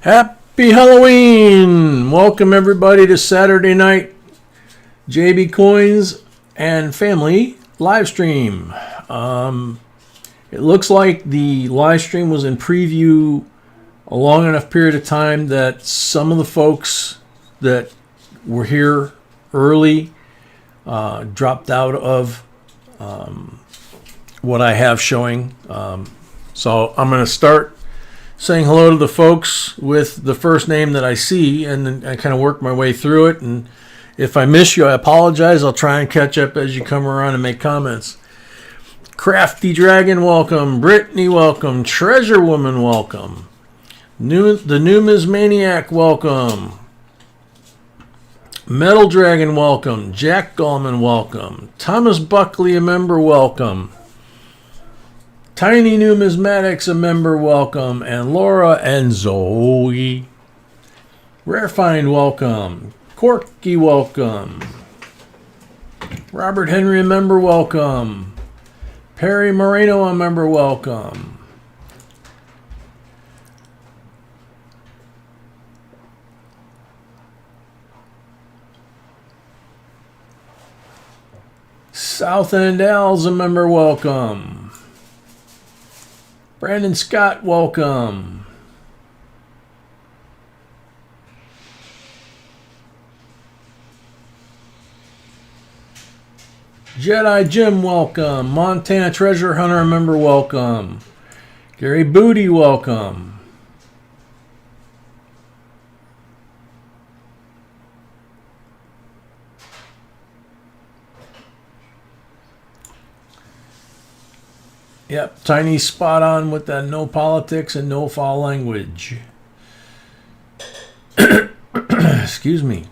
Happy Halloween! Welcome everybody to Saturday night JB Coins and Family live stream. It looks like the live stream was in preview a long enough period of time that some of the folks that were here early dropped out of what I have showing. So I'm going to start saying hello to the folks with the first name that I see, and then I kind of work my way through it. And if I miss you, I apologize. I'll try and catch up as you come around and make comments. Crafty Dragon, welcome. Brittany, welcome. Treasure Woman, welcome. The Numismaniac, welcome. Metal Dragon, welcome. Jack Gallman, welcome. Thomas Buckley, a member, welcome. Tiny Numismatics, a member, welcome. And Laura and Zoe. Rarefind, welcome. Corky, welcome. Robert Henry, a member, welcome. Perry Moreno, a member, welcome. South End Al's, a member, welcome. Brandon Scott, welcome. Jedi Jim, welcome. Montana Treasure Hunter, a member, welcome. Gary Booty, welcome. Yep, Tiny spot on with that no politics and no foul language. Excuse me.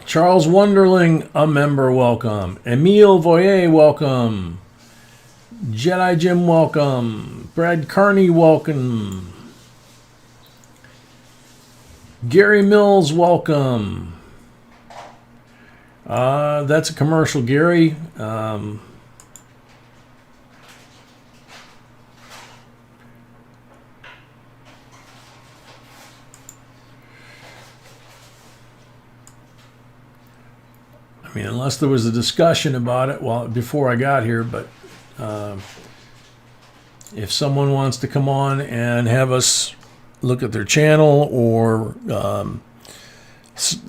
Charles Wonderling, a member, welcome. Emile Voyer, welcome. Jedi Jim, welcome. Brad Carney, welcome. Gary Mills, welcome. That's a commercial, Gary. I mean, unless there was a discussion about it before I got here, but if someone wants to come on and have us look at their channel or,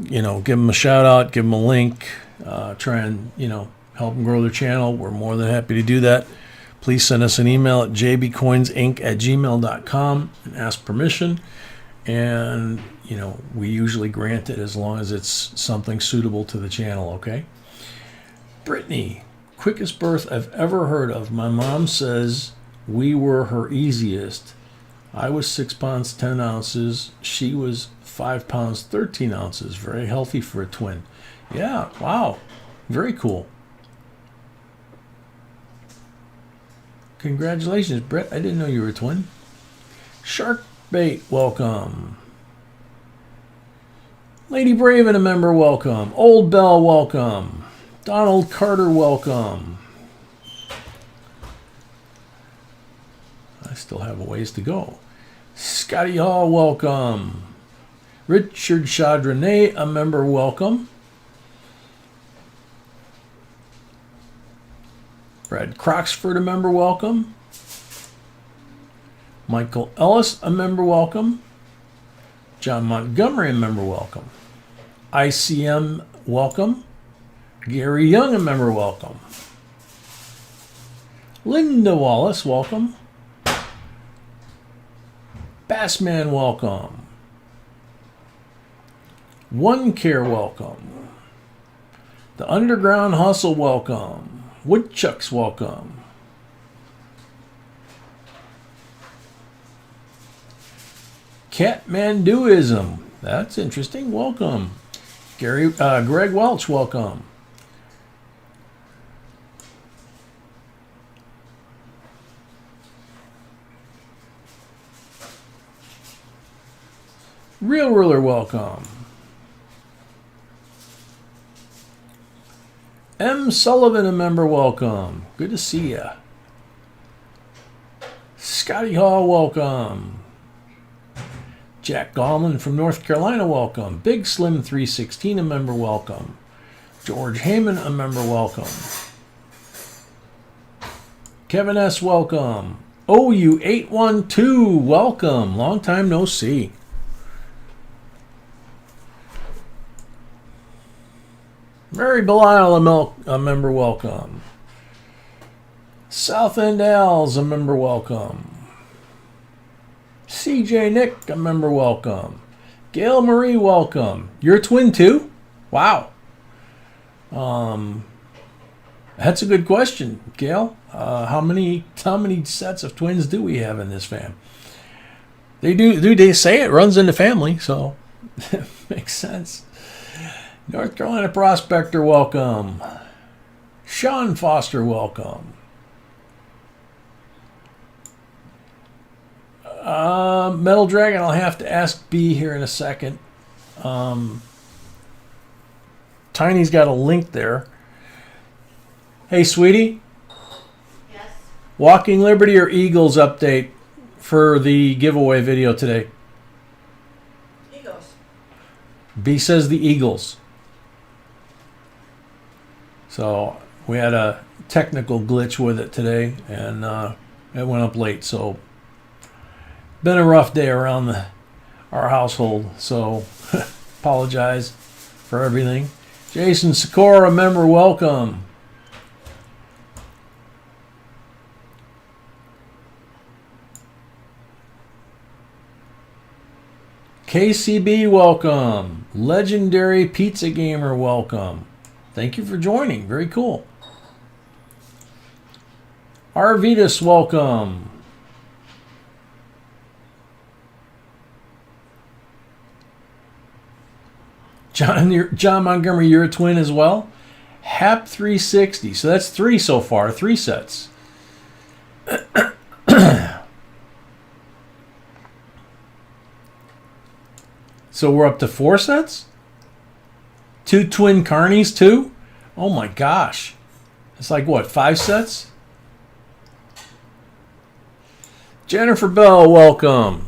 give them a shout out, give them a link, try and, help them grow their channel, we're more than happy to do that. Please send us an email at jbcoinsinc@gmail.com and ask permission. And, we usually grant it as long as it's something suitable to the channel, okay? Brittany, quickest birth I've ever heard of. My mom says we were her easiest. I was 6 pounds, 10 ounces. She was 5 pounds, 13 ounces. Very healthy for a twin. Yeah, wow. Very cool. Congratulations, Brett. I didn't know you were a twin. Shark Bait, welcome. Lady Braven, a member, welcome. Old Bell, welcome. Donald Carter, welcome. I still have a ways to go. Scotty Hall, welcome. Richard Chardonnay, a member, welcome. Brad Croxford, a member, welcome. Michael Ellis, a member, welcome. John Montgomery, a member, welcome. ICM, welcome. Gary Young, a member, welcome. Linda Wallace, welcome. Bassman, welcome. One Care, welcome. The Underground Hustle, welcome. Woodchucks, welcome. Catmanduism, that's interesting. Welcome. Greg Welch, welcome. Real Ruler, welcome. M. Sullivan, a member, welcome. Good to see ya. Scotty Hall, welcome. Jack Gallman from North Carolina, welcome. Big Slim 316, a member, welcome. George Heyman, a member, welcome. Kevin S., welcome. OU812, welcome. Long time no see. Mary Belial, a member, welcome. South End Al's, a member, welcome. CJ Nick, a member, welcome. Gail Marie, welcome. You're a twin too? Wow. That's a good question, Gail. How many sets of twins do we have in this fam? They say it runs in the family, so makes sense. North Carolina Prospector, welcome. Sean Foster, welcome. Metal Dragon, I'll have to ask B here in a second. Tiny's got a link there. Hey, sweetie. Yes. Walking Liberty or Eagles update for the giveaway video today? Eagles. B says the Eagles. So we had a technical glitch with it today, and it went up late. So been a rough day around our household. So apologize for everything. Jason Sikora, member, welcome. KCB, welcome. Legendary Pizza Gamer, welcome. Thank you for joining. Very cool. Arvidas, welcome. John Montgomery, you're a twin as well? Hap 360. So that's 3 so far, 3 sets. So we're up to 4 sets? 2 twin carnies too? Oh my gosh. It's like what, 5 sets? Jennifer Bell, welcome.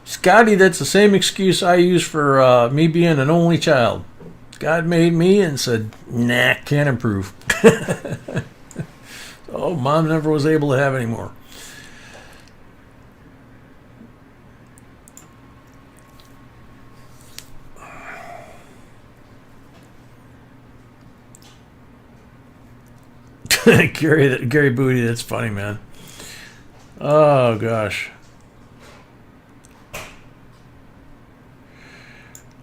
Scotty, that's the same excuse I use for me being an only child. God made me and said, nah, can't improve. Oh, mom never was able to have any more. Gary Booty, that's funny, man. Oh, gosh.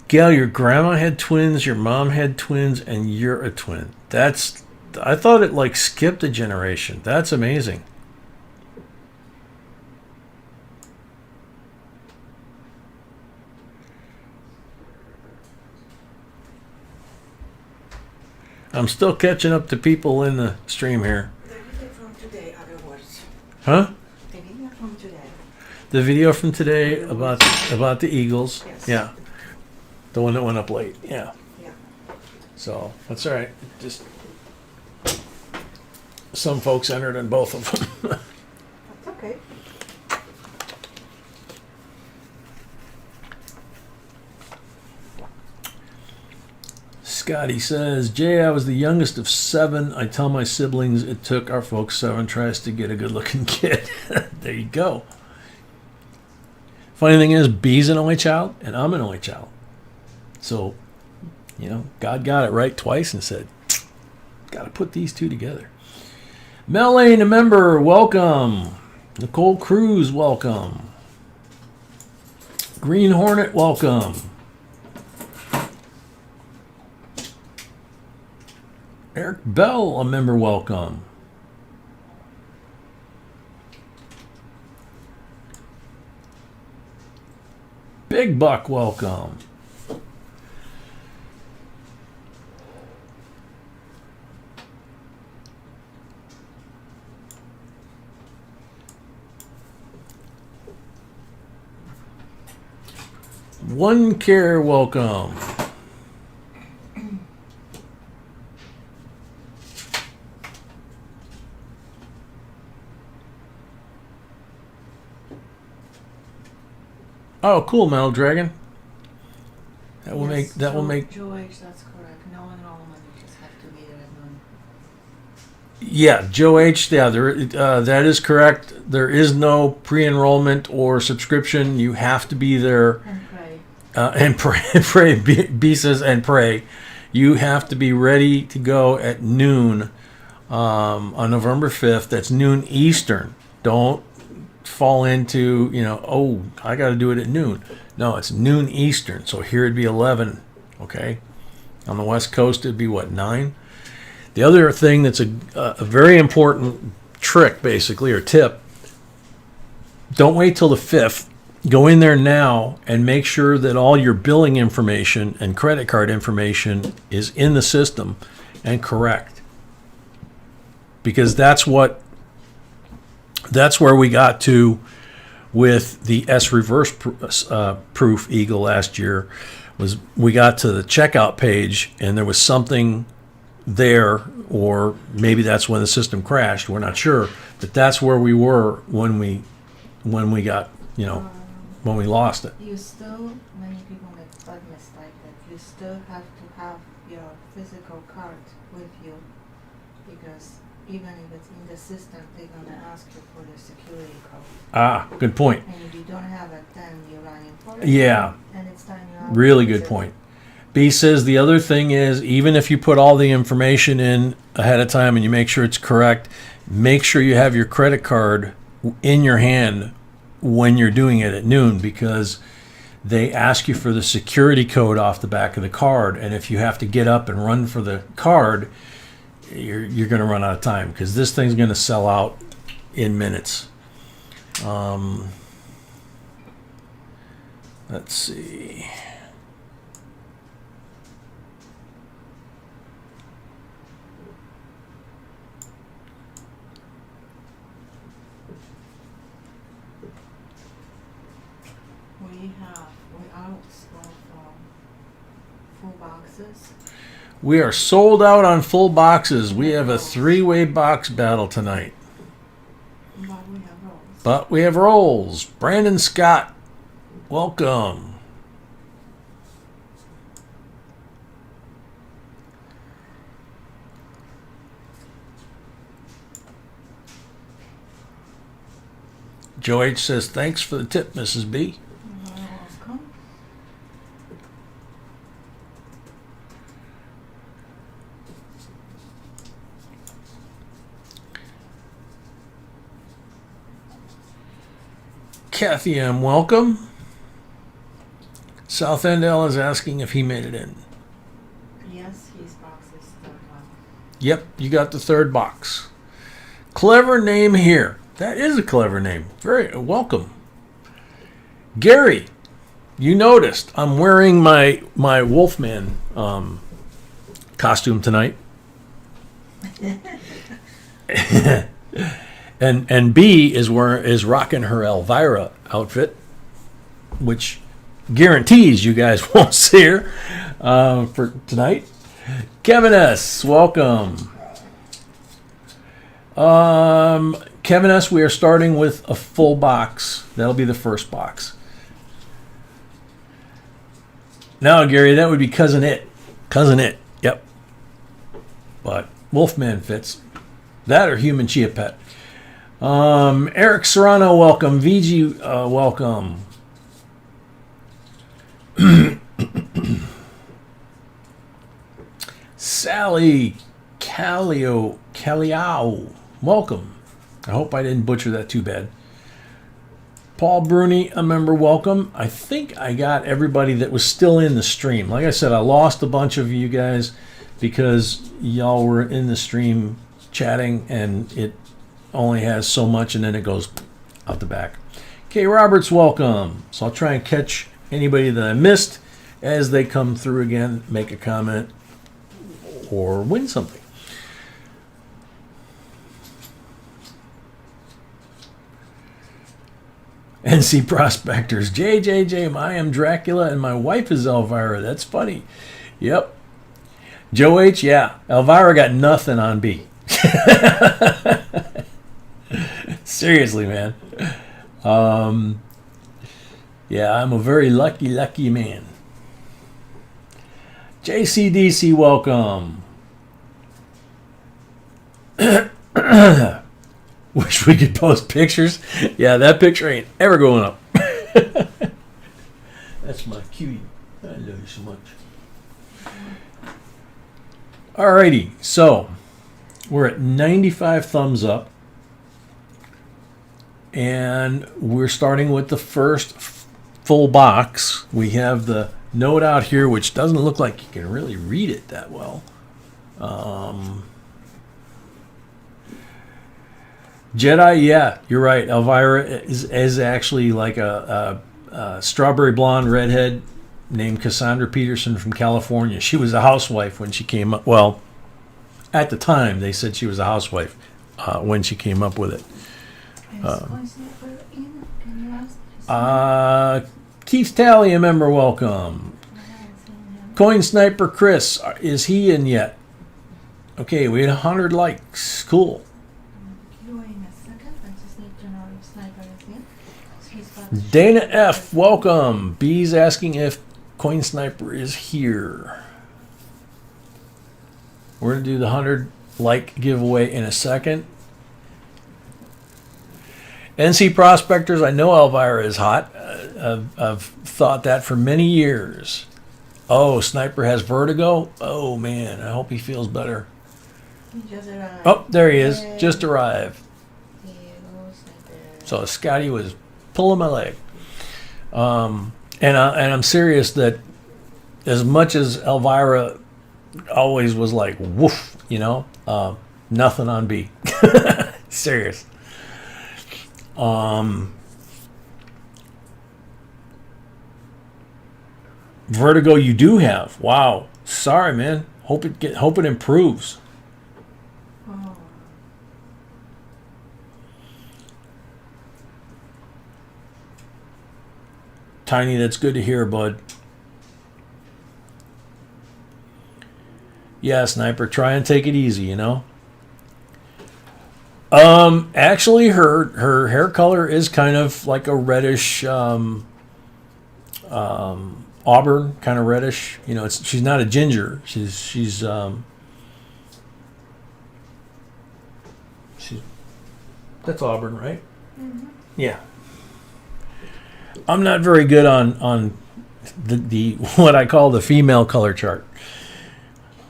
Gail, your grandma had twins, your mom had twins, and you're a twin. I thought it like skipped a generation. That's amazing. I'm still catching up to people in the stream here. The video from today, other words. Huh? The video from today. The video from today about the Eagles. Yes. Yeah. The one that went up late. Yeah. Yeah. So that's all right. Just some folks entered in both of them. That's okay. Scotty says, Jay, I was the youngest of 7. I tell my siblings it took our folks 7 tries to get a good-looking kid. There you go. Funny thing is, B's an only child, and I'm an only child. So, God got it right twice and said, got to put these 2 together. Mel Lane, a member, welcome. Nicole Cruz, welcome. Green Hornet, welcome. Eric Bell, a member, welcome. Big Buck, welcome. One Care, welcome. Oh, cool, Metal Dragon. That will Yes, make. Joe H, that's correct. No enrollment, you just have to be there at noon. Yeah, Joe H. Yeah, that is correct. There is no pre-enrollment or subscription. You have to be there And pray. and pray. B says and pray. You have to be ready to go at noon on November 5th. That's noon Eastern. Don't fall into, oh, I got to do it at noon. No, it's noon Eastern. So here it'd be 11. Okay, on the West Coast it'd be what, 9. The other thing that's a very important trick, basically, or tip, don't wait till the 5th. Go in there now and make sure that all your billing information and credit card information is in the system and correct. Because that's where we got to with the S reverse proof Eagle last year. Was we got to the checkout page and there was something there, or maybe that's when the system crashed. We're not sure, but that's where we were when we got, when we lost it. You still, many people make that mistake that you still have to have your physical card with you, because even if it's in the system, they're going to ask you for the security code. Ah, good point. And if you don't have it, then you're running for it. Yeah, And it's time you have really to use good it. point. B says the other thing is, even if you put all the information in ahead of time and you make sure it's correct, make sure you have your credit card in your hand when you're doing it at noon, because they ask you for the security code off the back of the card, and if you have to get up and run for the card, you're going to run out of time, because this thing's going to sell out in minutes. Let's see. We are sold full boxes. We are sold out on full boxes. We have a 3-way box battle tonight. But we have rolls. But we have rolls. Brandon Scott, welcome. Joe H says, thanks for the tip, Mrs. B. You're welcome. Kathy M, welcome. South End L is asking if he made it in. Yes, his box is third one. Yep, you got the 3rd box. Clever name here. That is a clever name. Very welcome. Gary, you noticed I'm wearing my Wolfman costume tonight. and B is rocking her Elvira outfit, which guarantees you guys won't see her for tonight. Kevin S, welcome. Kevin S, we are starting with a full box. That'll be the first box. Now, Gary, that would be Cousin It. Cousin It, yep. But Wolfman fits. That or Human Chia Pet. Eric Serrano, welcome. VG, welcome. Sally Caliao, welcome. I hope I didn't butcher that too bad. Paul Bruni, a member, welcome. I think I got everybody that was still in the stream. Like I said, I lost a bunch of you guys because y'all were in the stream chatting, and it only has so much, and then it goes out the back. Kay Roberts, welcome. So I'll try and catch anybody that I missed as they come through again, make a comment, or win something. NC Prospectors, JJJ, I am Dracula and my wife is Elvira. That's funny. Yep. Joe H, yeah. Elvira got nothing on B. Seriously, man. Yeah, I'm a very lucky, lucky man. JCDC, welcome. Wish we could post pictures. Yeah, that picture ain't ever going up. That's my cutie. I love you so much. Alrighty, so we're at 95 thumbs up. And we're starting with the first full box. We have the note out here, which doesn't look like you can really read it that well. Jedi, yeah, you're right. Elvira is actually like a strawberry blonde redhead named Cassandra Peterson from California. She was a housewife when she came up. Well, at the time, they said she was a housewife when she came up with it. Keith Talley, a member, welcome. Coin Sniper Chris, is he in yet? Okay, we had 100 likes. Cool. Dana F, welcome. B's asking if Coin Sniper is here. We're going to do the 100 like giveaway in a second. NC Prospectors, I know Elvira is hot. I've thought that for many years. Oh, Sniper has vertigo? Oh, man, I hope he feels better. He just arrived. Oh, there he is. Yay. Just arrived. So Scotty was pulling my leg. And I'm serious that as much as Elvira always was like, woof, you know, nothing on B. Serious. Vertigo you do have. Wow. Sorry, man. Hope it improves. Oh. Tiny, that's good to hear, bud. Yeah, Sniper, try and take it easy, you know. Actually, her hair color is kind of like a reddish, auburn kind of reddish. You know, she's not a ginger. She's that's auburn, right? Mm-hmm. Yeah. I'm not very good on the what I call the female color chart.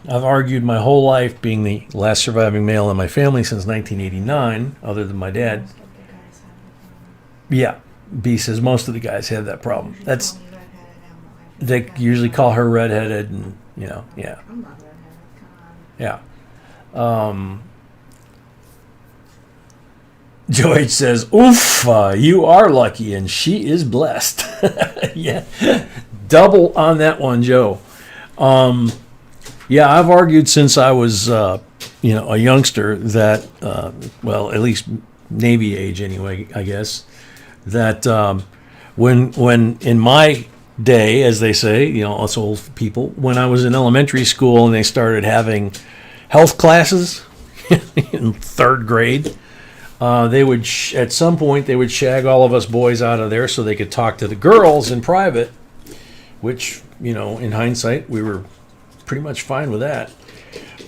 I've argued my whole life, being the last surviving male in my family since 1989, other than my dad. Most of the guys have it. Yeah, B says most of the guys have that problem. Usually That's call me redheaded, I'm not they redheaded. usually call her redheaded, and you know, yeah, I'm not redheaded, come on. yeah. George says, "Oof, you are lucky, and she is blessed." Yeah, double on that one, Joe. Yeah, I've argued since I was, a youngster that, well, at least Navy age anyway, I guess, that when in my day, as they say, you know, us old people, when I was in elementary school and they started having health classes in third grade, they would, at some point, they would shag all of us boys out of there so they could talk to the girls in private, which, you know, in hindsight, we were pretty much fine with that.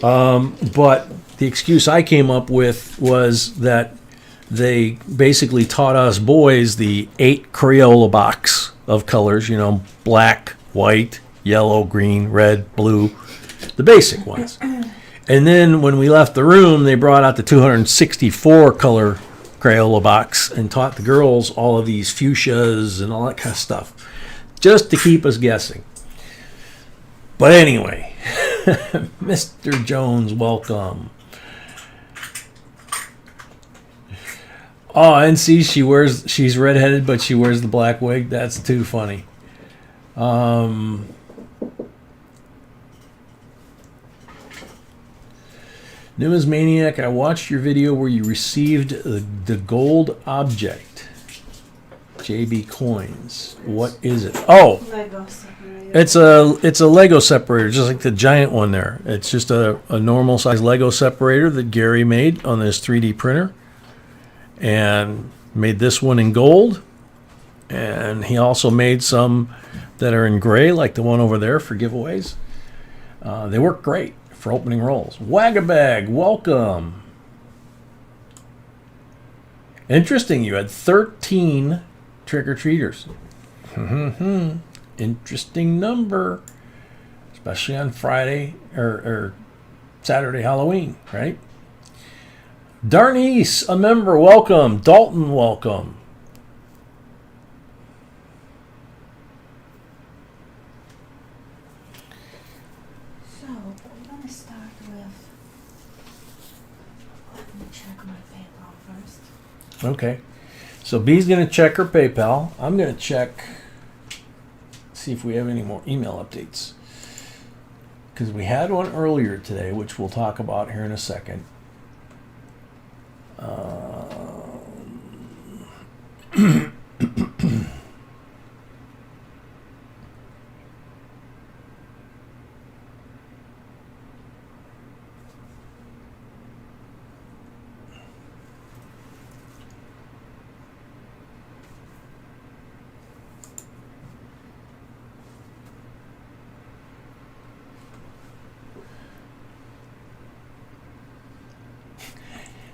But the excuse I came up with was that they basically taught us boys the 8 Crayola box of colors, you know, black, white, yellow, green, red, blue, the basic ones. And then when we left the room, they brought out the 264 color Crayola box and taught the girls all of these fuchsias and all that kind of stuff, just to keep us guessing. But anyway, Mr. Jones, welcome. Oh, and see, she's redheaded, but she wears the black wig. That's too funny. Numismaniac, I watched your video where you received the gold object. JB Coins. What is it? Oh, Lego separator. it's a Lego separator, just like the giant one there. It's just a normal size Lego separator that Gary made on this 3D printer, and made this one in gold. And he also made some that are in gray, like the one over there for giveaways. They work great for opening rolls. Wagabag, welcome. Interesting, you had 13 trick-or-treaters. Interesting number, especially on Friday or Saturday Halloween, right? Darnice, a member, welcome. Dalton, welcome. So, we're going to start with, let me check my PayPal first. Okay. So B's going to check her PayPal. I'm going to check, see if we have any more email updates. Because we had one earlier today, which we'll talk about here in a second.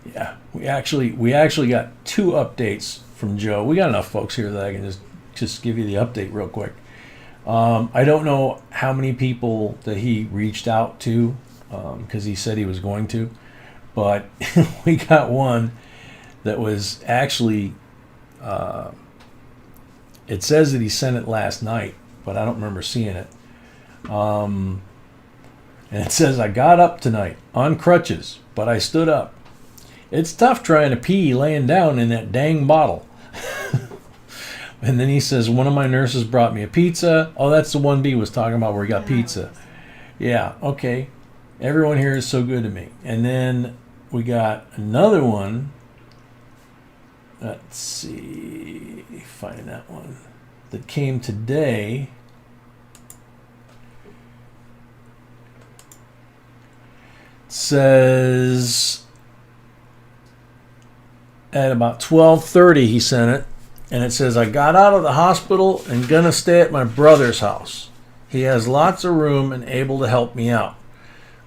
Yeah, we actually got 2 updates from Joe. We got enough folks here that I can just give you the update real quick. I don't know how many people that he reached out to because he said he was going to, but we got one that was actually. It says that he sent it last night, but I don't remember seeing it. And it says, I got up tonight on crutches, but I stood up. It's tough trying to pee laying down in that dang bottle. And then he says, one of my nurses brought me a pizza. Oh, that's the one B was talking about where he got pizza. Yeah, okay. Everyone here is so good to me. And then we got another one. Let's see, find that one that came today. It says at about 12:30 he sent it, and it says, I got out of the hospital and gonna stay at my brother's house. He has lots of room and able to help me out.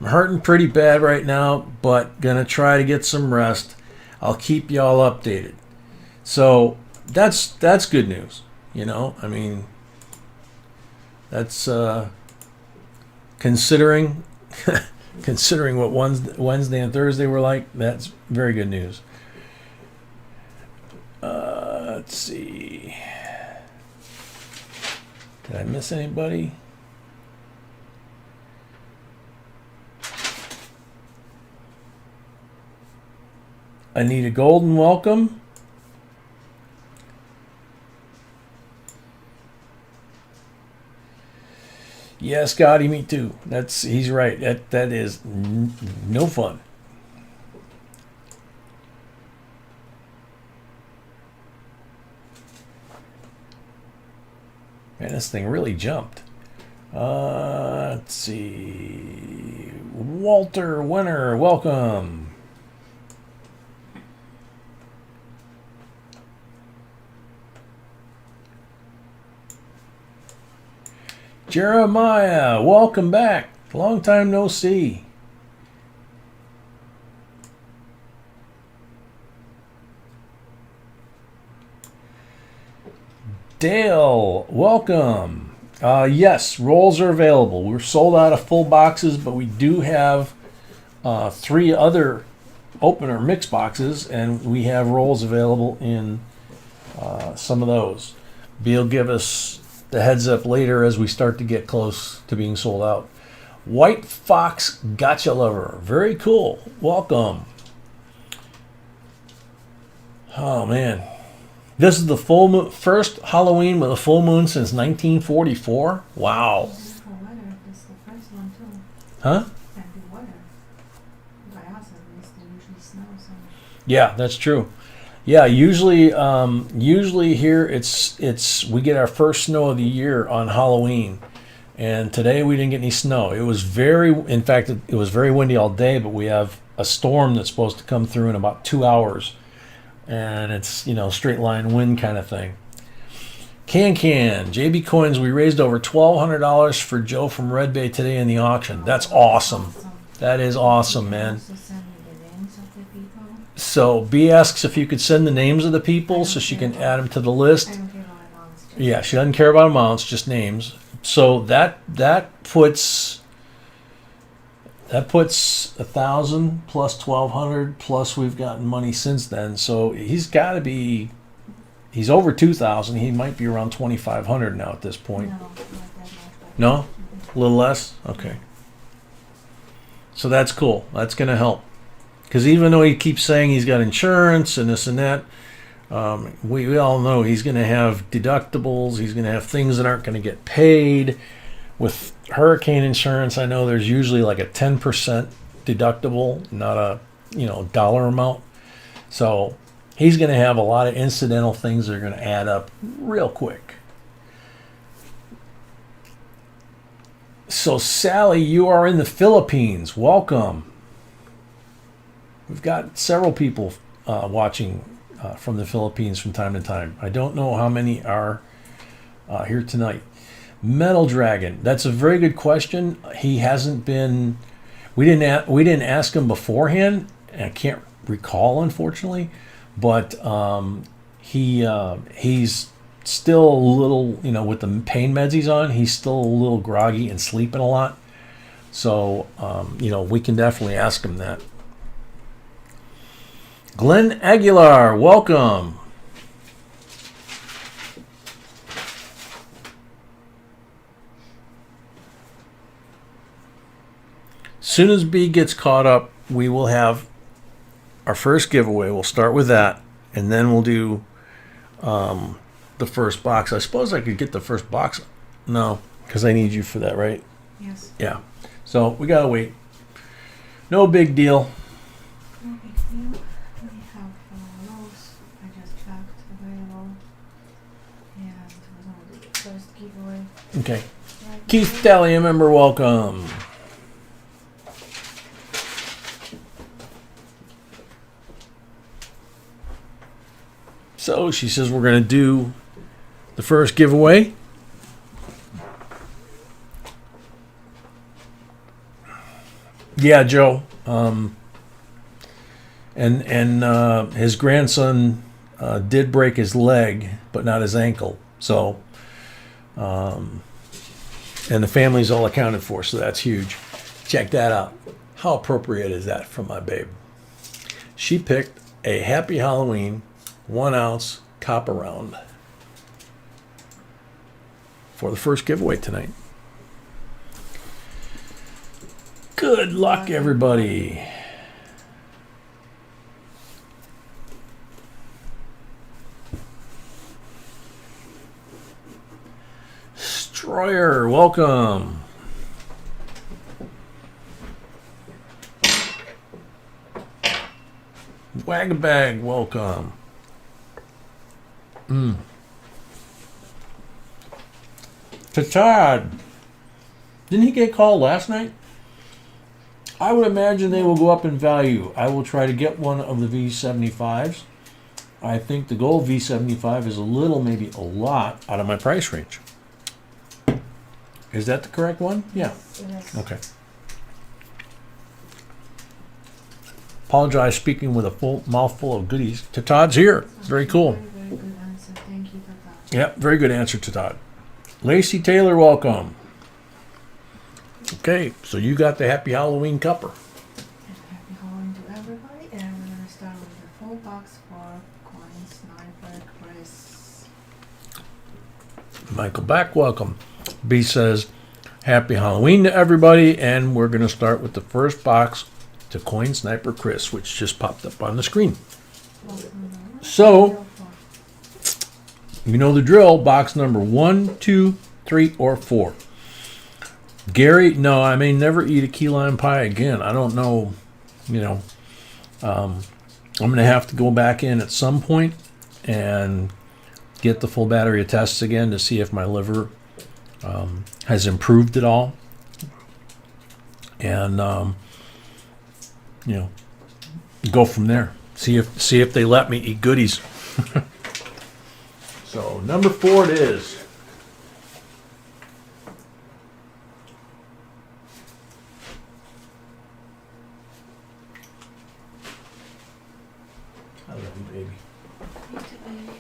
I'm hurting pretty bad right now, but gonna try to get some rest. I'll keep y'all updated. So that's good news, you know. I mean, that's considering considering what Wednesday and Thursday were like. That's very good news. Let's see. Did I miss anybody? I need a golden welcome. Yeah, Scotty, me too. He's right. That is no fun. Man, this thing really jumped. Let's see. Walter Winner, welcome. Jeremiah, welcome back. Long time no see. Dale, welcome. Yes, rolls are available. We're sold out of full boxes, but we do have 3 other opener mix boxes, and we have rolls available in some of those. Be'll give us the heads up later as we start to get close to being sold out. White Fox Gotcha Lover, very cool. Welcome. Oh man. This is the full moon, first Halloween with a full moon since 1944. Wow. And the weather is the first one too. Huh? And the weather. By us at least, it usually snows. So. Yeah, that's true. Yeah, usually here it's we get our first snow of the year on Halloween, and today we didn't get any snow. It was in fact, it was very windy all day, but we have a storm that's supposed to come through in about 2 hours. And it's, straight line wind kind of thing. Can JB Coins. We raised over $1,200 for Joe from Red Bay today in the auction. That's awesome. That is awesome, man. Also send me the names of the people. So B asks if you could send the names of the people so she can add them to the list. I don't care about amounts. Yeah, she doesn't care about amounts, just names. So that puts 1,000 plus 1,200 plus we've gotten money since then. So he's over 2,000. He might be around 2,500 now at this point. No, not that much. No? A little less? Okay. So that's cool. That's going to help. Because even though he keeps saying he's got insurance and this and that, we all know he's going to have deductibles. He's going to have things that aren't going to get paid. With hurricane insurance, I know there's usually like a 10% deductible, not a dollar amount. So he's going to have a lot of incidental things that are going to add up real quick. So Sally, you are in the Philippines. Welcome. We've got several people watching from the Philippines from time to time. I don't know how many are here tonight. Metal Dragon. That's a very good question. He hasn't been. We didn't ask him beforehand, and I can't recall, unfortunately. But he's still a little, with the pain meds he's on, he's still a little groggy and sleeping a lot. So, we can definitely ask him that. Glenn Aguilar, welcome. Soon as B gets caught up, we will have our first giveaway. We'll start with that, and then we'll do the first box. I suppose I could get the first box. No, because I need you for that, right? Yes. Yeah. So we gotta wait. No big deal. No big deal. We have those. I just checked available. And we're going to do the first giveaway. Okay. Right Keith Daly, a member, welcome. So she says we're going to do the first giveaway. Yeah, Joe. And his grandson did break his leg, but not his ankle. So, and the family's all accounted for, so that's huge. Check that out. How appropriate is that from my babe? She picked a Happy Halloween 1 ounce copper round for the first giveaway tonight. Good luck, everybody. Stroyer, welcome. Wagabag, welcome. Todd, didn't he get called last night? I would imagine they will go up in value. I will try to get one of the V75s. I think the gold V75 is a little, maybe a lot, out of my price range. Is that the correct one? Yeah. Yes. Okay. Apologize speaking with a full mouthful of goodies. Todd's here. Very cool. Very, very good answer. Thank you, Tata. Yep, very good answer to Todd. Lacey Taylor, welcome. Okay, so you got the Happy Halloween cupper. And happy Halloween to everybody. And we're going to start with the full box for coins, 9 for Chris. Michael Back, welcome. B says, Happy Halloween to everybody, and we're going to start with the first box to Coin Sniper Chris, which just popped up on the screen. So, you know the drill. Box number 1, 2, 3, or 4. Gary, no, I may never eat a key lime pie again. I don't know, I'm going to have to go back in at some point and get the full battery of tests again to see if my liver has improved at all. And, go from there. See if they let me eat goodies. So number 4 it is. I love you, baby. Me too, baby.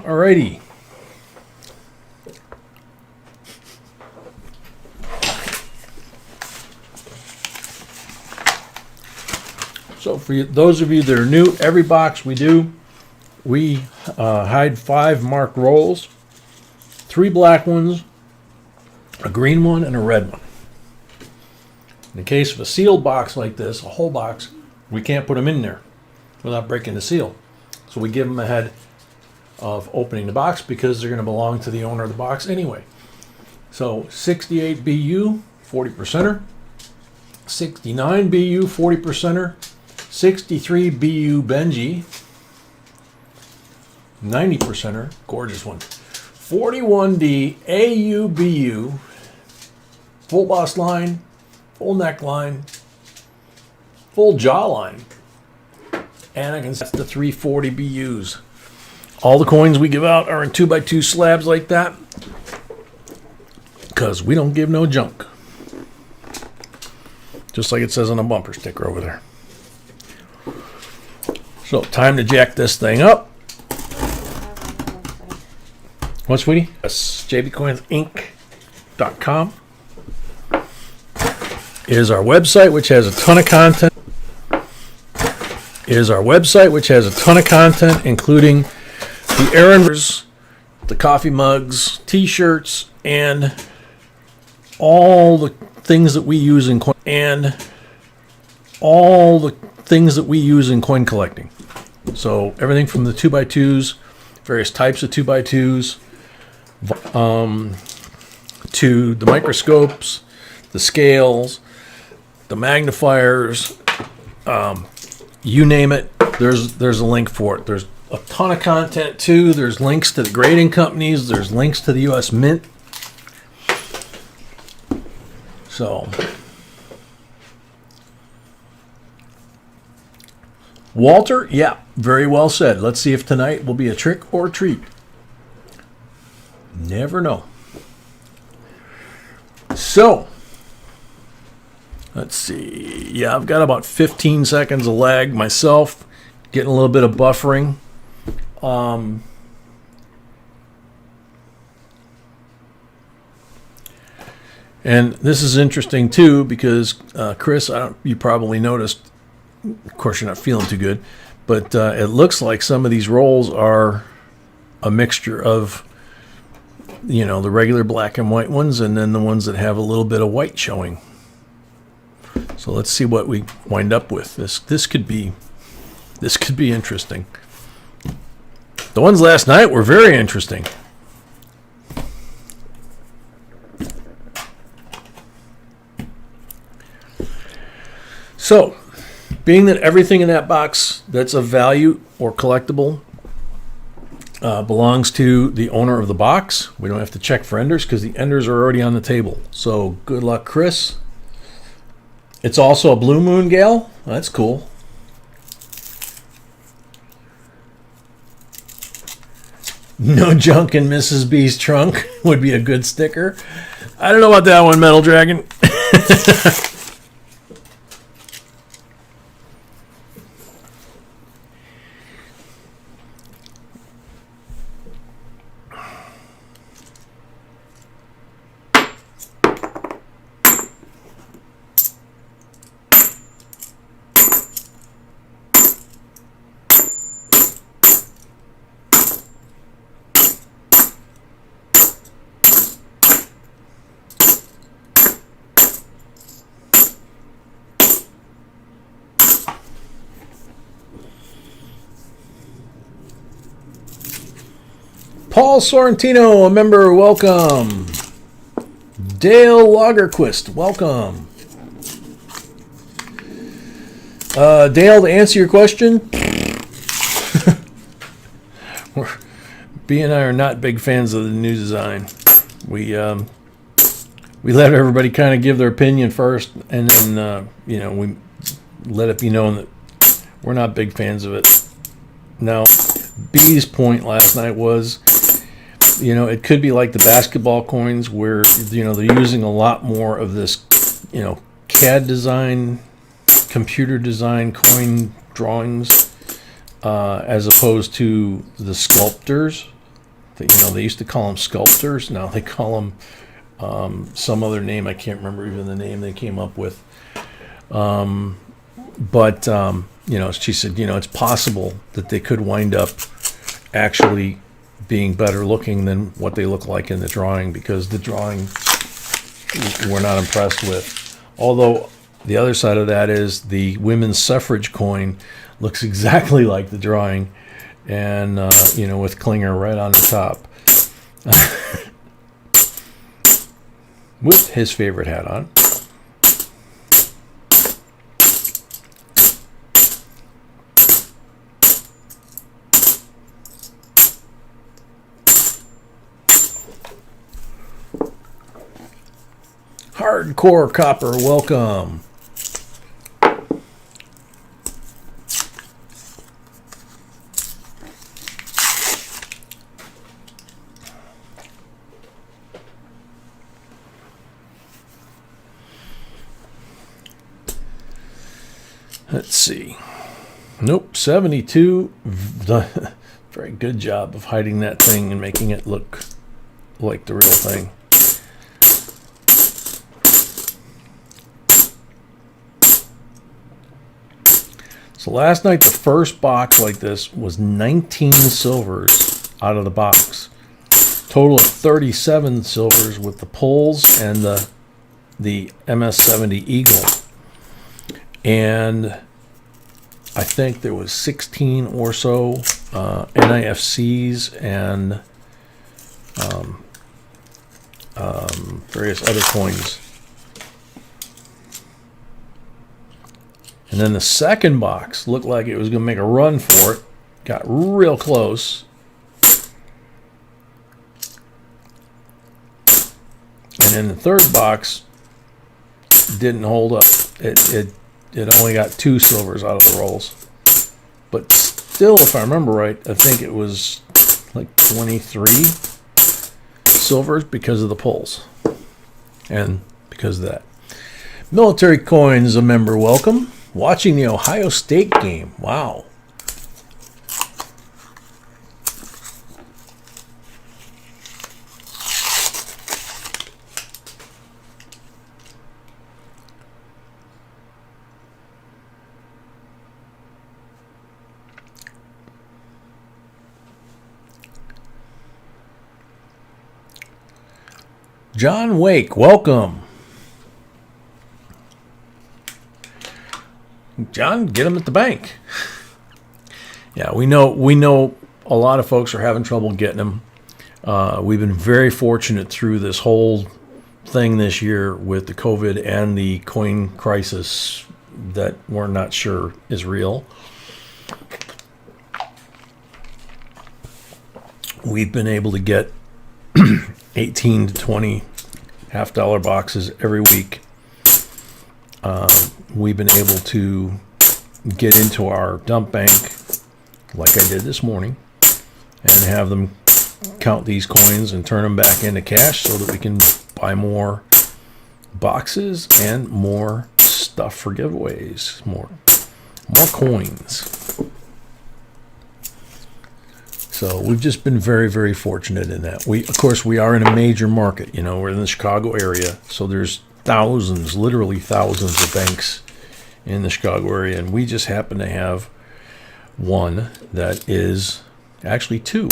Alrighty. So for those of you that are new, every box we do, we hide 5 marked rolls, 3 black ones, a green one, and a red one. In the case of a sealed box like this, a whole box, we can't put them in there without breaking the seal. So we give them ahead of opening the box because they're going to belong to the owner of the box anyway. So 68 BU, 40%er, 69 BU, 40%er, 63 BU Benji, 90%er, gorgeous one, 41D AUBU, full bust line, full neckline, full jawline, and I can set the 340 BUs. All the coins we give out are in 2x2 slabs like that because we don't give no junk. Just like it says on the bumper sticker over there. So, time to jack this thing up. What, sweetie? Yes, JBCOINSINC.com is our website, which has a ton of content. Including the erranders, the coffee mugs, t-shirts, and all the things that we use in coin collecting. So everything from the 2x2s, various types of 2x2s, to the microscopes, the scales, the magnifiers, you name it, there's a link for it. There's a ton of content too. There's links to the grading companies. There's links to the U.S. Mint. So, Walter, yeah, very well said. Let's see if tonight will be a trick or a treat. Never know. So, let's see. Yeah, I've got about 15 seconds of lag myself, getting a little bit of buffering. And this is interesting too because Chris, you probably noticed. Of course, you're not feeling too good, but it looks like some of these rolls are a mixture of, the regular black and white ones, and then the ones that have a little bit of white showing. So let's see what we wind up with. This could be interesting. The ones last night were very interesting. So, being that everything in that box that's of value or collectible belongs to the owner of the box, we don't have to check for enders because the enders are already on the table. So, good luck, Chris. It's also a Blue Moon Gale. That's cool. No junk in Mrs. B's trunk would be a good sticker. I don't know about that one, Metal Dragon. Paul Sorrentino, a member, welcome. Dale Lagerquist, welcome. Dale, to answer your question, B and I are not big fans of the new design. We let everybody kind of give their opinion first, and then we let it be known that we're not big fans of it. Now, B's point last night was, it could be like the basketball coins where they're using a lot more of this CAD design, computer design coin drawings, as opposed to the sculptors. They used to call them sculptors. Now they call them some other name. I can't remember even the name they came up with. But she said, it's possible that they could wind up actually being better looking than what they look like in the drawing, because the drawing we're not impressed with. Although the other side of that is the women's suffrage coin looks exactly like the drawing, and with Klinger right on the top with his favorite hat on. Hardcore Copper, welcome. Let's see. Nope, 72. Very good job of hiding that thing and making it look like the real thing. So last night, the first box like this was 19 silvers out of the box. Total of 37 silvers with the pulls and the MS-70 Eagle. And I think there was 16 or so NIFCs and various other coins. And then the second box looked like it was going to make a run for it. Got real close. And then the third box didn't hold up. It only got 2 silvers out of the rolls. But still, if I remember right, I think it was like 23 silvers because of the pulls. And because of that. Military Coins, a member, welcome. Watching the Ohio State game. Wow. John Wake, welcome. John, get them at the bank. Yeah, we know a lot of folks are having trouble getting them. We've been very fortunate through this whole thing this year with the COVID and the coin crisis that we're not sure is real. We've been able to get 18 to 20 half-dollar boxes every week. We've been able to get into our dump bank like I did this morning and have them count these coins and turn them back into cash so that we can buy more boxes and more stuff for giveaways, more coins. So we've just been very, very fortunate in that. Of course, we are in a major market. We're in the Chicago area, so there's thousands, literally thousands of banks in the Chicago area, and we just happen to have one that is, actually 2,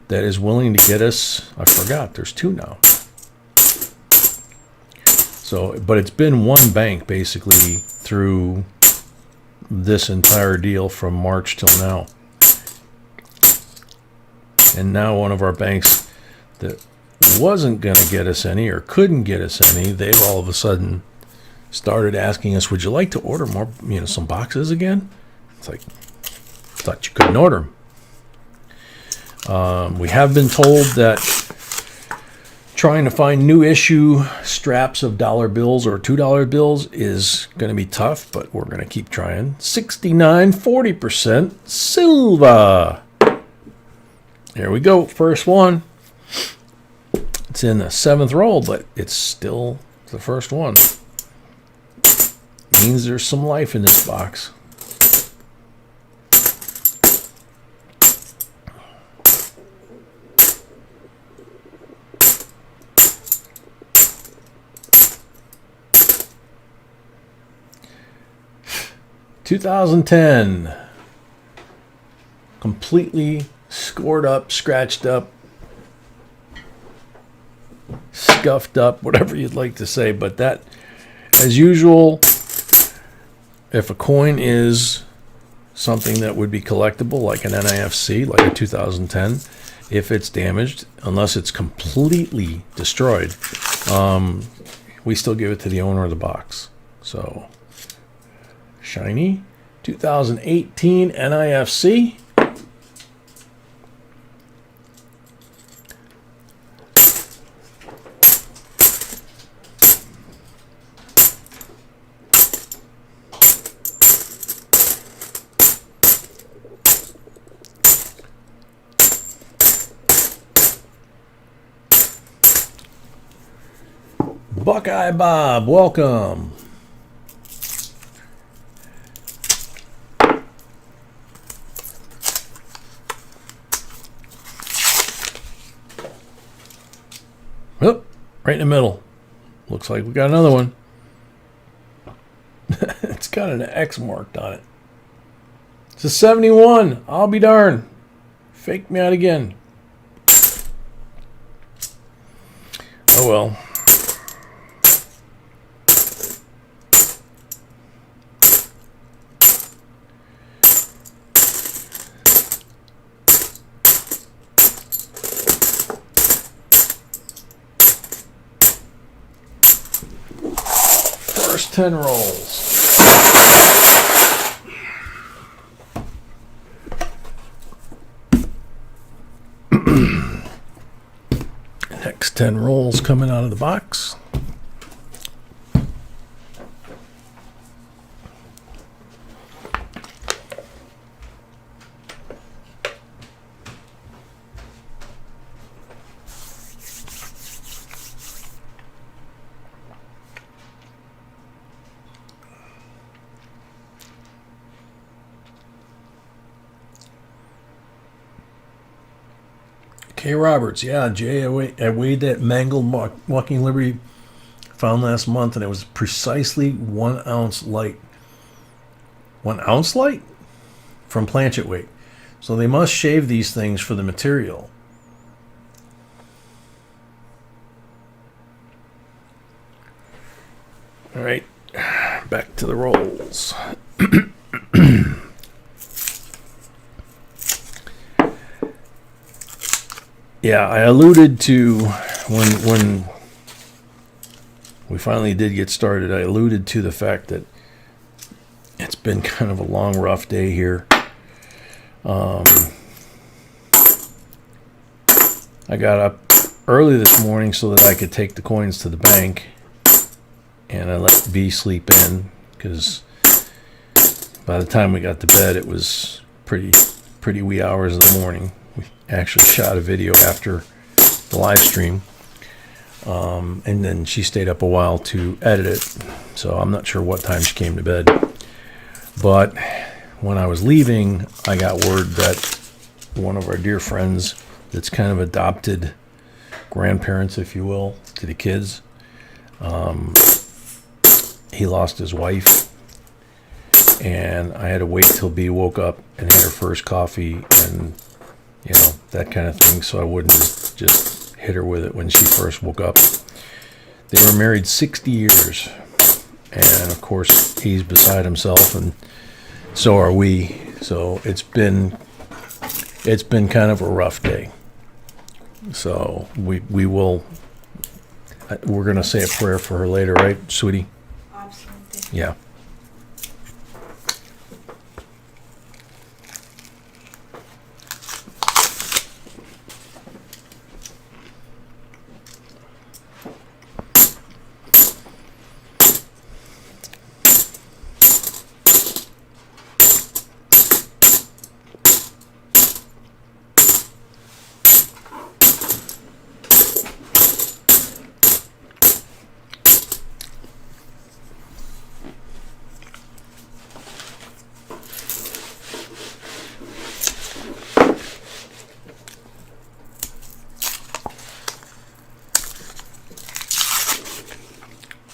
that is willing to get us, I forgot, there's 2 now. So, but it's been one bank basically through this entire deal from March till now. And now one of our banks that wasn't going to get us any or couldn't get us any, they've all of a sudden started asking us, would you like to order more, some boxes again? It's like, thought you couldn't order them. We have been told that trying to find new issue straps of dollar bills or $2 bills is going to be tough, but we're going to keep trying. 69.40% silver. There we go. First one. It's in the 7th roll, but it's still the first one. Means there's some life in this box. $2010. Completely scored up, scratched up, scuffed up, whatever you'd like to say. But that, as usual, if a coin is something that would be collectible, like an NIFC, like a 2010, if it's damaged, unless it's completely destroyed, we still give it to the owner of the box. So, shiny 2018 NIFC. Buckeye Bob, welcome. Oh, right in the middle. Looks like we got another one. It's got an X marked on it. It's a 71. I'll be darned. Fake me out again. Oh well. First 10 rolls. Next 10 rolls coming out of the box. K. Roberts, yeah, Jay, I weighed that mangled Walking Liberty found last month, and it was precisely 1 ounce light. 1 ounce light? From planchet weight. So they must shave these things for the material. All right, back to the rolls. Yeah, I alluded to when we finally did get started, I alluded to the fact that it's been kind of a long, rough day here. I got up early this morning so that I could take the coins to the bank, and I let B sleep in because by the time we got to bed, it was pretty wee hours in the morning. We actually shot a video after the live stream, and then she stayed up a while to edit it, so I'm not sure what time she came to bed. But when I was leaving, I got word that one of our dear friends that's kind of adopted grandparents, if you will, to the kids, he lost his wife, and I had to wait till B woke up and had her first coffee and that kind of thing, so I wouldn't just hit her with it when she first woke up. They were married 60 years, and of course he's beside himself, and so are we. So it's been kind of a rough day. So we're gonna say a prayer for her later, right, sweetie? Absolutely. Yeah.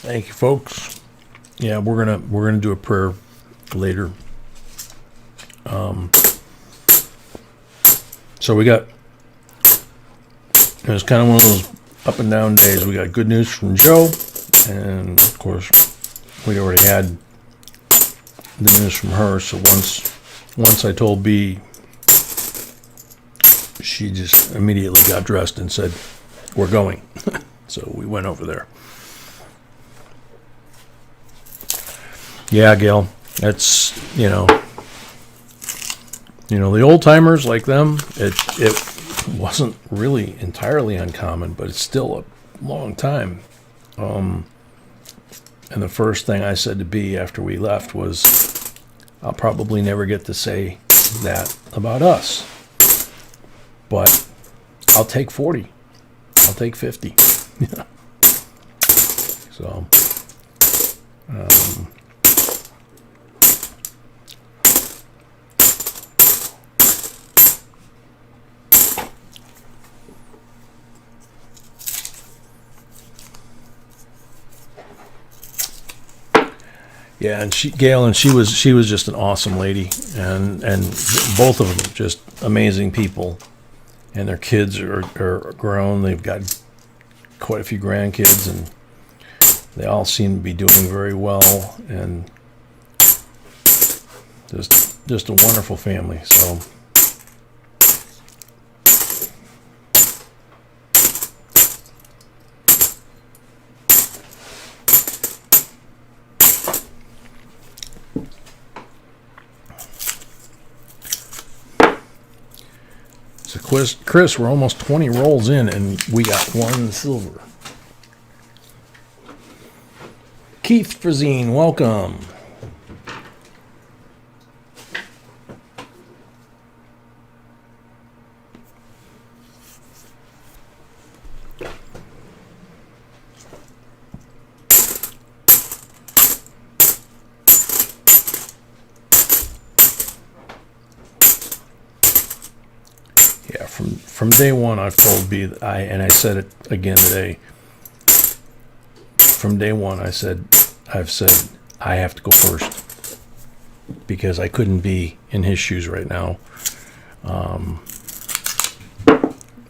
Thank you, folks. Yeah, we're gonna do a prayer later. So we got, it was kind of one of those up and down days. We got good news from Joe, and of course we already had the news from her. So once I told B, she just immediately got dressed and said, "We're going." So we went over there. Yeah, Gail, that's, the old timers like them, it wasn't really entirely uncommon, but it's still a long time. And the first thing I said to B after we left was, I'll probably never get to say that about us, but I'll take 40. I'll take 50. So, yeah, and she was just an awesome lady, and both of them just amazing people, and their kids are grown. They've got quite a few grandkids, and they all seem to be doing very well, and just a wonderful family. So. Chris, we're almost 20 rolls in, and we got one silver. Keith Frazine, welcome. Yeah, from day one, I've told B that and I said it again today. From day one, I've said I have to go first because I couldn't be in his shoes right now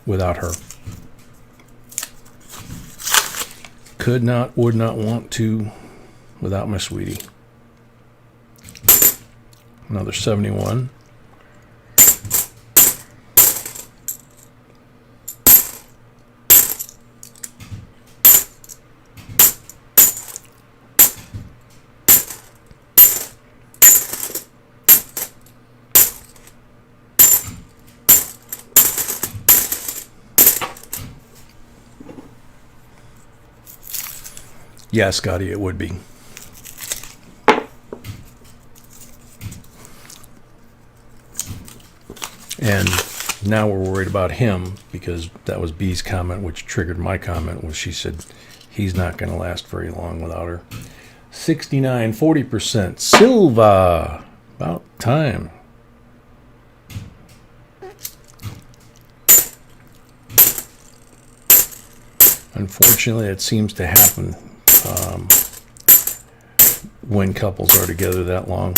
without her. Could not, would not want to without my sweetie. Another 71. Yeah, Scotty, it would be. And now we're worried about him because that was B's comment, which triggered my comment, was she said he's not going to last very long without her. 69, 40%. Silva. About time. Unfortunately, it seems to happen when couples are together that long.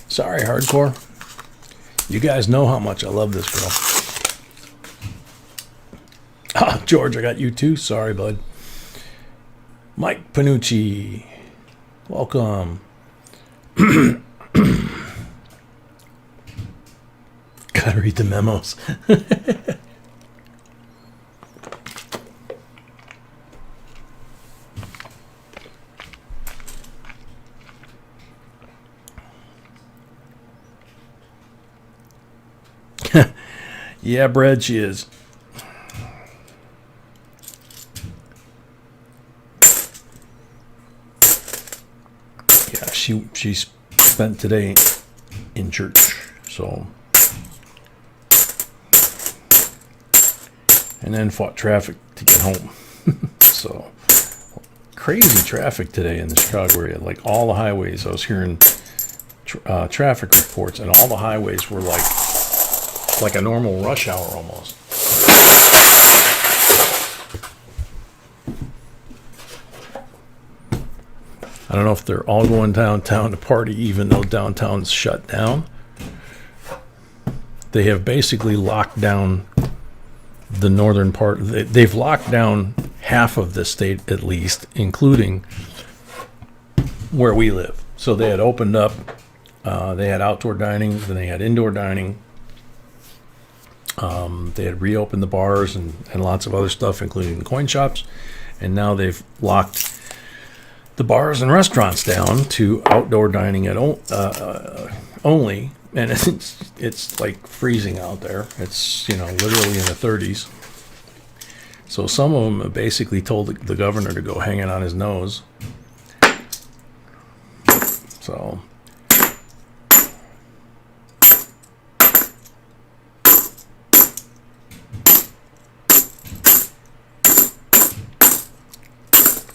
Sorry, hardcore. You guys know how much I love this girl. Ah, George, I got you too. Sorry, bud. Mike Panucci, welcome. Gotta read the memos. Yeah, Brad, she is. Yeah, she spent today in church, so, and then fought traffic to get home. So crazy traffic today in the Chicago area. Like all the highways, I was hearing traffic reports, and all the highways were like a normal rush hour almost. I don't know if they're all going downtown to party, even though downtown's shut down. They have basically locked down the northern part. They've locked down half of the state at least, including where we live. So they had opened up, they had outdoor dining, then they had indoor dining. They had reopened the bars and lots of other stuff, including the coin shops. And now they've locked the bars and restaurants down to outdoor dining at only. And it's like freezing out there. It's, literally in the 30s. So some of them have basically told the governor to go hang it on his nose. So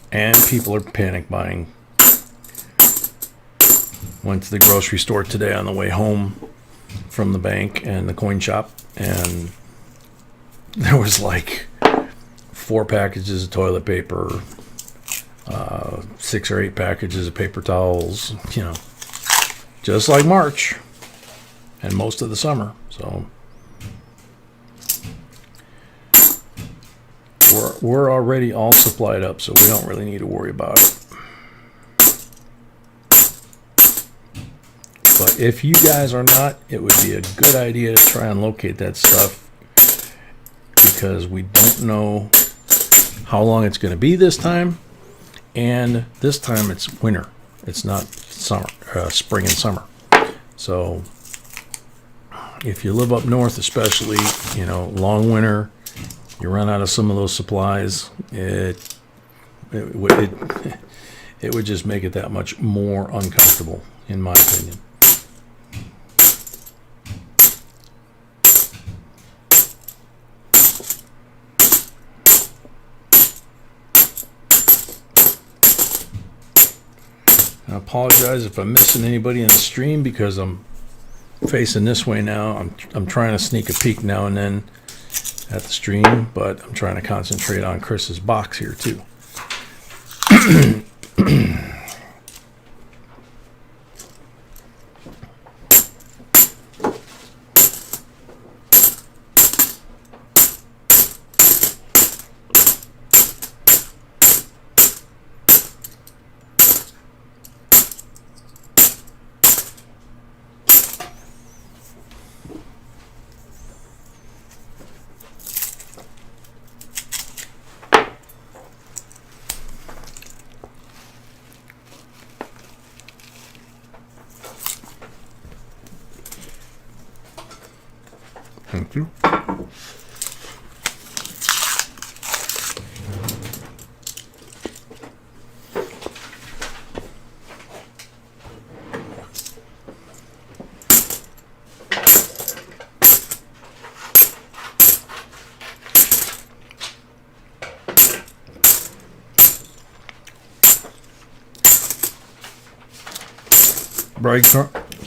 and people are panic buying. Went to the grocery store today on the way home from the bank and the coin shop, and there was like 4 packages of toilet paper, 6 or 8 packages of paper towels, just like March and most of the summer. So we're already all supplied up, so we don't really need to worry about it. But if you guys are not, it would be a good idea to try and locate that stuff, because we don't know how long it's going to be this time. And this time it's winter. It's not summer, spring and summer. So if you live up north, especially, long winter, you run out of some of those supplies, it would just make it that much more uncomfortable, in my opinion. I apologize if I'm missing anybody in the stream, because I'm facing this way now. I'm trying to sneak a peek now and then at the stream, but I'm trying to concentrate on Chris's box here too. Thank you.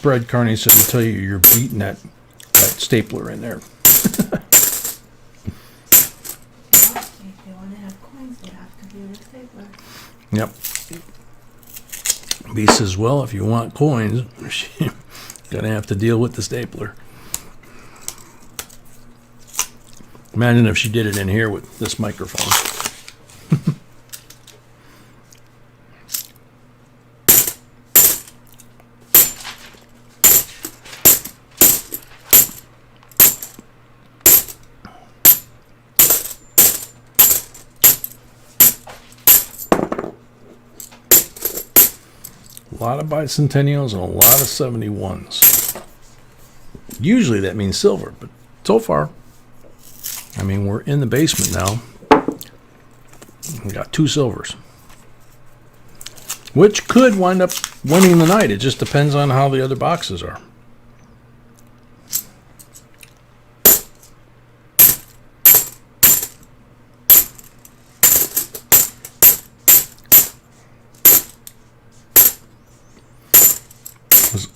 Brad Carney said to tell you you're beating that stapler in there. If you want to have coins, you have to do the stapler. Yep. B says, well, if you want coins, you're going to have to deal with the stapler. Imagine if she did it in here with this microphone. A lot of bicentennials and a lot of 71s. Usually that means silver, but so far, I mean, we're in the basement now. We got 2 silvers, which could wind up winning the night. It just depends on how the other boxes are.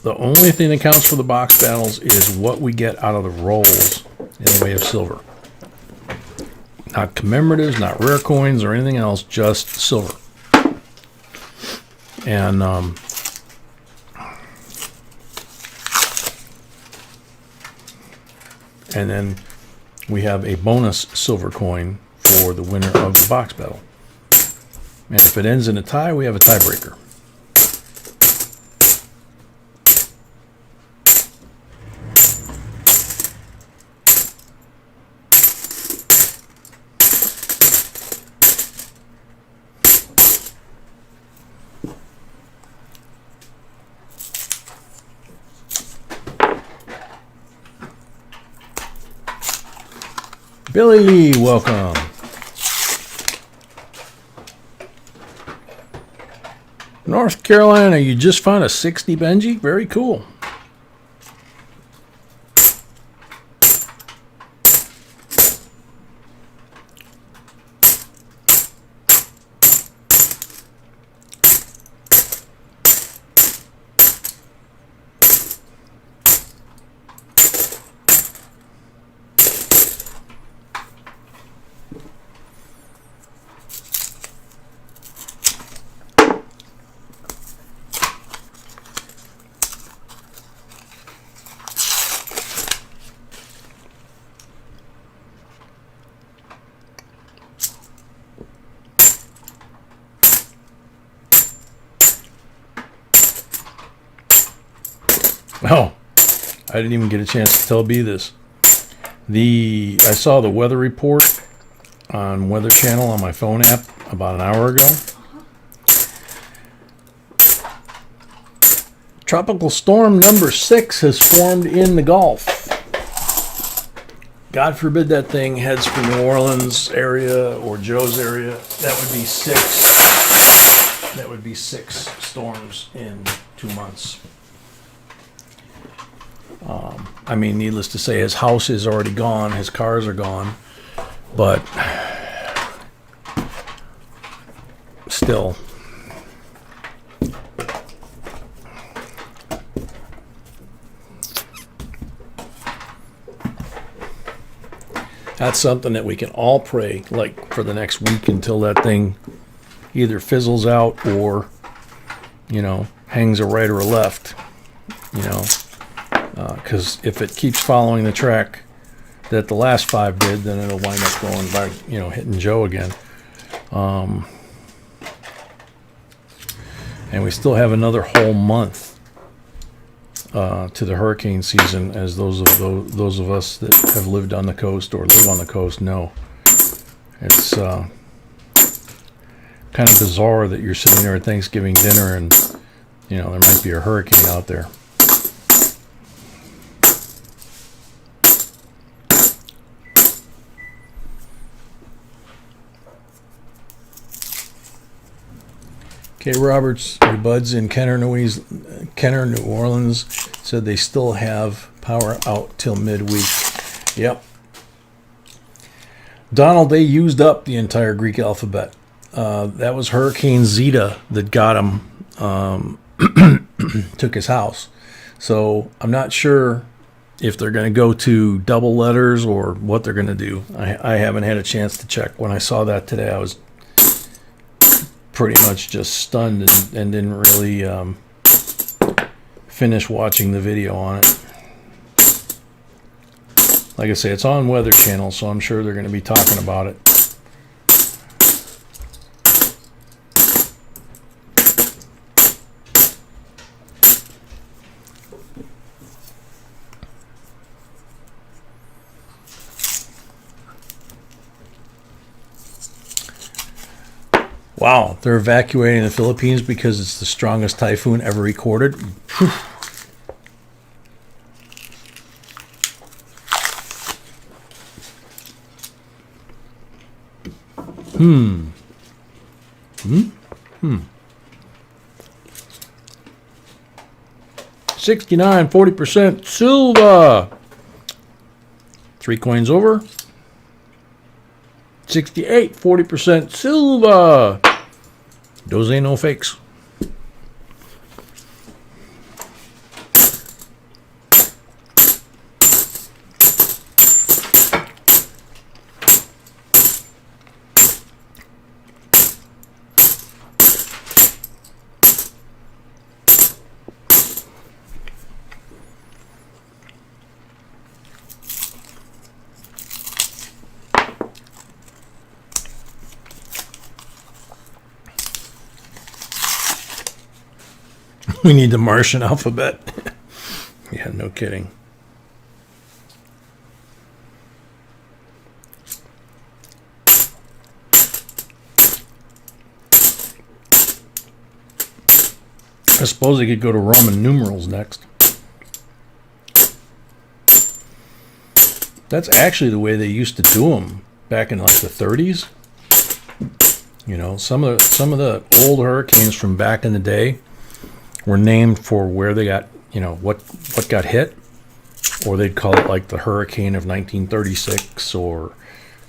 The only thing that counts for the box battles is what we get out of the rolls in the way of silver. Not commemoratives, not rare coins or anything else, just silver. And then we have a bonus silver coin for the winner of the box battle. And if it ends in a tie, we have a tiebreaker. Billy, welcome. North Carolina, you just found a 60 Benji? Very cool. Oh, I didn't even get a chance to tell B this. I saw the weather report on Weather Channel on my phone app about an hour ago. Tropical storm number 6 has formed in the Gulf. God forbid that thing heads for New Orleans area or Joe's area. That would be 6. That would be 6 storms in 2 months. I mean, needless to say, his house is already gone. His cars are gone. But still. That's something that we can all pray, like, for the next week until that thing either fizzles out or, you know, hangs a right or a left, you know. Because if it keeps following the track that the last 5 did, then it'll wind up going back, you know, hitting Joe again. And we still have another whole month to the hurricane season, as those of us that have lived on the coast or live on the coast know. It's kind of bizarre that you're sitting there at Thanksgiving dinner and, you know, there might be a hurricane out there. Kay Roberts, your buds in Kenner, New Orleans, said they still have power out till midweek. Yep. Donald, they used up the entire Greek alphabet. That was Hurricane Zeta that got him, took his house. So I'm not sure if they're going to go to double letters or what they're going to do. I haven't had a chance to check. When I saw that today, I was pretty much just stunned and didn't really finish watching the video on it. Like I say, it's on Weather Channel, so I'm sure they're going to be talking about it. Wow, they're evacuating the Philippines because it's the strongest typhoon ever recorded. Whew. Hmm. 69, 40% silver. 3 coins over. 68, 40% silver. Those ain't no fakes. We need the Martian alphabet. Yeah, no kidding. I suppose they could go to Roman numerals next. That's actually the way they used to do them back in like the 30s. You know, some of the old hurricanes from back in the day were named for where they got, you know, what got hit, or they'd call it like the hurricane of 1936, or,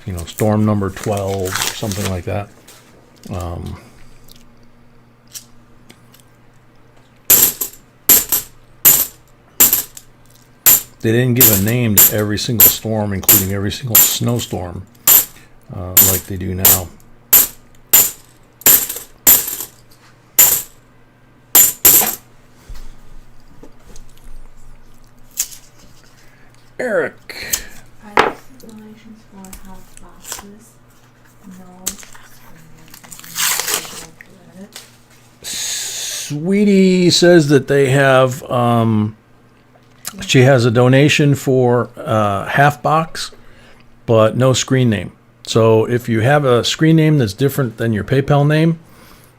you know, storm number 12, or something like that. They didn't give a name to every single storm, including every single snowstorm, like they do now. Eric. Explanations for half boxes. No. Sweetie says that they have, she has a donation for half box, but no screen name. So if you have a screen name that's different than your PayPal name,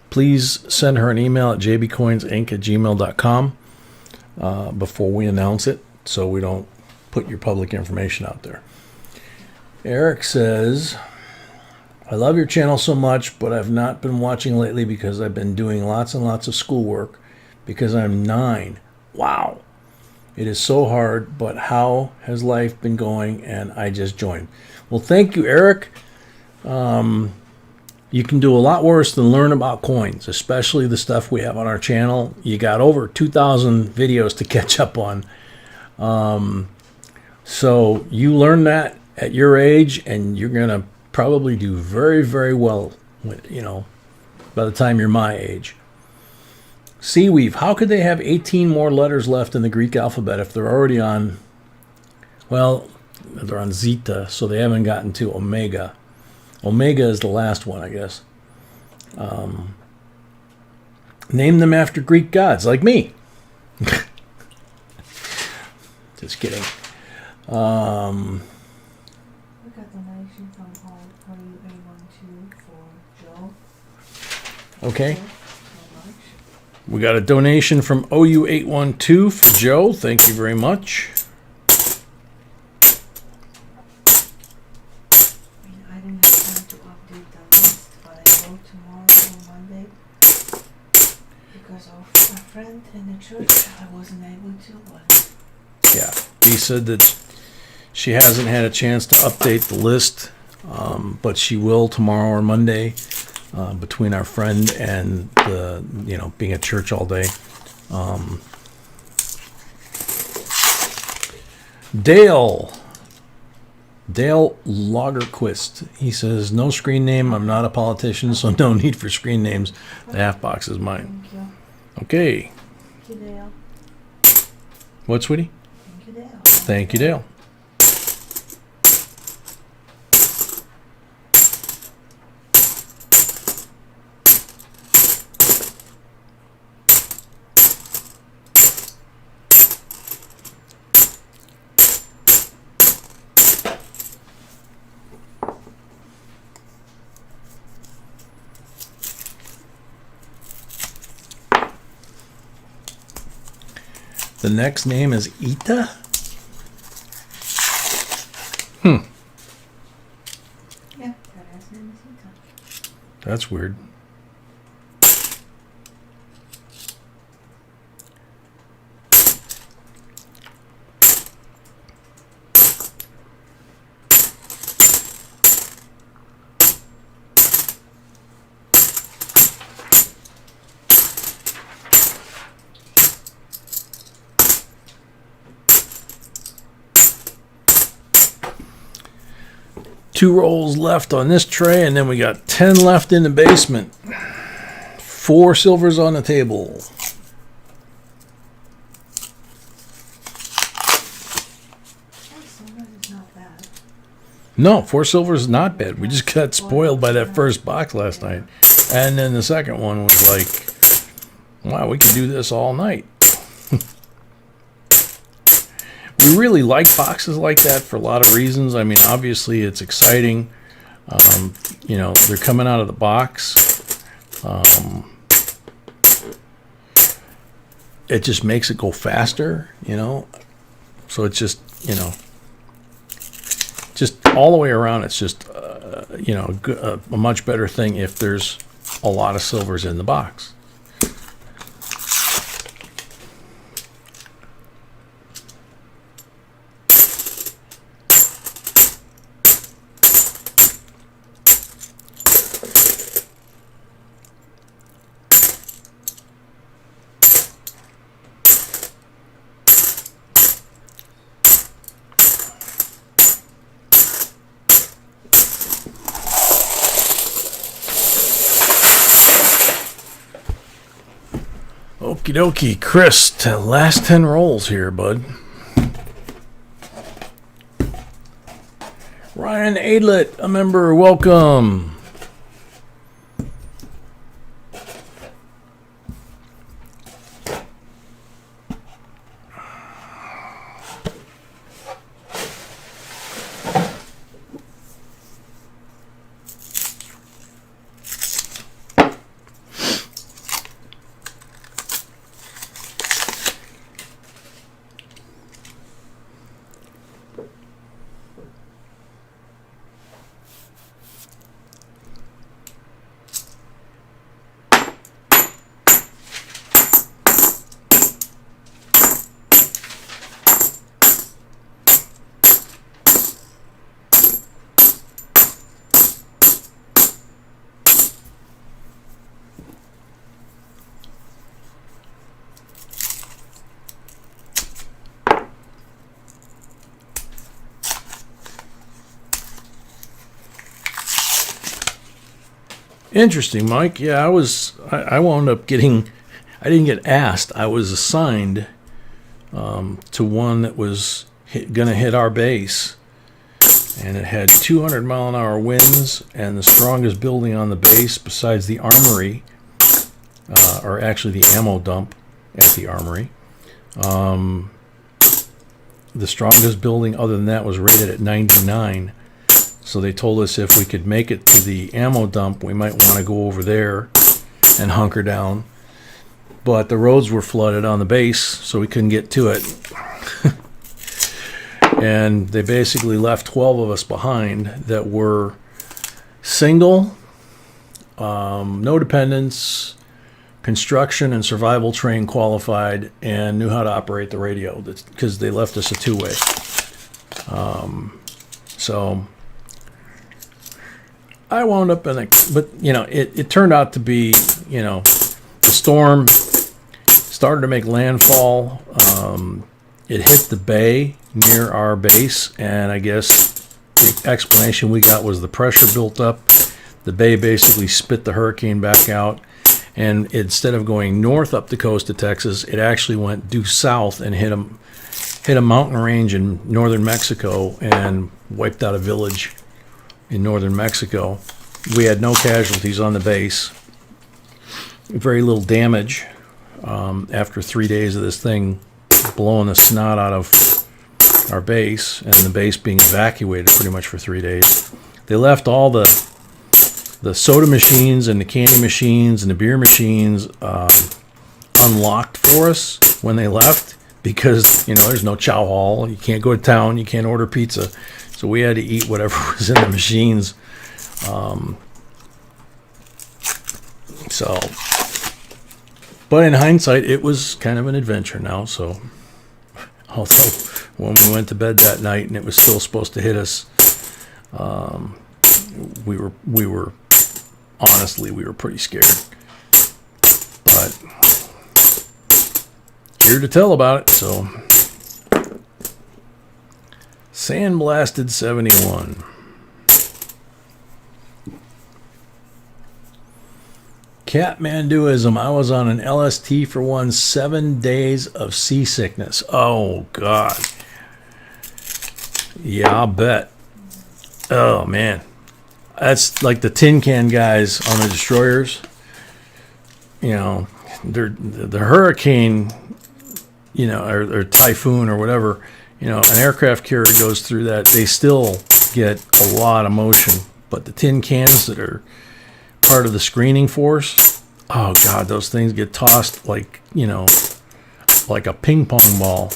please send her an email at jbcoinsinc@gmail.com before we announce it, so we don't put your public information out there. Eric says, I love your channel so much, but I've not been watching lately because I've been doing lots and lots of schoolwork because I'm 9. Wow. It is so hard, but how has life been going? And I just joined. Well, thank you, Eric. You can do a lot worse than learn about coins, especially the stuff we have on our channel. You got over 2,000 videos to catch up on. So you learn that at your age, and you're going to probably do very, very well, you know, by the time you're my age. Seaweave, how could they have 18 more letters left in the Greek alphabet if they're already on, well, they're on Zeta, so they haven't gotten to Omega. Omega is the last one, I guess. Name them after Greek gods, like me. Just kidding. We got donation from OU812 for Joe. Okay. So much. We got a donation from OU812 for Joe. Thank you very much. I didn't have time to update the list, but I will tomorrow or Monday. Because of a friend in the church, I wasn't able to, but Yeah, he said that she hasn't had a chance to update the list, but she will tomorrow or Monday, between our friend and the, you know, being at church all day. Dale Lagerquist. He says, no screen name. I'm not a politician, so no need for screen names. The half box is mine. thank you. Okay. Thank you, Dale. What, sweetie? Thank you, Dale. Thank you, Dale. The next name is Ita? Yeah, that last name is Ita. That's weird. Two rolls left on this tray, and then we got 10 left in the basement. 4 silvers on the table. Silver is not bad. No, 4 silvers is not bad. We just got spoiled by that first box last night. And then the second one was like, wow, we could do this all night. We really like boxes like that for a lot of reasons. I mean, obviously it's exciting. You know, they're coming out of the box. It just makes it go faster, you know. So it's just, you know, just all the way around, it's just, you know, a much better thing if there's a lot of silvers in the box. Okie dokie, Chris, last 10 rolls here, bud. Ryan Adlet, a member, welcome. Interesting, Mike. Yeah, I wound up getting, I didn't get asked. I was assigned to one that was going to hit our base. And it had 200-mile-an-hour winds, and the strongest building on the base besides the armory, or actually the ammo dump at the armory. The strongest building other than that was rated at 99. So they told us if we could make it to the ammo dump, we might want to go over there and hunker down. But the roads were flooded on the base, so we couldn't get to it. And they basically left 12 of us behind that were single, no dependents, construction and survival train qualified, and knew how to operate the radio because they left us a two-way. So I wound up in a, but you know, it turned out to be, you know, the storm started to make landfall. It hit the bay near our base, and I guess the explanation we got was the pressure built up. The bay basically spit the hurricane back out, and instead of going north up the coast of Texas, it actually went due south and hit a mountain range in northern Mexico and wiped out a village in northern Mexico. We had no casualties on the base, very little damage after 3 days of this thing blowing the snot out of our base, and the base being evacuated pretty much for 3 days. They left all the soda machines and the candy machines and the beer machines unlocked for us when they left, because, you know, there's no chow hall. You can't go to town. You can't order pizza. So we had to eat whatever was in the machines. So, but in hindsight, it was kind of an adventure now. So, although when we went to bed that night and it was still supposed to hit us, we were honestly, we were pretty scared. But here to tell about it. So, Sandblasted 71. Kathmanduism. I was on an LST for 7 days of seasickness. Oh, God. Yeah, I'll bet. Oh, man. That's like the tin can guys on the destroyers. You know, the hurricane, you know, or typhoon or whatever, you know, an aircraft carrier goes through that, they still get a lot of motion. But the tin cans that are part of the screening force, oh God, those things get tossed like, you know, like a ping pong ball.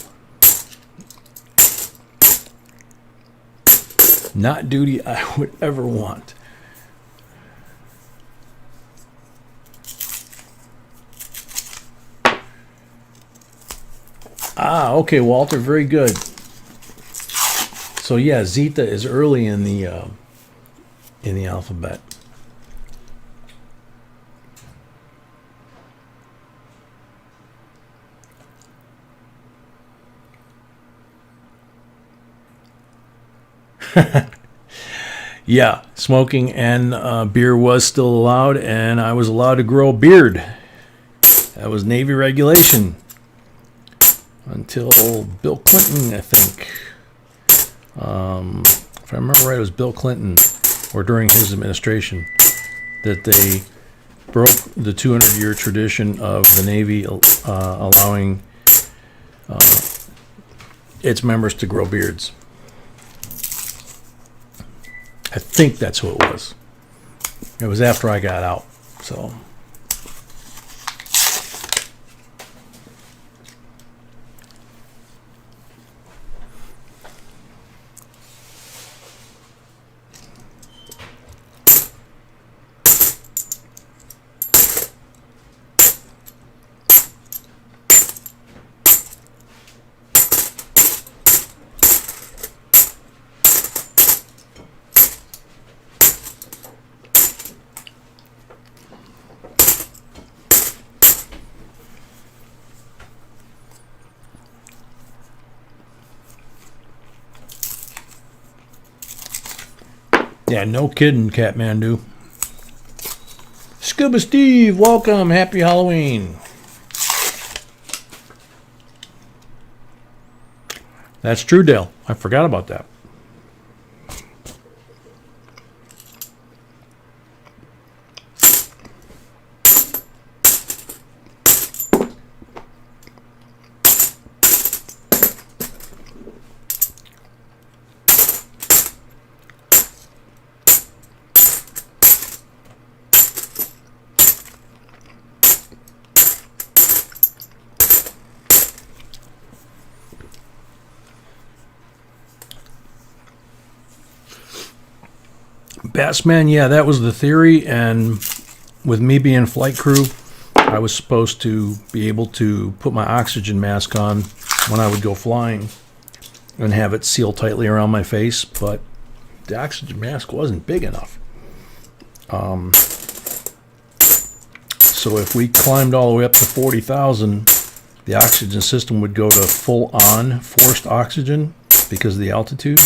Not duty I would ever want. Ah, okay, Walter, very good. So yeah, Zeta is early in the alphabet. Yeah, smoking and beer was still allowed, and I was allowed to grow a beard. That was Navy regulation until Bill Clinton, I think. If I remember right, it was Bill Clinton, or during his administration, that they broke the 200-year tradition of the Navy allowing its members to grow beards. I think that's who it was. It was after I got out, so. Yeah, no kidding, Kathmandu. Scuba Steve, welcome. Happy Halloween. That's true, Dale. I forgot about that. Batsman, yeah, that was the theory, and with me being flight crew, I was supposed to be able to put my oxygen mask on when I would go flying and have it sealed tightly around my face, but the oxygen mask wasn't big enough. So if we climbed all the way up to 40,000, the oxygen system would go to full on forced oxygen because of the altitude.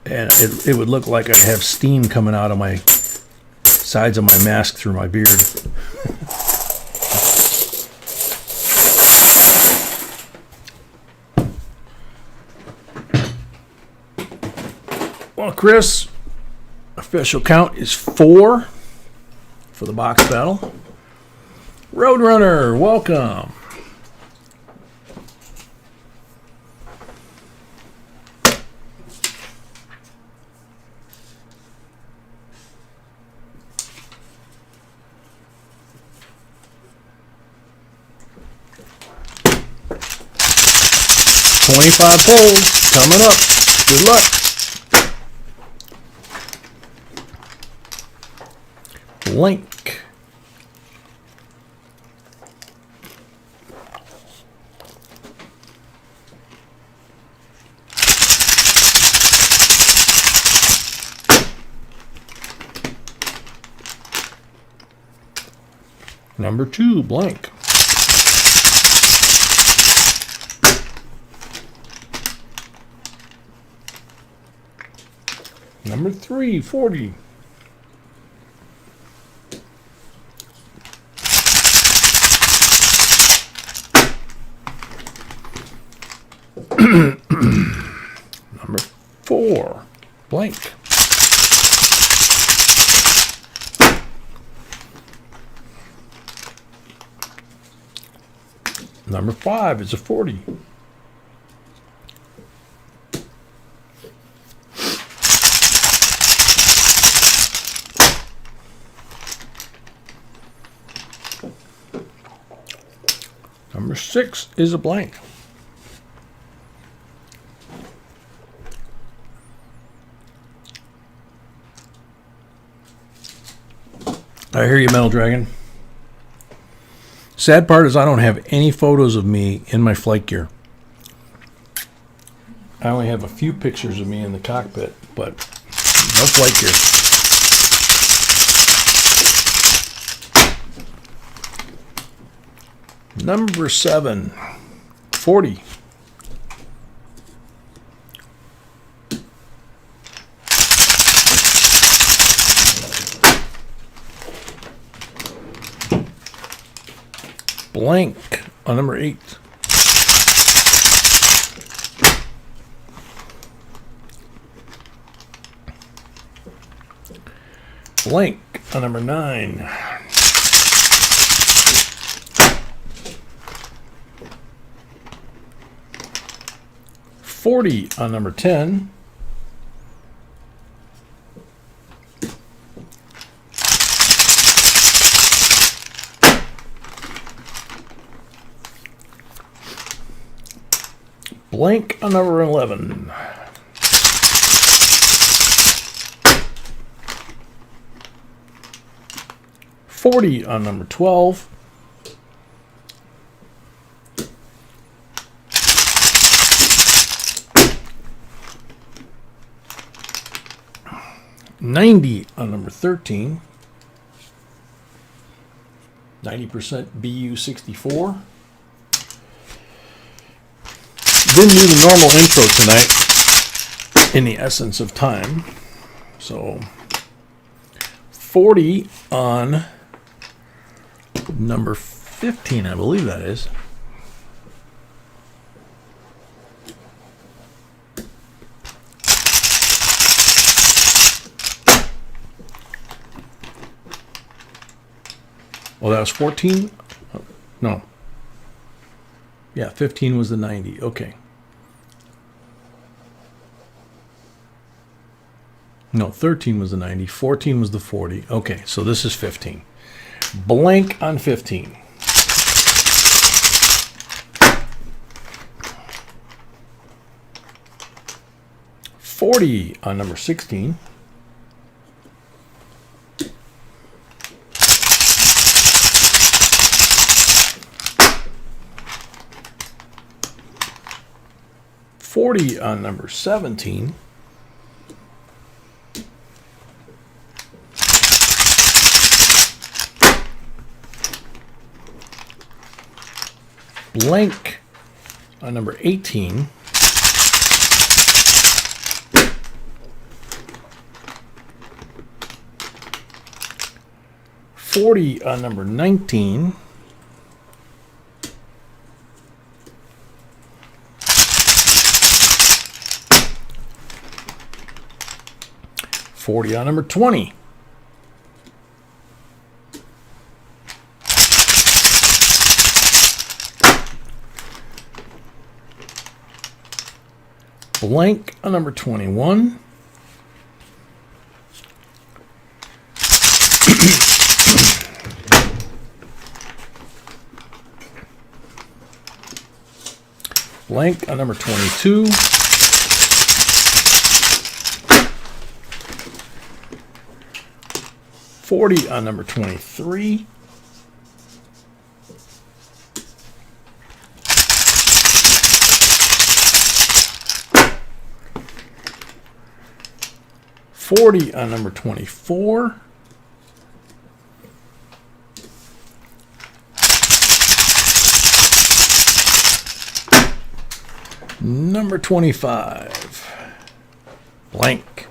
And it would look like I'd have steam coming out of my sides of my mask through my beard. Well, Chris, official count is 4 for the box battle. Roadrunner, welcome. 25 polls coming up. Good luck. Blank. Number 2, blank. Number 3, 40. Number 4, blank. Number 5 is a 40. Number 6 is a blank. I hear you, Metal Dragon. Sad part is I don't have any photos of me in my flight gear. I only have a few pictures of me in the cockpit, but no flight gear. Number 7, 40. Blank on number 8. Blank on number 9. $40 on number 10. Blank on number 11. $40 on number 12. $90 on number 13. 90% BU64. Didn't do the normal intro tonight in the essence of time. So 40 on number 15, I believe that is. Oh, that was 14? No. Yeah, 15 was the 90. Okay. No, 13 was the 90. 14 was the 40. Okay, so this is 15. Blank on 15. $40 on number 16. $40 on number 17. Blank on number 18. $40 on number 19. $40 on number 20. Blank on number 21. Blank on number 22. $40 on number 23. $40 on number 24. Number 25. Blank.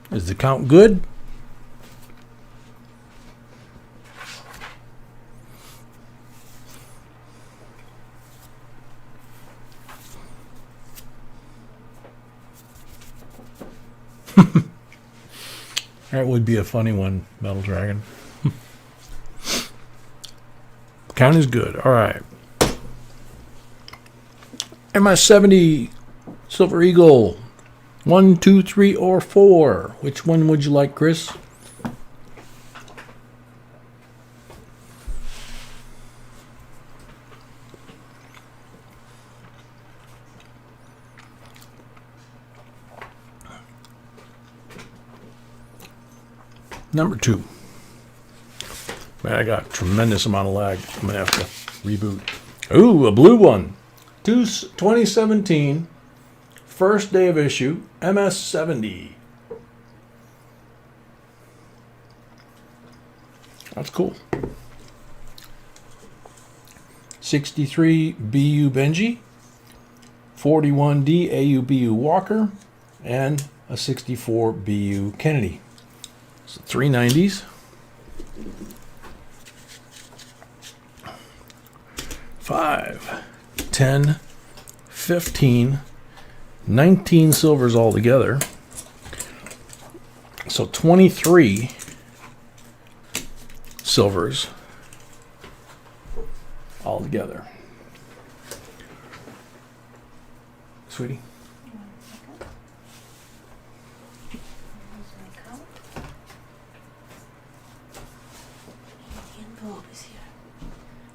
Is the count good? That would be a funny one, Metal Dragon. Count is good. All right. MS70 Silver Eagle. 1, 2, 3, or 4. Which one would you like, Chris? Number 2. Man, I got a tremendous amount of lag. I'm going to have to reboot. Ooh, a blue one. 2017. First day of issue. MS70. That's cool. 63 BU Benji. 41D AUBU Walker. And a 64 BU Kennedy. So 390s. 5, 10, 15, 19 silvers altogether. So 23 silvers altogether. Sweetie?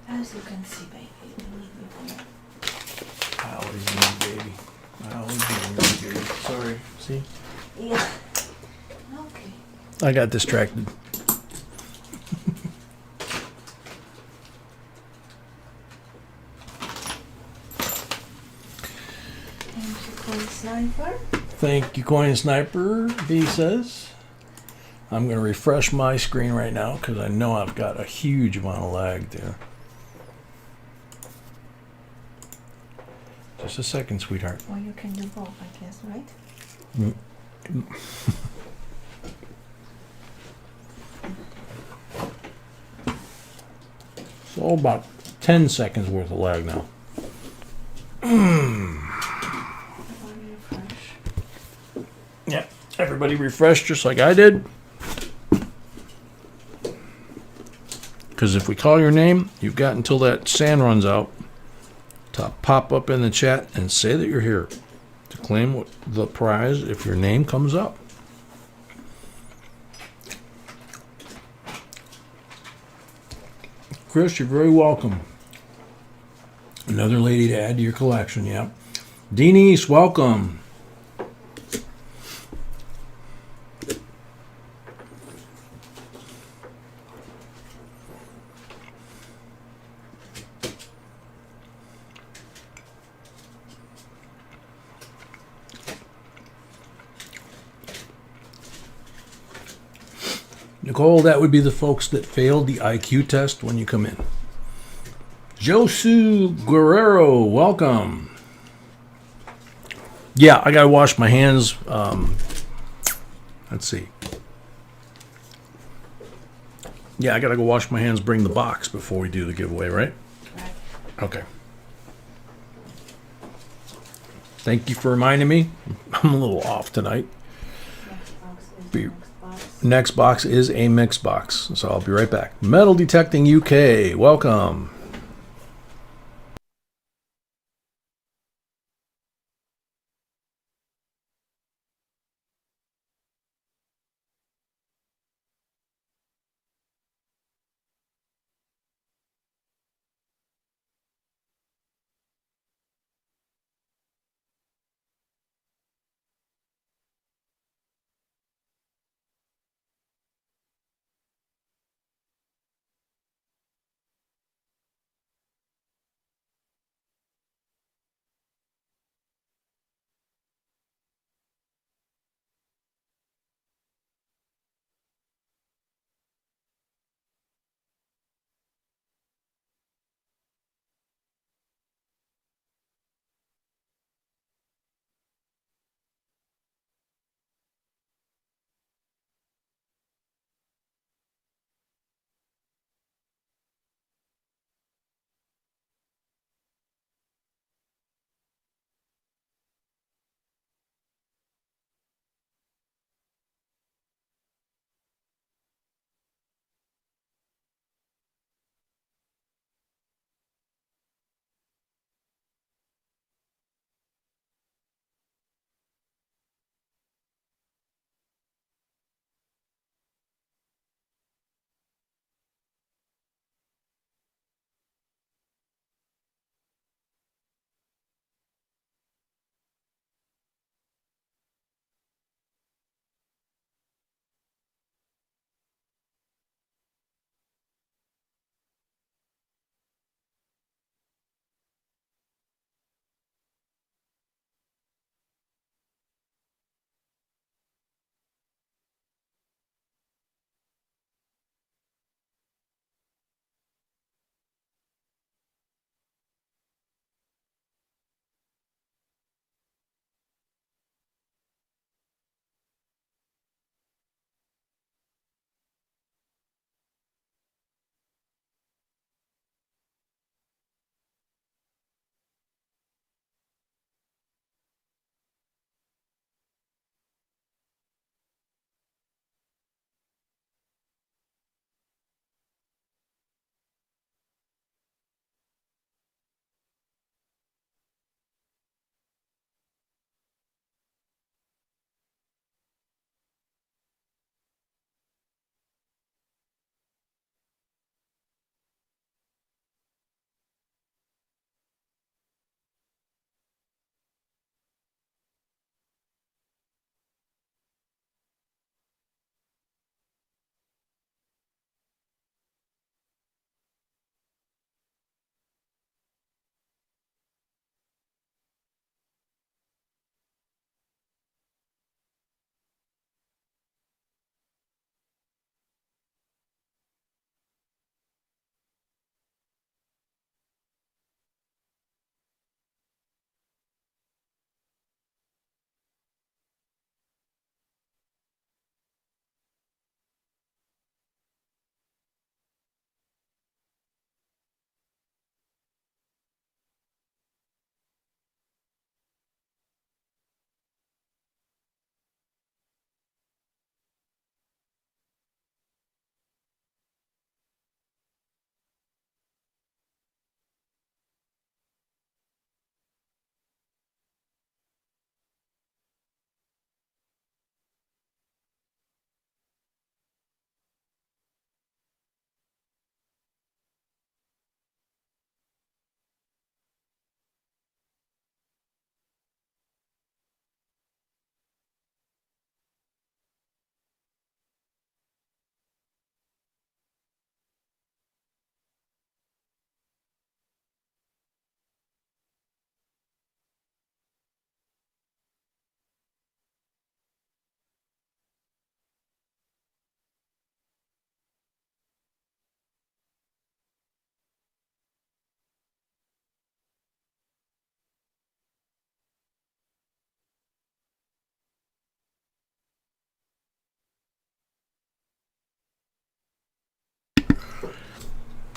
As you can see, baby, you need me there. I always need baby. I always need baby. Sorry. See? Yeah. Okay. I got distracted. Thank you, Coin Sniper. Thank you, Coin Sniper, B says. I'm going to refresh my screen right now because I know I've got a huge amount of lag there. Just a second, sweetheart. Or you can do both, I guess, right? So about 10 seconds worth of lag now. Refresh. Yeah, everybody refresh just like I did. Because if we call your name, you've got until that sand runs out to pop up in the chat and say that you're here to claim the prize if your name comes up. Chris, you're very welcome. Another lady to add to your collection, yeah. Denise, welcome. Nicole, that would be the folks that failed the IQ test when you come in. Josu Guerrero, welcome. Yeah, I gotta wash my hands. Let's see. Yeah, I gotta go wash my hands, bring the box before we do the giveaway, right? Right. Okay. Thank you for reminding me. I'm a little off tonight. Next box is a mix box, so I'll be right back. Metal Detecting UK, welcome.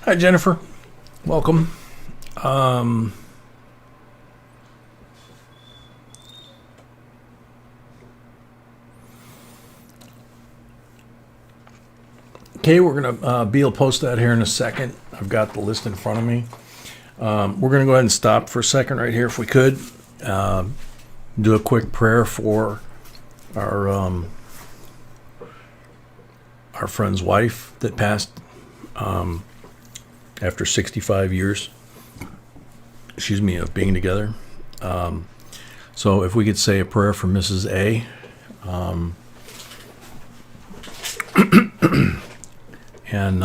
Hi, Jennifer. Welcome. Okay, we're going to, Beal will post that here in a second. I've got the list in front of me. We're going to go ahead and stop for a second right here if we could. Do a quick prayer for our friend's wife that passed after 65 years, of being together. So if we could say a prayer for Mrs. A. And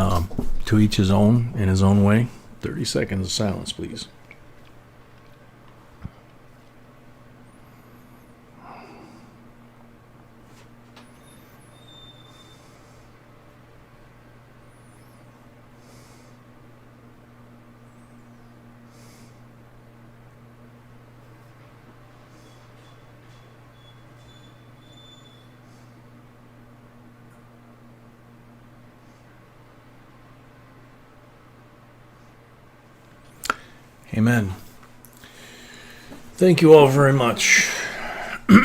to each his own, in his own way. 30 seconds of silence, please. Amen. Thank you all very much. And you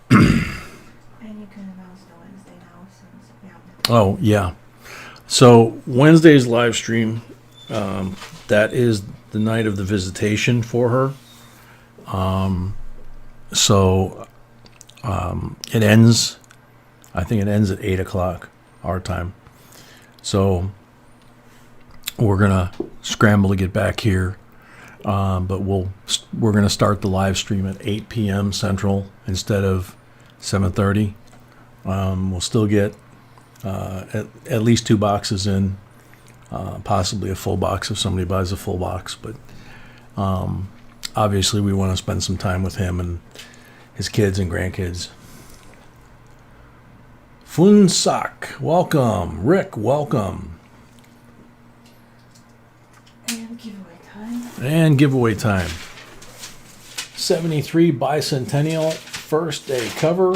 can announce the Wednesday now since we have the Oh, yeah. So Wednesday's live stream, that is the night of the visitation for her. It ends, I think it ends at 8 o'clock our time. So we're going to scramble to get back here. But we're going to start the live stream at 8 p.m. Central instead of 7:30. We'll still get at least 2 boxes in, possibly a full box if somebody buys a full box. But obviously, we want to spend some time with him and his kids and grandkids. Funsak, welcome. Rick, welcome. And giveaway time. 73 Bicentennial First Day Cover.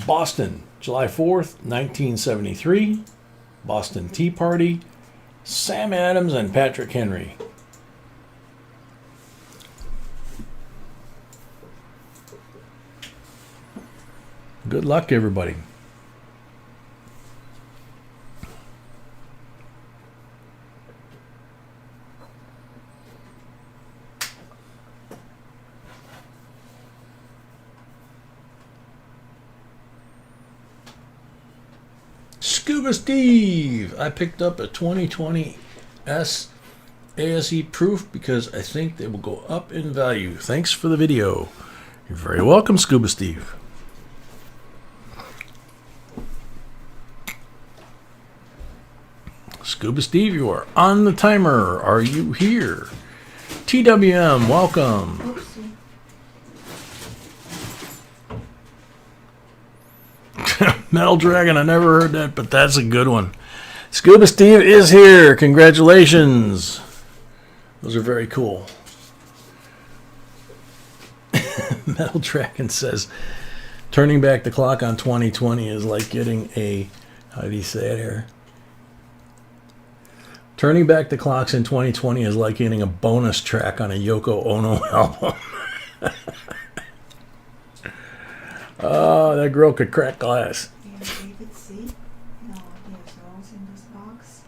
Boston, July 4th, 1973. Boston Tea Party. Sam Adams and Patrick Henry. Good luck, everybody. Scuba Steve, I picked up a 2020 S ASE proof because I think they will go up in value. Thanks for the video. You're very welcome, Scuba Steve. Scuba Steve, you are on the timer. Are you here? TWM, welcome. Oopsie. Metal Dragon, I never heard that, but that's a good one. Scuba Steve is here. Congratulations. Those are very cool. Metal Dragon says, turning back the clock on 2020 is like getting a, how do you say it here? Turning back the clocks in 2020 is like getting a bonus track on a Yoko Ono album. Oh, that girl could crack glass. And David C. No, there's rolls in this box.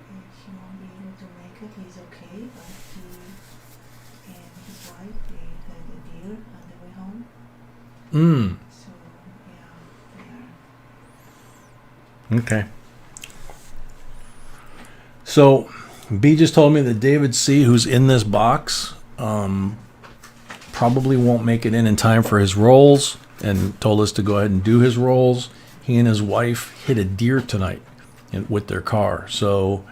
And he won't be able to make it. He's okay, but he and his wife, they had a deer on the way home. So, yeah, they are. Okay. So, B just told me that David C., who's in this box, probably won't make it in time for his rolls, and told us to go ahead and do his rolls. He and his wife hit a deer tonight with their car. So,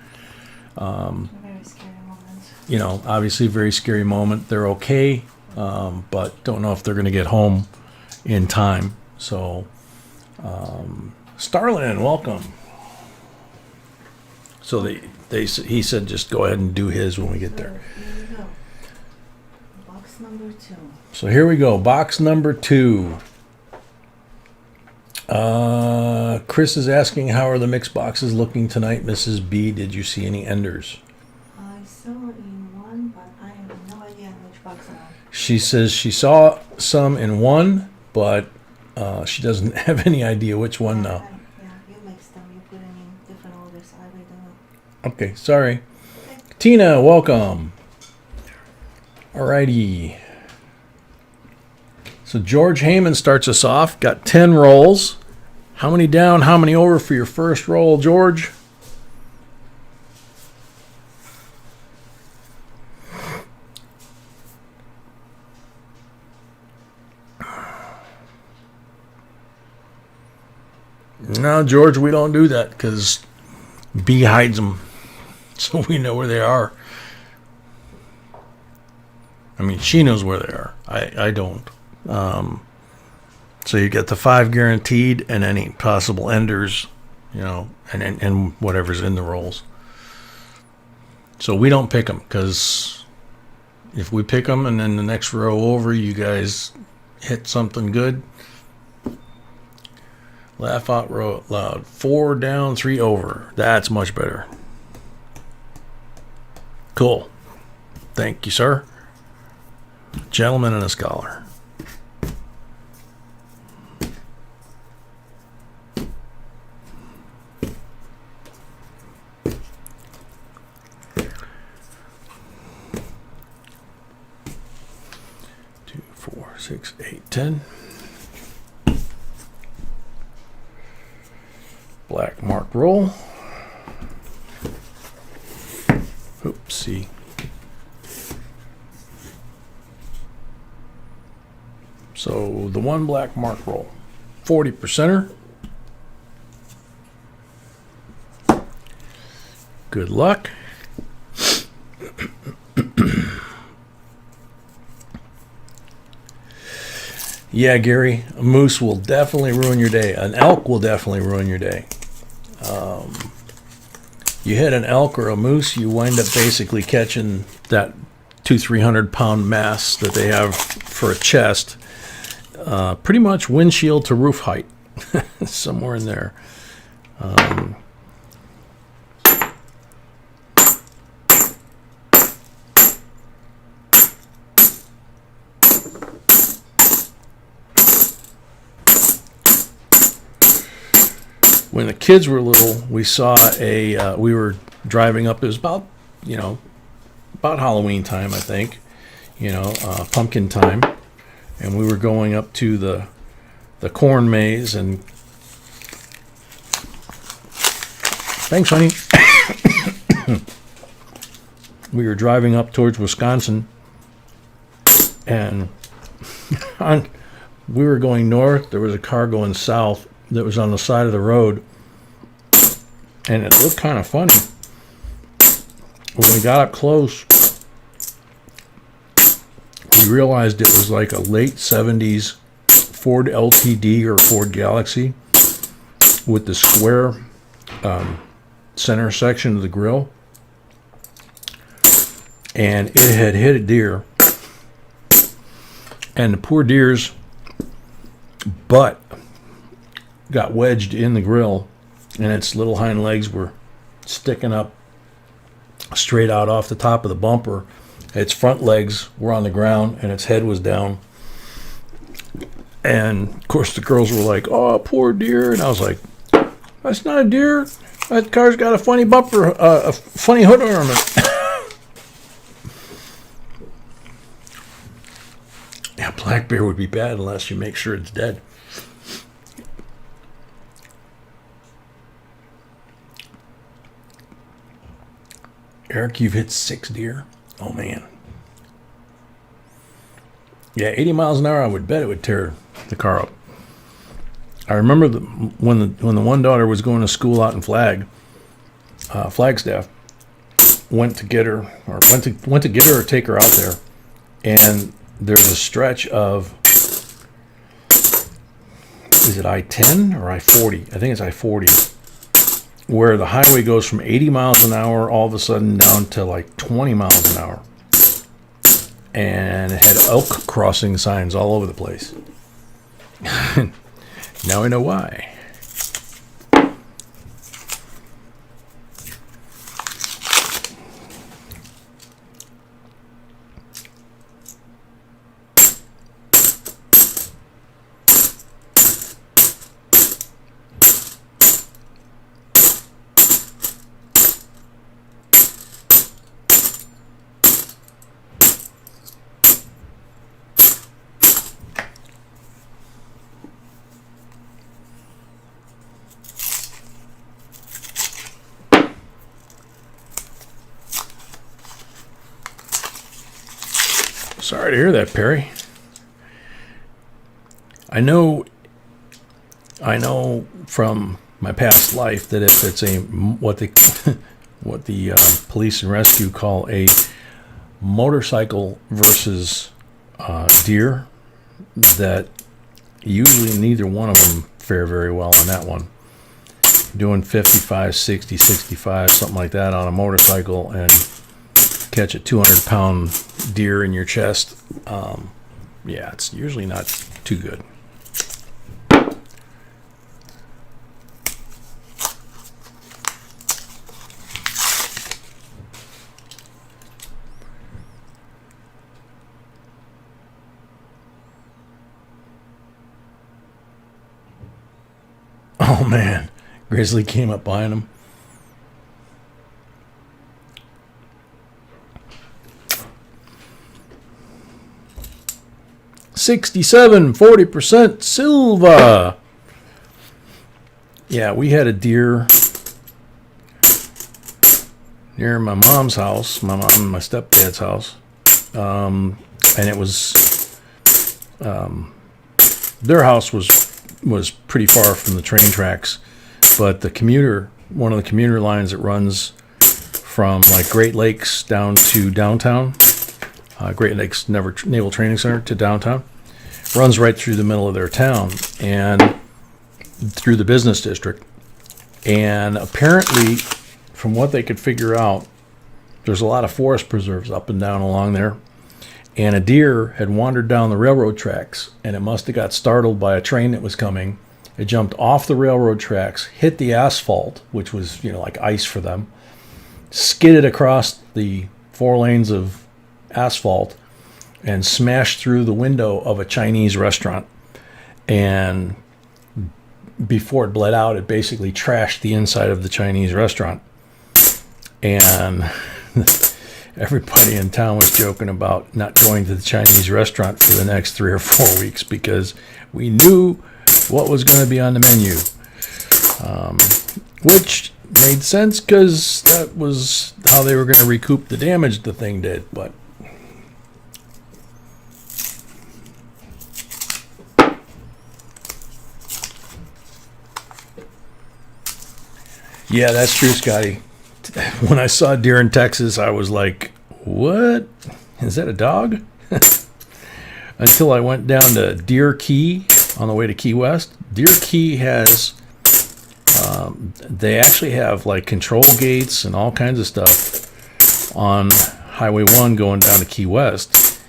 Very scary moment. you know, obviously very scary moment. They're okay, but don't know if they're going to get home in time. So, Starlin, welcome. So he said just go ahead and do his when we get there. Here we go. Box number 2. So here we go. Box number 2. Chris is asking, how are the mix boxes looking tonight, Mrs. B? Did you see any enders? I saw in one, but I have no idea which box I'm on. She says she saw some in one, but she doesn't have any idea which one now. Yeah, you mixed them. You put them in different orders. I really don't know. Okay, sorry. Okay. Tina, welcome. Alrighty. So George Heyman starts us off. Got 10 rolls. How many down, how many over for your first roll, George? No, George, we don't do that because B hides them so we know where they are. I mean, she knows where they are. I don't. So you get the 5 guaranteed and any possible enders, you know, and whatever's in the rolls. So we don't pick them because if we pick them and then the next row over you guys hit something good, laugh out loud. 4 down, 3 over. That's much better. Cool. Thank you, sir. Gentleman and a scholar. Two, 4, 6, 8, 10. Black mark roll. Oopsie. So the 1 black mark roll. 40%er. Good luck. Yeah, Gary, a moose will definitely ruin your day. An elk will definitely ruin your day. You hit an elk or a moose, you wind up basically catching that 200-300 pound mass that they have for a chest. Pretty much windshield to roof height, somewhere in there. When the kids were little, we saw we were driving up, it was about Halloween time, I think, pumpkin time. And we were going up to the corn maze, and thanks, honey. We were driving up towards Wisconsin, and we were going north. There was a car going south that was on the side of the road, and it looked kind of funny. When we got up close, we realized it was like a late 70s Ford LTD or Ford Galaxy with the square center section of the grill. And it had hit a deer. And the poor deer's butt got wedged in the grill, and its little hind legs were sticking up straight out off the top of the bumper. Its front legs were on the ground, and its head was down. And, of course, the girls were like, "Oh, poor deer." And I was like, "That's not a deer. That car's got a funny bumper, a funny hood ornament." Yeah, black bear would be bad unless you make sure it's dead. Eric, you've hit 6 deer? Oh, man. Yeah, 80 miles an hour, I would bet it would tear the car up. I remember when the one daughter was going to school out in Flagstaff, went to get her or take her out there, and there's a stretch of, is it I-10 or I-40? I think it's I-40, where the highway goes from 80 miles an hour all of a sudden down to like 20 miles an hour. And it had elk crossing signs all over the place. Now I know why. Sorry to hear that, Perry. I know from my past life that if it's a what the police and rescue call a motorcycle versus deer, that usually neither one of them fare very well on that one. Doing 55, 60, 65, something like that on a motorcycle and catch a 200-pound deer in your chest, yeah, it's usually not too good. Oh man, grizzly came up behind him. $67.40 Silva. Yeah, we had a deer near my mom's house, my mom and my stepdad's house, and it was their house was pretty far from the train tracks, but one of the commuter lines that runs from like Great Lakes down to downtown, Great Lakes Naval Training Center to downtown, runs right through the middle of their town and through the business district. And apparently, from what they could figure out, there's a lot of forest preserves up and down along there. And a deer had wandered down the railroad tracks, and it must have got startled by a train that was coming. It jumped off the railroad tracks, hit the asphalt, which was, like ice for them, skidded across the 4 lanes of asphalt, and smashed through the window of a Chinese restaurant. And before it bled out, it basically trashed the inside of the Chinese restaurant. And everybody in town was joking about not going to the Chinese restaurant for the next 3 or 4 weeks because we knew what was going to be on the menu, which made sense because that was how they were going to recoup the damage the thing did. But yeah, that's true, Scotty. When I saw deer in Texas, I was like, what? Is that a dog? Until I went down to Deer Key on the way to Key West. Deer Key has, they actually have like control gates and all kinds of stuff on Highway 1 going down to Key West.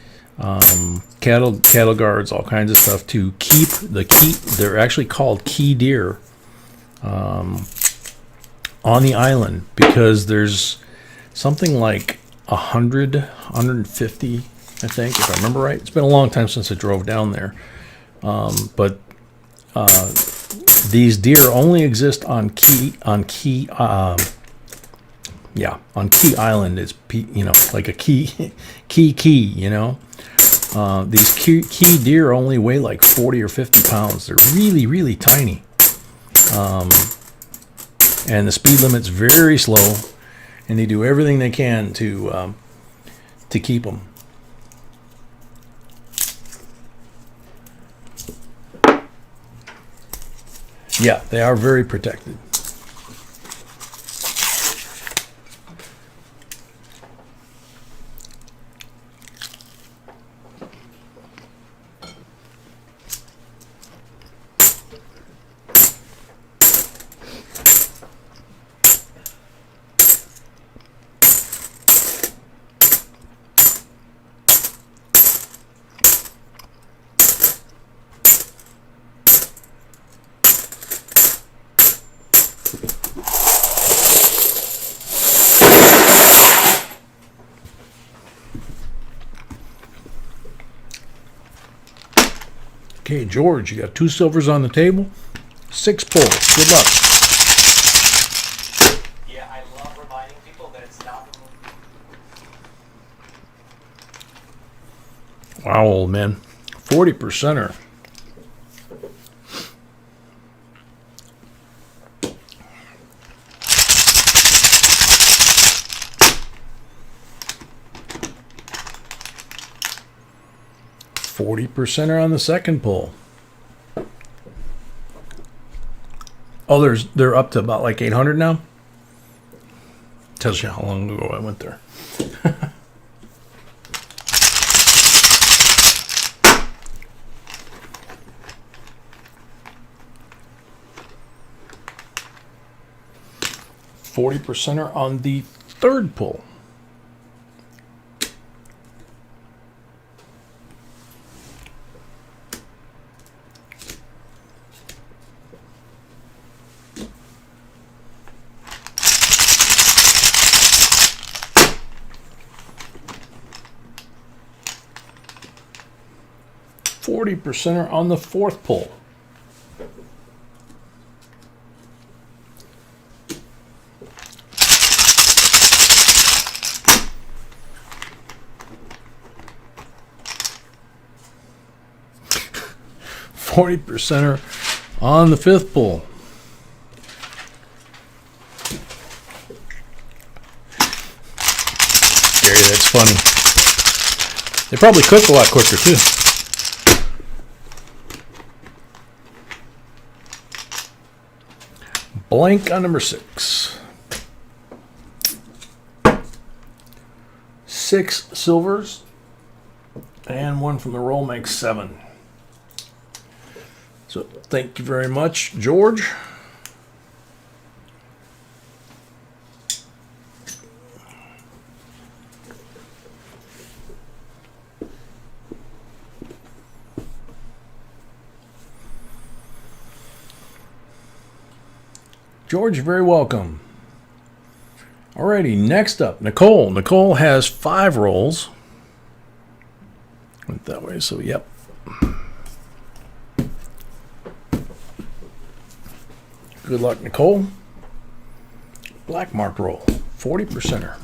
Cattle guards, all kinds of stuff to keep they're actually called key deer. On the island, because there's something like 150, I think, if I remember right. It's been a long time since I drove down there. But these deer only exist on Key Island. It's like a key. These key deer only weigh like 40 or 50 pounds. They're really, really tiny. And the speed limit's very slow, and they do everything they can to keep them. Yeah, they are very protected. Okay, George, you got 2 silvers on the table, 6 pulls. Good luck. Yeah, I love reminding people that it's not. Wow, old man. 40%er. 40% on the second pull. Oh, they're up to about like 800 now. Tells you how long ago I went there. %er on the third pull. %er on the fourth pull. %er on the fifth pull. Gary, that's funny. They probably cook a lot quicker too. Blank on number 6. 6 silvers and 1 from the roll makes 7. So thank you very much, George. George, you're very welcome. Alrighty, next up, Nicole. Nicole has 5 rolls. Went that way, so yep. Good luck, Nicole. Black mark roll, 40%er.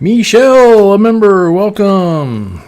Michelle, a member, welcome.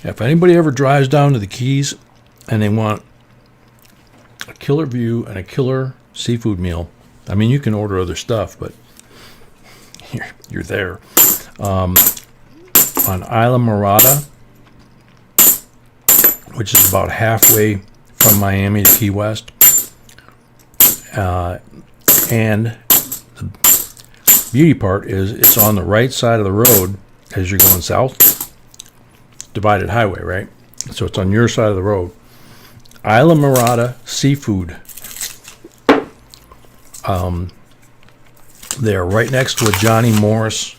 If anybody ever drives down to the Keys and they want a killer view and a killer seafood meal, I mean, you can order other stuff, but you're there. On Isla Morada, which is about halfway from Miami to Key West, and the beauty part is it's on the right side of the road as you're going south. Divided highway, right? So it's on your side of the road. Isla Morada Seafood. They're right next to a Johnny Morris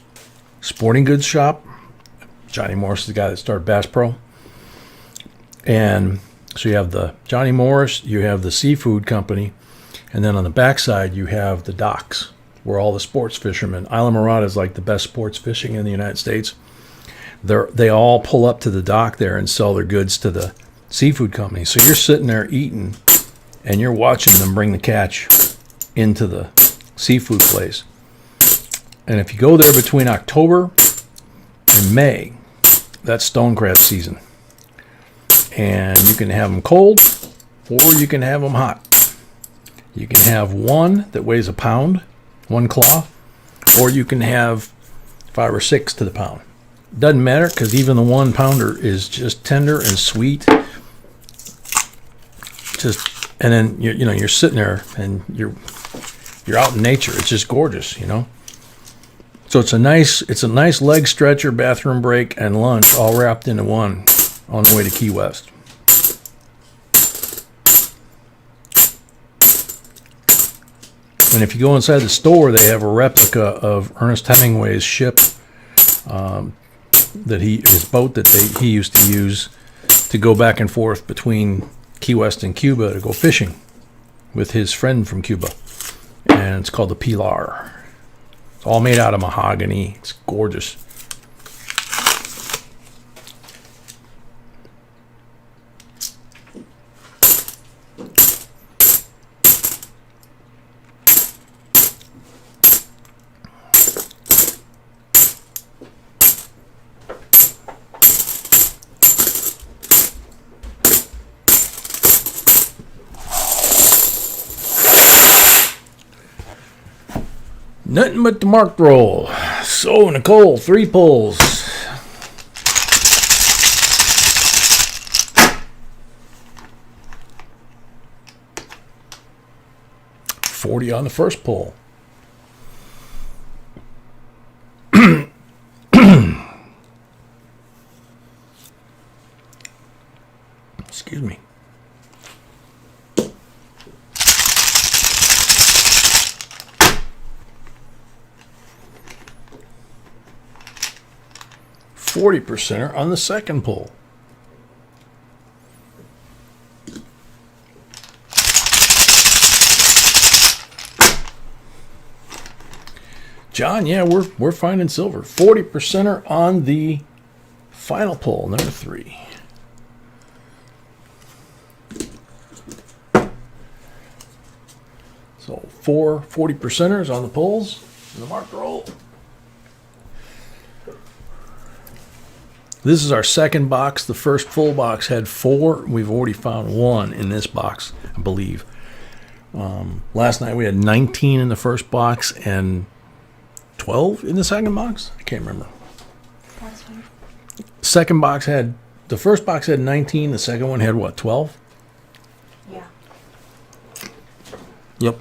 sporting goods shop. Johnny Morris is the guy that started Bass Pro. And so you have the Johnny Morris, you have the seafood company, and then on the backside you have the docks where all the sports fishermen. Isla Morada is like the best sports fishing in the United States. They all pull up to the dock there and sell their goods to the seafood company. So you're sitting there eating, and you're watching them bring the catch into the seafood place. And if you go there between October and May, that's stone crab season. And you can have them cold, or you can have them hot. You can have one that weighs a pound, 1 claw, or you can have 5 or 6 to the pound. Doesn't matter, because even the 1 pounder is just tender and sweet. And then you're sitting there and you're out in nature. It's just gorgeous, So it's a nice leg stretcher, bathroom break, and lunch all wrapped into one on the way to Key West. And if you go inside the store, they have a replica of Ernest Hemingway's ship, his boat that he used to use to go back and forth between Key West and Cuba to go fishing with his friend from Cuba. And it's called the Pilar. It's all made out of mahogany. It's gorgeous. Nothing but the marked roll. So, Nicole, 3 pulls. $40 on the first pull. Excuse me. $40 on the second pull. John, yeah, we're finding silver. 40% on the final pull, number 3. So 4 40%ers on the pulls and the marked roll. This is our second box. The first full box had 4. We've already found 1 in this box, I believe. Last night we had 19 in the first box and 12 in the second box. I can't remember. That's right. The first box had 19. The second one had what, 12? Yeah. Yep.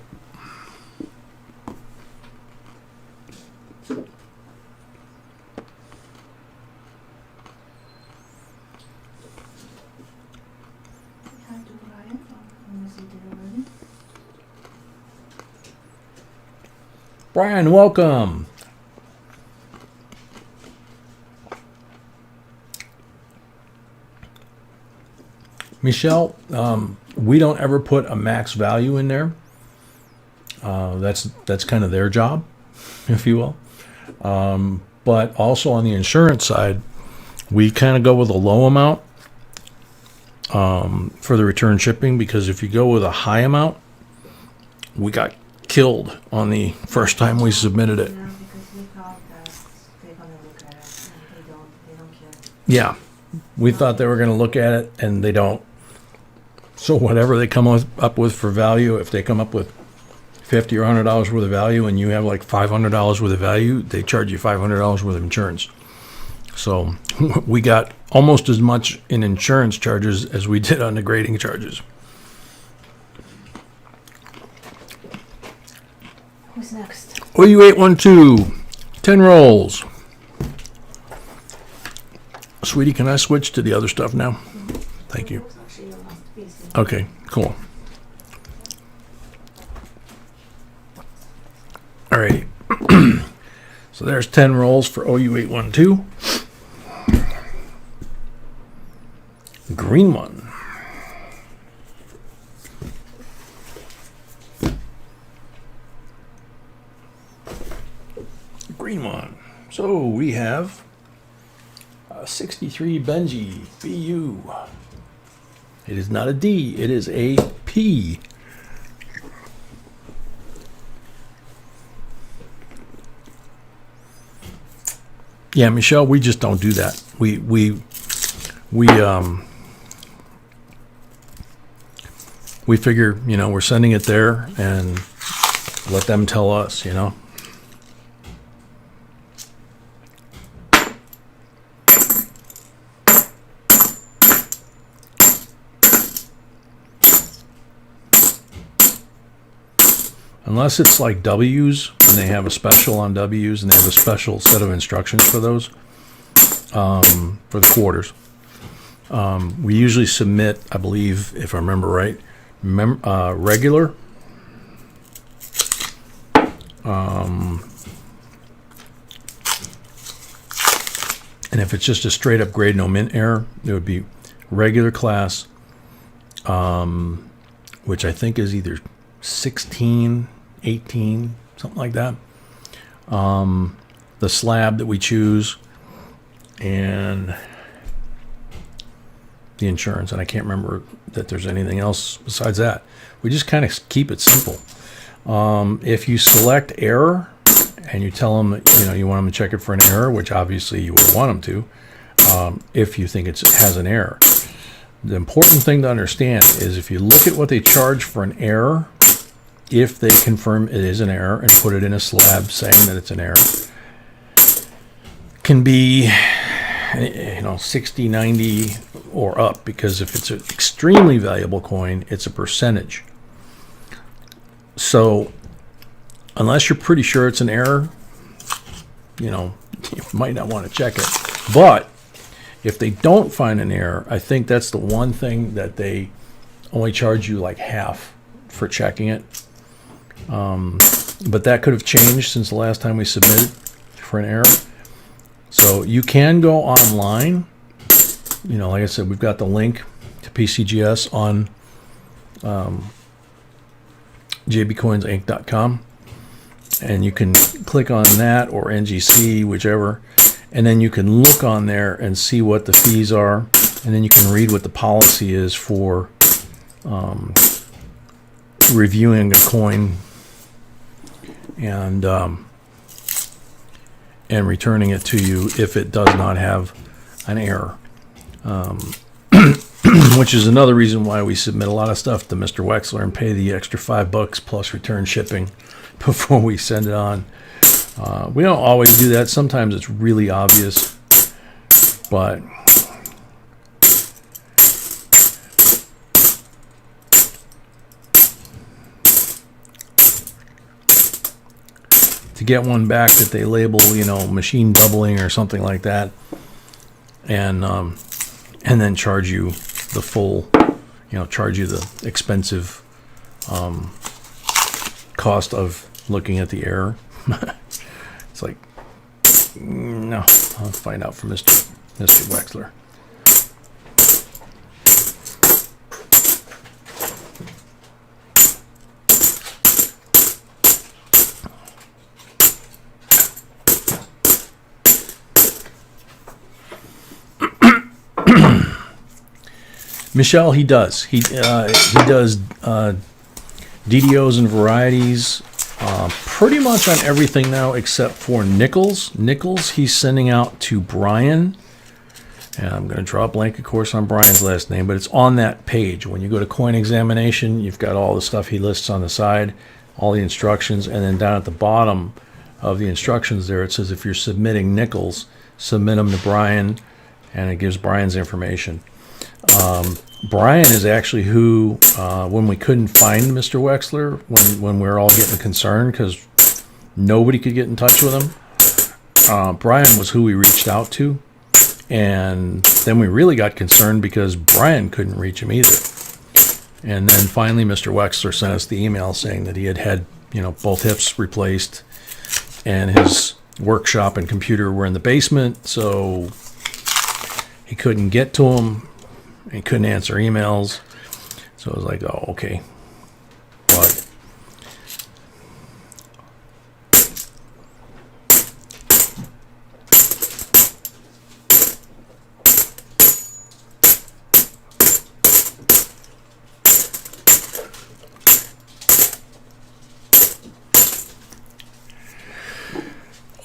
Hi to Brian. Unless you did already. Brian, welcome. Michelle, we don't ever put a max value in there. That's kind of their job, if you will. But also on the insurance side, we kind of go with a low amount for the return shipping, because if you go with a high amount, we got killed on the first time we submitted it. Yeah, because we thought that they're gonna look at it and they don't care. Yeah, we thought they were going to look at it, and they don't. So whatever they come up with for value, if they come up with $50 or $100 worth of value and you have like $500 worth of value, they charge you $500 worth of insurance. So we got almost as much in insurance charges as we did on the grading charges. Who's next? OU812, 10 rolls. Sweetie, can I switch to the other stuff now? Thank you. Actually, your last piece. Okay, cool. All right. So there's 10 rolls for OU812. Green one. Green one. So we have 63 Benji, BU. It is not a D, it is a P. Yeah, Michelle, we just don't do that. We figure, we're sending it there and let them tell us, unless it's like W's, and they have a special on W's, and they have a special set of instructions for those, for the quarters. We usually submit, I believe, if I remember right, regular. And if it's just a straight up grade no mint error, it would be regular class, which I think is either 16, 18, something like that. The slab that we choose, and the insurance. And I can't remember that there's anything else besides that. We just kind of keep it simple. If you select error, and you tell them that you want them to check it for an error, which obviously you would want them to, if you think it has an error. The important thing to understand is if you look at what they charge for an error, if they confirm it is an error and put it in a slab saying that it's an error, can be 60, 90 or up, because if it's an extremely valuable coin, it's a percentage. So unless you're pretty sure it's an error, you might not want to check it. But if they don't find an error, I think that's the one thing that they only charge you like half for checking it. But that could have changed since the last time we submitted for an error. So you can go online. Like I said, we've got the link to PCGS on JBCOINSINC.com. And you can click on that or NGC, whichever, and then you can look on there and see what the fees are, and then you can read what the policy is for reviewing a coin and returning it to you if it does not have an error. Which is another reason why we submit a lot of stuff to Mr. Wexler and pay the extra $5 plus return shipping before we send it on. We don't always do that. Sometimes it's really obvious, but to get one back that they label, machine doubling or something like that, and then charge you the full, charge you the expensive cost of looking at the error. It's like, no, I'll find out from Mr. Wexler. Michelle, he does. He does DDOs and varieties pretty much on everything now except for nickels. Nickels he's sending out to Brian. And I'm going to draw a blank, of course, on Brian's last name, but it's on that page. When you go to coin examination, you've got all the stuff he lists on the side, all the instructions, and then down at the bottom of the instructions there, it says if you're submitting nickels, submit them to Brian, and it gives Brian's information. Brian is actually who, when we couldn't find Mr. Wexler, when we were all getting concerned because nobody could get in touch with him, Brian was who we reached out to. And then we really got concerned because Brian couldn't reach him either. And then finally Mr. Wexler sent us the email saying that he had both hips replaced and his workshop and computer were in the basement, so he couldn't get to him. He couldn't answer emails. So I was like, oh, okay. But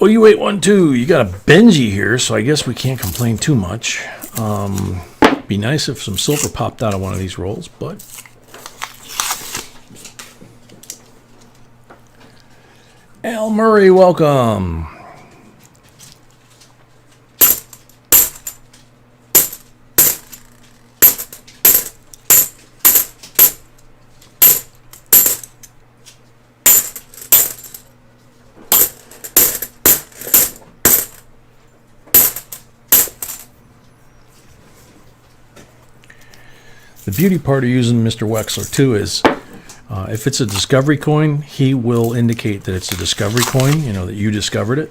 oh, you 812, you got a Benji here, so I guess we can't complain too much. Be nice if some silver popped out of one of these rolls, but Al Murray, welcome. The beauty part of using Mr. Wexler too is if it's a discovery coin, he will indicate that it's a discovery coin, you know, that you discovered it.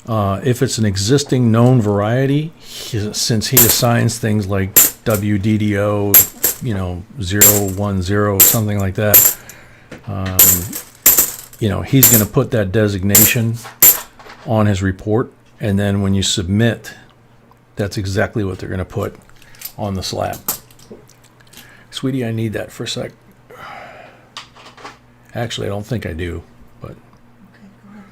If it's an existing known variety, since he assigns things like WDDO, you know, 010, something like that, you know, he's going to put that designation on his report, and then when you submit, that's exactly what they're going to put on the slab. Sweetie, I need that for a sec. Actually, I don't think I do, but Okay, go ahead.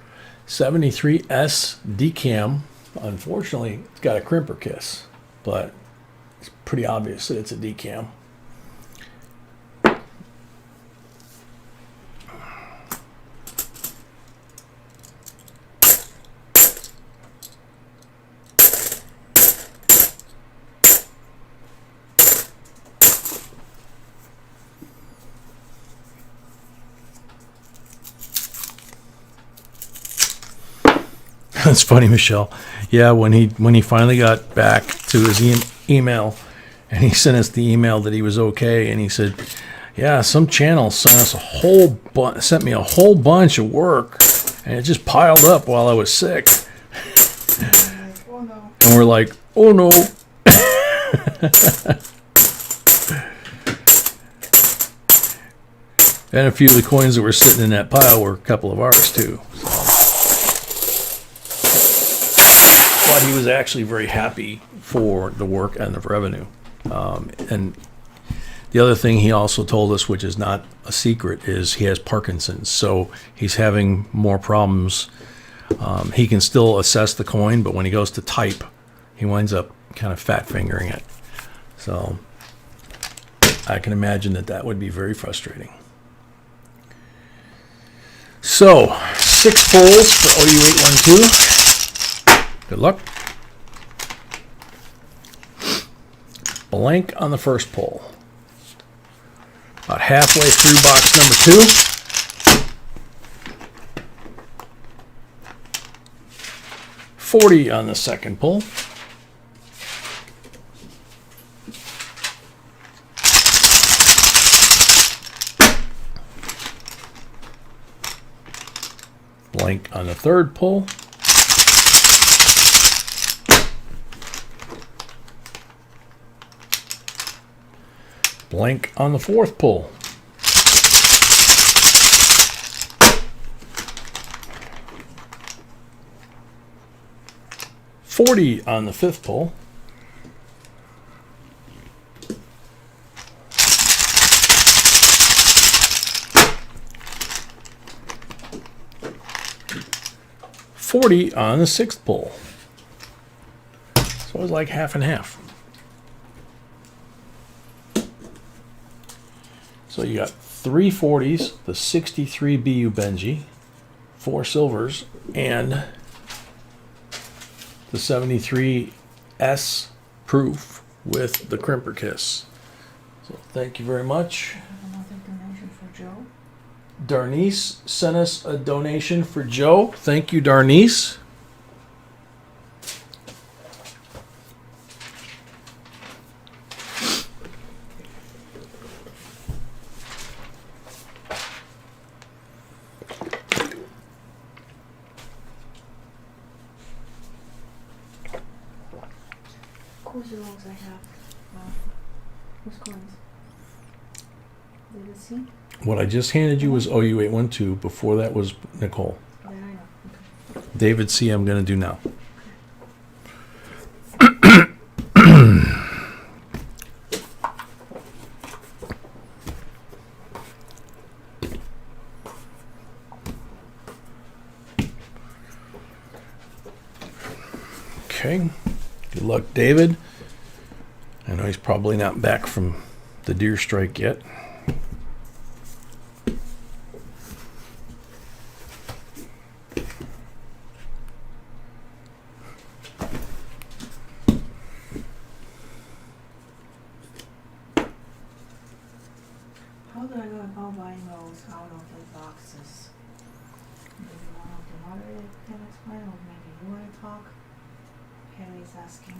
73S decam. Unfortunately, it's got a crimper kiss, but it's pretty obvious that it's a decam. That's funny, Michelle. Yeah, when he finally got back to his email, and he sent us the email that he was okay, and he said, "Yeah, some channel sent me a whole bunch of work, and it just piled up while I was sick." I'm like, oh no. And we're like, "Oh no." And a few of the coins that were sitting in that pile were a couple of ours too. But he was actually very happy for the work and the revenue. And the other thing he also told us, which is not a secret, is he has Parkinson's. So he's having more problems. He can still assess the coin, but when he goes to type, he winds up kind of fat fingering it. So I can imagine that would be very frustrating. So 6 pulls for OU812. Good luck. Blank on the first pull. About halfway through box number 2. 40 on the second pull. Blank on the third pull. Blank on the fourth pull. $40 on the fifth pull. $40 on the sixth pull. So it was like half and half. So you got 3 40s, the 63 BU Benji, 4 silvers, and the 73 S proof with the crimper kiss. So thank you very much. I have another donation for Joe. Darnice sent us a donation for Joe. Thank you, Darnice. Whose logs I have? Whose coins? Did it see? What I just handed you was OU812. Before that was Nicole. That I know. Okay. David C. I'm going to do now. Okay. Good luck, David. I know he's probably not back from the deer strike yet. How do I go about buying those out of the boxes? Maybe one of the moderators can explain, or maybe you want to talk? Harry's asking.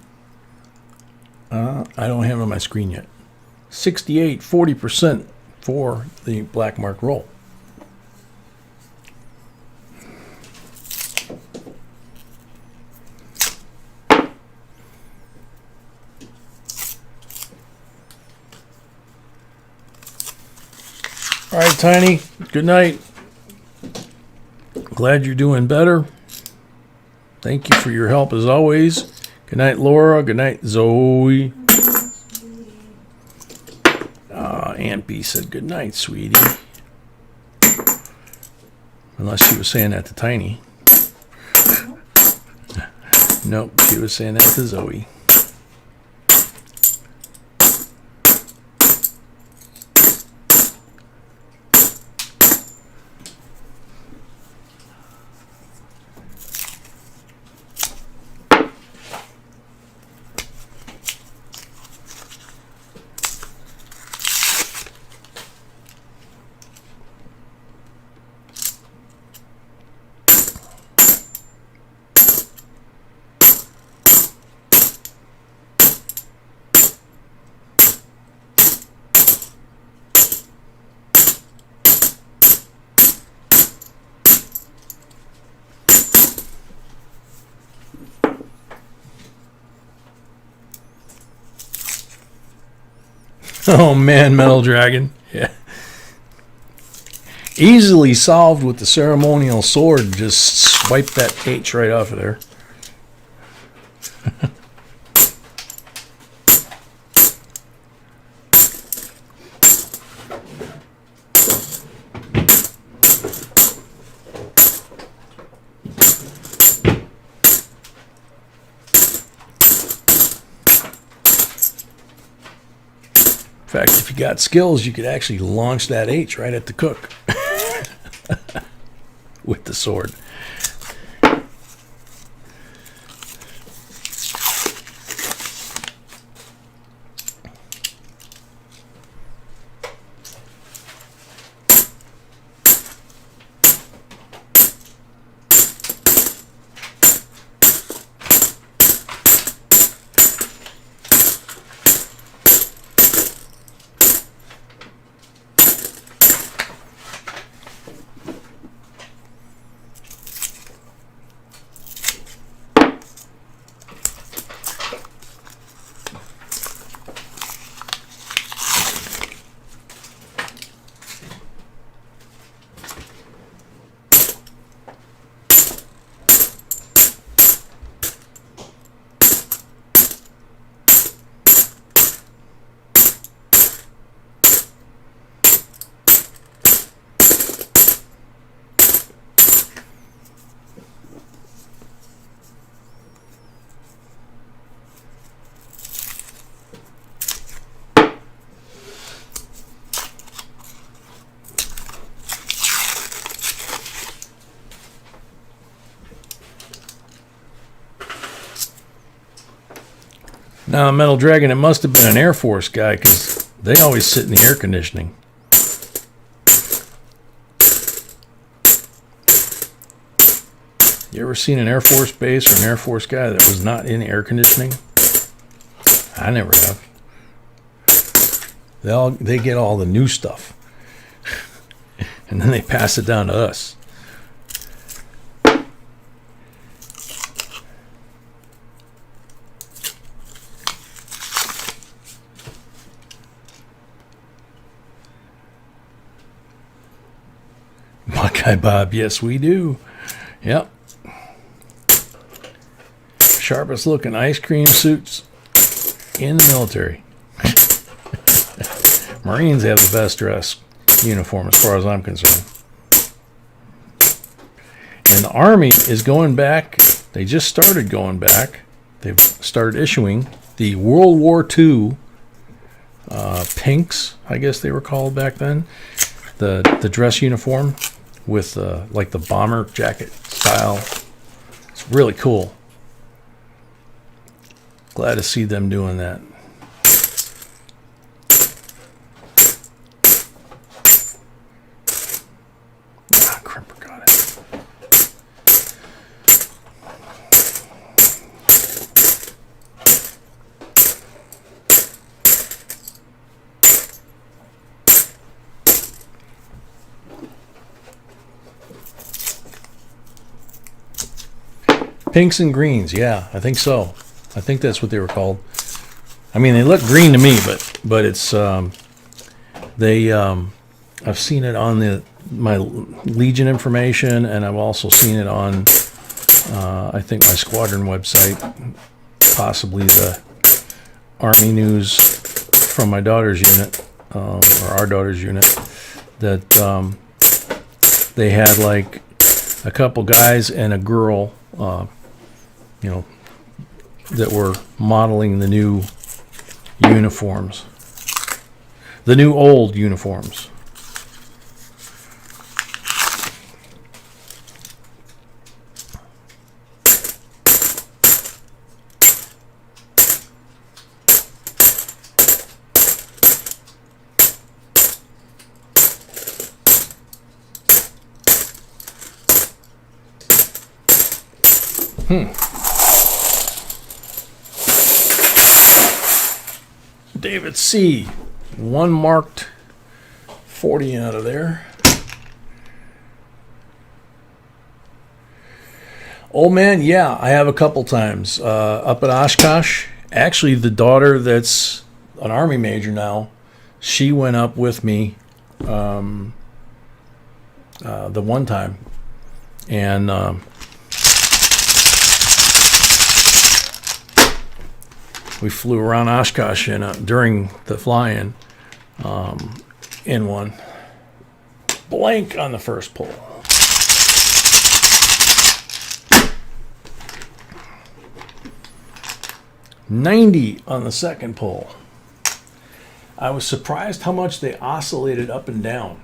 I don't have it on my screen yet. 68, 40% for the black mark roll. All right, Tiny, good night. Glad you're doing better. Thank you for your help as always. Good night, Laura. Good night, Zoe. Aunt B said good night, sweetie. Unless she was saying that to Tiny. Nope, she was saying that to Zoe. Oh man, Metal Dragon. Yeah. Easily solved with the ceremonial sword. Just swipe that H right off of there. In fact, if you got skills, you could actually launch that H right at the cook with the sword. Now, Metal Dragon, it must have been an Air Force guy because they always sit in the air conditioning. You ever seen an Air Force base or an Air Force guy that was not in air conditioning? I never have. They get all the new stuff. And then they pass it down to us. Buckeye Bob, yes we do. Yep. Sharpest looking ice cream suits in the military. Marines have the best dress uniform as far as I'm concerned. And the Army is going back. They just started going back. They've started issuing the World War II pinks, I guess they were called back then. The dress uniform with like the bomber jacket style. It's really cool. Glad to see them doing that. Ah, Crimper got it. Pinks and greens, yeah, I think so. I think that's what they were called. I mean, they look green to me, but it's I've seen it on my Legion information, and I've also seen it on I think my squadron website, possibly the Army news from my daughter's unit, or our daughter's unit, that they had like a couple guys and a girl, you know, that were modeling the new uniforms, the new old uniforms. David C. One marked 40 out of there. Old man, yeah, I have a couple times. Up at Oshkosh, actually the daughter that's an Army major now, she went up with me the one time. And we flew around Oshkosh during the fly-in in one. Blank on the first pull. $90 on the second pull. I was surprised how much they oscillated up and down.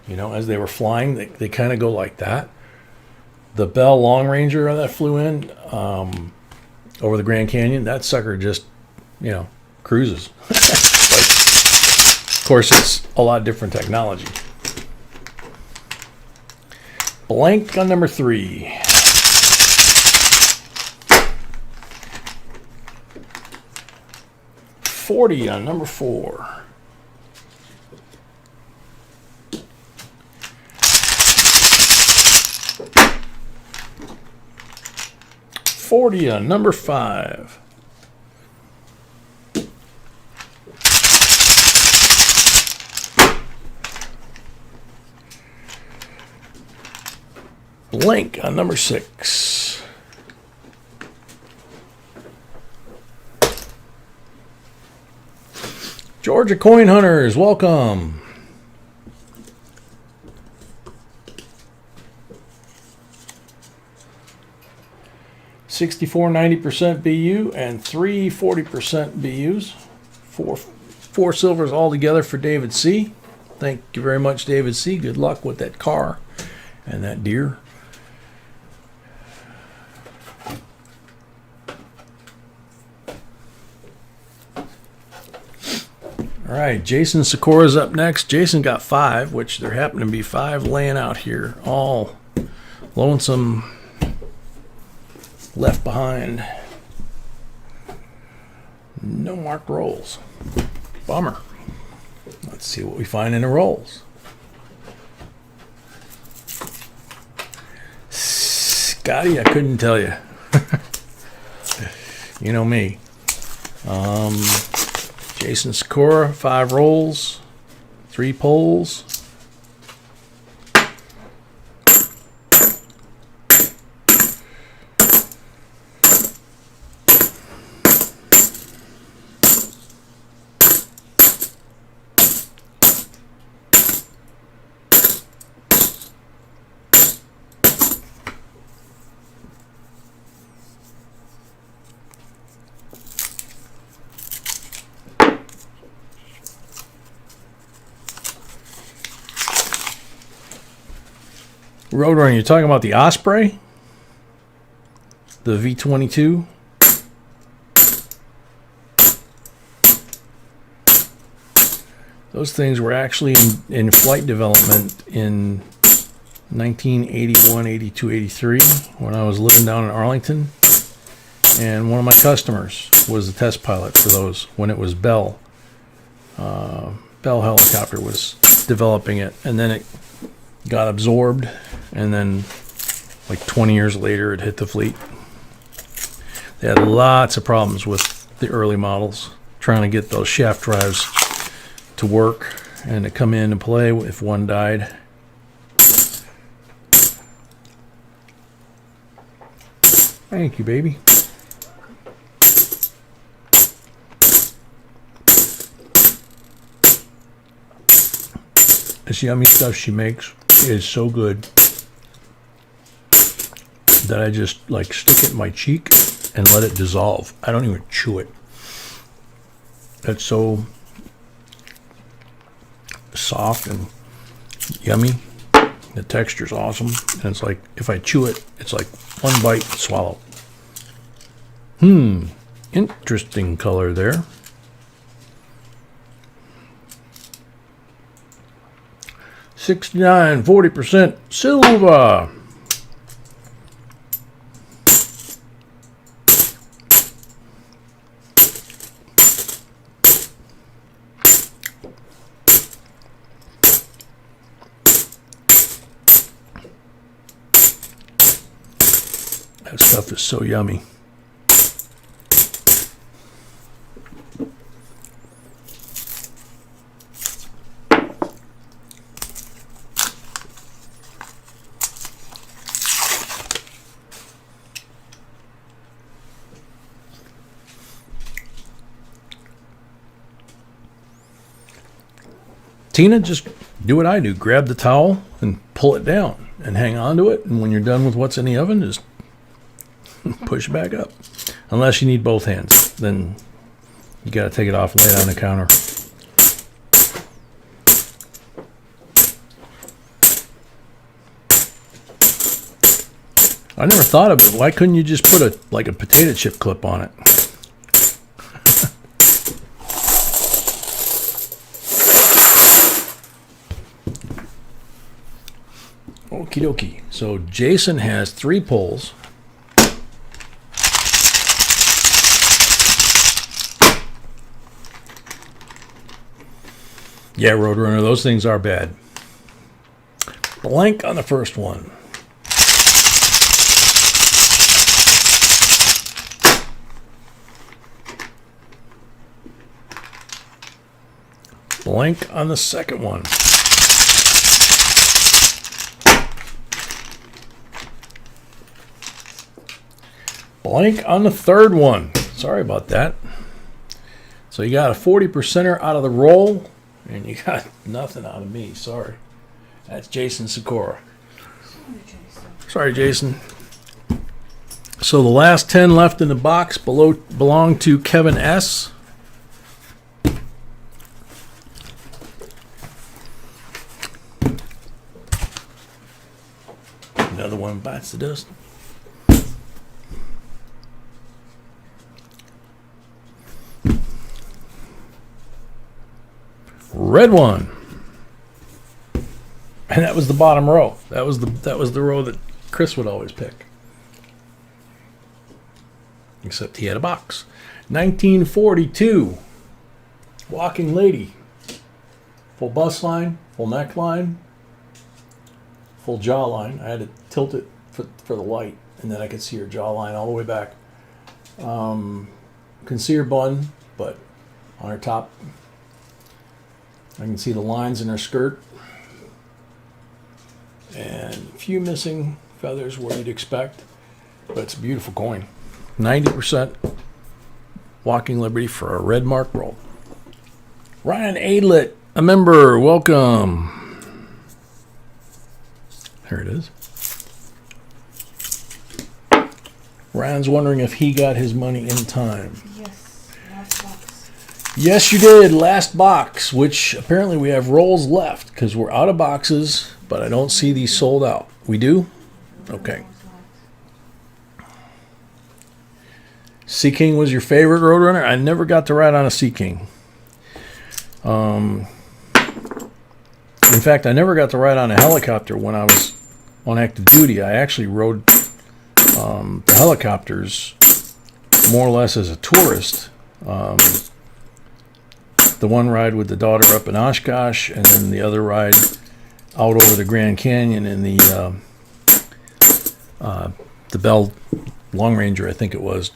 You know, as they were flying, they kind of go like that. The Bell Long Ranger that flew in over the Grand Canyon, that sucker just, you know, cruises. But, of course, it's a lot different technology. Blank on number 3. $40 on number 4. $40 on number 5. Blank on number 6. Georgia Coin Hunters, welcome. $64 90% BU and $3 40% BUs. Four silvers all together for David C. Thank you very much, David C. Good luck with that car and that deer. All right, Jason Sikora's up next. Jason got 5, which there happen to be 5 laying out here, all lonesome, left behind. No marked rolls. Bummer. Let's see what we find in the rolls. Scotty, I couldn't tell you. You know me. Jason Sikora, 5 rolls, 3 pulls. Roadrunner, you're talking about the Osprey? The V-22? Those things were actually in flight development in 1981, 82, 83 when I was living down in Arlington. And one of my customers was the test pilot for those when it was Bell. Bell Helicopter was developing it. And then it got absorbed. And then like 20 years later, it hit the fleet. They had lots of problems with the early models, trying to get those shaft drives to work and to come in and play if one died. Thank you, baby. This yummy stuff she makes is so good that I just like stick it in my cheek and let it dissolve. I don't even chew it. It's so soft and yummy. The texture's awesome. And it's like, if I chew it, it's like one bite, swallow. Interesting color there. $69, 40% silver. That stuff is so yummy. Tina, just do what I do. Grab the towel and pull it down and hang on to it. And when you're done with what's in the oven, just push it back up. Unless you need both hands. Then you got to take it off and lay it on the counter. I never thought of it. Why couldn't you just put a potato chip clip on it? Okie dokie. So Jason has 3 poles. Yeah, Roadrunner, those things are bad. Blank on the first one. Blank on the second one. Blank on the third one. Sorry about that. So you got a 40%er out of the roll, and you got nothing out of me. Sorry. That's Jason Sikora. Sorry, Jason. So the last 10 left in the box belong to Kevin S. Another one bites the dust. Red one. And that was the bottom row. That was the row that Chris would always pick. Except he had a box. 1942. Walking Lady. Full bust line, full neckline, full jawline. I had to tilt it for the light, and then I could see her jawline all the way back. Can see her bun, but on her top, I can see the lines in her skirt. And a few missing feathers where you'd expect, but it's a beautiful coin. 90% Walking Liberty for a red mark roll. Ryan Adlet, a member, welcome. There it is. Ryan's wondering if he got his money in time. Yes, last box. Yes, you did. Last box, which apparently we have rolls left because we're out of boxes, but I don't see these sold out. We do? Okay. Sea King was your favorite Roadrunner? I never got to ride on a Sea King. In fact, I never got to ride on a helicopter when I was on active duty. I actually rode the helicopters more or less as a tourist. The one ride with the daughter up in Oshkosh, and then the other ride out over the Grand Canyon in the the Bell Long Ranger, I think it was,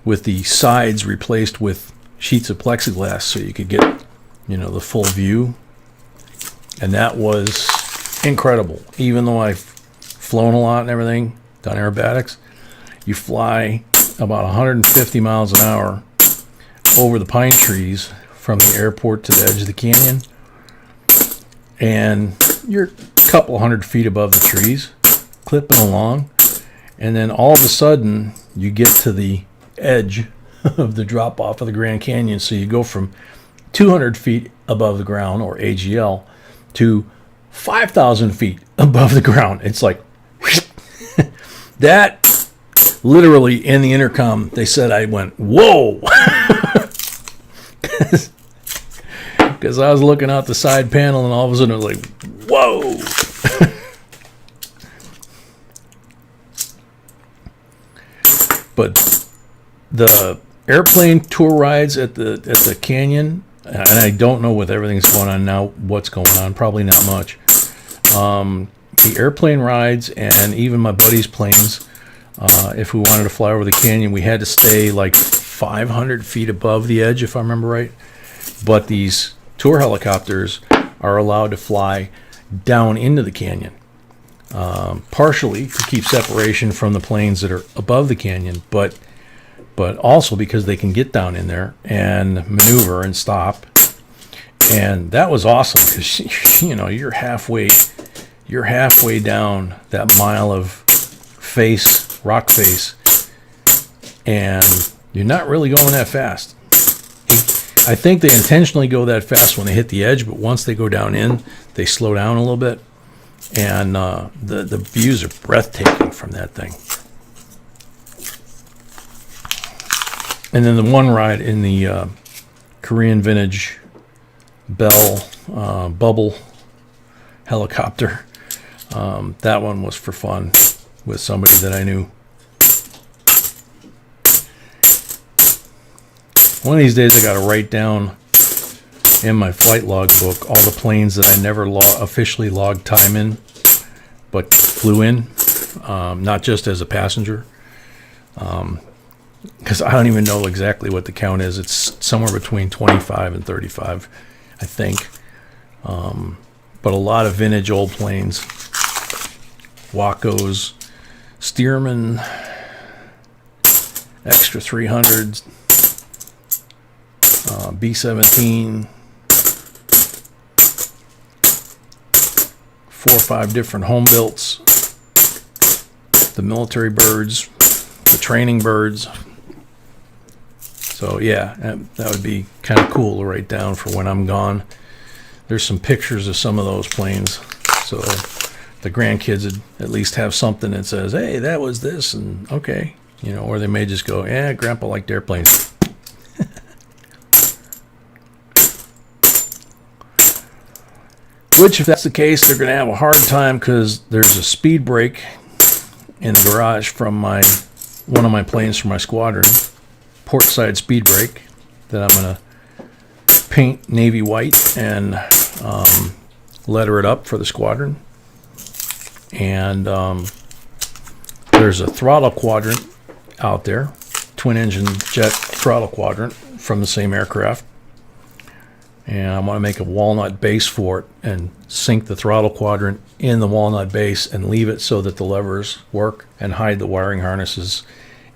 with the sides replaced with sheets of plexiglass so you could get, the full view. And that was incredible. Even though I've flown a lot and everything, done aerobatics, you fly about 150 miles an hour over the pine trees from the airport to the edge of the canyon, and you're a couple hundred feet above the trees, clipping along, and then all of a sudden you get to the edge of the drop off of the Grand Canyon. So you go from 200 feet above the ground, or AGL, to 5,000 feet above the ground. It's like that. Literally in the intercom, they said I went, whoa, because I was looking out the side panel, and all of a sudden it was like, whoa. But the airplane tour rides at the canyon, and I don't know with everything that's going on now what's going on, probably not much. The airplane rides and even my buddy's planes, if we wanted to fly over the canyon, we had to stay like 500 feet above the edge, if I remember right. But these tour helicopters are allowed to fly down into the canyon, partially to keep separation from the planes that are above the canyon, but also because they can get down in there and maneuver and stop. And that was awesome because you're halfway down that mile of rock face, and you're not really going that fast. I think they intentionally go that fast when they hit the edge, but once they go down in, they slow down a little bit, and the views are breathtaking from that thing. And then the one ride in the Korean vintage Bell bubble helicopter, that one was for fun with somebody that I knew. One of these days I got to write down in my flight log book all the planes that I never officially logged time in, but flew in, not just as a passenger, because I don't even know exactly what the count is. It's somewhere between 25 and 35, I think. But a lot of vintage old planes, Wacos, Stearman, Extra 300s, B-17, 4 or 5 different home builts, the military birds, the training birds. So yeah, that would be kind of cool to write down for when I'm gone. There's some pictures of some of those planes, so the grandkids would at least have something that says, hey, that was this, and okay, or they may just go, yeah, Grandpa liked airplanes. Which, if that's the case, they're going to have a hard time because there's a speed brake in the garage from one of my planes from my squadron, port side speed brake, that I'm going to paint navy white and letter it up for the squadron. And there's a throttle quadrant out there, twin engine jet throttle quadrant from the same aircraft. And I want to make a walnut base for it and sink the throttle quadrant in the walnut base and leave it so that the levers work, and hide the wiring harnesses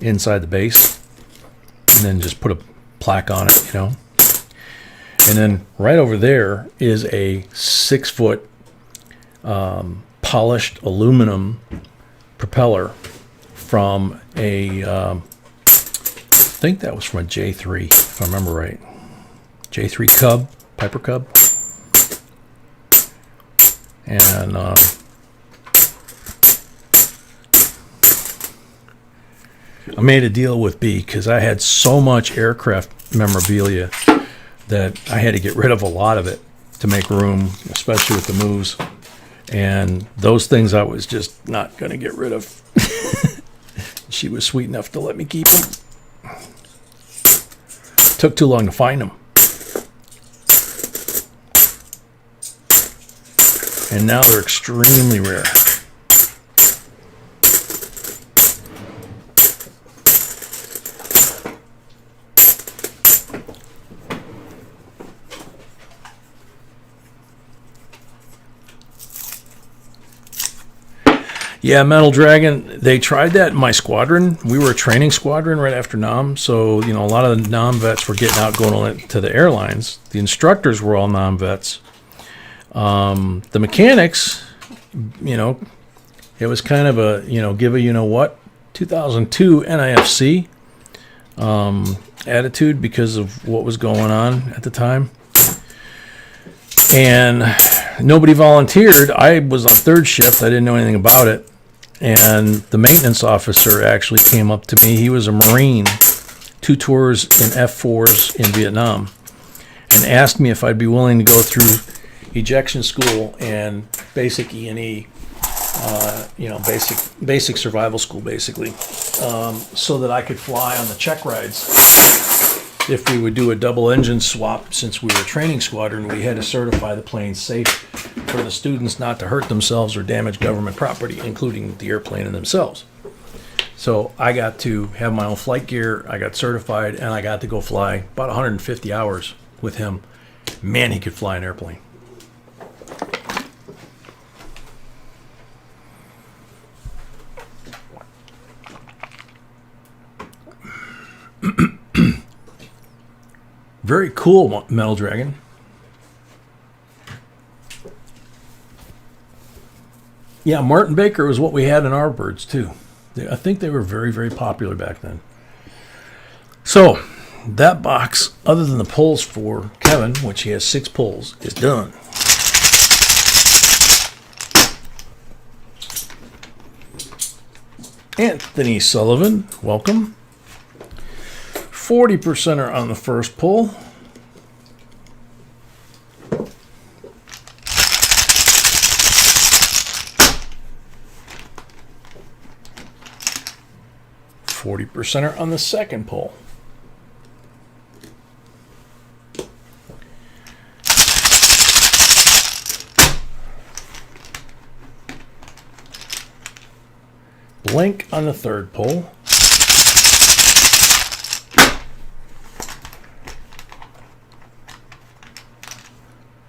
inside the base, and then just put a plaque on it, And then right over there is a 6-foot polished aluminum propeller from I think that was from a J3, if I remember right. J3 Cub, Piper Cub. And I made a deal with B because I had so much aircraft memorabilia that I had to get rid of a lot of it to make room, especially with the moves. And those things I was just not going to get rid of. She was sweet enough to let me keep them. Took too long to find them. And now they're extremely rare. Yeah, Metal Dragon. They tried that in my squadron. We were a training squadron right after NOM, so a lot of the NOM vets were getting out, going to the airlines. The instructors were all NOM vets. The mechanics, it was kind of a give a what 2002 NIFC attitude because of what was going on at the time, and nobody volunteered. I was on third shift. I didn't know anything about it. And the maintenance officer actually came up to me. He was a Marine, 2 tours in F4s in Vietnam, and asked me if I'd be willing to go through ejection school and basic E&E, basic survival school, basically, so that I could fly on the check rides. If we would do a double engine swap, since we were a training squadron, we had to certify the plane safe for the students not to hurt themselves or damage government property, including the airplane and themselves. So I got to have my own flight gear, I got certified, and I got to go fly about 150 hours with him. Man, he could fly an airplane. Very cool, Metal Dragon. Yeah, Martin Baker was what we had in our birds, too. I think they were very, very popular back then. So, that box, other than the pulls for Kevin, which he has 6 pulls, is done. Anthony Sullivan, welcome. 40%er on the first pull. %er on the second pull. Blank on the third pull.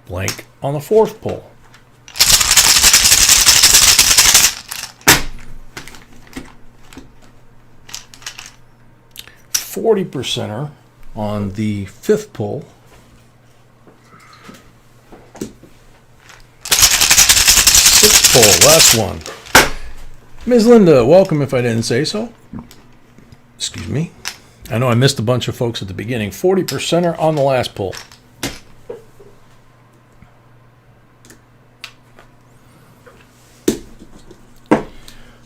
Blank on the fourth pull. %er on the fifth pull. Sixth pull, last one. Ms. Linda, welcome if I didn't say so. Excuse me. I know I missed a bunch of folks at the beginning. 40%er on the last pull.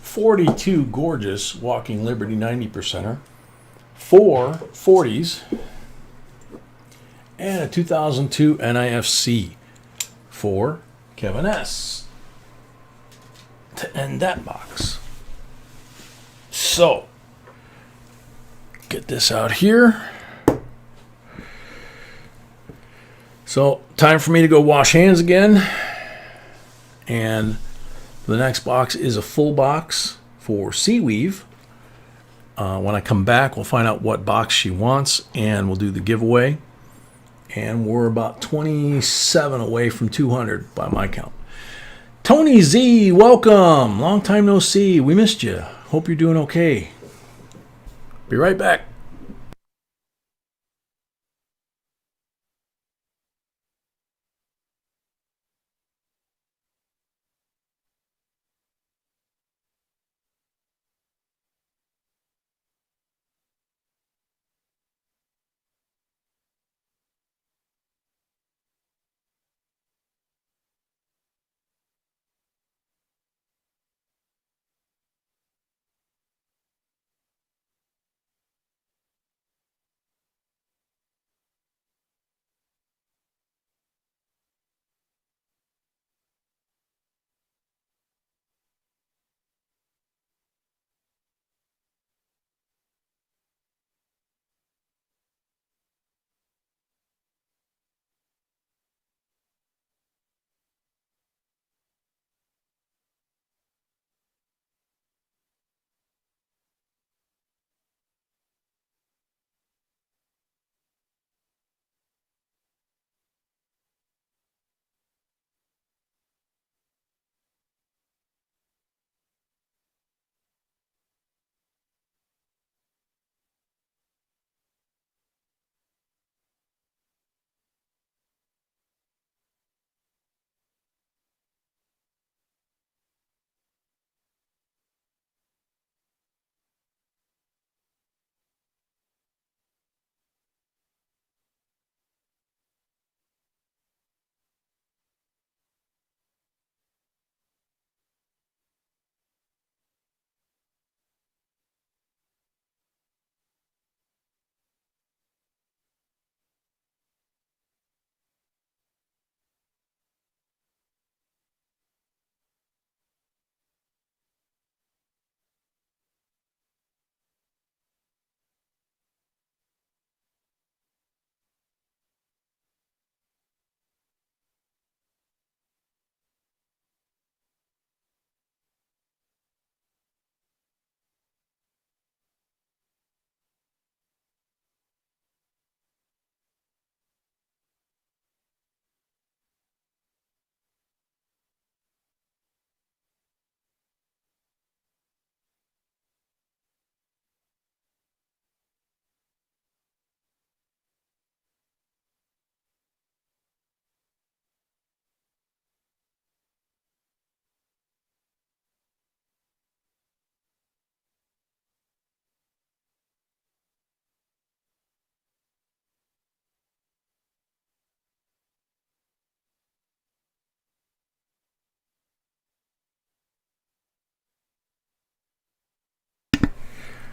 .42 gorgeous Walking Liberty 90%er. 4 40s, and a 2002 NIFC for Kevin S. to end that box. So, get this out here. So, time for me to go wash hands again. And the next box is a full box for Seaweave. When I come back, we'll find out what box she wants, and we'll do the giveaway. And we're about 27 away from 200 by my count. Tony Z, welcome. Long time no see. We missed you. Hope you're doing okay. Be right back.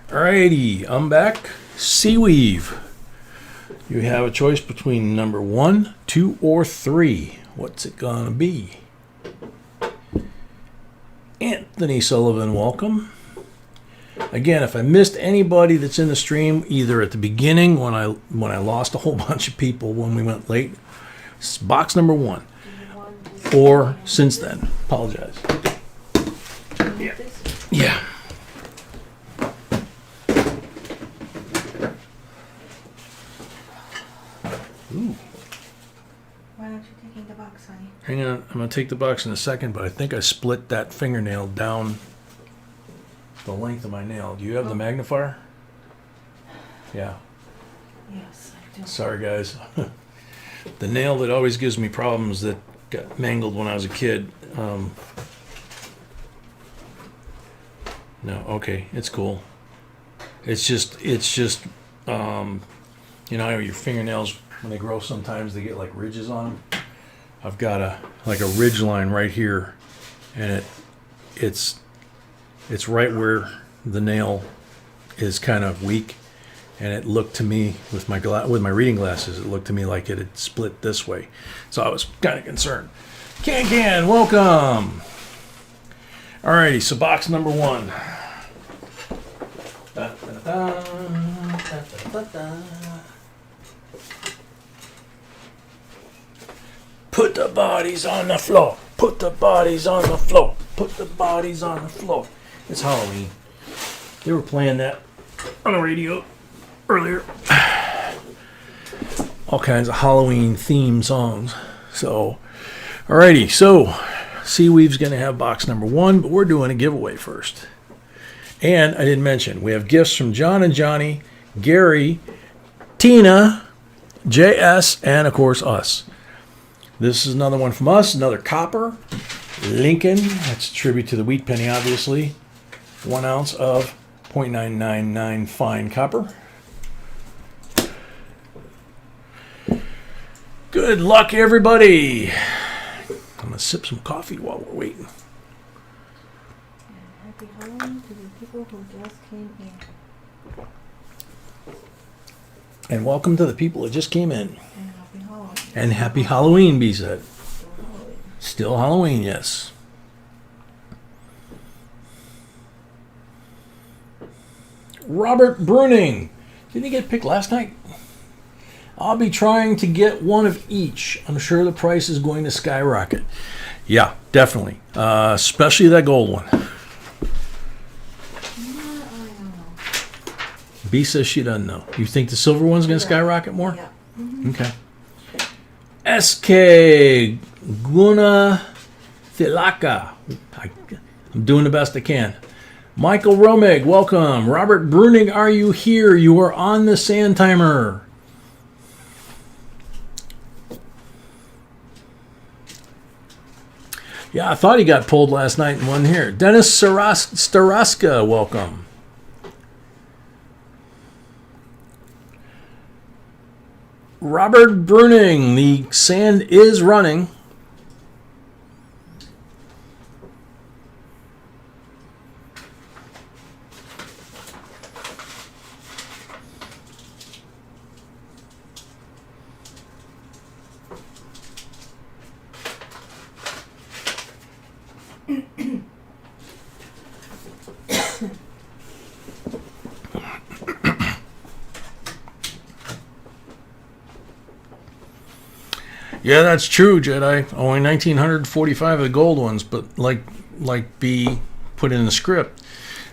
Alrighty, I'm back. Seaweave. You have a choice between number 1, 2, or 3. What's it gonna be? Anthony Sullivan, welcome. Again, if I missed anybody that's in the stream, either at the beginning when I lost a whole bunch of people when we went late, it's box number 1, or since then, apologize. Yeah. Yeah. Ooh. Why aren't you taking the box, honey? Hang on, I'm gonna take the box in a second, but I think I split that fingernail down the length of my nail. Do you have the magnifier? Yeah. Yes, I do. Sorry, guys. The nail that always gives me problems that got mangled when I was a kid. No, okay, it's cool. It's just, you know how your fingernails, when they grow, sometimes they get like ridges on them. I've got a ridge line right here, and it's right where the nail is kind of weak, and it looked to me with my reading glasses, it looked to me like it had split this way, so I was kind of concerned. Can, welcome. Alrighty, so box number 1. Da, da, da, da, da, da. Put the bodies on the floor. Put the bodies on the floor. Put the bodies on the floor. It's Halloween. They were playing that on the radio earlier. All kinds of Halloween theme songs. So, alrighty. So, Seaweave's going to have box number 1, but we're doing a giveaway first. And I didn't mention, we have gifts from John and Johnny, Gary, Tina, JS, and of course us. This is another one from us, another copper. Lincoln, that's a tribute to the wheat penny, obviously. 1 ounce of 0.999 fine copper. Good luck, everybody. I'm going to sip some coffee while we're waiting. And happy Halloween to the people who just came in. And welcome to the people that just came in. And happy Halloween. And happy Halloween, B said. Still Halloween. Still Halloween, yes. Robert Bruning. Didn't he get picked last night? I'll be trying to get one of each. I'm sure the price is going to skyrocket. Yeah, definitely. Especially that gold one. I don't know. B says she doesn't know. You think the silver one's going to skyrocket more? Yeah. Okay. SK Guna Thilaka. I'm doing the best I can. Michael Romeg, welcome. Robert Bruning, are you here? You are on the sand timer. Yeah, I thought he got pulled last night and won here. Dennis Staraska, welcome. Robert Bruning, the sand is running. Yeah, that's true, Jedi. Only 1,945 of the gold ones, but like B put in the script,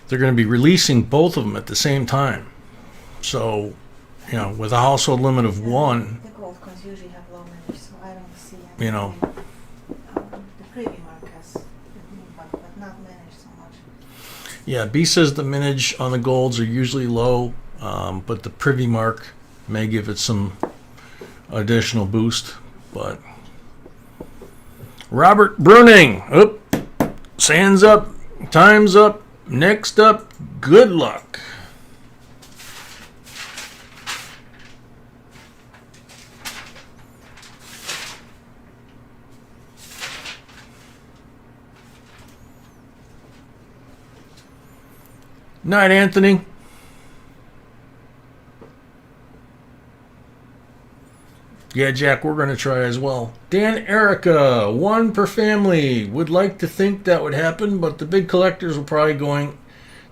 they're going to be releasing both of them at the same time. So, you know, with a household limit of 1, The gold coins usually have low manage, so I don't see anything. you know. The preview mark has, but not manage so much. Yeah, B says the minage on the golds are usually low, but the privy mark may give it some additional boost. But Robert Bruning, sand's up, time's up, next up, good luck. Night, Anthony. Yeah, Jack, we're going to try as well. Dan Erica, 1 per family. Would like to think that would happen, but the big collectors will probably going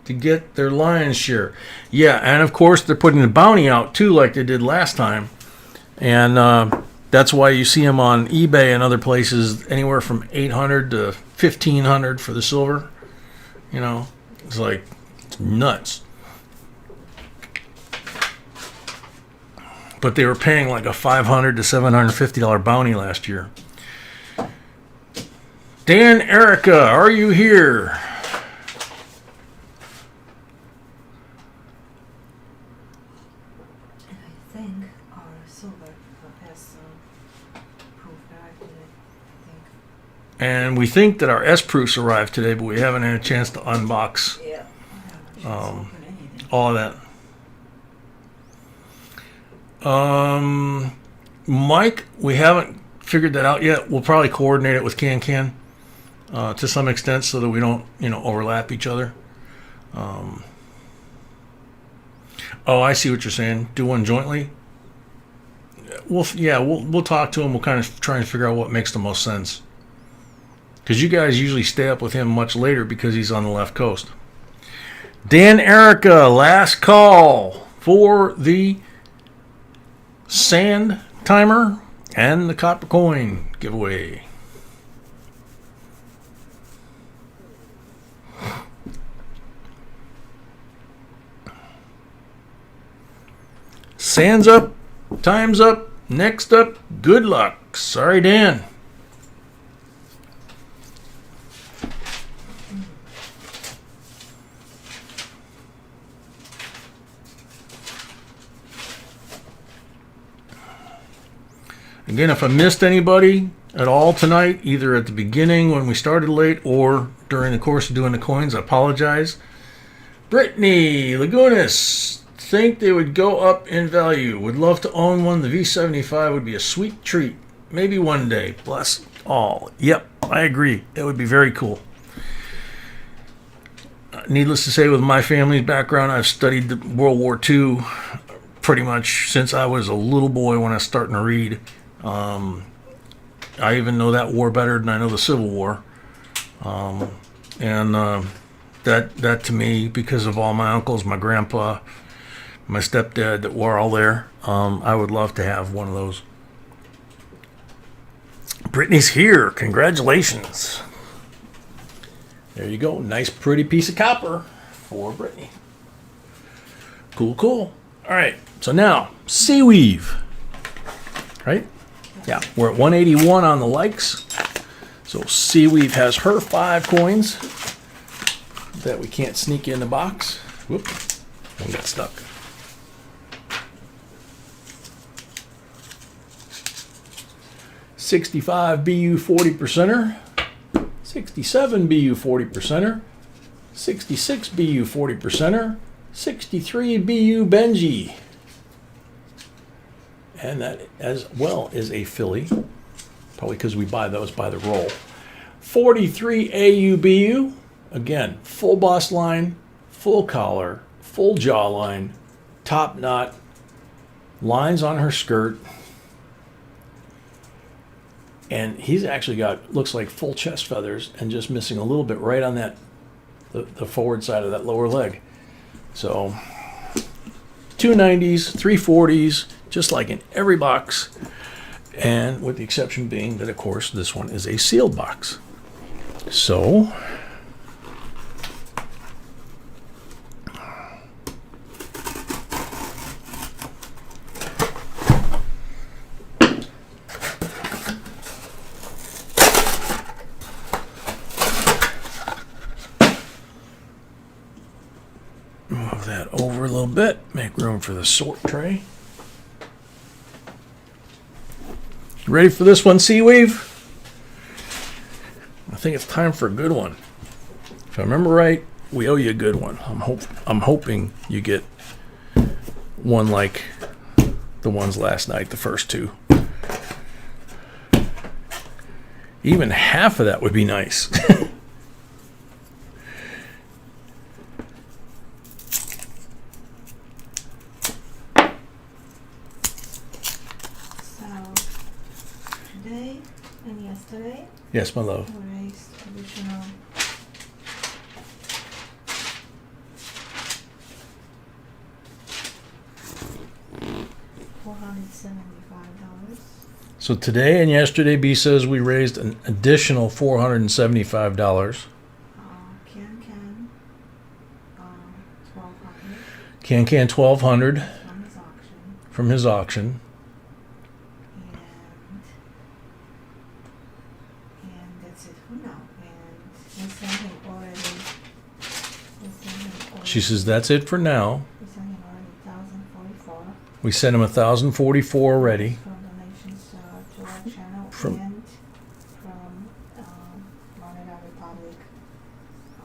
to get their lion's share. Yeah, and of course they're putting the bounty out too, like they did last time. And that's why you see them on eBay and other places anywhere from $800 to $1,500 for the silver. You know, it's like it's nuts. But they were paying like a $500 to $750 bounty last year. Dan Erica, are you here? And I think our silver has proof arrived today. I think. And we think that our S proofs arrived today, but we haven't had a chance to unbox Yeah. I haven't opened anything. all of that. Mike, we haven't figured that out yet. We'll probably coordinate it with Can to some extent so that we don't, overlap each other. Oh, I see what you're saying. Do one jointly. We'll talk to him. We'll kind of try and figure out what makes the most sense. Because you guys usually stay up with him much later because he's on the left coast. Dan Erica, last call for the sand timer and the copper coin giveaway. Sand's up, time's up, next up, good luck. Sorry, Dan. Again, if I missed anybody at all tonight, either at the beginning when we started late or during the course of doing the coins, I apologize. Brittany Lagunas, think they would go up in value. Would love to own one. The V75 would be a sweet treat. Maybe one day. Bless all. Yep, I agree. It would be very cool. Needless to say, with my family's background, I've studied World War II pretty much since I was a little boy when I was starting to read. I even know that war better than I know the Civil War. That to me, because of all my uncles, my grandpa, my stepdad that were all there, I would love to have one of those. Brittany's here. Congratulations. There you go. Nice, pretty piece of copper for Brittany. Cool, cool. All right. So now, sea weave. Right? Yeah, we're at 181 on the likes. So Seaweave has her 5 coins that we can't sneak in the box. Whoop, one got stuck. $65 BU 40%er, 67 BU 40%er, 66 BU 40%er, 63 BU Benji. And that as well is a filly, probably because we buy those by the roll. 43 AUBU, again, full bust line, full collar, full jawline, top knot, lines on her skirt. And he's actually got, looks like full chest feathers and just missing a little bit right on that, the forward side of that lower leg. So 290s, 340s, just like in every box, and with the exception being that, of course, this one is a sealed box. So move that over a little bit, make room for the sort tray. Ready for this one, Seaweave? I think it's time for a good one. If I remember right, we owe you a good one. I'm hoping you get one like the ones last night, the first 2. Even half of that would be nice. So yesterday, Yes, my love. we raised additional $475. So today and yesterday, B says we raised an additional $475. Can, 1200 Can 1200 from his auction. from his auction. And that's it for now. And we sent him already. She says that's it for now. We sent him already 1,044 We sent him 1,044 already. from donations to our channel From- and from Moneda Republic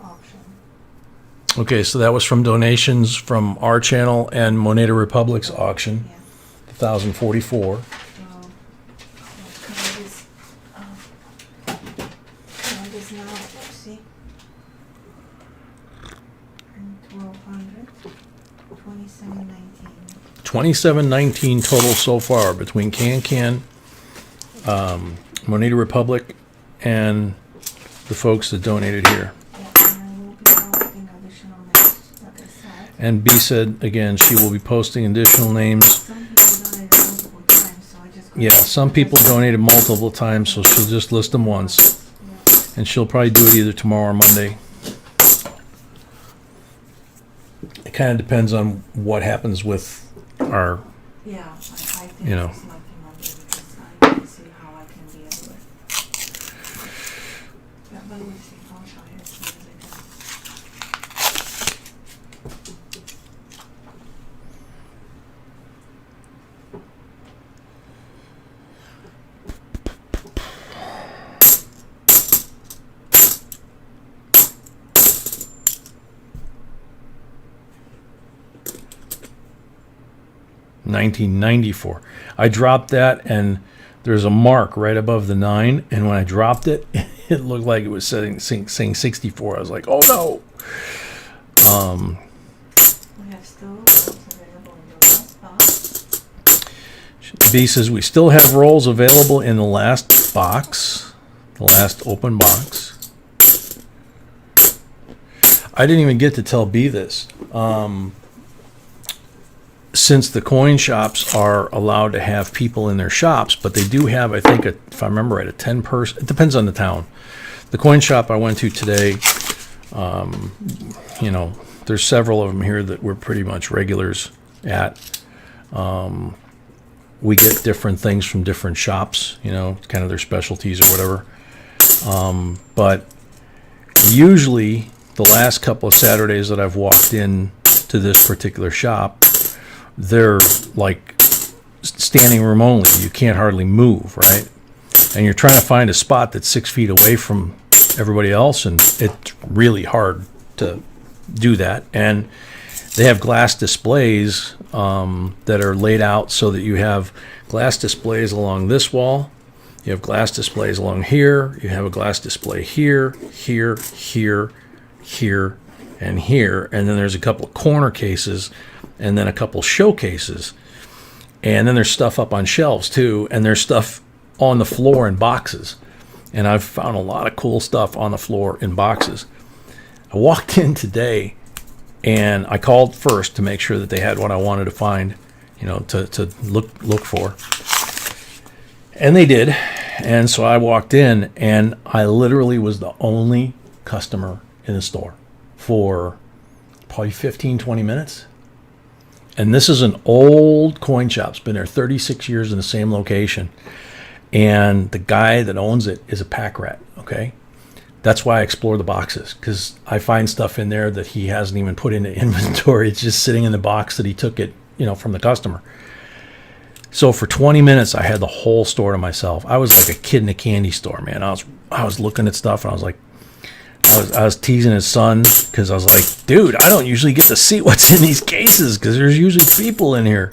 auction. Okay, so that was from donations from our channel and Moneda Republic's auction, Yeah. 1,044. So let's cover this. Cover this now. Let's see. And 1,200. 2719. 2719 total so far between Moneda Republic, and the folks that donated here. Yeah, and I will be posting additional names, like I said. And B said, again, she will be posting additional names. Some people donated multiple times, so I just. Yeah, some people donated multiple times, so she'll just list them once. Yeah. And she'll probably do it either tomorrow or Monday. It kind of depends on what happens with our, Yeah, I think You know. it's lucky Monday because I can see how I can be able to. Yeah, but we'll see. I'll try as soon as I can. $19.94. I dropped that, and there's a mark right above the 9, and when I dropped it, it looked like it was saying 64. I was like, oh no. We have still rolls available in the last box. B says we still have rolls available in the last box, the last open box. I didn't even get to tell B this. Since the coin shops are allowed to have people in their shops, but they do have, I think, if I remember right, a 10-person, it depends on the town. The coin shop I went to today, there's several of them here that we're pretty much regulars at. We get different things from different shops, kind of their specialties or whatever. But usually the last couple of Saturdays that I've walked in to this particular shop, they're like standing room only. You can't hardly move, right? And you're trying to find a spot that's 6 feet away from everybody else, and it's really hard to do that. And they have glass displays that are laid out so that you have glass displays along this wall. You have glass displays along here. You have a glass display here, here, here, here, and here. And then there's a couple of corner cases, and then a couple showcases. And then there's stuff up on shelves too, and there's stuff on the floor in boxes. And I've found a lot of cool stuff on the floor in boxes. I walked in today and I called first to make sure that they had what I wanted to find, to look for. And they did. And so I walked in, and I literally was the only customer in the store for probably 15, 20 minutes. And this is an old coin shop. It's been there 36 years in the same location. And the guy that owns it is a pack rat, okay? That's why I explore the boxes, because I find stuff in there that he hasn't even put into inventory. It's just sitting in the box that he took it, from the customer. So for 20 minutes, I had the whole store to myself. I was like a kid in a candy store, man. I was looking at stuff, and I was like, I was teasing his son, because I was like, dude, I don't usually get to see what's in these cases, because there's usually people in here,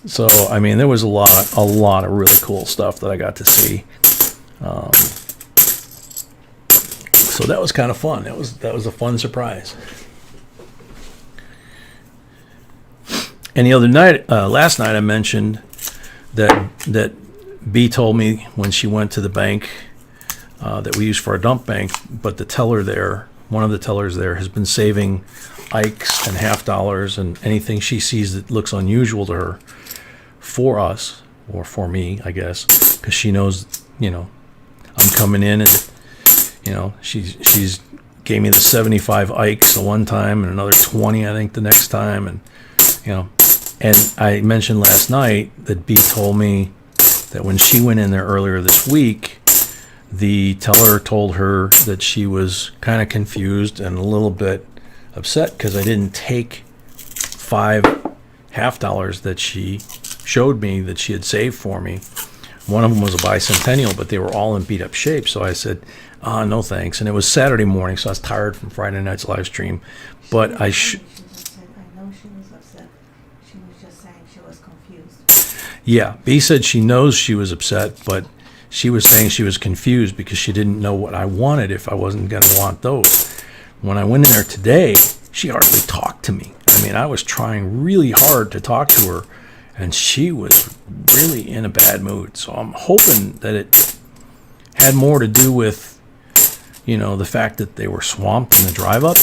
So I mean, there was a lot of really cool stuff that I got to see. So that was kind of fun. That was a fun surprise. And the other night, last night, I mentioned that B told me when she went to the bank that we use for our dump bank, but the teller there, one of the tellers there, has been saving Ikes and $50 and anything she sees that looks unusual to her for us, or for me, I guess, because she knows, I'm coming in, and she's gave me the 75 Ikes the one time and another 20, I think, the next time, and and I mentioned last night that B told me that when she went in there earlier this week, the teller told her that she was kind of confused and a little bit upset because I didn't take $5 that she showed me that she had saved for me. One of them was a bicentennial, but they were all in beat up shape. So I said, no thanks. And it was Saturday morning, so I was tired from Friday night's live stream. But I know she was upset. She was just saying she was confused. Yeah, B said she knows she was upset, but she was saying she was confused because she didn't know what I wanted if I wasn't going to want those. When I went in there today, she hardly talked to me. I mean, I was trying really hard to talk to her, and she was really in a bad mood. So I'm hoping that it had more to do with, the fact that they were swamped in the drive up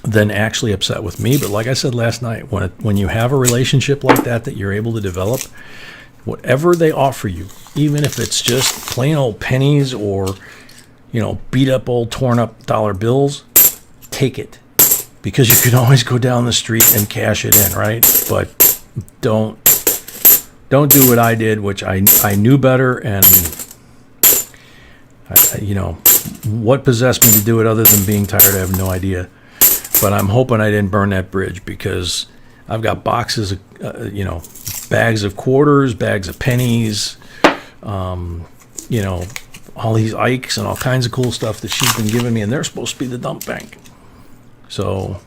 than actually upset with me. But like I said last night, when you have a relationship like that you're able to develop, whatever they offer you, even if it's just plain old pennies or, beat up old torn up dollar bills, take it. Because you can always go down the street and cash it in, right? But don't do what I did, which I knew better, and what possessed me to do it other than being tired, I have no idea. But I'm hoping I didn't burn that bridge, because I've got boxes of, bags of quarters, bags of pennies, all these Ikes and all kinds of cool stuff that she's been giving me, and they're supposed to be the dump bank. So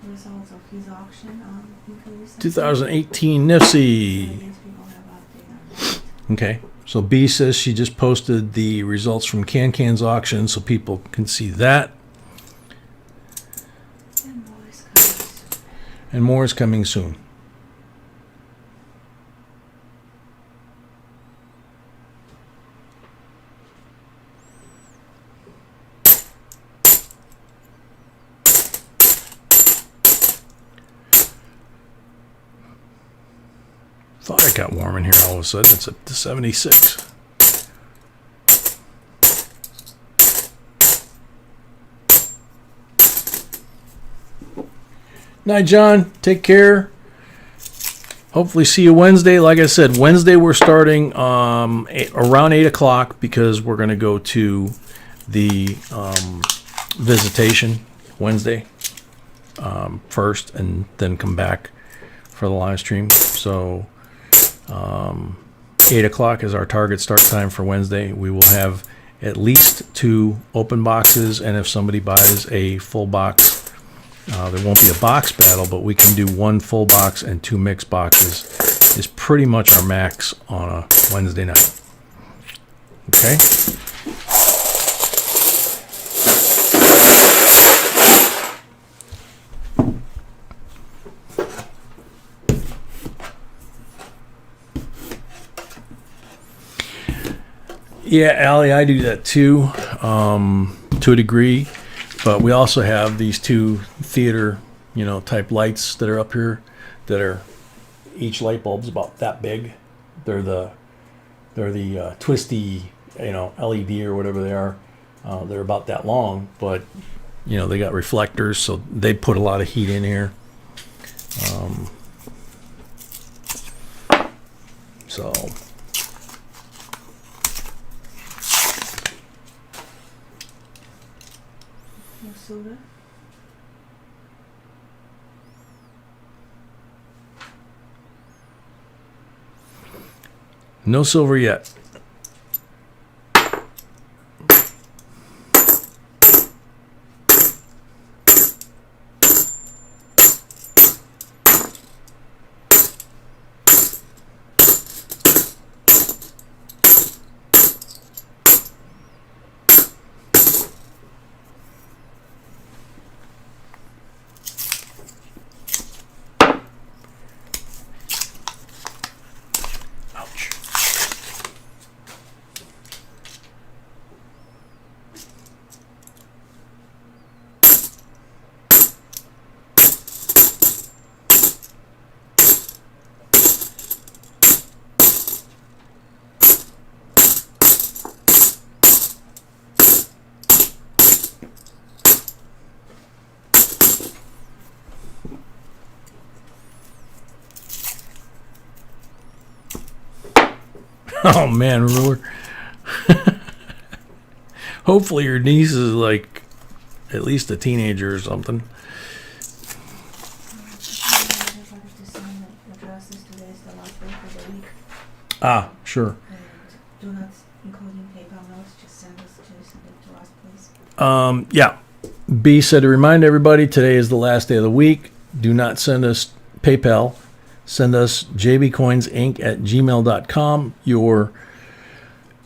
results of his auction on increments. 2018 NIFSI. Okay, so B says she just posted the results from Can's auction so people can see that. And more is coming soon. Thought it got warm in here all of a sudden. It's up to 76. Night, John. Take care. Hopefully see you Wednesday. Like I said, Wednesday we're starting around 8 o'clock because we're going to go to the visitation Wednesday first and then come back for the live stream. So 8 o'clock is our target start time for Wednesday. We will have at least 2 open boxes, and if somebody buys a full box, there won't be a box battle, but we can do 1 full box and 2 mixed boxes is pretty much our max on a Wednesday night. Okay? Yeah, Allie, I do that too, to a degree. But we also have these 2 theater, type lights that are up here that are, each light bulb's about that big. They're the twisty, LED or whatever they are. They're about that long, but they got reflectors, so they put a lot of heat in here. So. silver? No silver yet. Ouch. Oh man, ruler. Hopefully your niece is like at least a teenager or something. Everybody to sign the addresses. Today is the last day for the week. Ah, sure. And do not, including PayPal notes, just send it to us, please. Yeah. B said to remind everybody today is the last day of the week. Do not send us PayPal. Send us JBCOINSINC at gmail.com. Your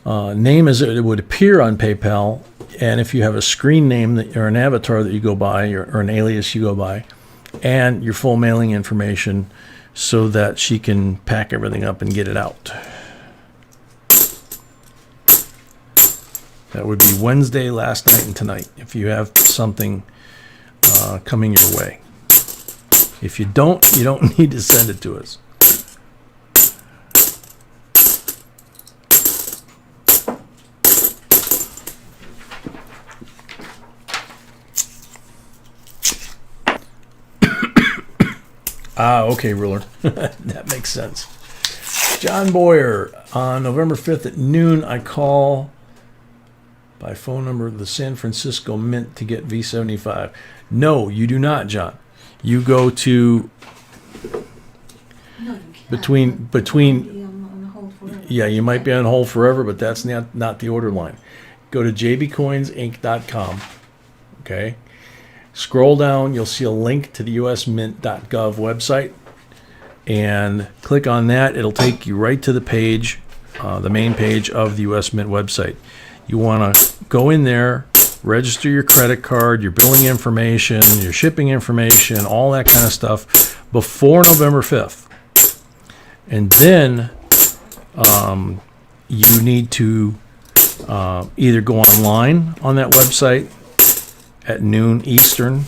name as it would appear on PayPal. And if you have a screen name that, or an avatar that you go by, or an alias you go by, and your full mailing information so that she can pack everything up and get it out. That would be Wednesday, last night, and tonight, if you have something coming your way. If you don't need to send it to us. Ah, okay, ruler. That makes sense. John Boyer, on November 5th at noon, I call by phone number the San Francisco Mint to get V75. No, you do not, John. You go to No, you can't. between Be on hold forever. yeah, you might be on hold forever, but that's not the order line. Go to jbcoinsinc.com. Okay. Scroll down, you'll see a link to the usmint.gov website, and click on that. It'll take you right to the page, the main page of the US Mint website. You want to go in there, register your credit card, your billing information, your shipping information, all that kind of stuff before November 5th. And then you need to either go online on that website at noon Eastern,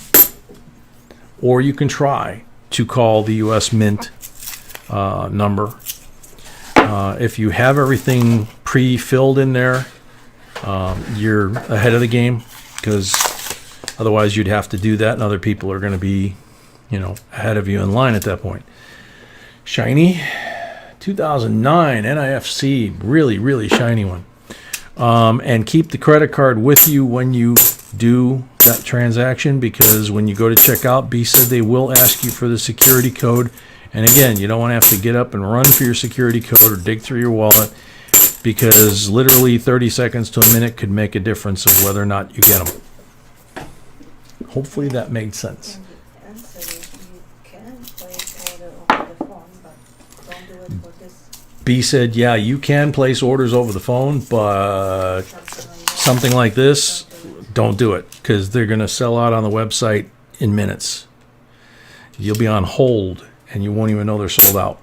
or you can try to call the US Mint number. If you have everything pre-filled in there, you're ahead of the game, because otherwise you'd have to do that, and other people are going to be, ahead of you in line at that point. Shiny 2009 NIFC, really, really shiny one. And keep the credit card with you when you do that transaction, because when you go to check out, B said they will ask you for the security code. And again, you don't want to have to get up and run for your security code or dig through your wallet, because literally 30 seconds to a minute could make a difference of whether or not you get them. Hopefully that made sense. And the answer is you can place order over the phone, but don't do it for this. B said, yeah, you can place orders over the phone, but something like this, don't do it, because they're going to sell out on the website in minutes. You'll be on hold, and you won't even know they're sold out.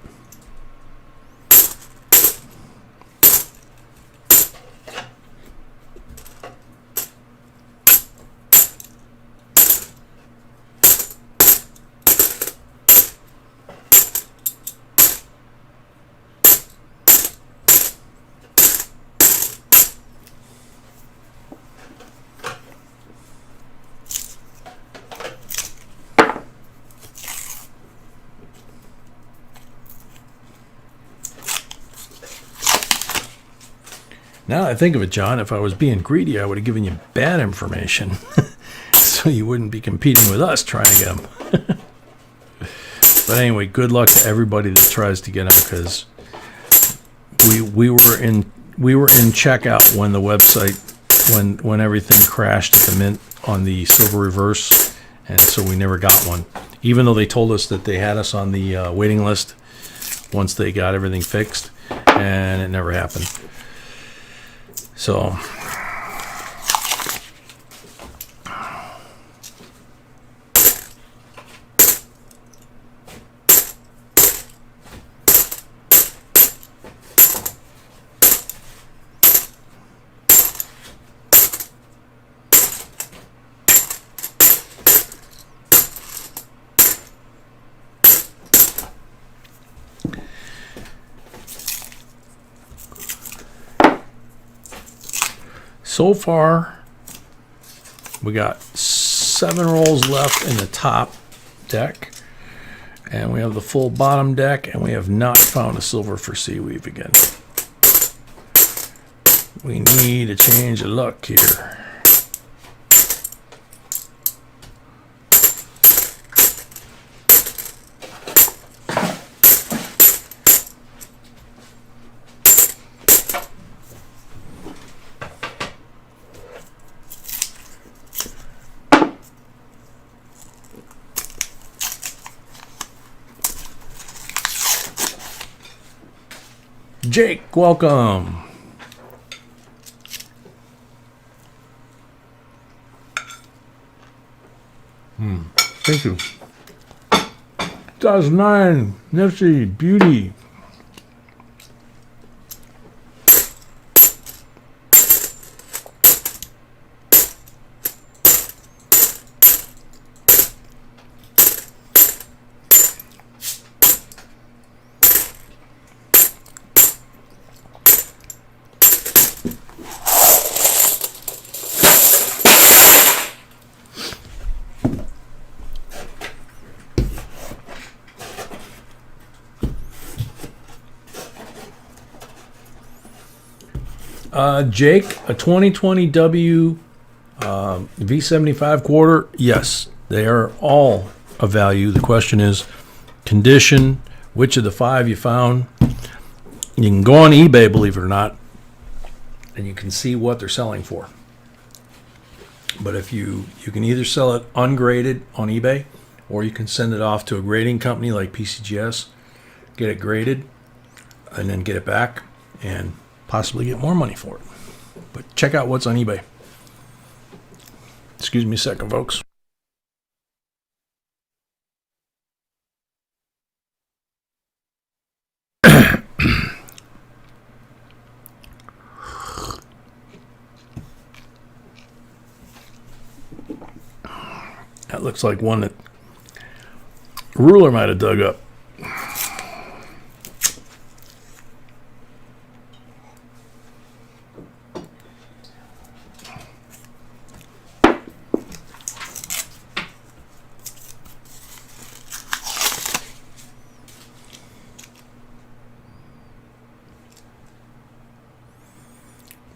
Now that I think of it, John, if I was being greedy, I would have given you bad information. So so you wouldn't be competing with us trying to get them. But anyway, good luck to everybody that tries to get them, because we were in checkout when the website when everything crashed at the Mint on the silver reverse, and so we never got one, even though they told us that they had us on the waiting list once they got everything fixed, and it never happened. So so far, we got 7 rolls left in the top deck, and we have the full bottom deck, and we have not found a silver for seaweave again. We need a change of luck here. Jake, welcome. Thank you. 2009 Nifty Beauty. Jake, a 2020 W V75 quarter. Yes, they are all of value. The question is condition, which of the 5 you found. You can go on eBay, believe it or not, and you can see what they're selling for. But if you can either sell it ungraded on eBay, or you can send it off to a grading company like PCGS, get it graded, and then get it back and possibly get more money for it. But check out what's on eBay. Excuse me a second, folks. That looks like one that a ruler might have dug up.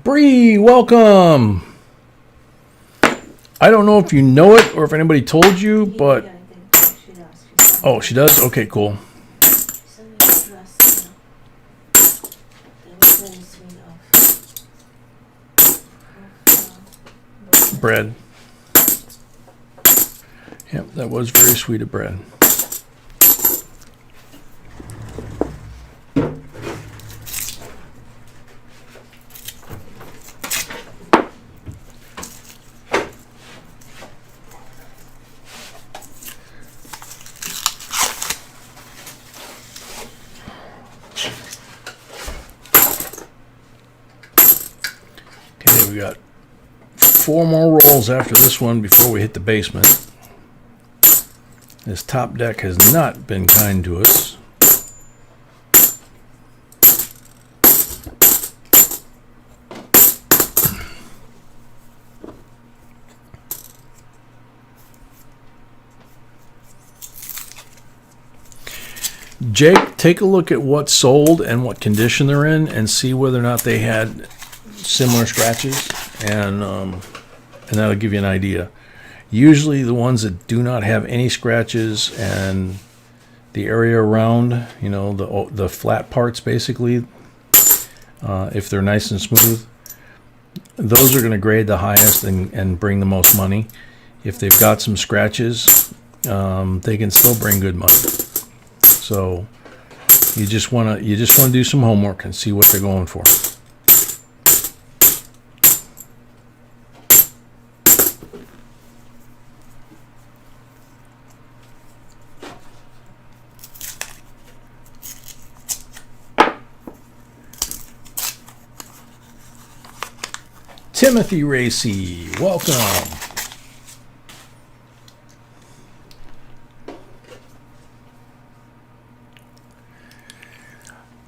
Bree, welcome. I don't know if you know it or if anybody told you, but oh, she does? Okay, cool. Bread. Yep, that was very sweet of bread. We got 4 more rolls after this one before we hit the basement. This top deck has not been kind to us. Jake, take a look at what's sold and what condition they're in and see whether or not they had similar scratches, and that'll give you an idea. Usually the ones that do not have any scratches and the area around, you know, the flat parts basically, if they're nice and smooth, those are going to grade the highest and bring the most money. If they've got some scratches, they can still bring good money. So you just want to do some homework and see what they're going for. Timothy Racy, welcome.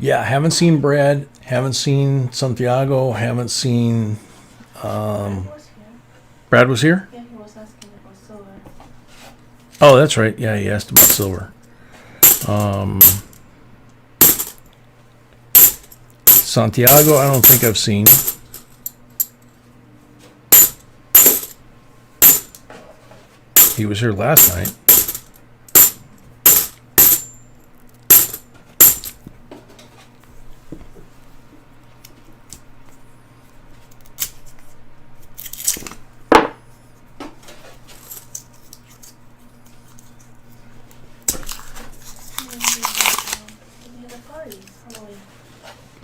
Yeah, haven't seen Brad, haven't seen Santiago, haven't seen. Brad was here? Yeah, he was asking about silver. Oh, that's right. Yeah, he asked about silver. Santiago, I don't think I've seen. He was here last night.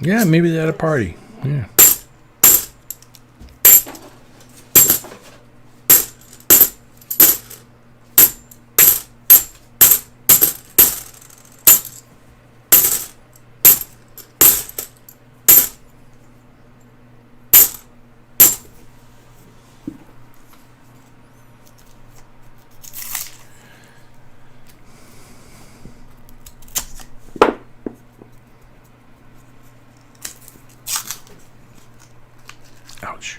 Yeah, maybe they had a party. Yeah. Ouch.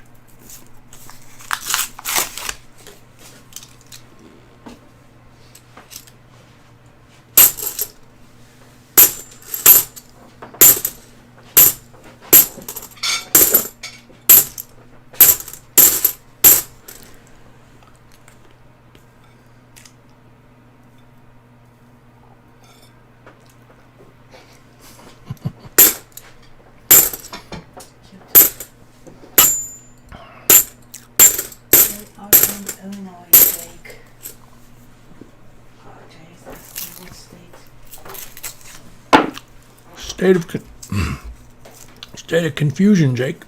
State of confusion, Jake.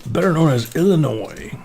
Better known as Illinois.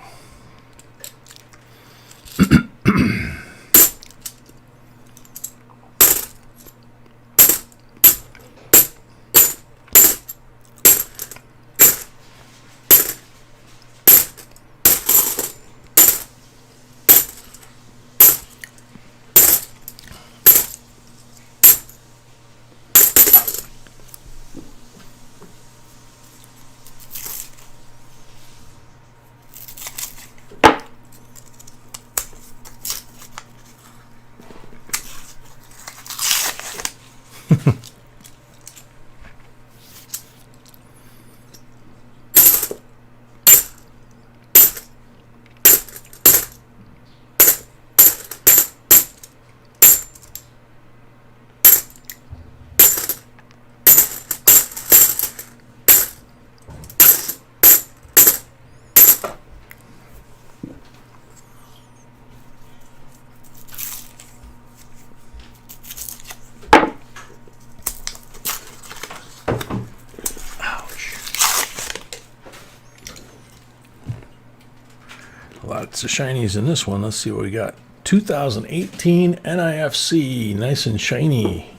Lots of shinies in this one. Let's see what we got. 2018 NIFC. Nice and shiny.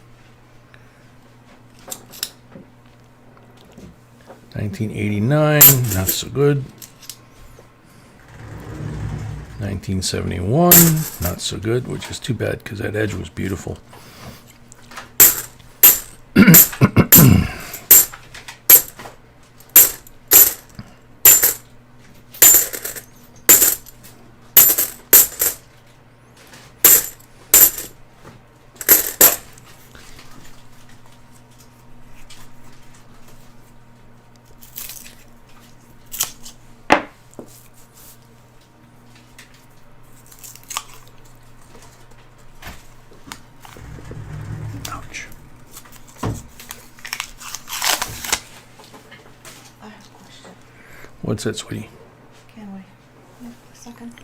1989. Not so good. 1971. Not so good, which is too bad because that edge was beautiful. What's that, sweetie? Can't wait. Yeah, a second.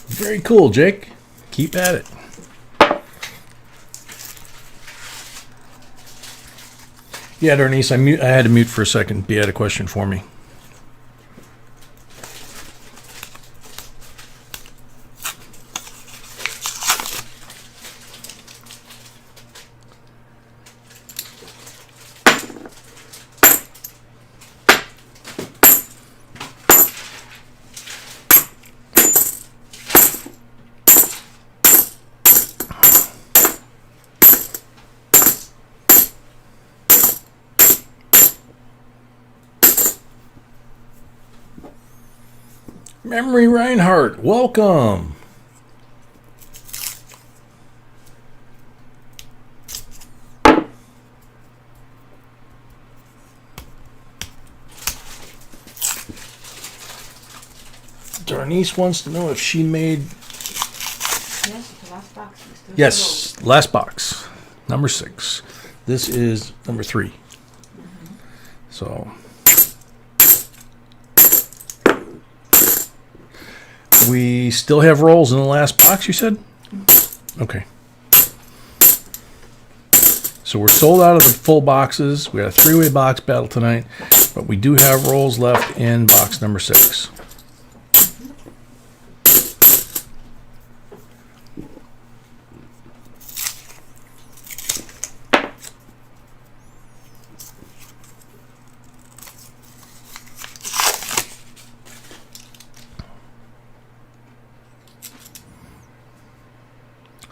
Very cool, Jake. Keep at it. Yeah, Darnice, I had to mute for a second. You had a question for me. Memory Reinhardt, welcome. Darnice wants to know if she made... Yes, the last box. Mr. Yes, last box, number 6. This is number 3. So... we still have rolls in the last box, you said? Okay. So we're sold out of the full boxes. We got a 3-way box battle tonight, but we do have rolls left in box number 6.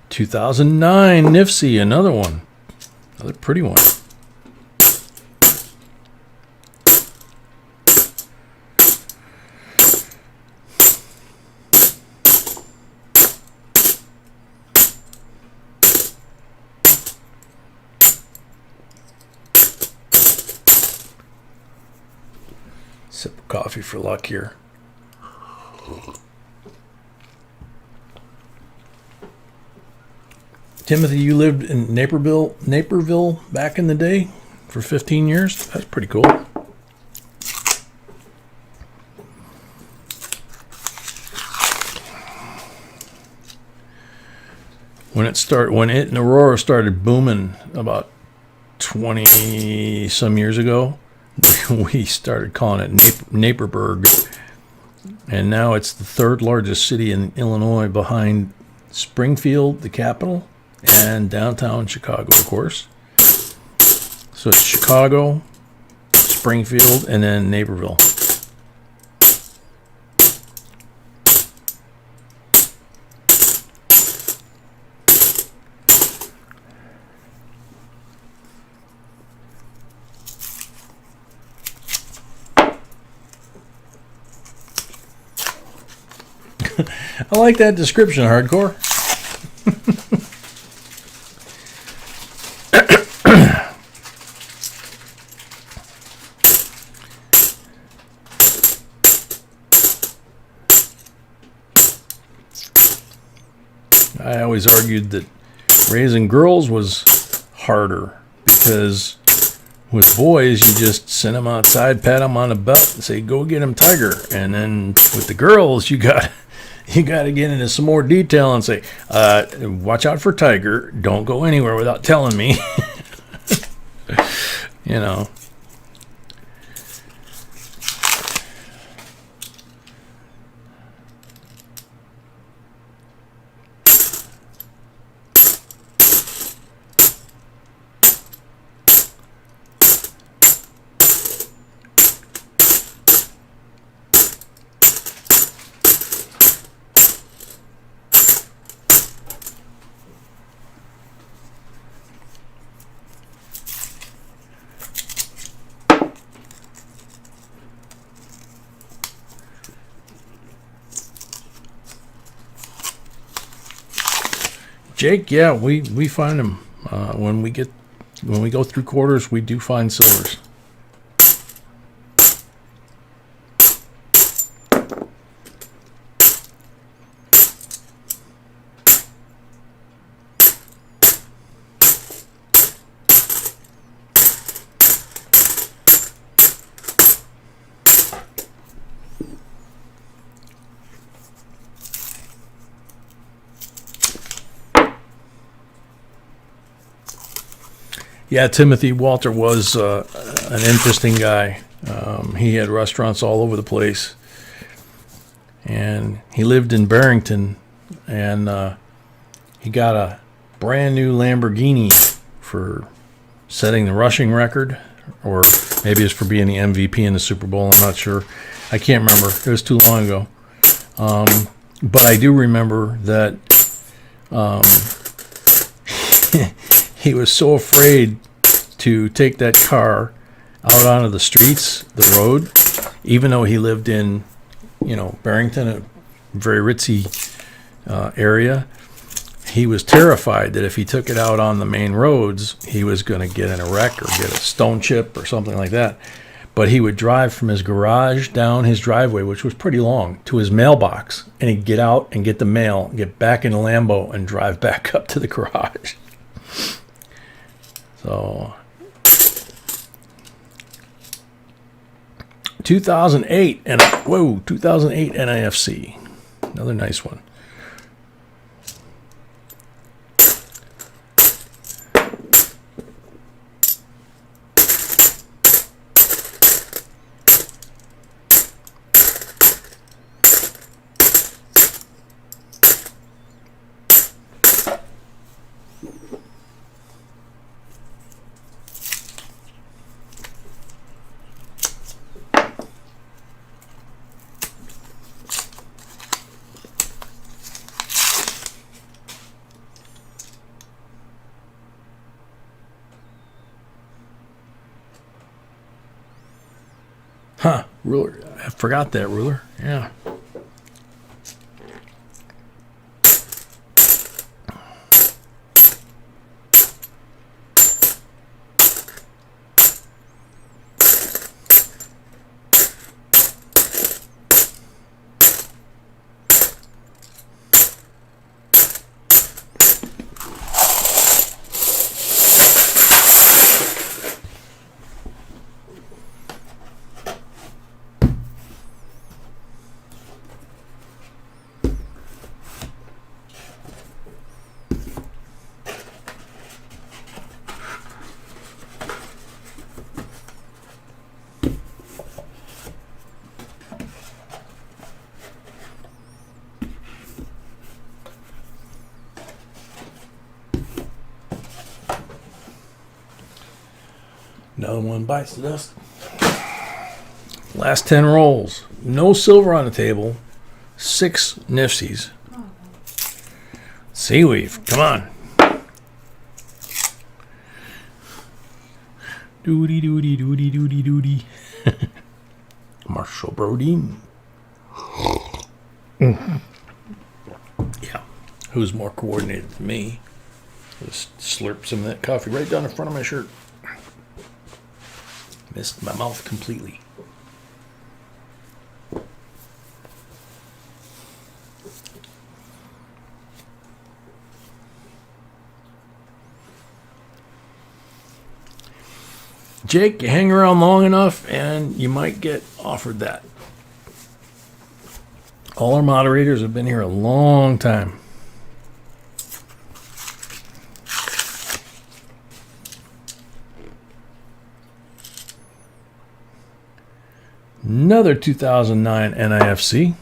(2009) Nifsy, another one, another pretty one. Sip of coffee for luck here. Timothy, you lived in Naperville back in the day for 15 years? That's pretty cool. When it and Aurora started booming about 20 some years ago, we started calling it Naperburg. And now it's the 3rd largest city in Illinois behind Springfield, the capital, and downtown Chicago, of course. So it's Chicago, Springfield, and then Naperville. I like that description, Hardcore. I always argued that raising girls was harder because with boys, you just send them outside, pat them on the butt, and say, "Go get him, Tiger." And then with the girls, you got you got to get into some more detail and say, watch out for Tiger. Don't go anywhere without telling me. You know. Jake, yeah, we find them when we go through quarters. We do find silvers. Yeah, Timothy Walter was an interesting guy. He had restaurants all over the place, and he lived in Barrington, and he got a brand new Lamborghini for setting the rushing record, or maybe it's for being the MVP in the Super Bowl. I'm not sure. I can't remember. It was too long ago. But I do remember that he was so afraid to take that car out onto the streets, the road, even though he lived in, Barrington, a very ritzy area. He was terrified that if he took it out on the main roads, he was going to get in a wreck or get a stone chip or something like that. But he would drive from his garage down his driveway, which was pretty long, to his mailbox, and he'd get out and get the mail, get back in the Lambo, and drive back up to the garage. So, 2008 NIFC, another nice one. Huh, ruler. I forgot that ruler. Yeah. Another one bites the dust. Last 10 rolls. No silver on the table. 6 nifsies. Seaweave. Come on. Doody doody doody doody doody. Marshall Brodeen. Yeah. Who's more coordinated than me? Just slurp some of that coffee right down the front of my shirt. Missed my mouth completely. Jake, you hang around long enough and you might get offered that. All our moderators have been here a long time. Another 2009 NIFC.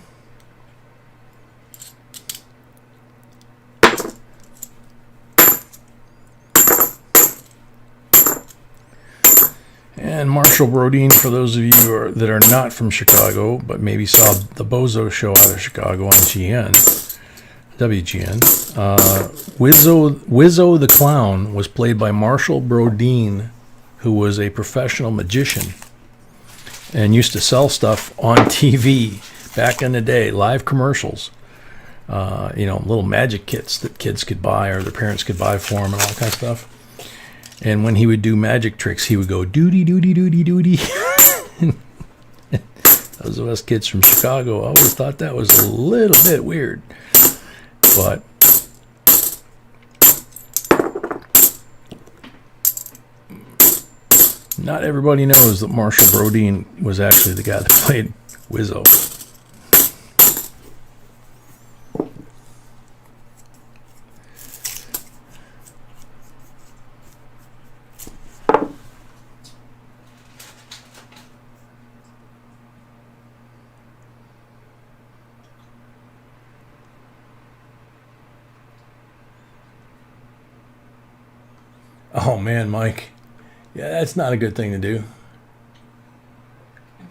And Marshall Brodeen, for those of you that are not from Chicago, but maybe saw the Bozo show out of Chicago on WGN. Wizzo the Clown was played by Marshall Brodeen, who was a professional magician and used to sell stuff on TV back in the day, live commercials. Little magic kits that kids could buy or their parents could buy for them and all that kind of stuff. And when he would do magic tricks, he would go doody doody doody doody. Those of us kids from Chicago always thought that was a little bit weird. But not everybody knows that Marshall Brodeen was actually the guy that played Wizzo. Oh man, Mike. Yeah, that's not a good thing to do.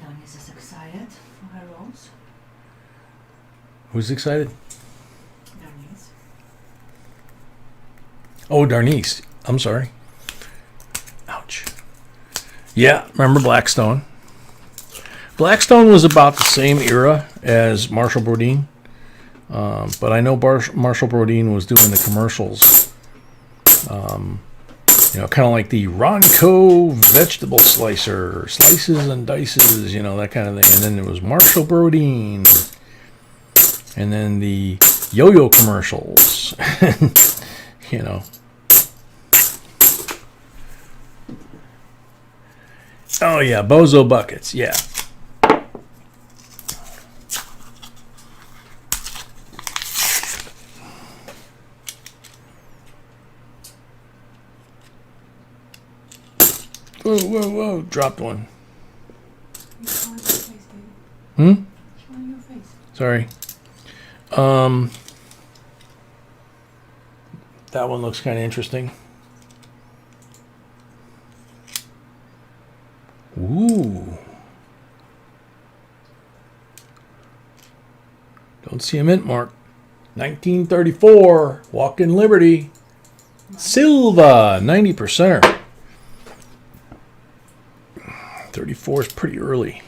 Donnie's is excited for her roles. Who's excited? Donnie's. Oh, Darnice. I'm sorry. Ouch. Yeah, remember Blackstone? Blackstone was about the same era as Marshall Brodeen. But I know Marshall Brodeen was doing the commercials. Kind of like the Ronco vegetable slicer, slices and dices, that kind of thing. And then there was Marshall Brodeen. And then the yo-yo commercials. Oh, yeah, Bozo Buckets, yeah. Whoa, whoa, whoa, dropped one. You're showing your face, David. Showing your face. Sorry. That one looks kind of interesting. Ooh. Don't see a mint mark. 1934, Walking Liberty. Silva, 90%er. 34 is pretty early.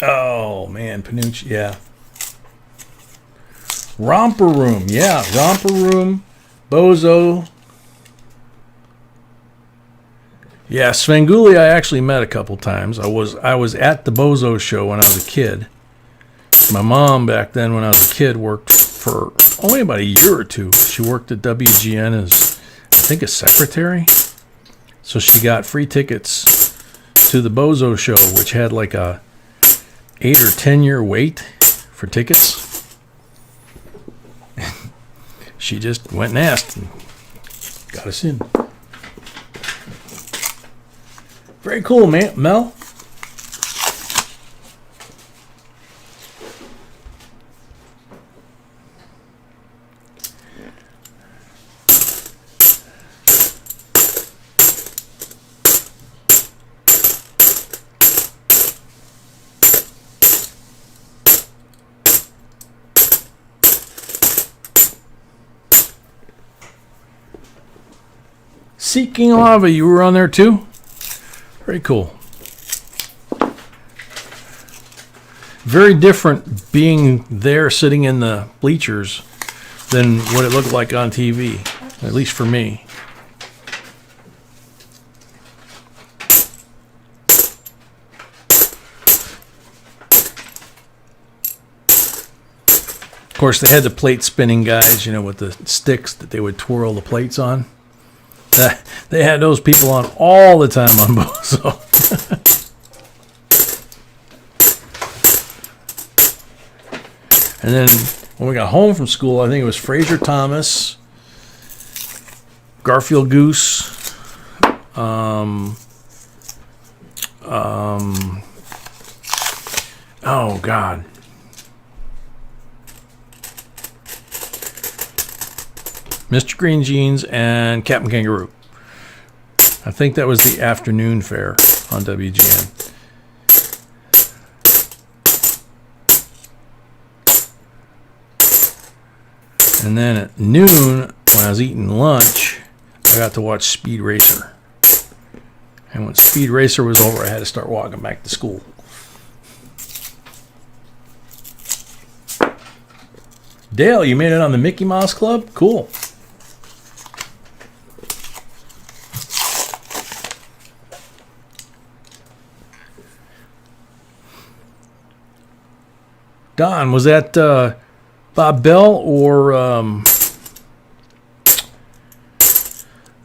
Oh man, Panucci, yeah. Romper Room, yeah, Romper Room, Bozo. Yeah, Svengoolie I actually met a couple times. I was at the Bozo show when I was a kid. My mom back then when I was a kid worked for only about a year or two. She worked at WGN as, I think, a secretary. So she got free tickets to the Bozo show, which had like a 8 or 10 year wait for tickets. She just went and asked and got us in. Very cool, man. Mel? Seeking Lava, you were on there too? Very cool. Very different being there sitting in the bleachers than what it looked like on TV, at least for me. course, they had the plate spinning guys, you know, with the sticks that they would twirl the plates on. They had those people on all the time on Bozo. And then when we got home from school, I think it was Fraser Thomas, Garfield Goose, oh God, Mr. Green Jeans, and Captain Kangaroo. I think that was the afternoon fare on WGN. And then at noon, when I was eating lunch, I got to watch Speed Racer. And when Speed Racer was over, I had to start walking back to school. Dale, you made it on the Mickey Mouse Club? Cool. Don, was that Bob Bell or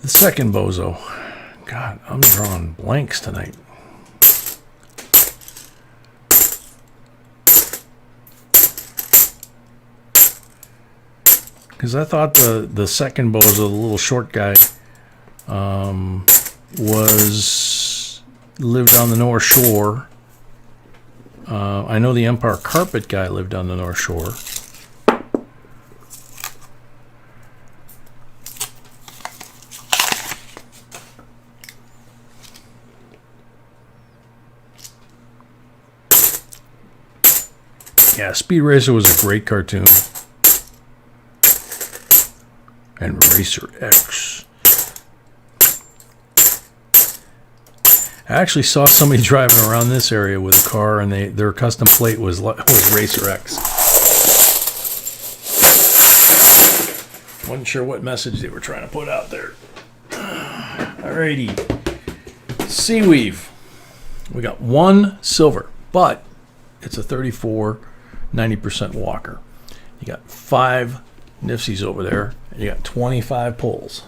the second Bozo? God, I'm drawing blanks tonight. Because I thought the second Bozo, the little short guy, lived on the North Shore. I know the Empire Carpet guy lived on the North Shore. Yeah, Speed Racer was a great cartoon. And Racer X. I actually saw somebody driving around this area with a car, and their custom plate was Racer X. Wasn't sure what message they were trying to put out there. Alrighty. Seaweave. We got one silver, but it's a 34, 90% walker. You got 5 Nifsies over there, and you got 25 pulls.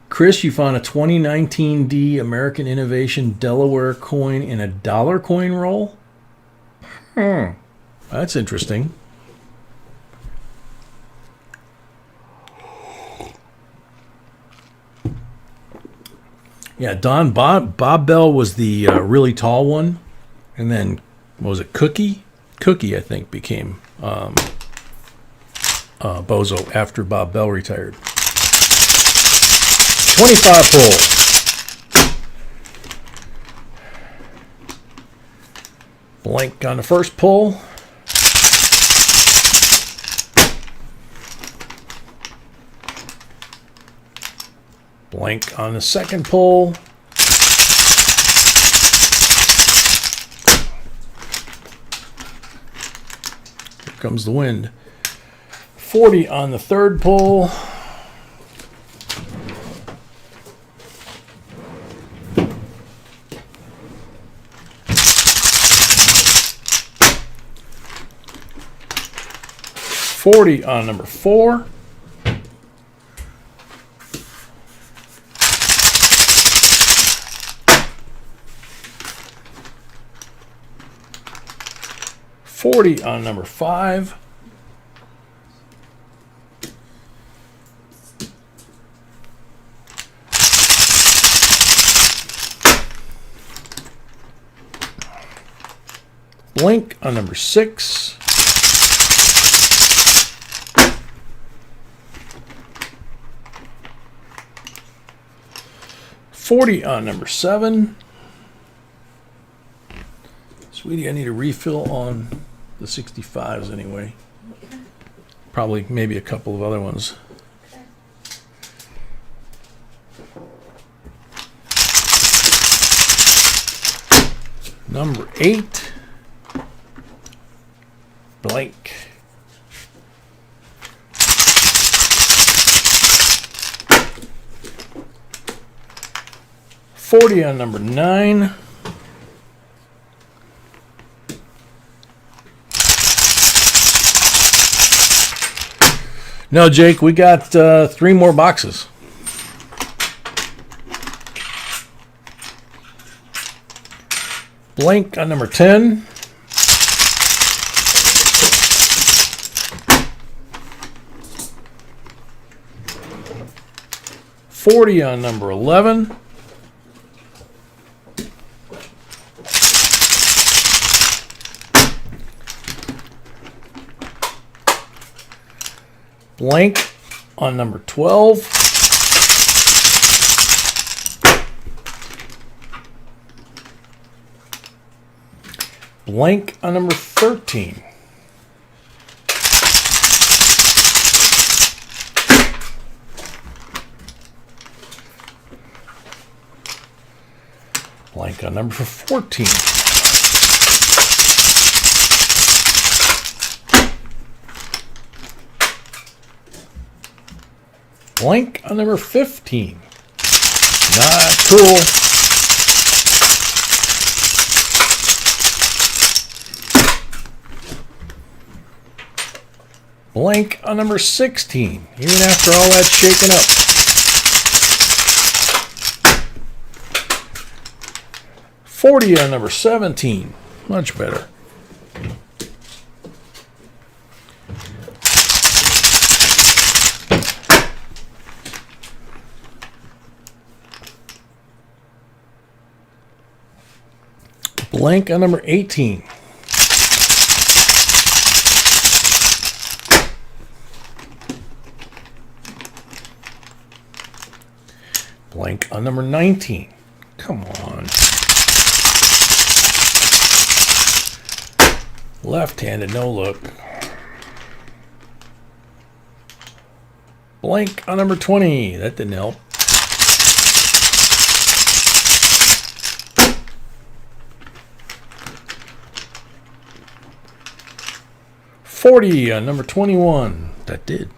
Chris, you found a 2019 D American Innovation Delaware coin in a dollar coin roll? That's interesting. Yeah, Don, Bob Bell was the really tall one. And then, what was it, Cookie? Cookie, I think, became Bozo after Bob Bell retired. 25 pull. Blank on the first pull. Blank on the second pull. Here comes the wind. 40 on the third pull. $40 on number 4. $40 on number 5. Blank on number 6. $40 on number 7. Sweetie, I need a refill on the 65s anyway. Probably maybe a couple of other ones. Number 8. Blank. $40 on number 9. No, Jake, we got 3 more boxes. Blank on number 10. $40 on number 11. Blank on number 12. Blank on number 13. Blank on number 14. Blank on number 15. Not cool. Blank on number 16, even after all that shaking up. $40 on number 17, much better. Blank on number 18. Blank on number 19. Come on. Left-handed, no look. Blank on number 20. That didn't help. $40 on number 21. That did.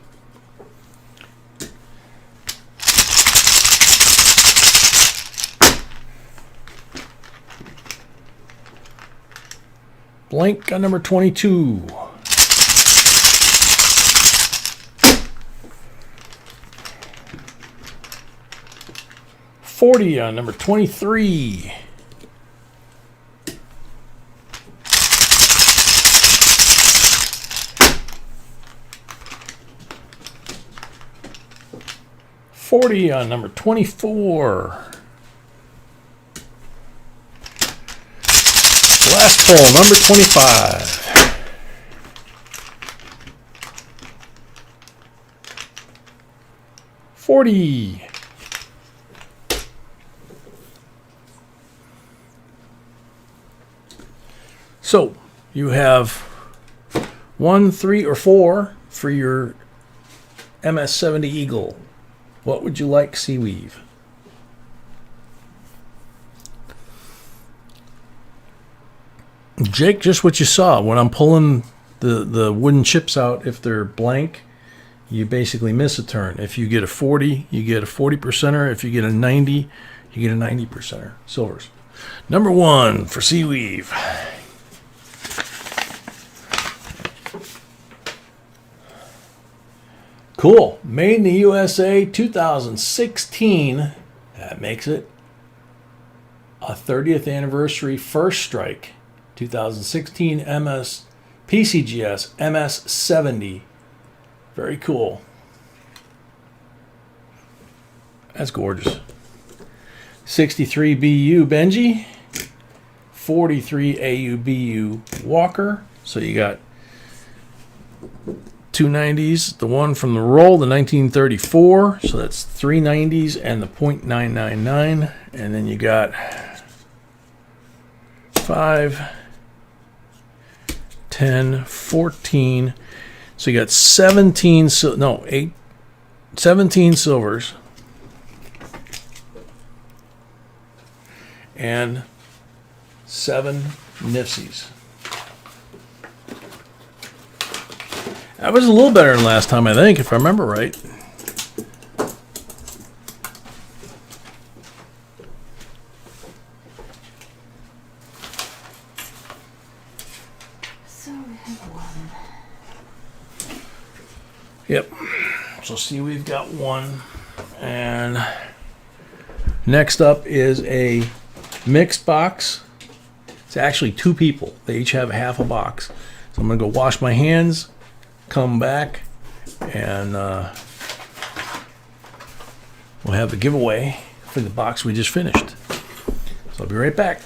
Blank on number 22. $40 on number 23. $40 on number 24. Last pull, number 25. $40. So you have 1, 3, or 4 for your MS-70 Eagle. What would you like, Seaweave? Jake, just what you saw. When I'm pulling the wooden chips out, if they're blank, you basically miss a turn. If you get a 40, you get a 40%er. If you get a 90, you get a 90%er. Silvers. Number 1 for Seaweave. Cool. Made in the USA 2016. That makes it a 30th anniversary first strike. 2016 MS PCGS MS-70. Very cool. That's gorgeous. 63 BU Benji. 43 AUBU Walker. So you got 290s, the one from the roll, the 1934. So that's 390s and the .999. And then you got 5, 10, 14. So you got 17 silvers and 7 nifsies. That was a little better than last time, I think, if I remember right. So we have 1. Yep. So see, we've got one. And next up is a mixed box. It's actually two people. They each have half a box. So I'm going to go wash my hands, come back, and we'll have the giveaway for the box we just finished. So I'll be right back.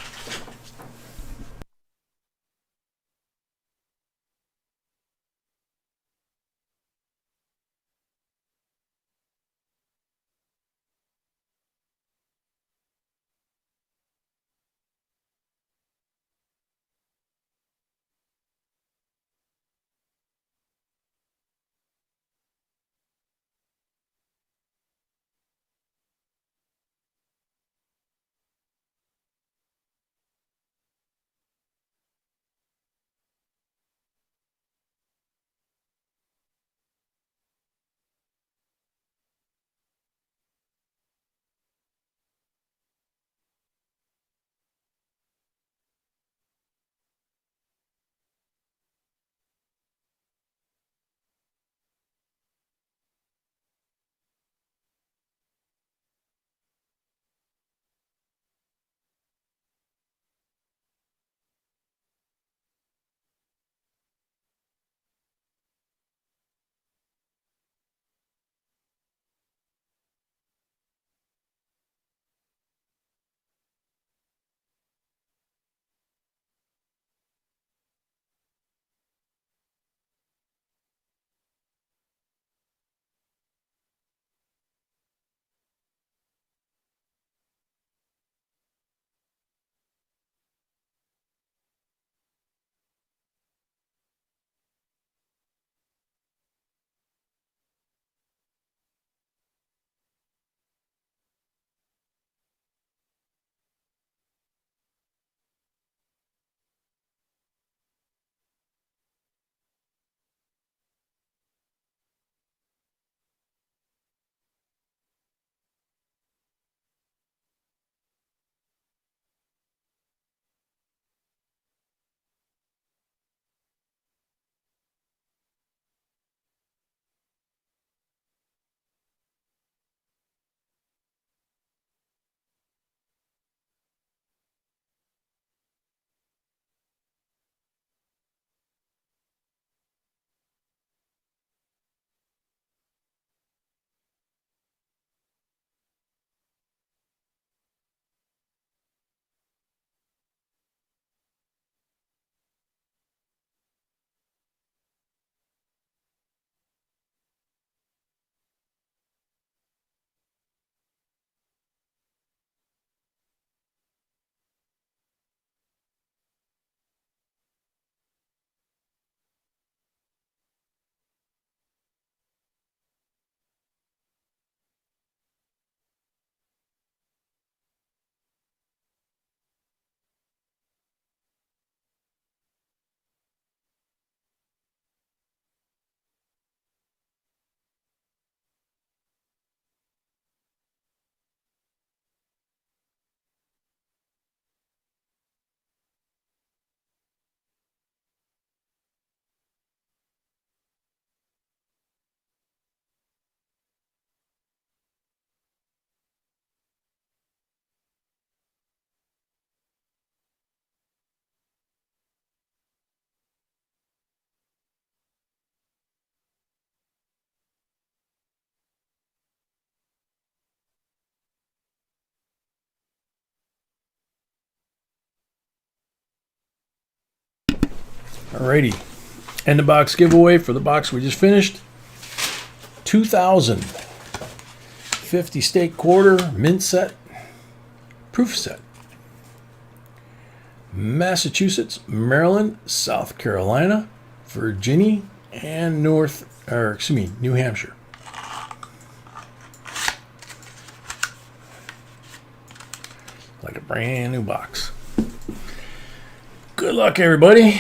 Alrighty. End the box giveaway for the box we just finished. 2050 steak quarter mint set, proof set. Massachusetts, Maryland, South Carolina, Virginia, and New Hampshire. Like a brand new box. Good luck, everybody.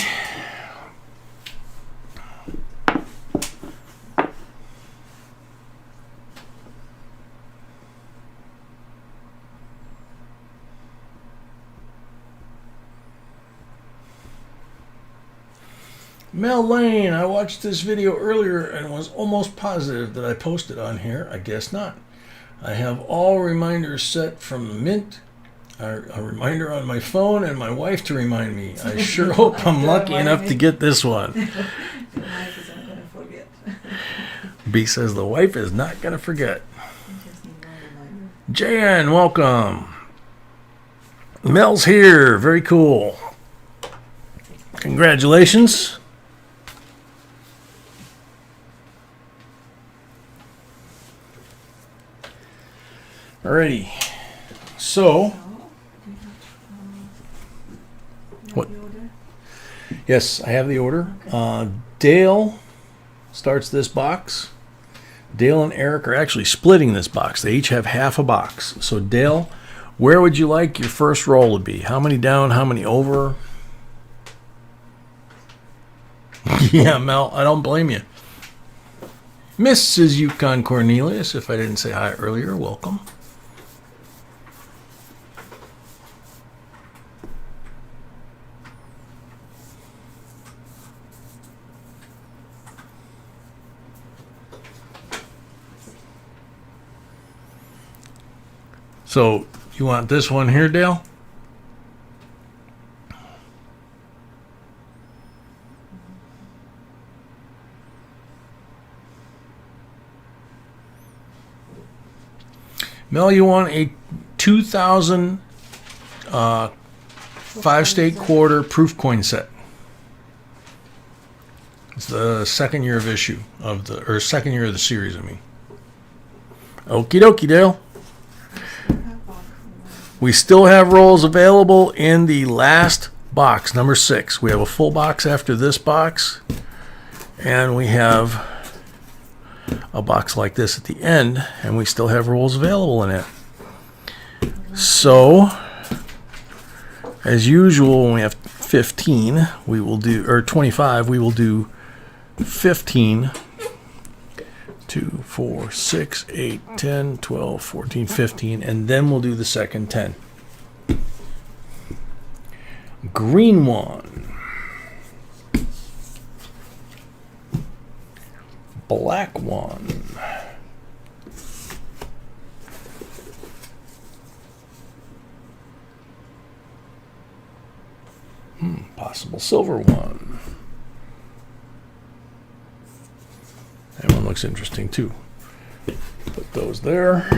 Mel Lane, I watched this video earlier and was almost positive that I posted on here. I guess not. I have all reminders set from the Mint, a reminder on my phone, and my wife to remind me. I sure hope I'm lucky enough to get this one. Your wife is not gonna forget. B says the wife is not going to forget. You just need one reminder. Jan, welcome. Mel's here. Very cool. Congratulations. Alrighty. So, what? The order? Yes, I have the order. Dale starts this box. Dale and Eric are actually splitting this box. They each have half a box. So, Dale, where would you like your first roll to be? How many down? How many over? Yeah, Mel, I don't blame you. Mrs. Yukon Cornelius, if I didn't say hi earlier, welcome. So, you want this one here, Dale? Mel, you want a 2000 5-state quarter proof coin set. It's the second year of issue of the, or second year of the series, I mean. Okie dokie, Dale. We still have rolls available in the last box, number 6. We have a full box after this box, and we have a box like this at the end, and we still have rolls available in it. So, as usual, when we have 15, we will do, or 25, we will do 15, 2, 4, 6, 8, 10, 12, 14, 15, and then we'll do the second 10. Green one. Black one. Possible silver one. That one looks interesting too. Put those there.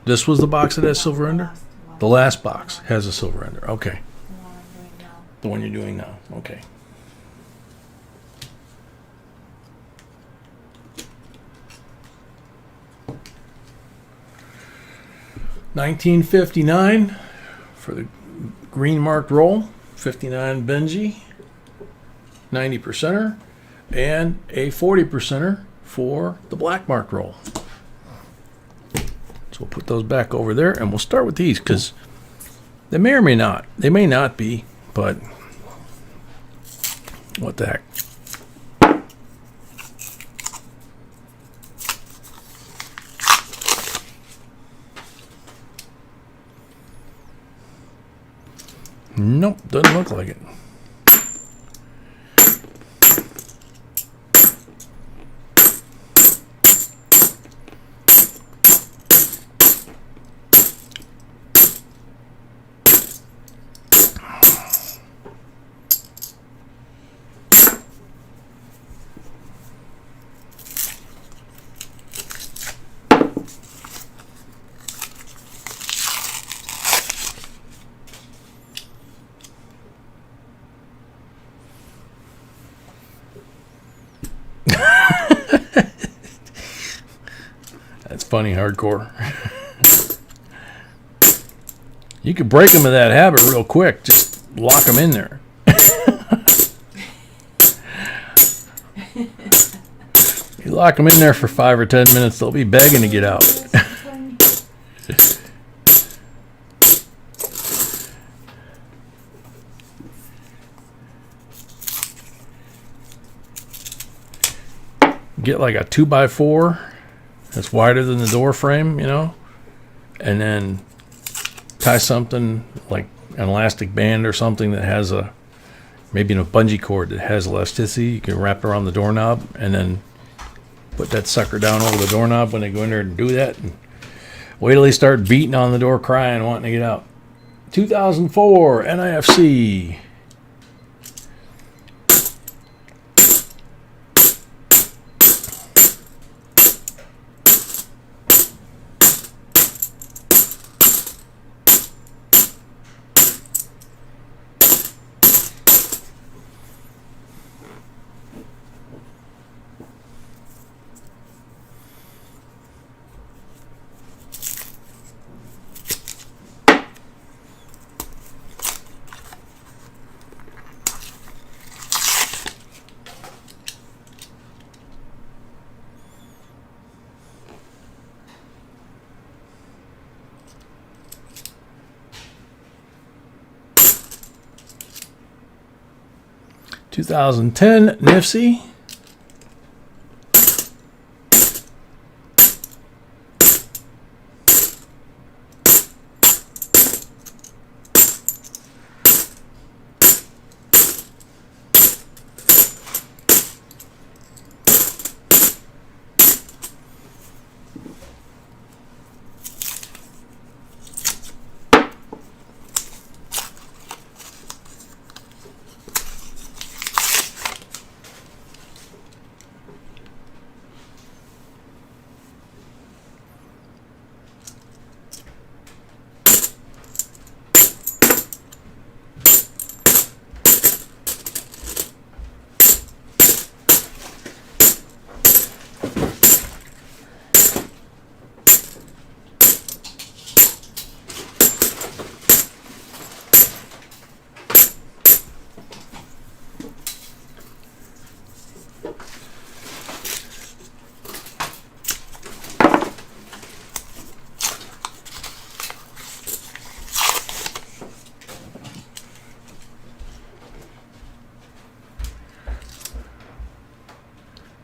This was the box that has silver under? The last box has a silver under. Okay. The one you're doing now. Okay. $19.59 for the green marked roll. 59 Benji, 90%er, and a 40%er for the black marked roll. So we'll put those back over there, and we'll start with these because they may or may not. They may not be, but what the heck. Nope, doesn't look like it. That's funny, hardcore. You could break them of that habit real quick. Just lock them in there. You lock them in there for 5 or 10 minutes, they'll be begging to get out. Get like a 2x4 that's wider than the door frame, you know, and then tie something like an elastic band or something that has maybe a bungee cord that has elasticity. You can wrap it around the doorknob and then put that sucker down over the doorknob when they go in there and do that. And wait till they start beating on the door, crying, wanting to get out. 2004 NIFC. (2010) NIFC.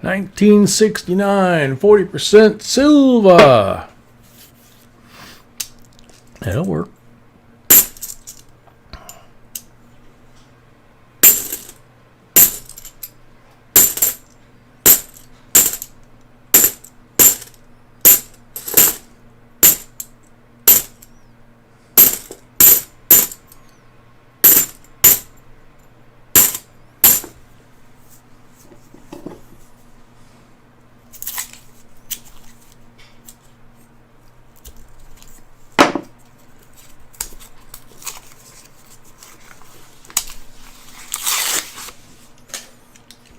(1969) 40% silver. That'll work.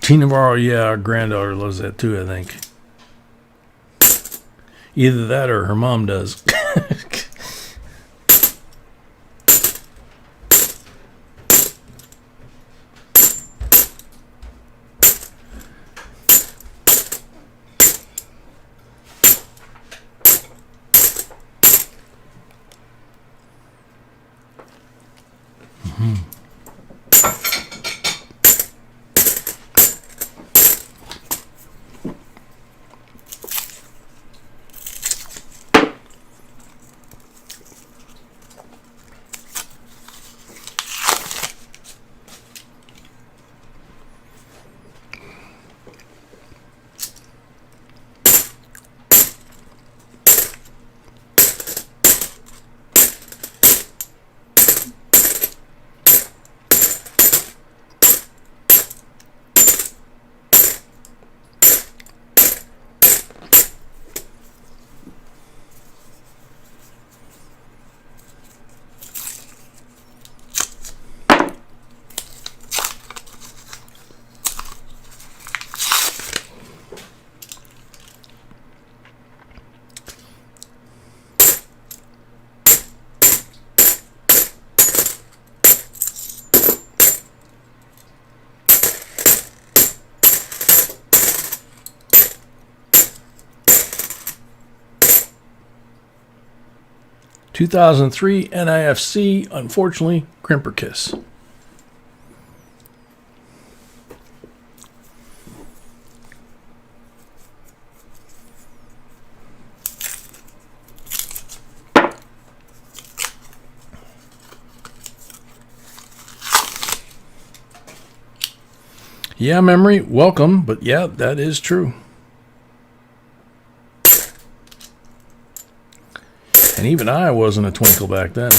Tina Navarro, yeah, our granddaughter loves that too, I think. Either that or her mom does. Mm-hmm. 2003 NIFC, unfortunately, Crimper Kiss. Yeah, memory, welcome, but yeah, that is true. And even I wasn't a twinkle back then.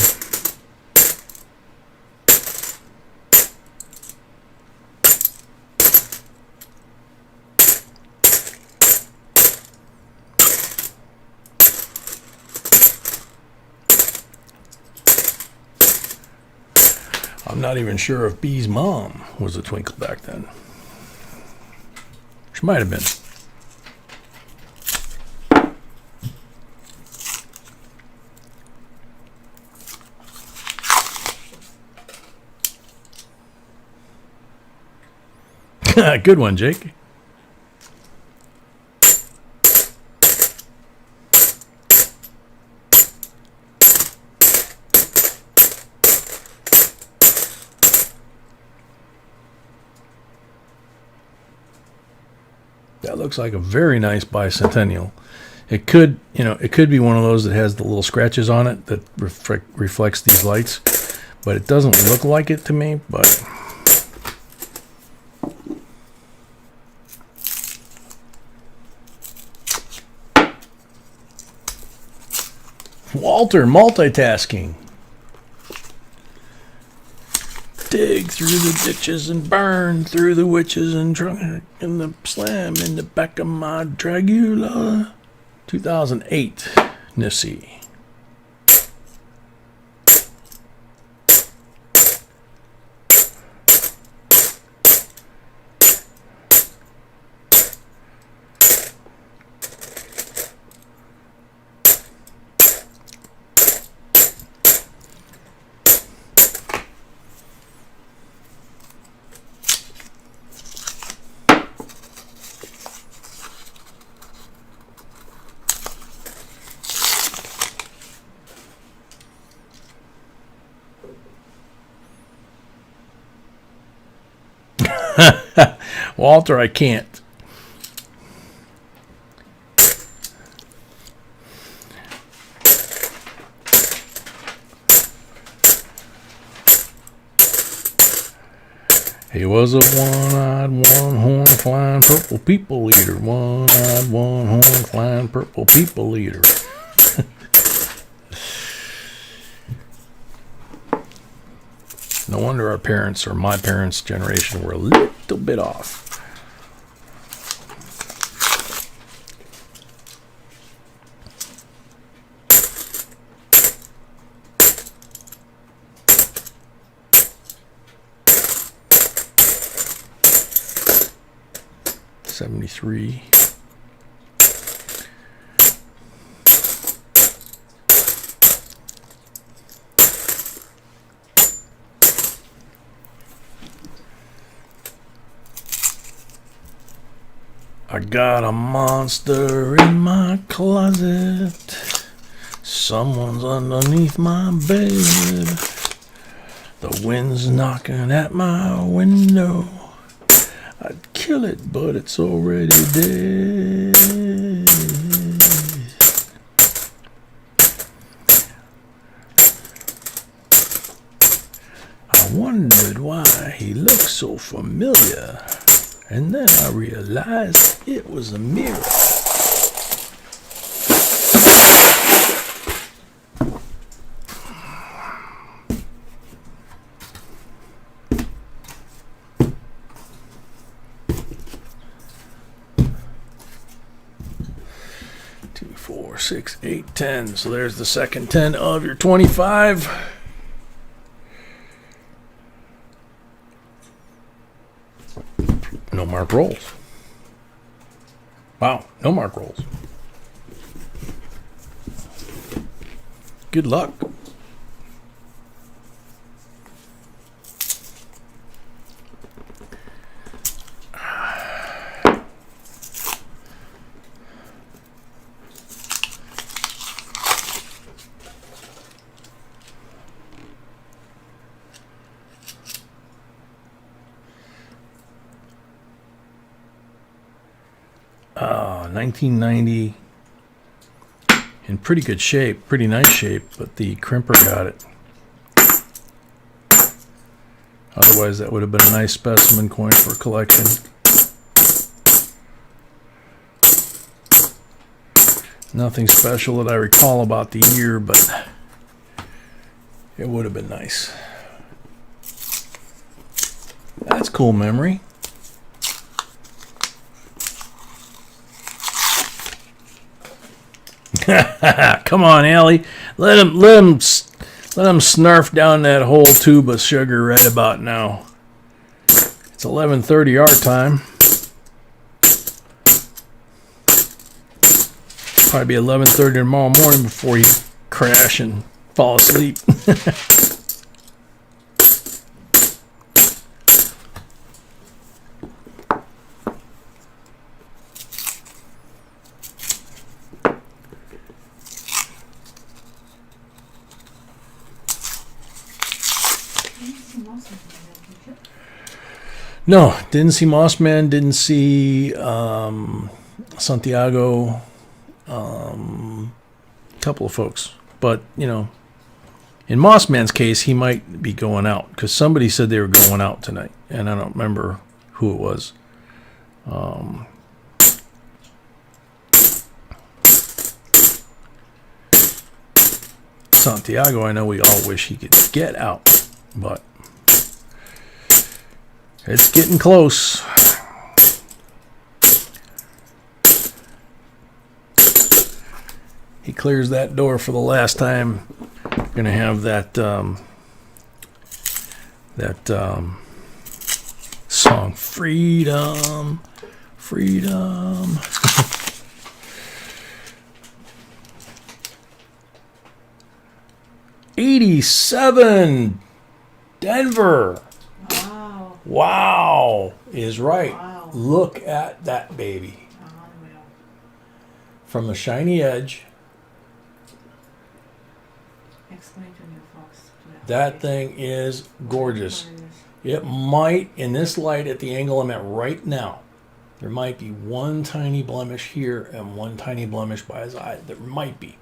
I'm not even sure if B's mom was a twinkle back then. She might have been. Good one, Jake. That looks like a very nice bicentennial. It could, it could be one of those that has the little scratches on it that reflects these lights, but it doesn't look like it to me. But Walter, multitasking. Dig through the ditches and burn through the witches and drunk in the slam in the back of my Dragula. 2008, Nissi. Walter, I can't. He was a one-eyed, one-horn flying purple people eater. One-eyed, one-horn flying purple people eater. No wonder our parents, or my parents' generation, were a little bit off. '73. I got a monster in my closet. Someone's underneath my bed. The wind's knocking at my window. I'd kill it, but it's already dead. I wondered why he looked so familiar. And then I realized it was a mirror. Two, 4, 6, 8, 10. So there's the second 10 of your 25. No mark rolls. Wow, no mark rolls. Good luck. Oh, 1990, in pretty good shape, pretty nice shape, but the crimper got it. Otherwise, that would have been a nice specimen coin for collection. Nothing special that I recall about the year, but it would have been nice. That's cool memory. Come on, Allie. Let him snarf down that whole tube of sugar right about now. It's 11:30 our time. Probably be 11:30 tomorrow morning before you crash and fall asleep. No, didn't see Mossman, didn't see Santiago, a couple of folks. But, you know, in Mossman's case, he might be going out because somebody said they were going out tonight, and I don't remember who it was. Santiago, I know we all wish he could get out, but it's getting close. He clears that door for the last time. We're gonna have that song, Freedom, Freedom. '87, Denver. Wow. Wow is right. Wow. Look at that baby. Unreal. From the shiny edge, Explain to new folks. that thing is gorgeous. It might, in this light at the angle I'm at right now, there might be one tiny blemish here and one tiny blemish by his eye. There might be.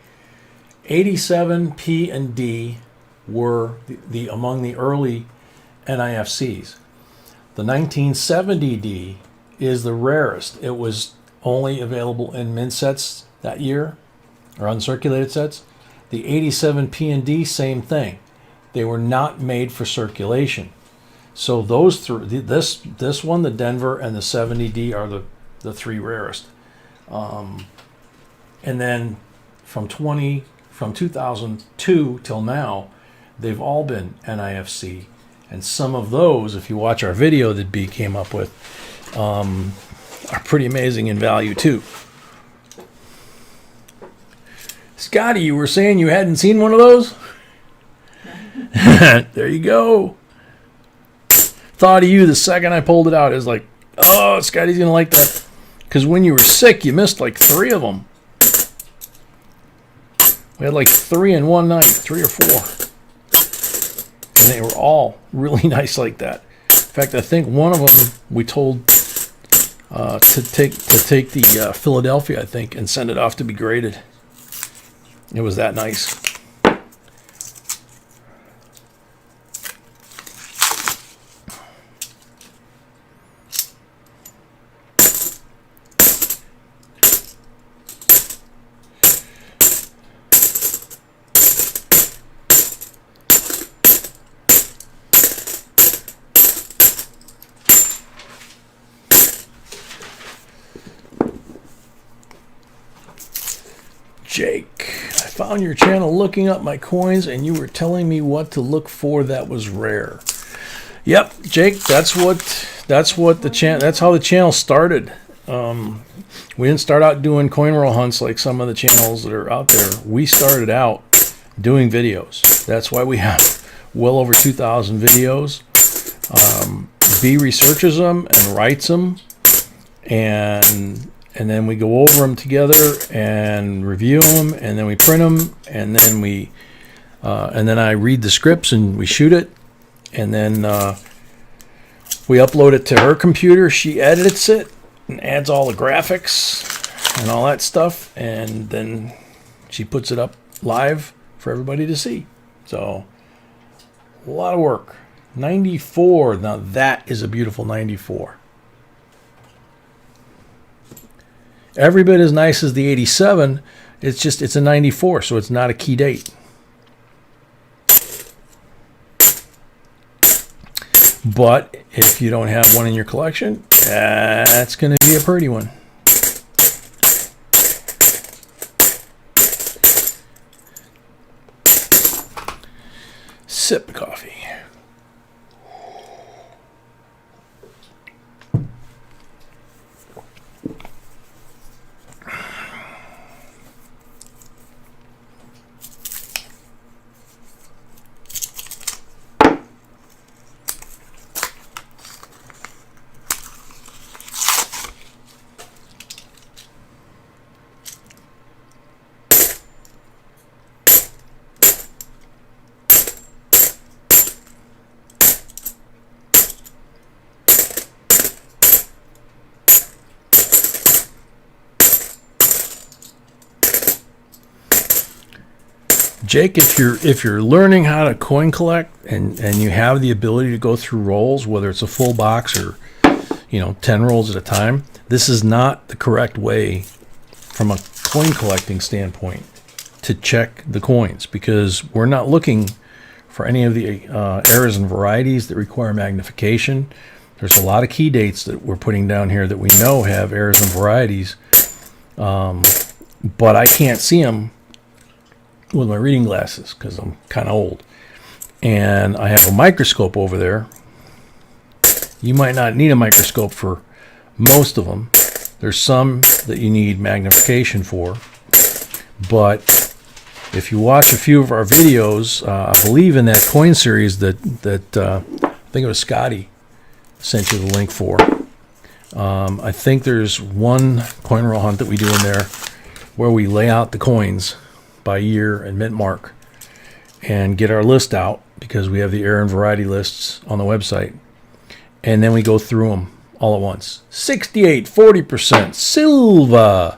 87 P and D were the among the early NIFCs. The 1970 D is the rarest. It was only available in mint sets that year, or uncirculated sets. The 87 P and D, same thing. They were not made for circulation. So those three, this one, the Denver, and the 70D are the three rarest. And then from 2002 till now, they've all been NIFC. And some of those, if you watch our video that B came up with, are pretty amazing in value too. Scotty, you were saying you hadn't seen one of those? There you go. Thought of you the second I pulled it out. It was like, oh, Scotty's going to like that. Because when you were sick, you missed like 3 of them. We had like 3 in one night, 3 or 4. And they were all really nice like that. In fact, I think one of them we told to take the Philadelphia, I think, and send it off to be graded. It was that nice. Jake, I found your channel looking up my coins, and you were telling me what to look for that was rare. Yep, Jake, that's how the channel started. We didn't start out doing coin roll hunts like some of the channels that are out there. We started out doing videos. That's why we have well over 2,000 videos. B researches them and writes them, and then we go over them together and review them, and then we print them, and then I read the scripts and we shoot it, and then we upload it to her computer. She edits it and adds all the graphics and all that stuff, and then she puts it up live for everybody to see. So a lot of work. 94. Now that is a beautiful 94. Every bit as nice as the 87. It's a 94, so it's not a key date. But if you don't have one in your collection, that's going to be a pretty one. Sip of coffee. Jake, if you're learning how to coin collect and you have the ability to go through rolls, whether it's a full box or 10 rolls at a time, this is not the correct way from a coin collecting standpoint to check the coins, because we're not looking for any of the errors and varieties that require magnification. There's a lot of key dates that we're putting down here that we know have errors and varieties, but I can't see them with my reading glasses because I'm kind of old. And I have a microscope over there. You might not need a microscope for most of them. There's some that you need magnification for. But if you watch a few of our videos, I believe in that coin series that I think it was Scotty sent you the link for. I think there's one coin roll hunt that we do in there where we lay out the coins by year and mint mark and get our list out, because we have the error and variety lists on the website, and then we go through them all at once. 68, 40% silver.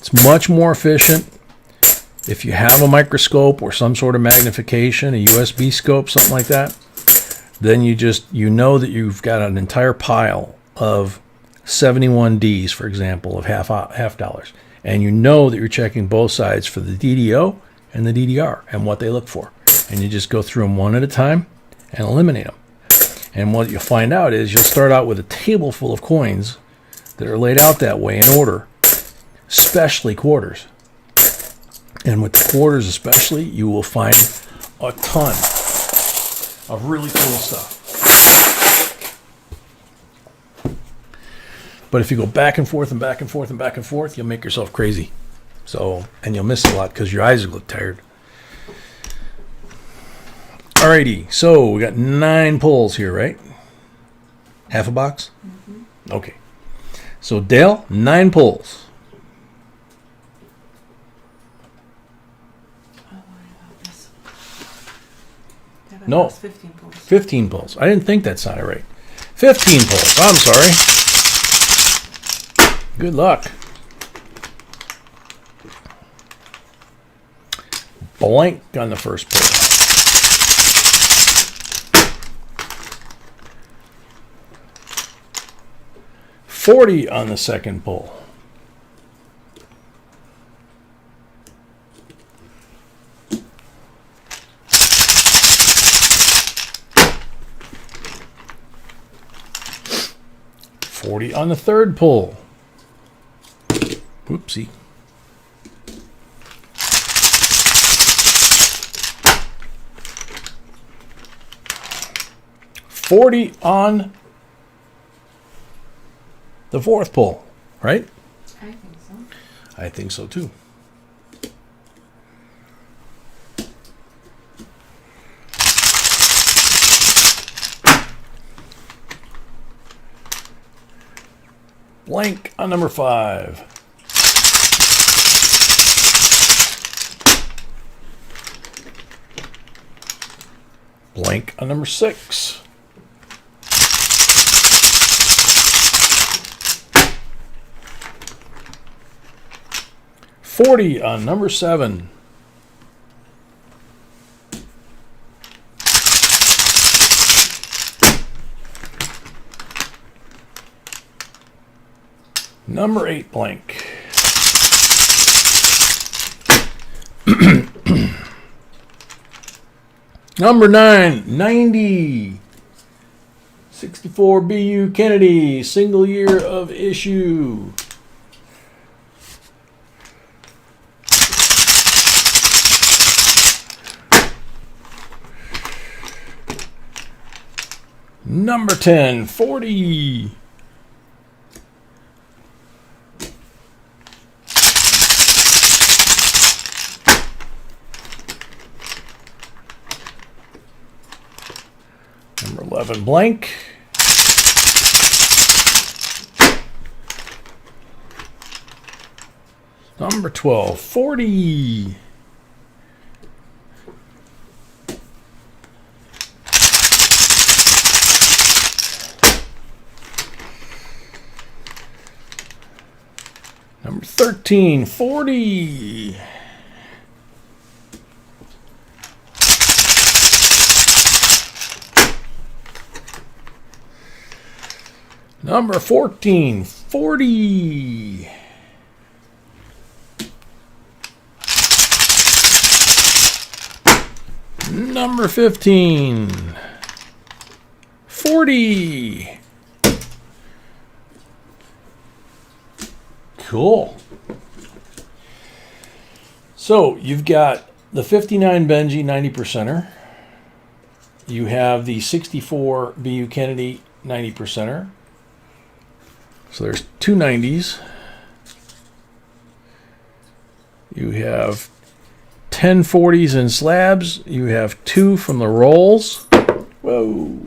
It's much more efficient if you have a microscope or some sort of magnification, a USB scope, something like that. Then you know that you've got an entire pile of 71Ds, for example, of half dollars. And you know that you're checking both sides for the DDO and the DDR and what they look for. And you just go through them one at a time and eliminate them. And what you'll find out is you'll start out with a table full of coins that are laid out that way in order, especially quarters. And with the quarters especially, you will find a ton of really cool stuff. But if you go back and forth and back and forth and back and forth, you'll make yourself crazy. And you'll miss a lot because your eyes will look tired. Alrighty, so we got 9 pulls here, right? Half a box? Mm-hmm. Okay. So Dale, 9 pulls. No. 15 pulls. 15 pulls. I didn't think that sounded right. 15 pulls. I'm sorry. Good luck. Blank on the first pull. $40 on the second pull. $40 on the third pull. Whoopsie. $40 on the fourth pull, right? I think so. I think so too. Blank on number 5. Blank on number 6. $40 on number 7. Number 8 blank. Number 9, 90. 64 BU Kennedy, single year of issue. Number 10, 40. Number 11, blank. Number 12, 40. Number 13, 40. Number 14, 40. Number 15, 40. Cool. So you've got the 59 Benji 90%er. You have the 64 BU Kennedy 90%er. So there's two 90s. You have 10 40s in slabs. You have 2 from the rolls. Whoa.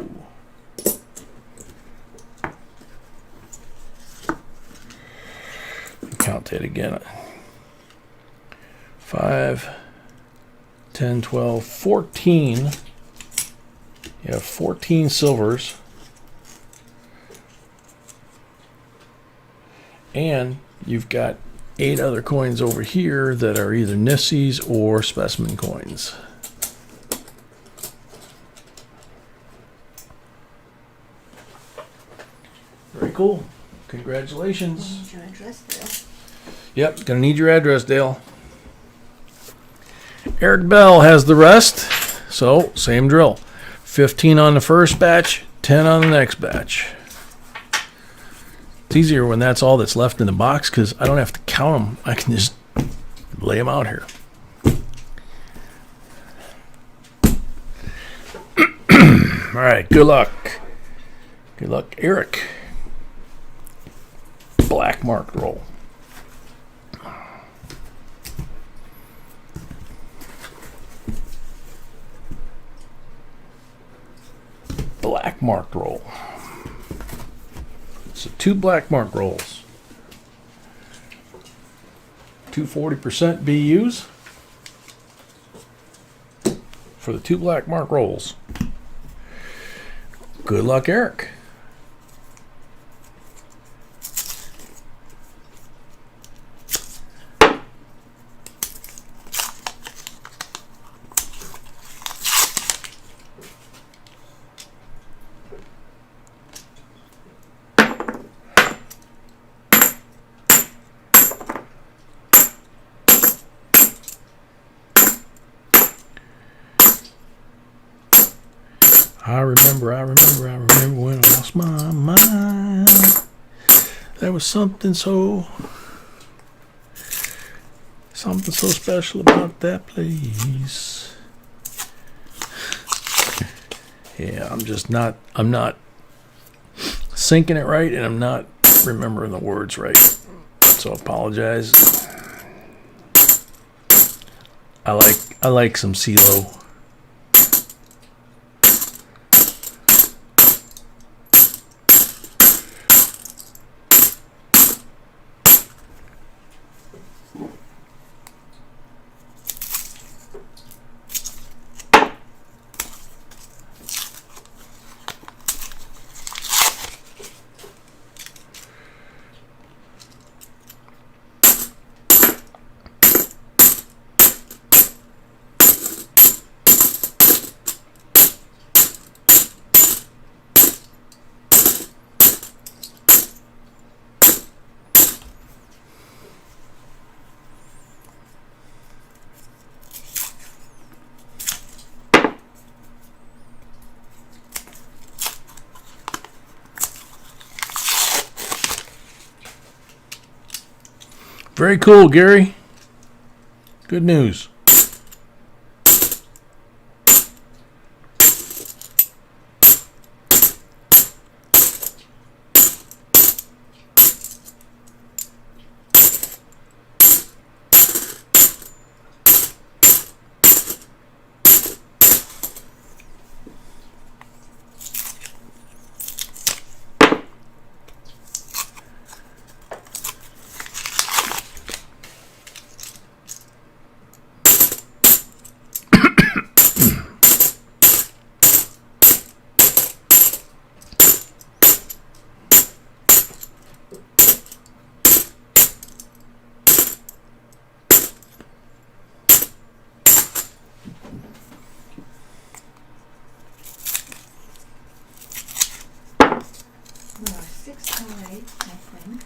Count that again. 5, 10, 12, 14. You have 14 silvers. And you've got 8 other coins over here that are either Nissies or specimen coins. Very cool. Congratulations. Need your address there. Yep, gonna need your address, Dale. Eric Bell has the rest. So, same drill. 15 on the first batch, 10 on the next batch. It's easier when that's all that's left in the box because I don't have to count them. I can just lay them out here. All right, good luck. Good luck, Eric. Black marked roll. Black marked roll. So 2 black mark rolls. 2 40% BUs for the 2 black mark rolls. Good luck, Eric. I remember when I lost my mind. There was something so special about that place. Yeah, I'm not syncing it right, and I'm not remembering the words right. So I apologize. I like some CeeLo. Very cool, Gary. Good news. We are 608, I think.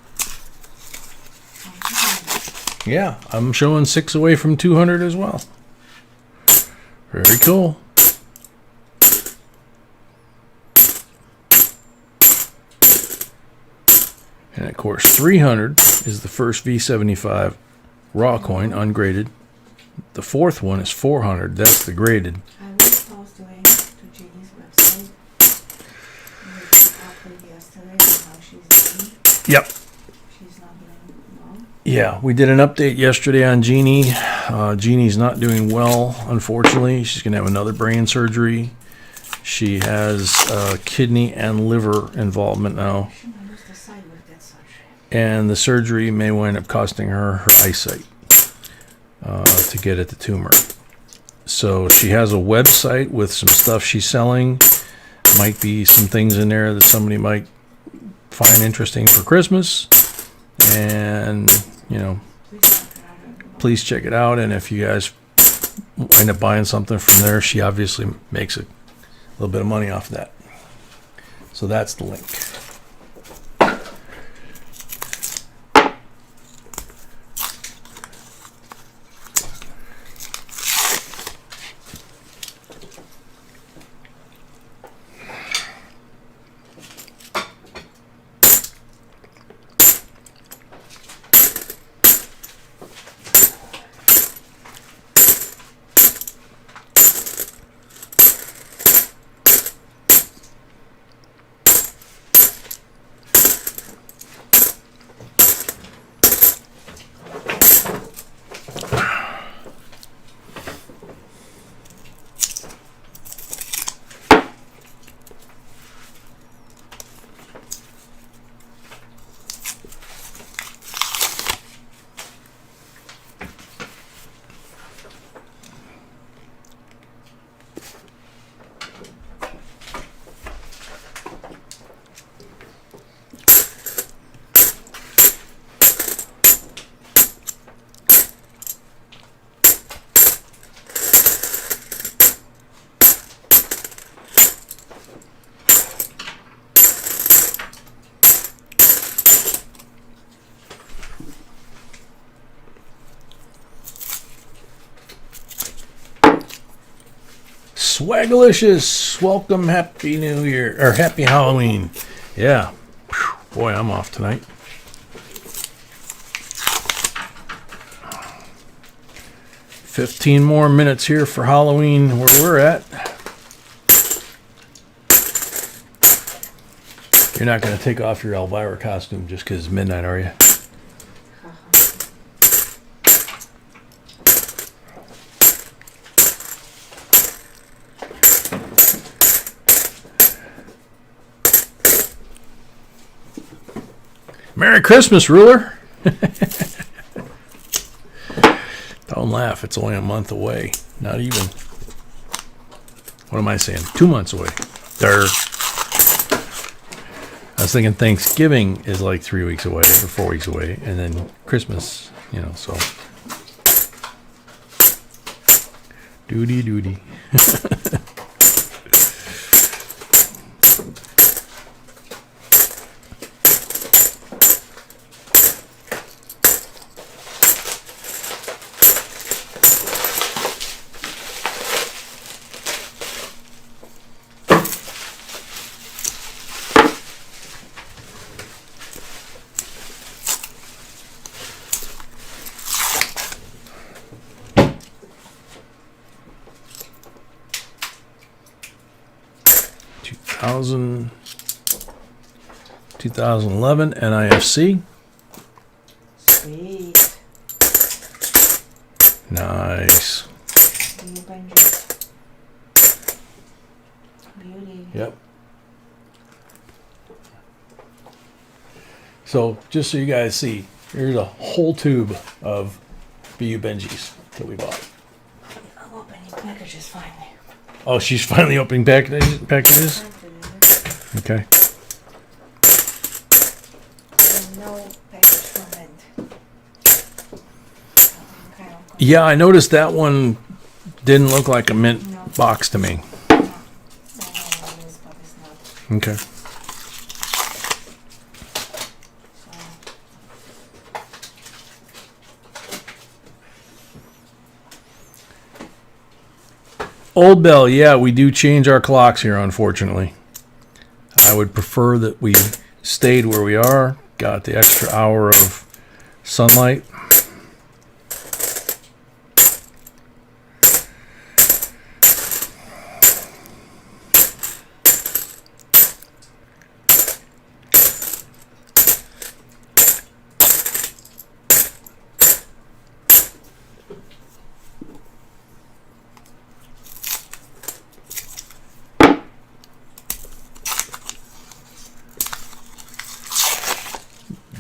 Yeah, I'm showing 6 away from 200 as well. Very cool. And of course, 300 is the first V75 raw coin, ungraded. The fourth one is 400. That's the graded. I will post the link to Jeannie's website. We uploaded yesterday on how she's doing. Yep. She's not doing well. Yeah, we did an update yesterday on Jeannie. Jeannie's not doing well, unfortunately. She's going to have another brain surgery. She has kidney and liver involvement now. She might lose the sight with that surgery. And the surgery may wind up costing her eyesight to get at the tumor. So she has a website with some stuff she's selling. Might be some things in there that somebody might find interesting for Christmas. And, you know, please check it out. And if you guys wind up buying something from there, she obviously makes a little bit of money off of that. So that's the link. Swagalicious, welcome, happy New Year, or happy Halloween. Yeah, whew, boy, I'm off tonight. $15 more minutes here for Halloween where we're at. You're not going to take off your Elvira costume just because it's midnight, are you? Merry Christmas, ruler. Don't laugh. It's only a month away. Not even. What am I saying? 2 months away. Durr. I was thinking Thanksgiving is like 3 weeks away or 4 weeks away. And then Christmas, you know, so. Doody. 2011 NIFC. Sweet. Nice. Benji. Beauty. Yep. So just so you guys see, here's a whole tube of BU Benjis that we bought. I'm opening packages finally. Oh, she's finally opening packages? Okay. And no package from Mint. Kind of Yeah, I noticed that one didn't look like a Mint No. box to me. I don't know what it is, but it's not. Okay. So, Old Bell, yeah, we do change our clocks here, unfortunately. I would prefer that we stayed where we are, got the extra hour of sunlight.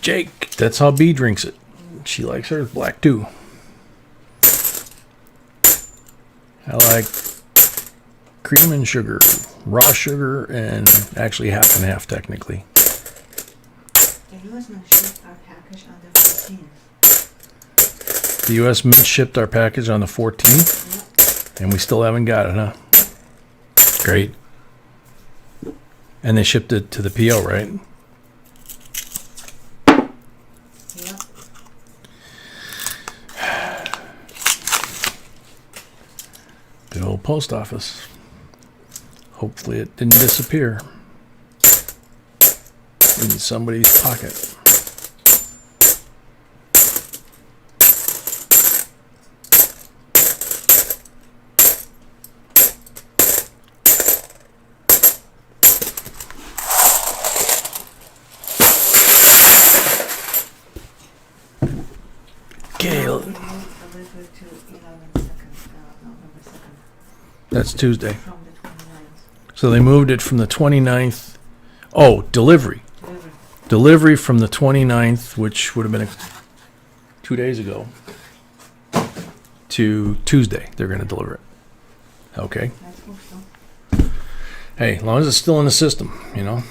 Jake, that's how B drinks it. She likes hers black too. I like cream and sugar, raw sugar, and actually half and half technically. the US Mint shipped our package on the 14th. The U.S. Mint shipped our package on the 14th, Yep. and we still haven't got it, huh? Great. And they shipped it to the PO, right? Yep. Good old post office. Hopefully it didn't disappear in somebody's pocket. Okay, It moved delivered to November 2nd. that's Tuesday. From the 29th. So they moved it from the 29th. Oh, delivery. Delivered. Delivery from the 29th, which would have been 2 days ago, to Tuesday. They're going to deliver it. Okay. That's cool, so. Hey, as long as it's still in the system, you know.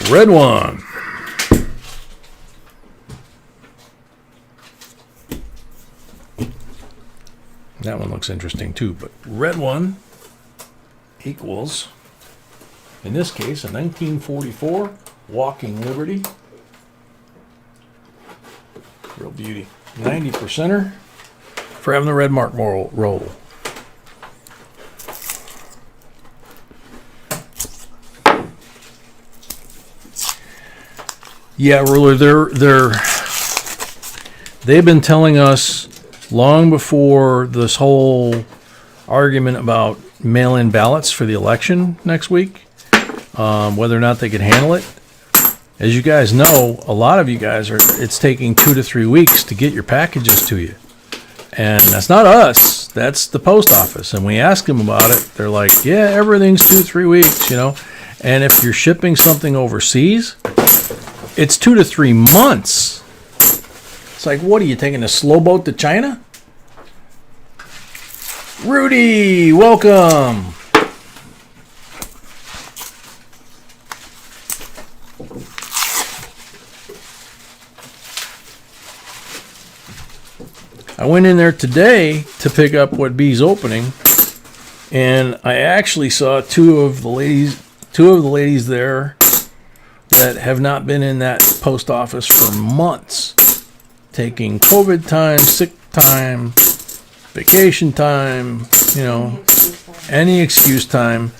Red one. That one looks interesting too, but red one equals, in this case, a 1944 Walking Liberty. Real beauty. 90%er for having the red mark roll. Yeah, ruler, they've been telling us long before this whole argument about mail-in ballots for the election next week, whether or not they could handle it. As you guys know, a lot of you guys it's taking 2 to 3 weeks to get your packages to you. And that's not us, that's the post office. And we ask them about it, they're like, yeah, everything's 2 to 3 weeks, you know. And if you're shipping something overseas, it's 2 to 3 months. It's like, what are you taking a slow boat to China? Rudy, welcome. I went in there today to pick up what B's opening, and I actually saw two of the ladies there that have not been in that post office for months, taking COVID time, sick time, vacation time, you know, any excuse time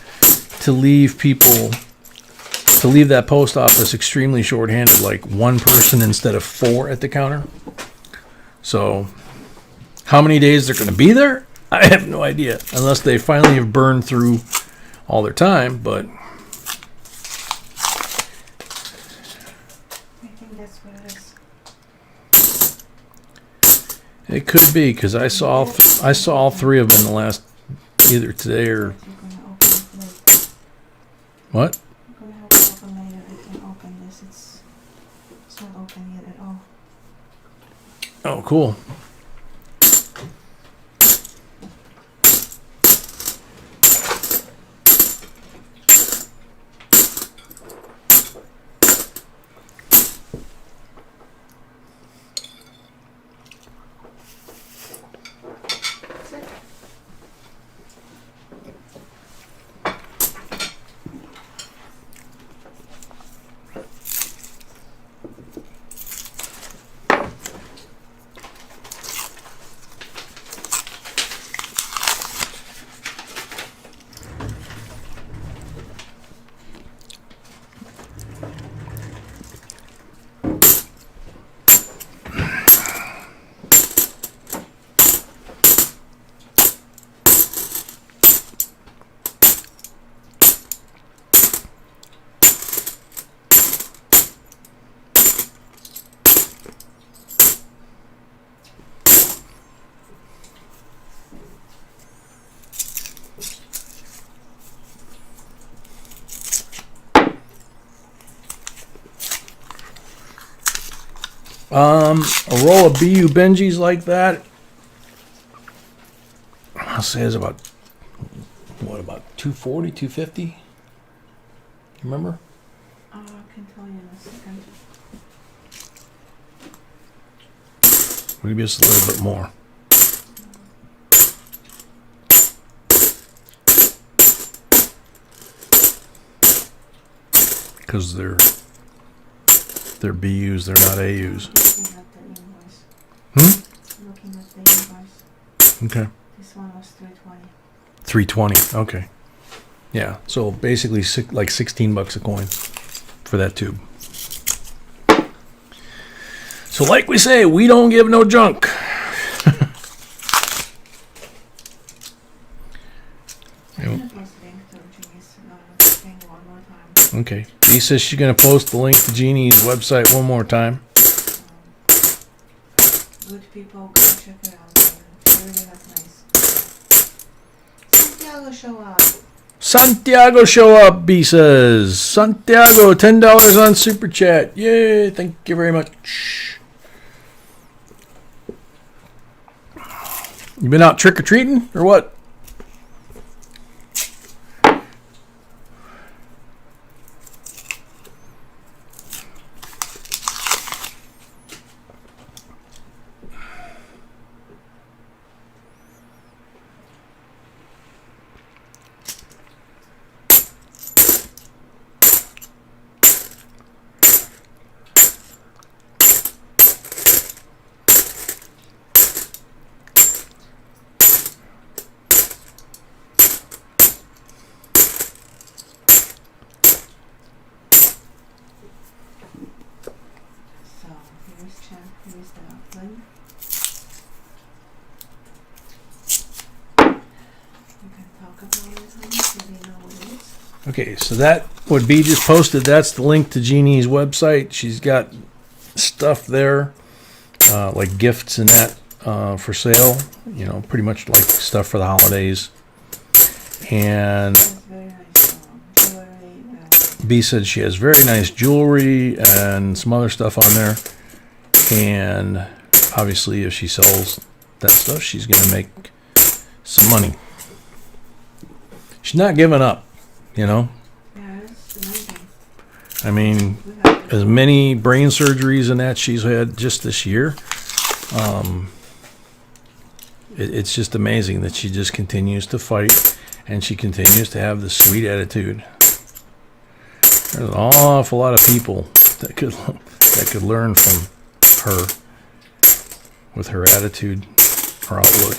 to leave that post office extremely short-handed, like one person instead of 4 at the counter. So how many days they're going to be there, I have no idea, unless they finally have burned through all their time. But I think that's what it is. it could be, because I saw all three of them in the last, either today or You're gonna open it later. what? I'm gonna have to open later. I can open this. It's not open yet at all. Oh, cool. That's it. A roll of BU Benjis like that, I'll say is about, what, about 240, 250? Remember? I can tell you in a second. Maybe just a little bit more. Because they're BUs, they're not AUs. Looking at the invoice. Looking at the invoice. Okay. This one was 320. 320. Okay. Yeah. So basically, like $16 a coin for that tube. So, like we say, we don't give no junk. I'm gonna post a link to Jimmy's thing one more time. Okay. Dee says she's gonna post the link to Jeannie's website one more time. Good people, go check it out. It's really nice. Santiago show up. Santiago show up, B says. Santiago, $10 on Super Chat. Yay, thank you very much. You been out trick-or-treating or what? So here's the outline. You can talk about it, honey, so they know what it is. Okay, so that what B just posted, that's the link to Jeannie's website. She's got stuff there, like gifts and that for sale. You know, pretty much like stuff for the holidays. And It's very nice jewelry. B said she has very nice jewelry and some other stuff on there. And obviously, if she sells that stuff, she's going to make some money. She's not giving up, you know. Yeah, it's amazing. I mean, We have as many brain surgeries and that she's had just this year, it's just amazing that she just continues to fight and she continues to have this sweet attitude. There's an awful lot of people that could learn from her with her attitude, her outlook.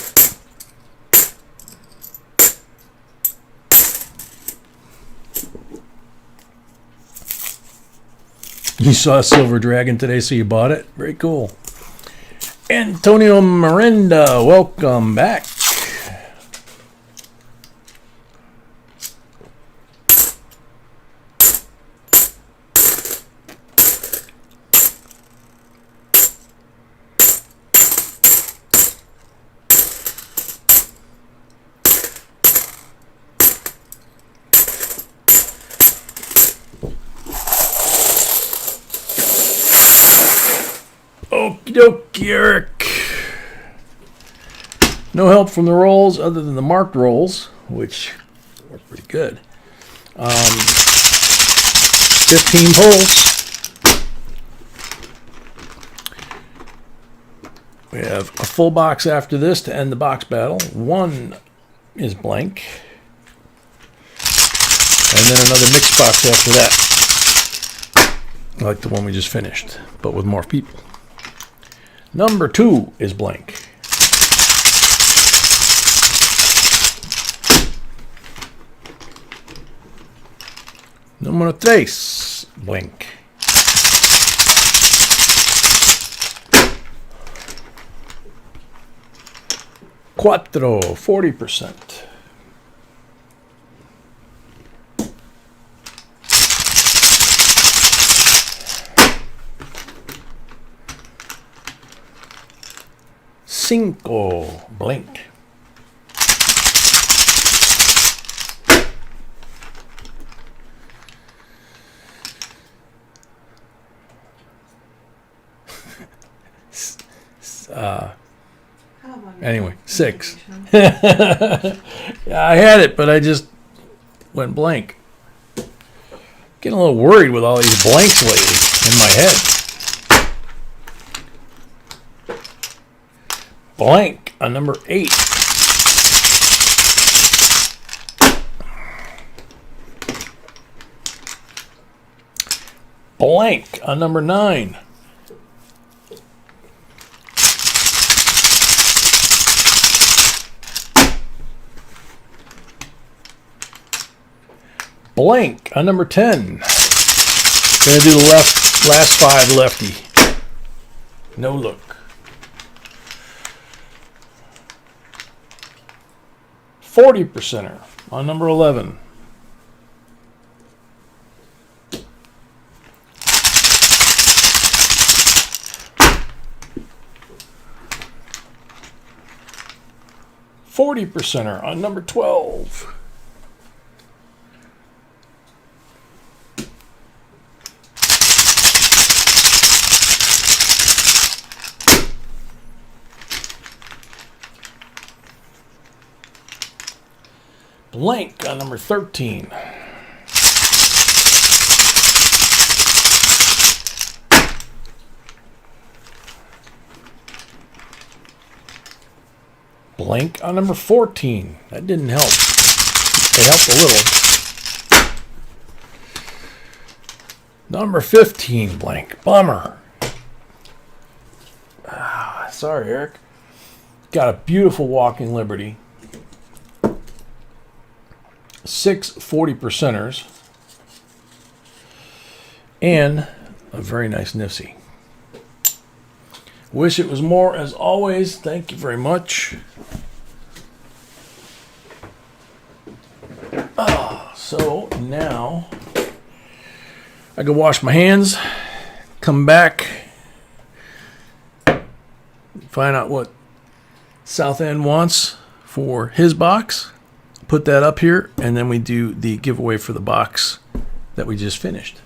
You saw a silver dragon today, so you bought it? Very cool. Antonio Miranda, welcome back. Okie dokie, Eric. No help from the rolls other than the marked rolls, which were pretty good. 15 pulls. We have a full box after this to end the box battle. One is blank. And then another mixed box after that. Like the one we just finished, but with more people. Number 2 is blank. Número 3, blank. Cuatro, 40%. Cinco, blank. How about your Anyway, 6. contribution? Yeah, I had it, but I just went blank. Getting a little worried with all these blanks lately in my head. Blank on number 8. Blank on number 9. Blank on number 10. Gonna do the last 5 lefty. No look. %er on number 11. %er on number 12. Blank on number 13. Blank on number 14. That didn't help. It helped a little. Number 15, blank. Bummer. Sorry, Eric. Got a beautiful Walking Liberty. 6 40%ers. And a very nice Nifty. Wish it was more, as always. Thank you very much. So now I go wash my hands, come back, find out what South End wants for his box, put that up here, and then we do the giveaway for the box that we just finished.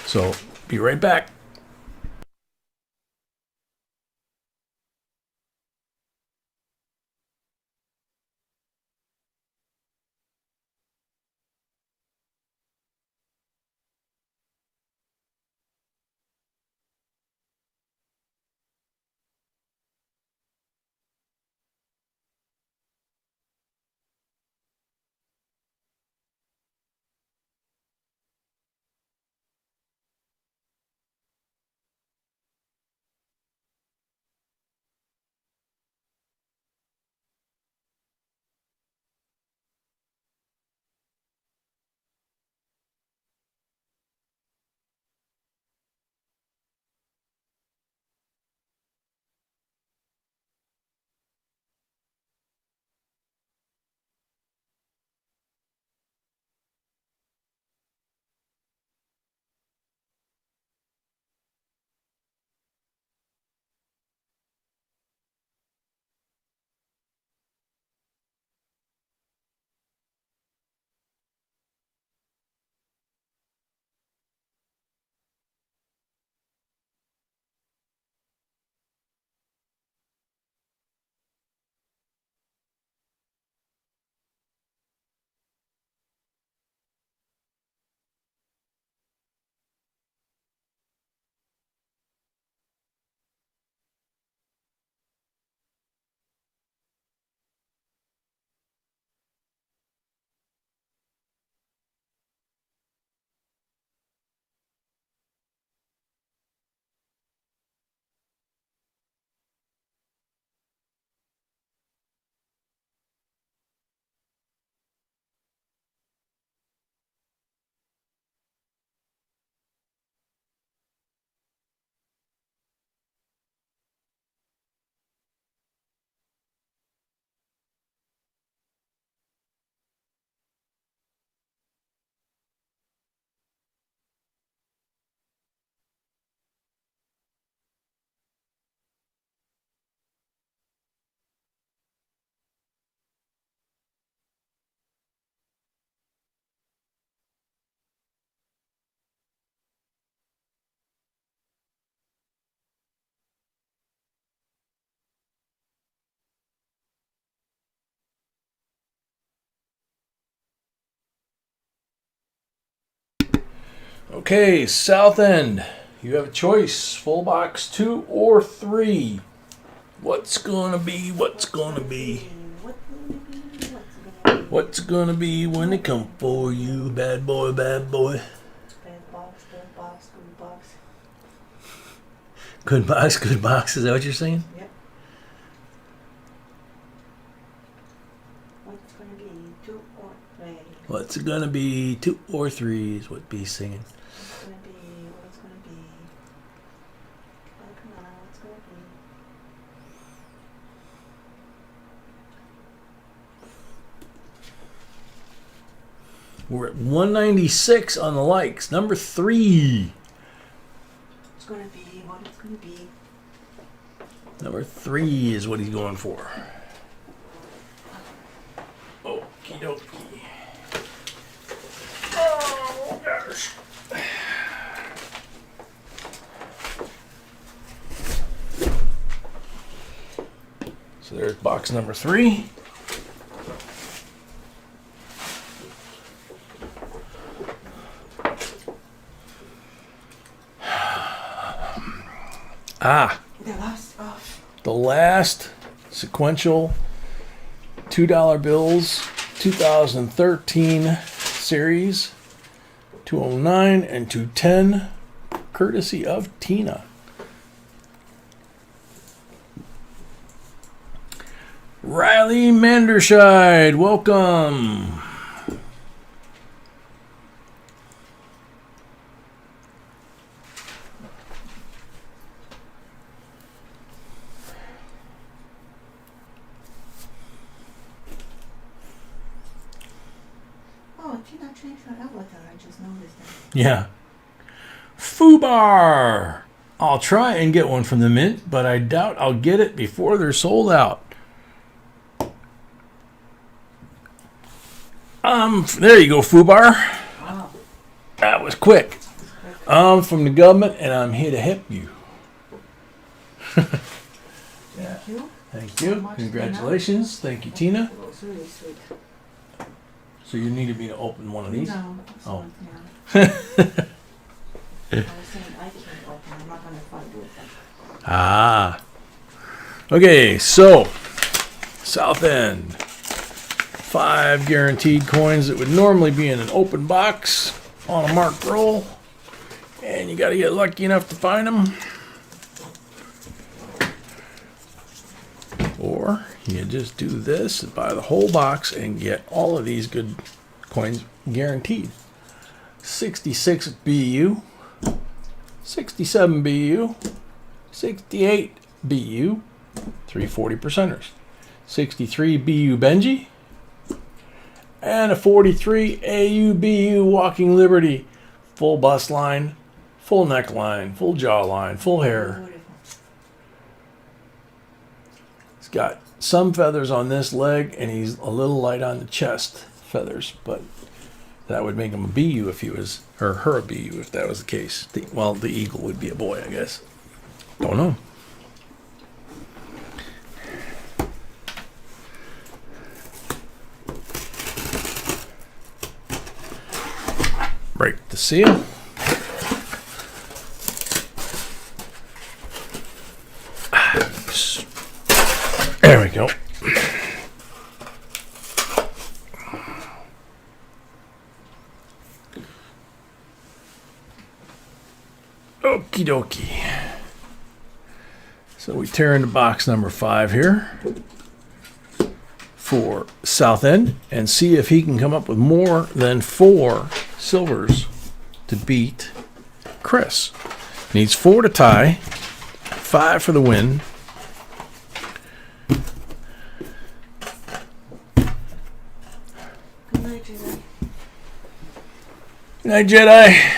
So be right back. Okay, south end. You have a choice. Full box 2 or 3. What's gonna be? What's gonna be? What's gonna be when they come for you, bad boy, bad boy? Bad box, good box, good box. Good box, good box. Is that what you're saying? Yep. What's gonna be 2 or 3? What's it gonna be? 2 or 3 is what B's singing. What's gonna be? What's gonna be? Oh, come on, what's gonna be? We're at 196 on the likes. Number 3. It's gonna be what it's gonna be. Number 3 is what he's going for. Okie dokie. Oh, gosh. So there's box number 3. The last sequential $2 bills, 2013 series, 209 and 210, courtesy of Tina. Riley Manderscheid, welcome. Oh, Tina changed her avatar. I just noticed that. Yeah. Fubar. I'll try and get one from the mint, but I doubt I'll get it before they're sold out. There you go, Fubar. Wow. That was quick. I'm from the government, and I'm here to help you. Yeah. Thank you. Thank So you. much, Congratulations. Thank you, Tina. It was really sweet. So you needed me to open one of these? No. Oh. Yeah. I was saying I can't open. I'm not gonna fight with them. Ah. Okay, so south end. 5 guaranteed coins that would normally be in an open box on a marked roll. And you got to get lucky enough to find them. Or you just do this and buy the whole box and get all of these good coins guaranteed. 66 BU, 67 BU, 68 BU, 340 percenters, 63 BU Benji, and a 43 AUBU Walking Liberty. Full bust line, full neckline, full jawline, full hair. Beautiful. He's got some feathers on this leg, and he's a little light on the chest feathers, but that would make him a BU if he was, or her a BU if that was the case. Well, the eagle would be a boy, I guess. Don't know. Break the seal. There we go. Okie dokie. So we tear into box number 5 here for South End and see if he can come up with more than 4 silvers to beat Chris. Needs 4 to tie, 5 for the win. Good night, Jedi. Good night, Jedi.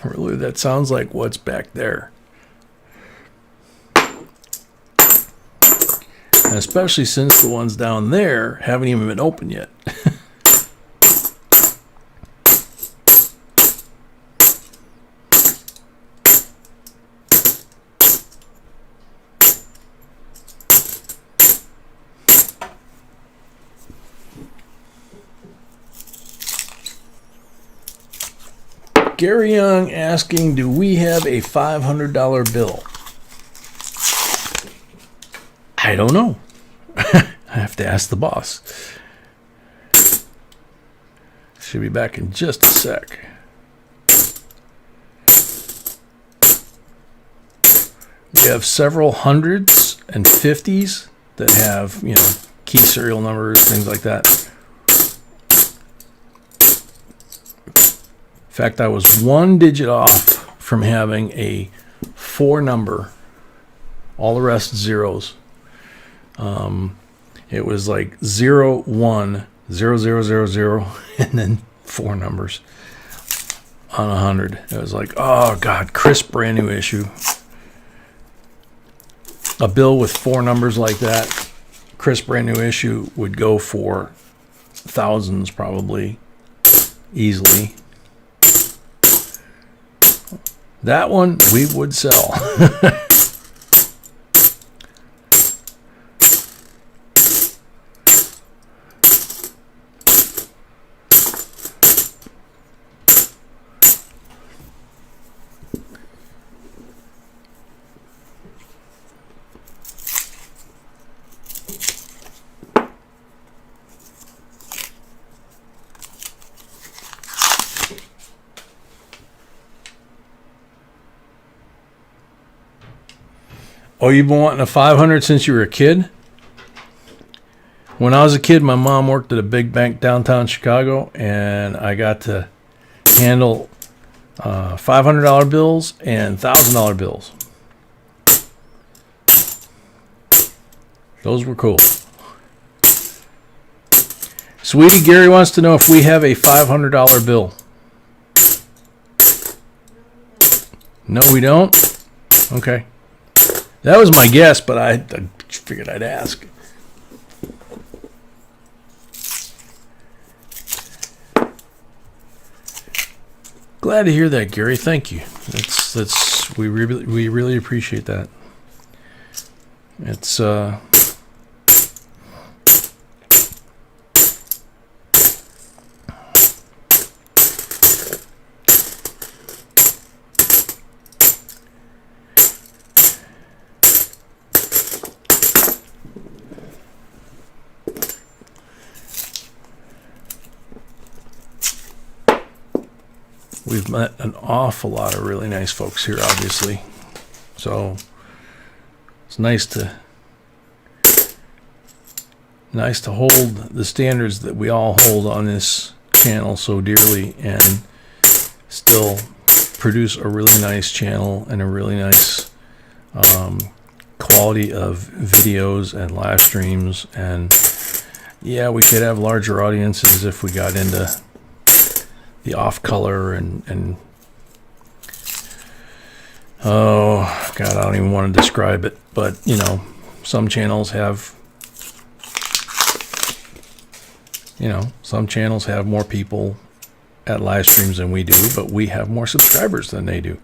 Really, that sounds like what's back there. And especially since the ones down there haven't even been opened yet. Gary Young asking, do we have a $500 bill? I don't know. I have to ask the boss. Should be back in just a sec. We have several hundreds and 50s that have, you know, key serial numbers, things like that. In fact, I was one digit off from having a 4 number, all the rest zeros. It was like 0, 1, 0, 0, 0, 0, and then 4 numbers on 100. It was like, oh God, crisp brand new issue. A bill with 4 numbers like that, crisp brand new issue, would go for thousands probably, easily. That one we would sell. Oh, you've been wanting a 500 since you were a kid? When I was a kid, my mom worked at a big bank downtown Chicago, and I got to handle $500 bills and $1,000 bills. Those were cool. Sweetie, Gary wants to know if we have a $500 bill. No, we don't? Okay. That was my guess, but I figured I'd ask. Glad to hear that, Gary. Thank you. We really appreciate that. It's we've met an awful lot of really nice folks here, obviously. So it's nice to hold the standards that we all hold on this channel so dearly and still produce a really nice channel and a really nice quality of videos and live streams. And yeah, we could have larger audiences if we got into the off color and oh God, I don't even want to describe it, but you know, some channels have more people at live streams than we do, but we have more subscribers than they do.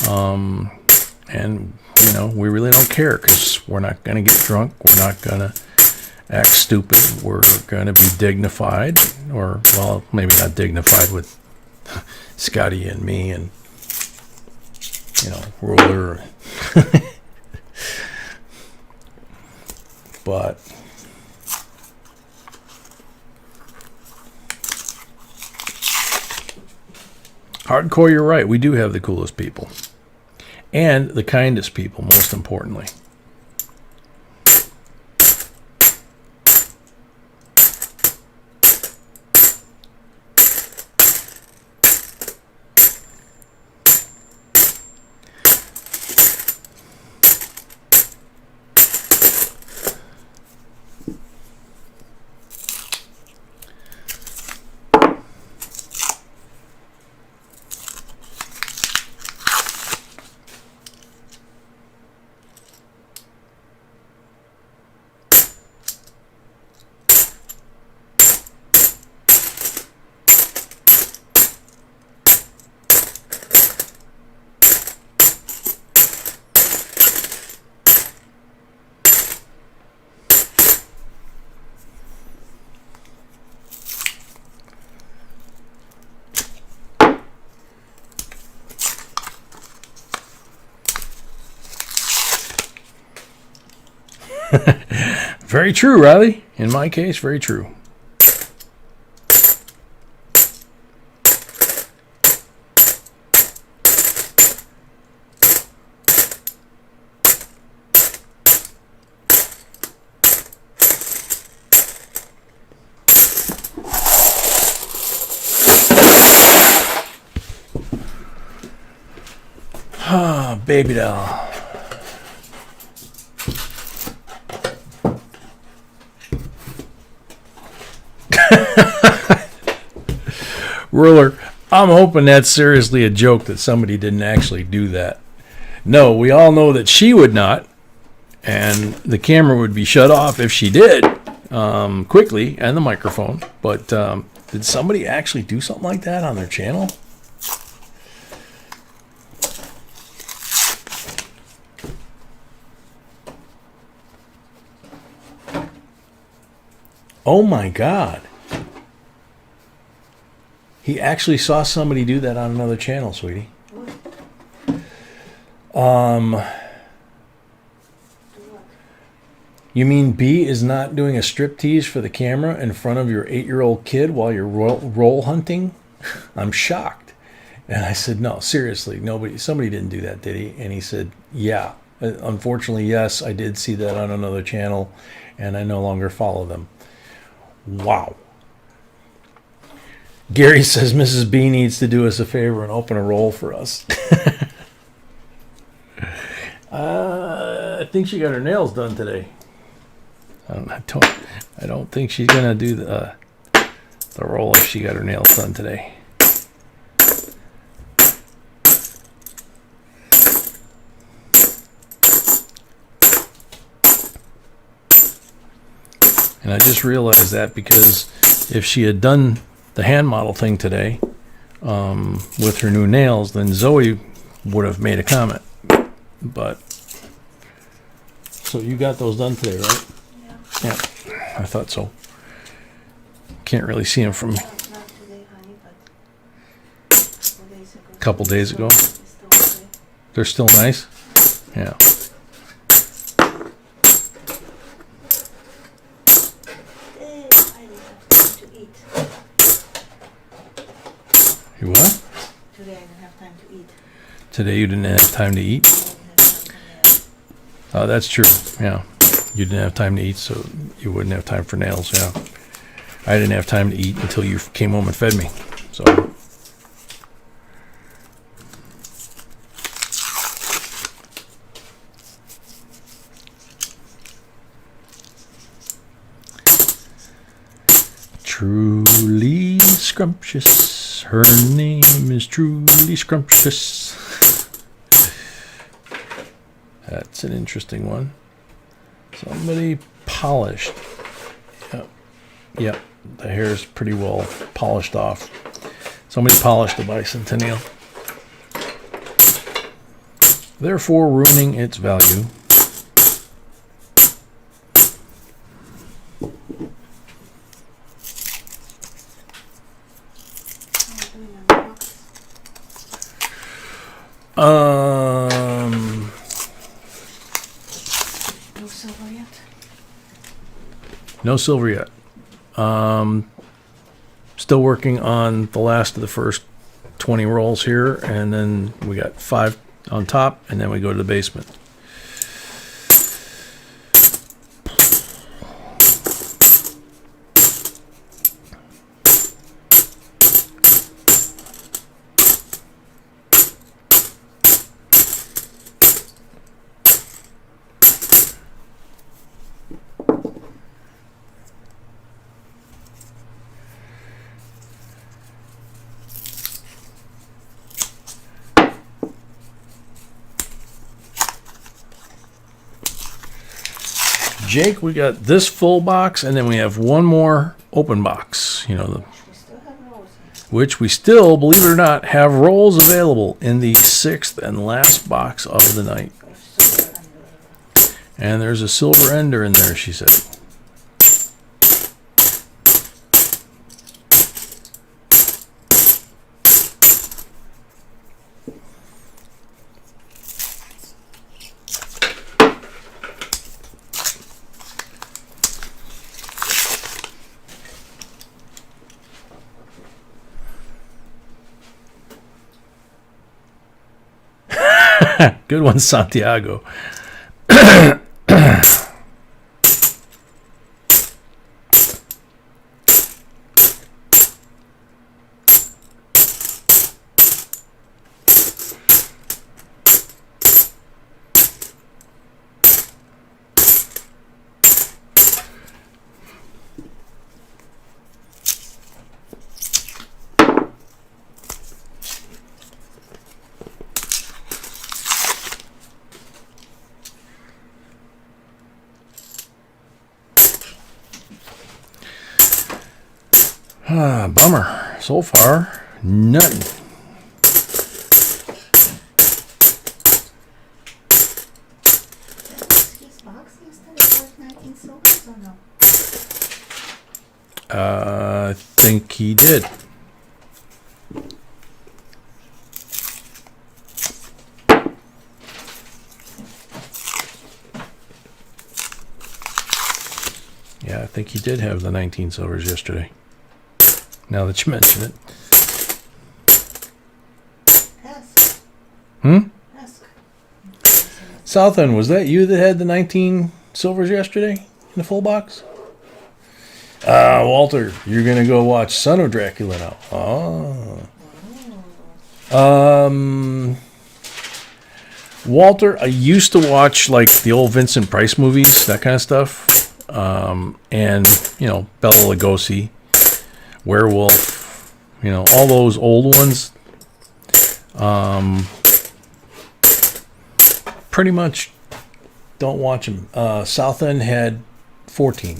And you know, we really don't care because we're not going to get drunk, we're not going to act stupid, we're going to be dignified, or well, maybe not dignified with Scotty and me and, you know, Ruler. But hardcore, you're right, we do have the coolest people and the kindest people, most importantly. Very true, Riley. In my case, very true. Ah, baby doll. Ruler, I'm hoping that's seriously a joke that somebody didn't actually do that. No, we all know that she would not, and the camera would be shut off if she did, quickly, and the microphone. But did somebody actually do something like that on their channel? Oh my God. He actually saw somebody do that on another channel, sweetie. You mean B is not doing a striptease for the camera in front of your 8-year-old kid while you're roll hunting? I'm shocked. And I said, no, seriously, somebody didn't do that, did he? And he said, yeah. Unfortunately, yes, I did see that on another channel, and I no longer follow them. Wow. Gary says Mrs. B needs to do us a favor and open a roll for us. I think she got her nails done today. I don't think she's gonna do the roll if she got her nails done today. And I just realized that because if she had done the hand model thing today with her new nails, then Zoe would have made a comment. But so you got those done today, right? Yeah, I thought so. Can't really see them from Not today, honey, but a couple days ago. it's still okay. They're still nice. Yeah. I didn't have time to eat. You what? Today I didn't have time to eat. Today you didn't have time to eat? I didn't have time for nails. Oh, that's true. Yeah. You didn't have time to eat, so you wouldn't have time for nails. Yeah. I didn't have time to eat until you came home and fed me. So. Truly scrumptious. Her name is Truly Scrumptious. That's an interesting one. Somebody polished. Yep. The hair is pretty well polished off. Somebody polished the bicentennial, therefore ruining its value. No silver yet? No silver yet. Still working on the last of the first 20 rolls here, and then we got 5 on top, and then we go to the basement. Jake, we got this full box, and then we have one more open box, We still have rolls here. which we still, believe it or not, have rolls available in the 6th and last box of the night. There's silver under there. And there's a silver ender in there, she said. Good one, Santiago. Bummer. So far, nothing. His box instead of like 19 silvers or no? I think he did. Yeah, I think he did have the 19 silvers yesterday. Now that you mention it. Ask. Ask. Southend, was that you that had the 19 silvers yesterday in the full box? Walter, you're going to go watch Son of Dracula now. Walter, I used to watch like the old Vincent Price movies, that kind of stuff. And, you know, Bela Lugosi, Werewolf, you know, all those old ones. Pretty much don't watch them. Southend had 14,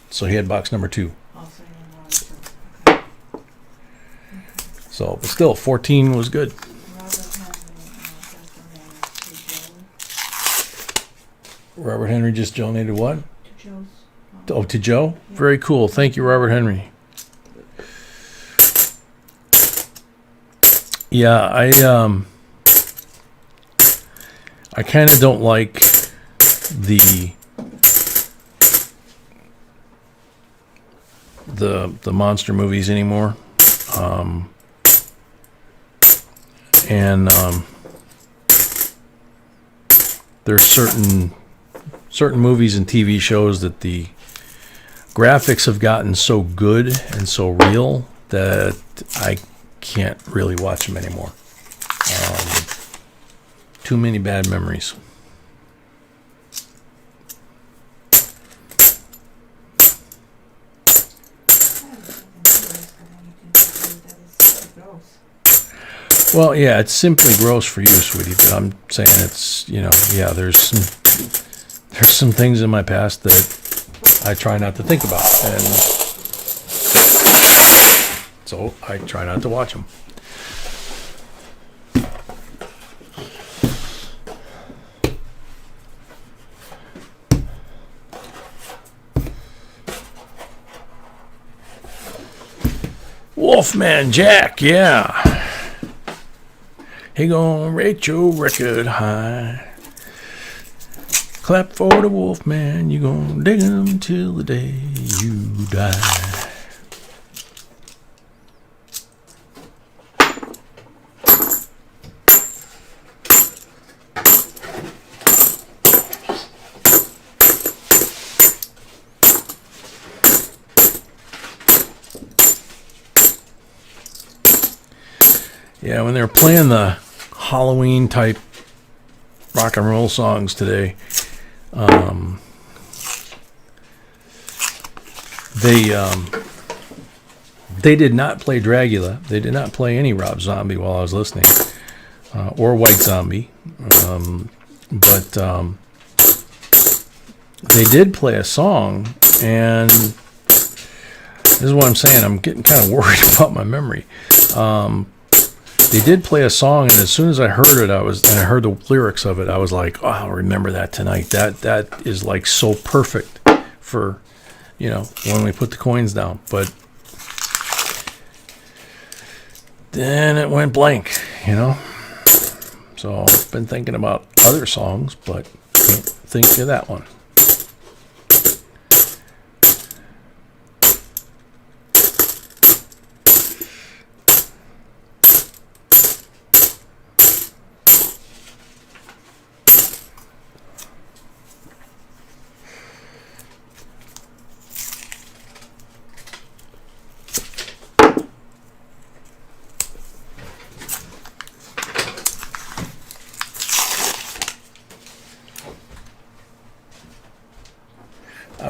so he had box number 2. Also, you want to. Okay. So, but still, 14 was good. Robert Henry just donated Robert Henry just donated what? to Joe's. Oh, to Joe? Very cool. Thank you, Robert Henry. Yeah, I kind of don't like the monster movies anymore. There's certain movies and TV shows that the graphics have gotten so good and so real that I can't really watch them anymore. Too many bad memories. Well, yeah, it's simply gross for you, sweetie, but I'm saying it's, you know, yeah, there's some things in my past that I try not to think about, and so I try not to watch them. Wolfman Jack, yeah. He gonna rate your record high. Clap for the Wolfman, you gonna dig him till the day you die. Yeah, when they were playing the Halloween type rock and roll songs today, they did not play Dracula. They did not play any Rob Zombie while I was listening, or White Zombie, but they did play a song, and this is what I'm saying. I'm getting kind of worried about my memory. They did play a song, and as soon as I heard it, I heard the lyrics of it, I was like, oh, I'll remember that tonight. That is like so perfect for, you know, when we put the coins down. But then it went blank, you know. So I've been thinking about other songs, but can't think of that one.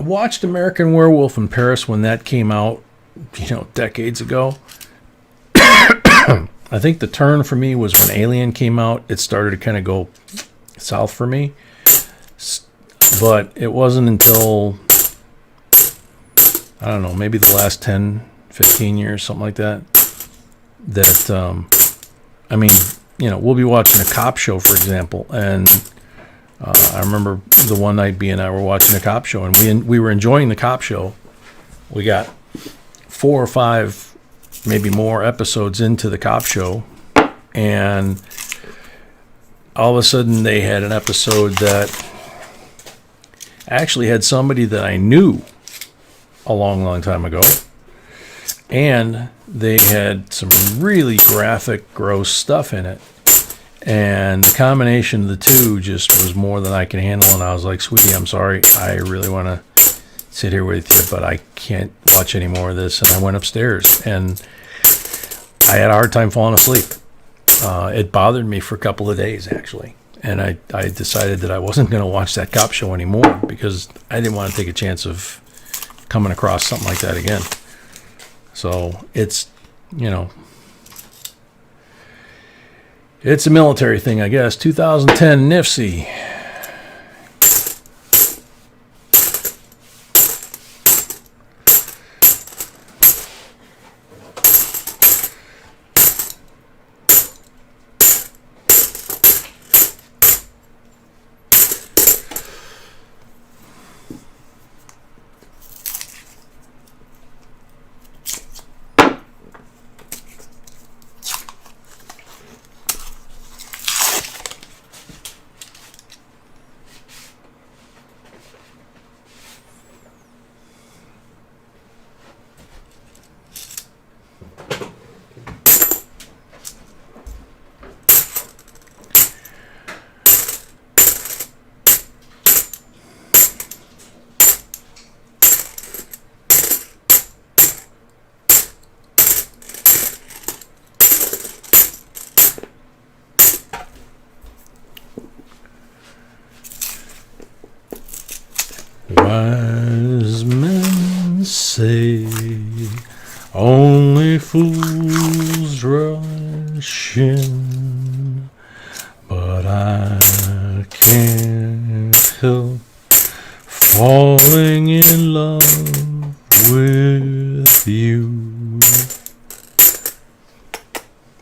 watched American Werewolf in Paris when that came out, decades ago. I think the turn for me was when Alien came out. It started to kind of go south for me. But it wasn't until, I don't know, maybe the last 10, 15 years, something like that, we'll be watching a cop show, for example, and I remember the one night B and I were watching a cop show, and we were enjoying the cop show. We got 4 or 5, maybe more episodes into the cop show, and all of a sudden they had an episode that actually had somebody that I knew a long, long time ago, and they had some really graphic, gross stuff in it. And the combination of the two just was more than I can handle. And I was like, sweetie, I'm sorry. I really want to sit here with you, but I can't watch any more of this. And I went upstairs, and I had a hard time falling asleep. It bothered me for a couple of days, actually. And I decided that I wasn't going to watch that cop show anymore because I didn't want to take a chance of coming across something like that again. So it's, it's a military thing, I guess. 2010 NIFC. Wise men say only fools rush in, but I can't help falling in love with you.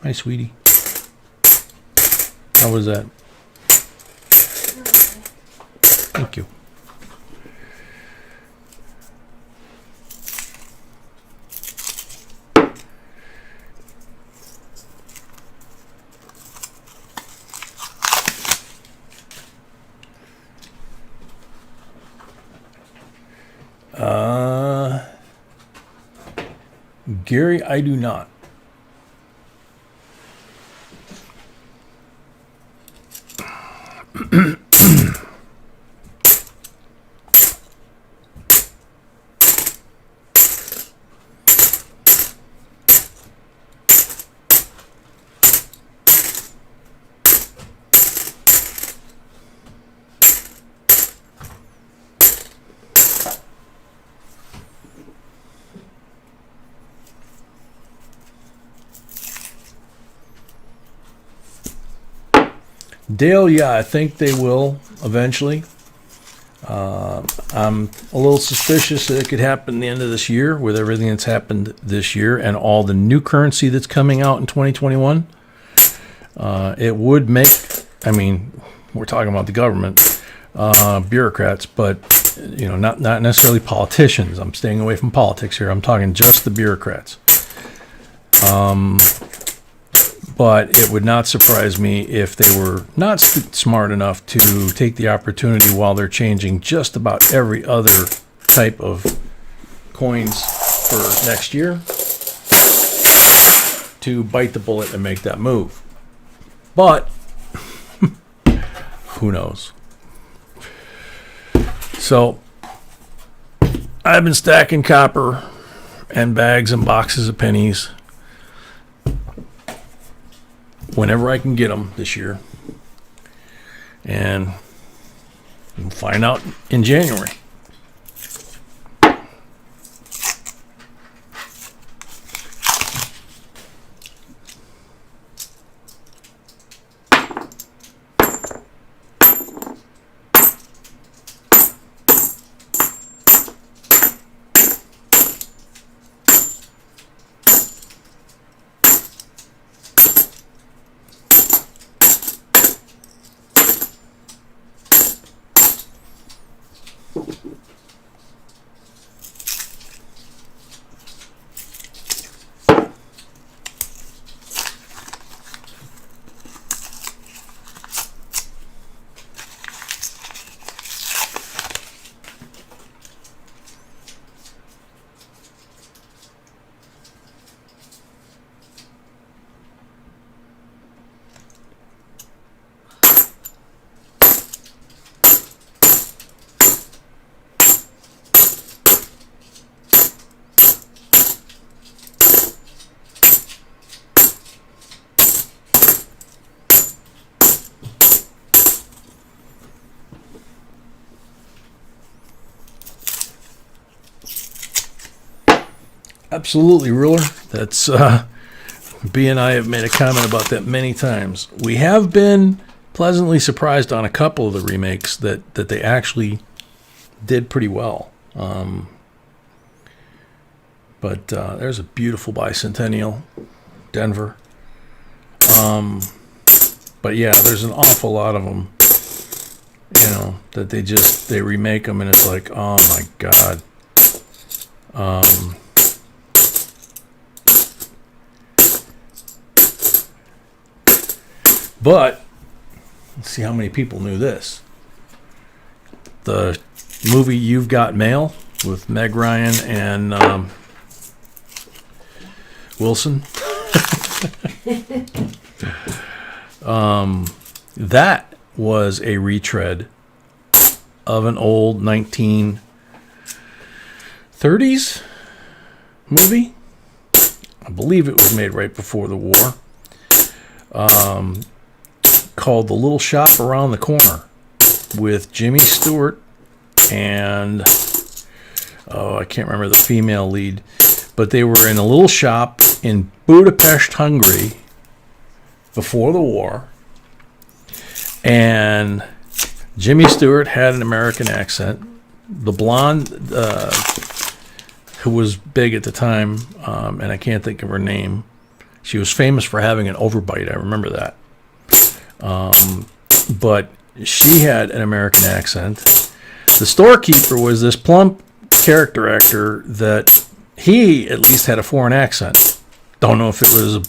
Hi, sweetie. How was that? Thank you. Gary, I do not. Dale, yeah, I think they will eventually. I'm a little suspicious that it could happen the end of this year with everything that's happened this year and all the new currency that's coming out in 2021. It would make, we're talking about the government, bureaucrats, but not necessarily politicians. I'm staying away from politics here. I'm talking just the bureaucrats. But it would not surprise me if they were not smart enough to take the opportunity while they're changing just about every other type of coins for next year to bite the bullet and make that move. But who knows? So I've been stacking copper and bags and boxes of pennies whenever I can get them this year, and we'll find out in January. Absolutely, Ruler. That's B and I have made a comment about that many times. We have been pleasantly surprised on a couple of the remakes that they actually did pretty well. But there's a beautiful bicentennial, Denver. But yeah, there's an awful lot of them, that they remake them, and it's like, oh my God. But let's see how many people knew this. The movie You've Got Mail with Meg Ryan and Wilson. That was a retread of an old 1930s movie. I believe it was made right before the war. Called The Little Shop Around the Corner with Jimmy Stewart and I can't remember the female lead, but they were in a little shop in Budapest, Hungary before the war, and Jimmy Stewart had an American accent. The blonde who was big at the time, and I can't think of her name, she was famous for having an overbite, I remember that. But she had an American accent. The storekeeper was this plump character actor that he at least had a foreign accent. Don't know if it was a,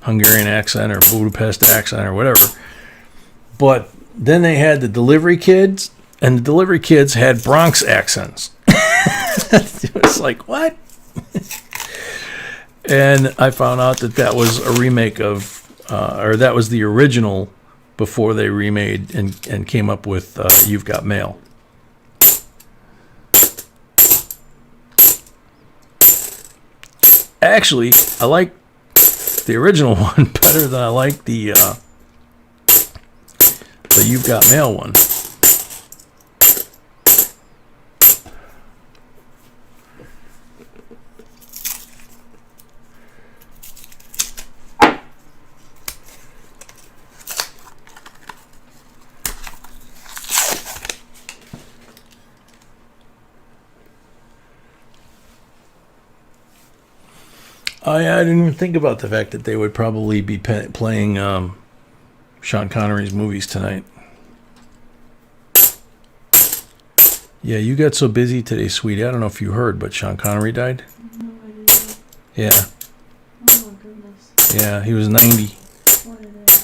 Hungarian accent or Budapest accent or whatever. But then they had the delivery kids, and the delivery kids had Bronx accents. It was like, what? And I found out that was a remake of, or that was the original before they remade and came up with You've Got Mail. Actually, I like the original one better than I like the You've Got Mail one. I didn't even think about the fact that they would probably be playing Sean Connery's movies tonight. Yeah, you got so busy today, sweetie. I don't know if you heard, but Sean Connery died. No, I didn't. Yeah. Oh my goodness. Yeah, he was 90. What a day.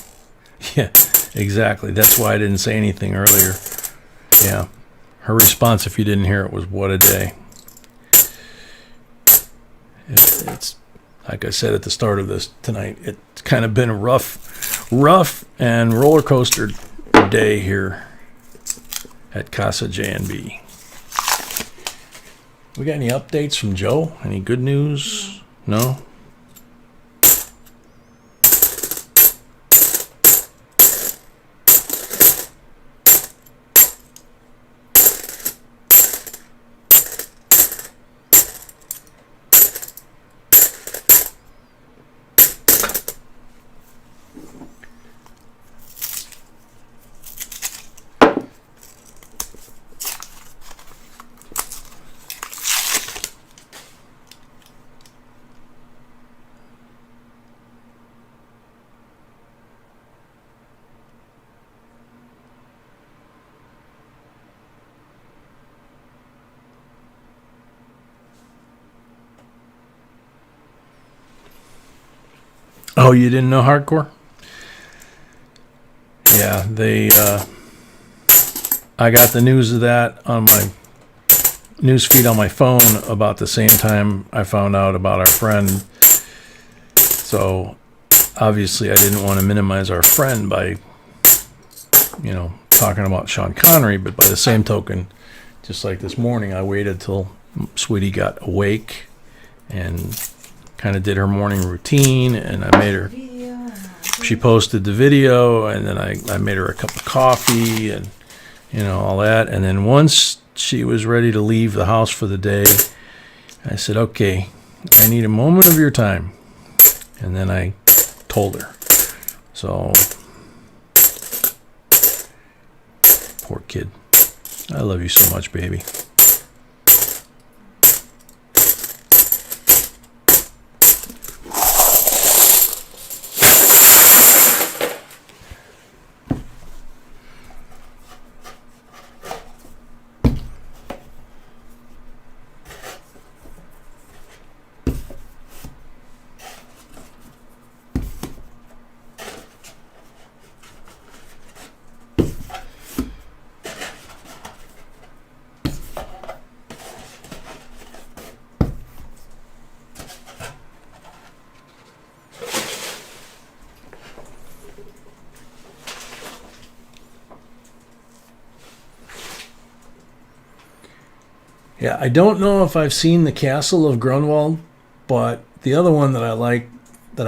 Yeah, exactly. That's why I didn't say anything earlier. Yeah. Her response, if you didn't hear it, was, what a day. It's like I said at the start of this tonight, it's kind of been a rough and roller coaster day here at Casa J&B. We got any updates from Joe? Any good news? No? Oh, you didn't know hardcore? Yeah, I got the news of that on my news feed on my phone about the same time I found out about our friend. So obviously I didn't want to minimize our friend by, talking about Sean Connery, but by the same token, just like this morning, I waited till Sweetie got awake and kind of did her morning routine, and I made her, she posted the video, and then I made her a cup of coffee and, all that. And then once she was ready to leave the house for the day, I said, okay, I need a moment of your time. And then I told her. So, poor kid. I love you so much, baby. Yeah, I don't know if I've seen The Castle of Grunwald, but the other one that I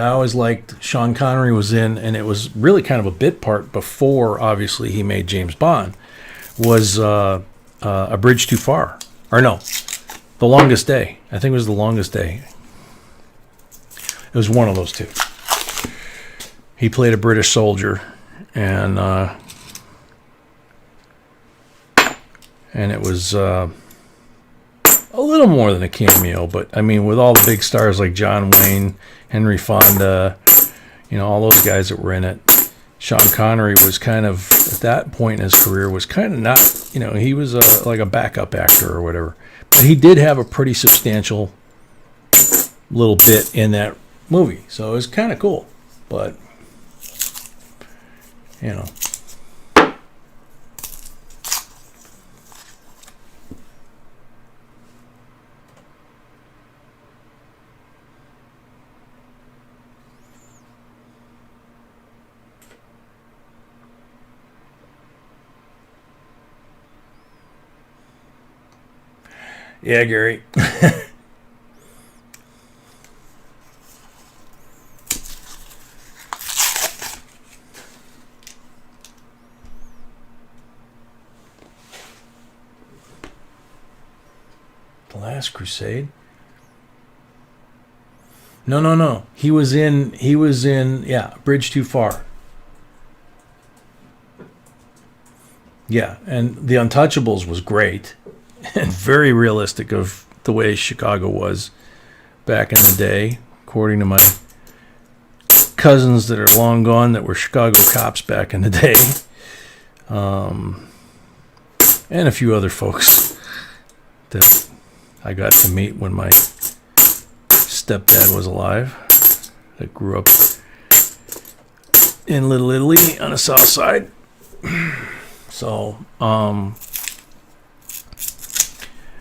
always liked, Sean Connery was in, and it was really kind of a bit part before, obviously, he made James Bond, was A Bridge Too Far. Or no, The Longest Day. I think it was The Longest Day. It was one of those two. He played a British soldier, and it was... a little more than a cameo, but I mean, with all the big stars like John Wayne, Henry Fonda, all those guys that were in it, Sean Connery was kind of, at that point in his career, was kind of not, he was like a backup actor or whatever. But he did have a pretty substantial little bit in that movie, so it was kind of cool. But, yeah, Gary. The Last Crusade? No. He was in, Bridge Too Far. Yeah, and The Untouchables was great. And very realistic of the way Chicago was back in the day, according to my cousins that are long gone that were Chicago cops back in the day, and a few other folks that I got to meet when my stepdad was alive, that grew up in Little Italy on the south side. So,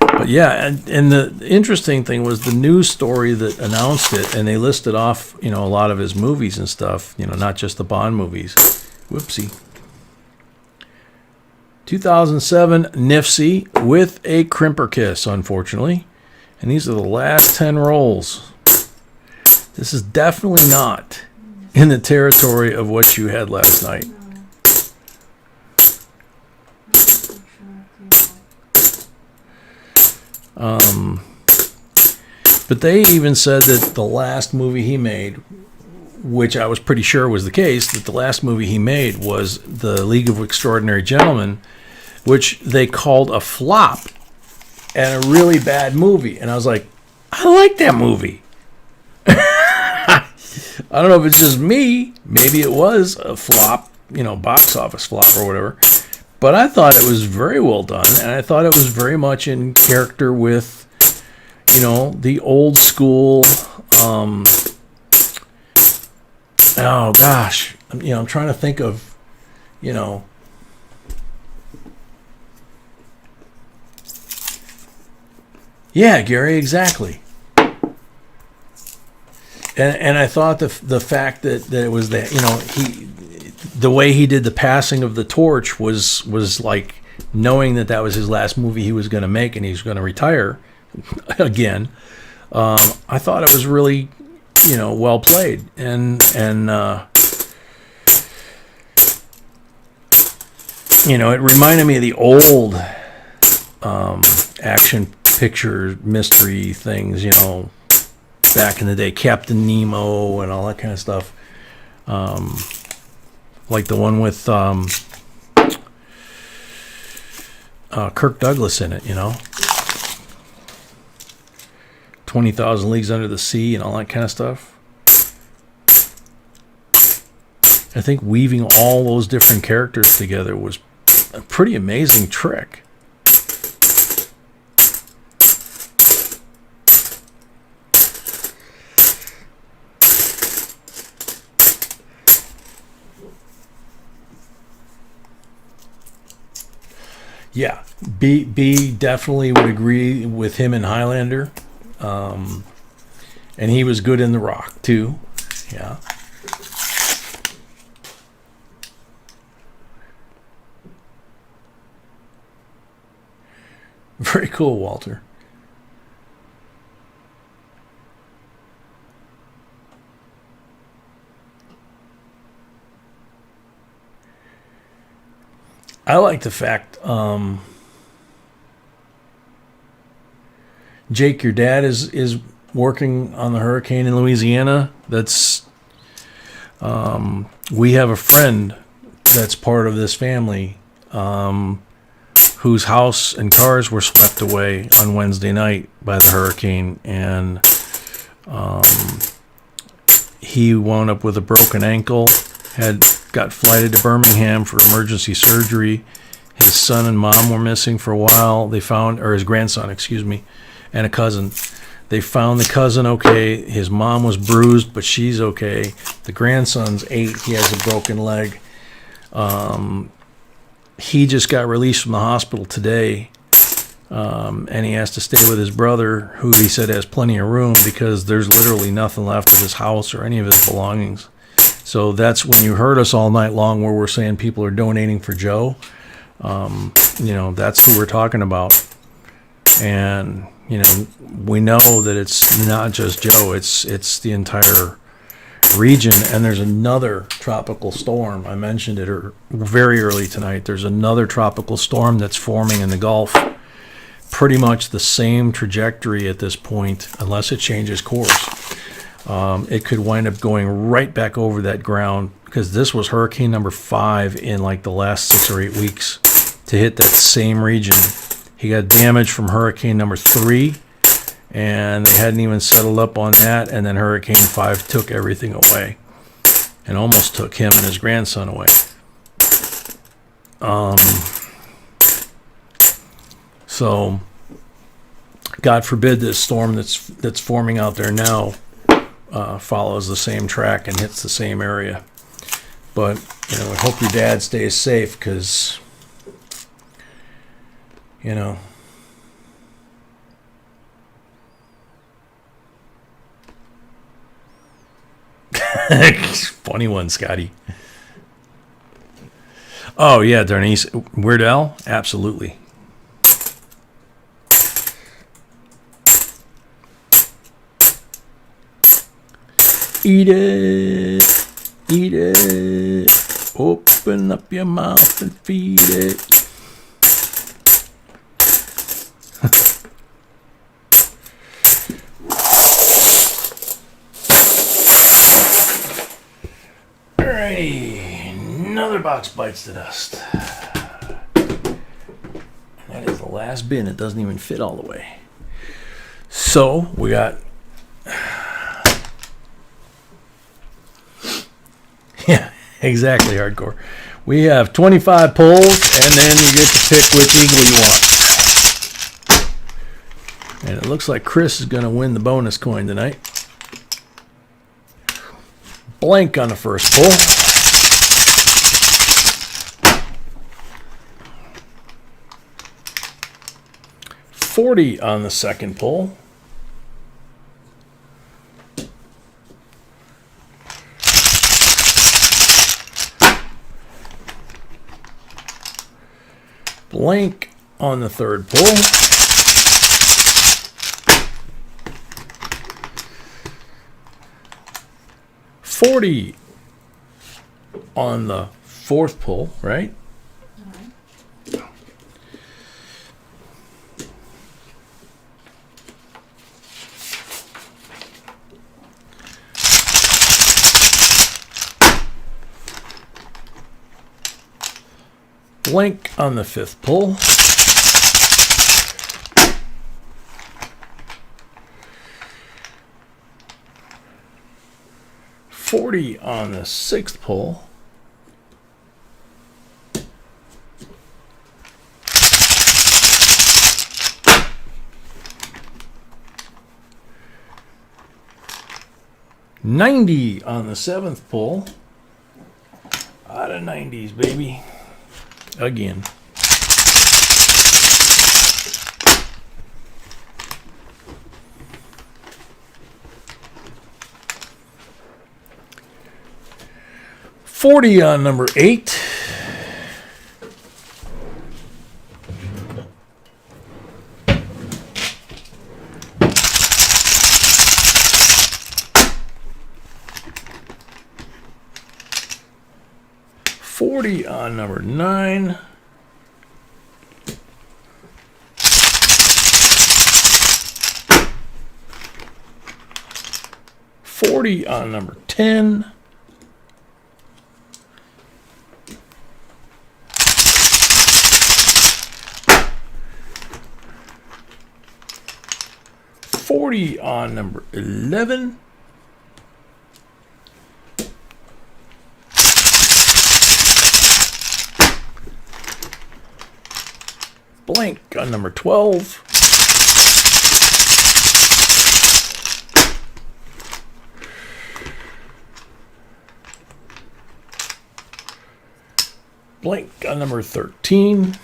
but yeah, and the interesting thing was the news story that announced it, and they listed off, a lot of his movies and stuff, not just the Bond movies. Whoopsie. 2007, Nifty with a crimper kiss, unfortunately. And these are the last 10 rolls. This is definitely not in the territory of what you had last night. But they even said that the last movie he made, which I was pretty sure was the case, that the last movie he made was The League of Extraordinary Gentlemen, which they called a flop and a really bad movie. And I was like, I like that movie. I don't know if it's just me. Maybe it was a flop, box office flop or whatever. But I thought it was very well done, and I thought it was very much in character with, the old school, oh gosh, I'm trying to think of, yeah, Gary, exactly. And I thought the fact that it was that, the way he did the passing of the torch was like knowing that was his last movie he was going to make and he was going to retire again. I thought it was really, well played, and it reminded me of the old action picture mystery things, you know, back in the day, Captain Nemo and all that kind of stuff. Like the one with Kirk Douglas in it, you know. 20,000 Leagues Under the Sea and all that kind of stuff. I think weaving all those different characters together was a pretty amazing trick. Yeah, B definitely would agree with him in Highlander. And he was good in The Rock, too. Yeah. Very cool, Walter. I like the fact, Jake, your dad is working on the hurricane in Louisiana. That's we have a friend that's part of this family, whose house and cars were swept away on Wednesday night by the hurricane, and he wound up with a broken ankle, got flighted to Birmingham for emergency surgery. His son and mom were missing for a while. They found, or his grandson, excuse me, and a cousin. They found the cousin okay. His mom was bruised, but she's okay. The grandson's 8. He has a broken leg. He just got released from the hospital today, and he has to stay with his brother, who he said has plenty of room because there's literally nothing left of his house or any of his belongings. So that's when you heard us all night long where we're saying people are donating for Joe. You know, that's who we're talking about. And, you know, we know that it's not just Joe, it's the entire region. And there's another tropical storm. I mentioned it very early tonight. There's another tropical storm that's forming in the Gulf. Pretty much the same trajectory at this point, unless it changes course. It could wind up going right back over that ground, because this was hurricane number 5 in like the last 6 or 8 weeks to hit that same region. He got damage from hurricane number 3, and they hadn't even settled up on that, and then hurricane 5 took everything away and almost took him and his grandson away. So God forbid this storm that's forming out there now follows the same track and hits the same area. But, you know, I hope your dad stays safe, because, you know, funny one, Scotty. Oh yeah, Darnice, Weird Al, absolutely. Eat it, open up your mouth and feed it. Alrighty, another box bites the dust. That is the last bin. It doesn't even fit all the way. So we got, yeah, exactly, hardcore. We have 25 pulls, and then you get to pick which eagle you want. And it looks like Chris is going to win the bonus coin tonight. Blank on the first pull. $40 on the second pull. Blank on the third pull. $40 on the fourth pull, right? Blank on the 5th pull. $40 on the 6th pull. $90 on the 7th pull. Out of 90s, baby. Again. $40 on number 8. $40 on number 9. $40 on number 10. $40 on number 11. Blank on number 12. Blank on number 13.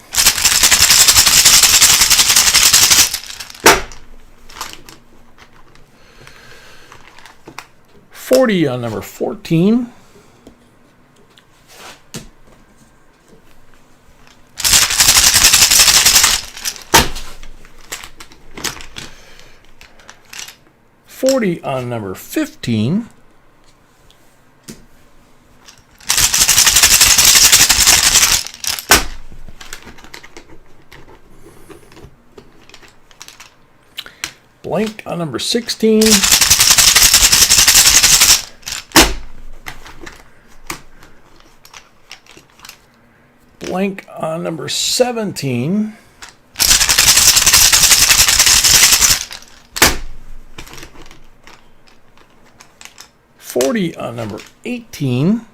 $40 on number 14. $40 on number 15. Blank on number 16. Blank on number 17. $40 on number 18.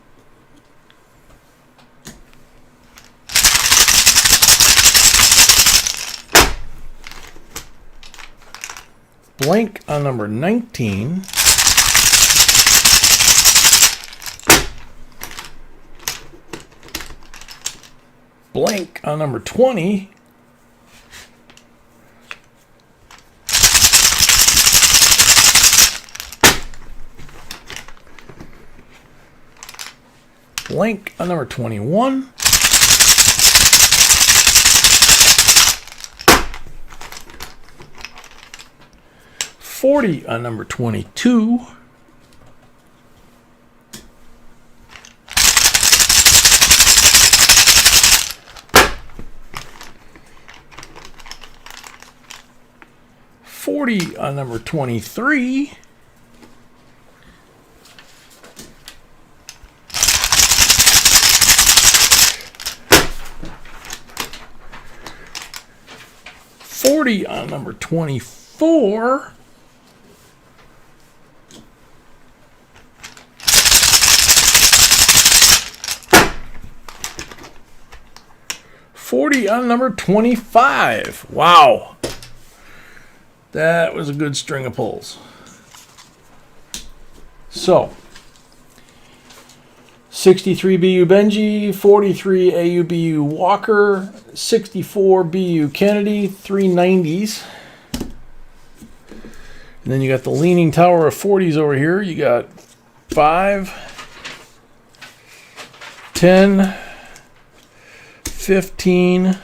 Blank on number 19. Blank on number 20. Blank on number 21. $40 on number 22. $40 on number 23. $40 on number 24. $40 on number 25. Wow. That was a good string of pulls. So, 63 BU Benji, 43 AUBU Walker, 64 BU Kennedy, 390s. And then you got the leaning tower of 40s over here. You got 5, 10, 15,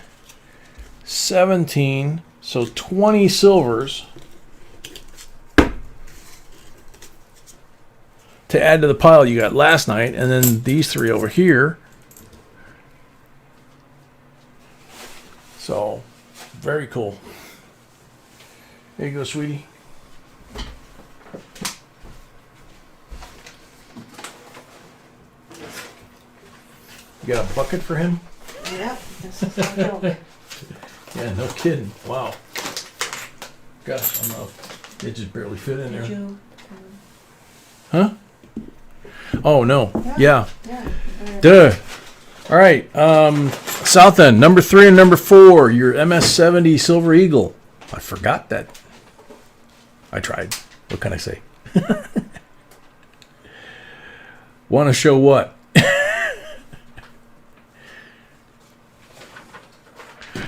17, so 20 silvers to add to the pile you got last night, and then these three over here. So, very cool. There you go, sweetie. You got a bucket for him? Yep, This is no joke. Yeah, no kidding. Wow. Gosh, I'm not. It just barely fit in Did there. you? Huh? Oh no. Yeah. Yeah. Duh. All right. South End, number 3 and number 4. Your MS-70 Silver Eagle. I forgot that. I tried. What can I say? Want to show what?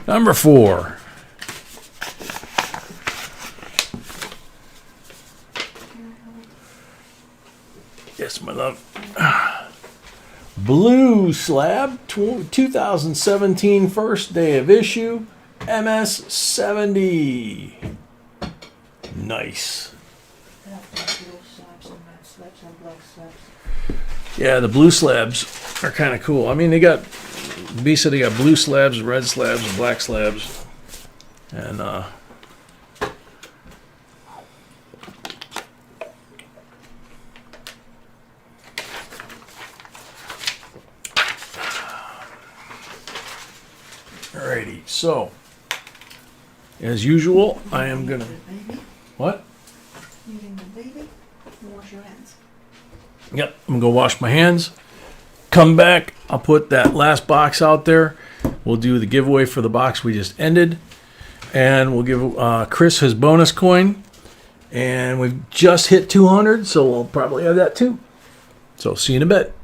Number 4. Yes, my love. Blue Slab, 2017 first day of issue, MS-70. Nice. Yeah, the blue slabs are kind of cool. I mean, they got, B said they got blue slabs, red slabs, and black slabs. And, alrighty, so, as usual, I am gonna, what? Using the baby, wash your hands. Yep, I'm gonna go wash my hands. Come back. I'll put that last box out there. We'll do the giveaway for the box we just ended, and we'll give Chris his bonus coin. And we've just hit 200, so we'll probably have that too. So see you in a bit.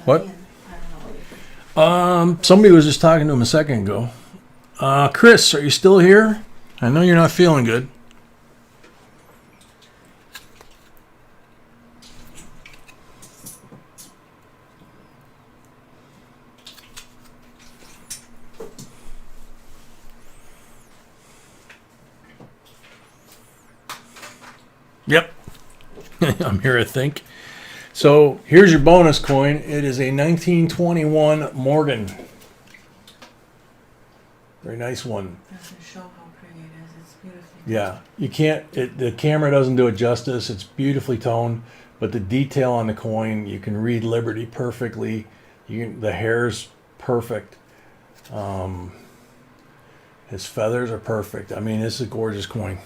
What? Somebody was just talking to him a second ago. Chris, are you still here? I know you're not feeling good. Yep. I'm here, I think. So here's your bonus coin. It is a 1921 Morgan. Very nice one. Doesn't show how pretty it is. It's beautiful. Yeah, you can't. The camera doesn't do it justice. It's beautifully toned, but the detail on the coin, you can read Liberty perfectly. The hair's perfect. His feathers are perfect. I mean, this is a gorgeous coin.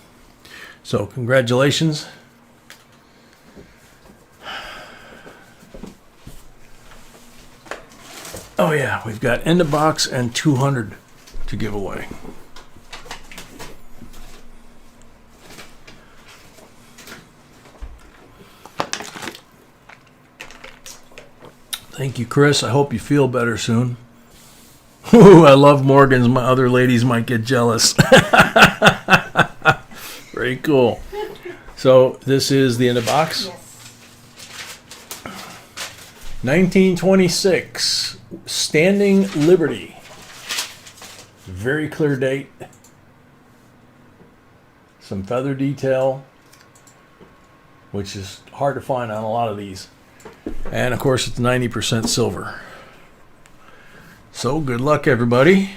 So congratulations. Oh yeah, we've got end of box and 200 to give away. Thank you, Chris. I hope you feel better soon. Ooh, I love Morgan's. My other ladies might get jealous. Very cool. So this is the end of box. Yes. 1926, Standing Liberty. Very clear date. Some feather detail, which is hard to find on a lot of these. And of course, it's 90% silver. So good luck, everybody.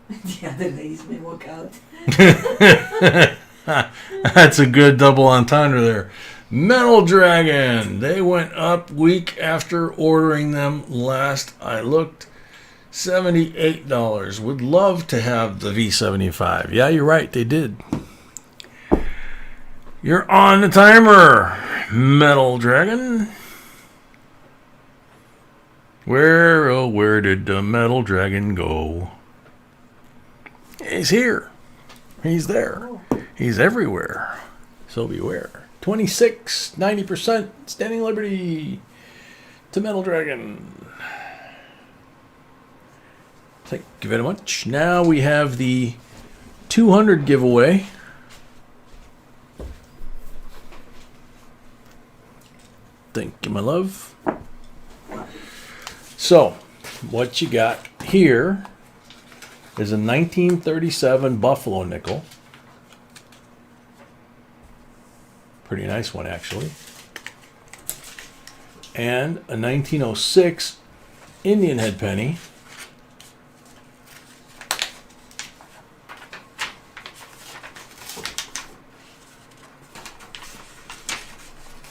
The other ladies may walk out. That's a good double entendre there. Metal Dragon. They went up week after ordering them last I looked. $78. Would love to have the V75. Yeah, you're right. They did. You're on the timer, Metal Dragon. Where, oh, where did the Metal Dragon go? He's here. He's there. He's everywhere. So beware. 26, 90%, Standing Liberty to Metal Dragon. Thank you very much. Now we have the 200 giveaway. Thank you, my love. So, what you got here is a 1937 Buffalo nickel. Pretty nice one, actually. And a 1906 Indian head penny.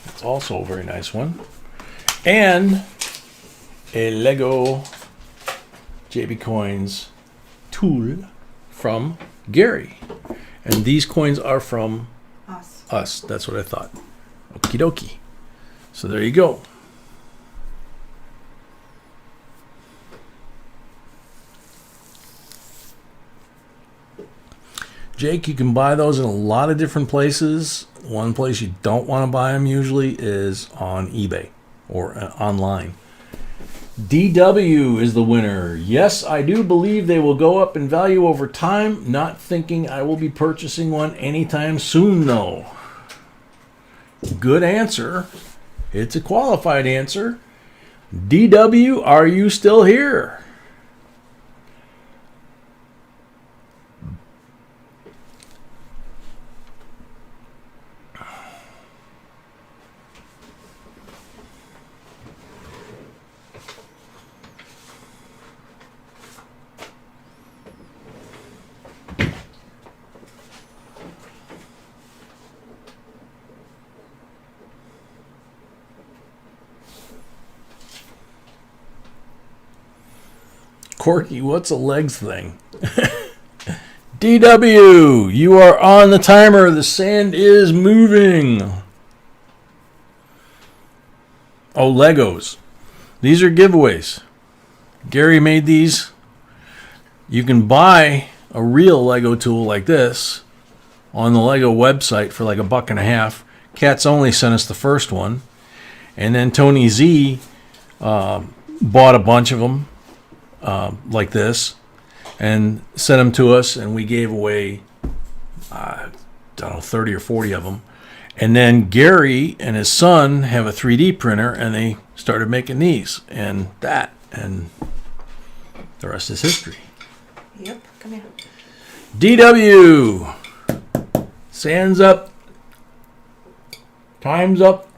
That's also a very nice one. And a Lego JB Coins tool from Gary. And these coins are from us. That's what I thought. Okie dokie. So there you go. Jake, you can buy those in a lot of different places. One place you don't want to buy them usually is on eBay or online. DW is the winner. Yes, I do believe they will go up in value over time. Not thinking I will be purchasing one anytime soon, though. Good answer. It's a qualified answer. DW, are you still here? Corky, what's a legs thing? DW, you are on the timer. The sand is moving. Oh, Legos. These are giveaways. Gary made these. You can buy a real Lego tool like this on the Lego website for like $1.50. Cats Only sent us the first one. And then Tony Z bought a bunch of them. Like this, and sent them to us, and we gave away, I don't know, 30 or 40 of them. And then Gary and his son have a 3D printer, and they started making these, and that, and the rest is history. Yep, come here. DW, sands up, time's up.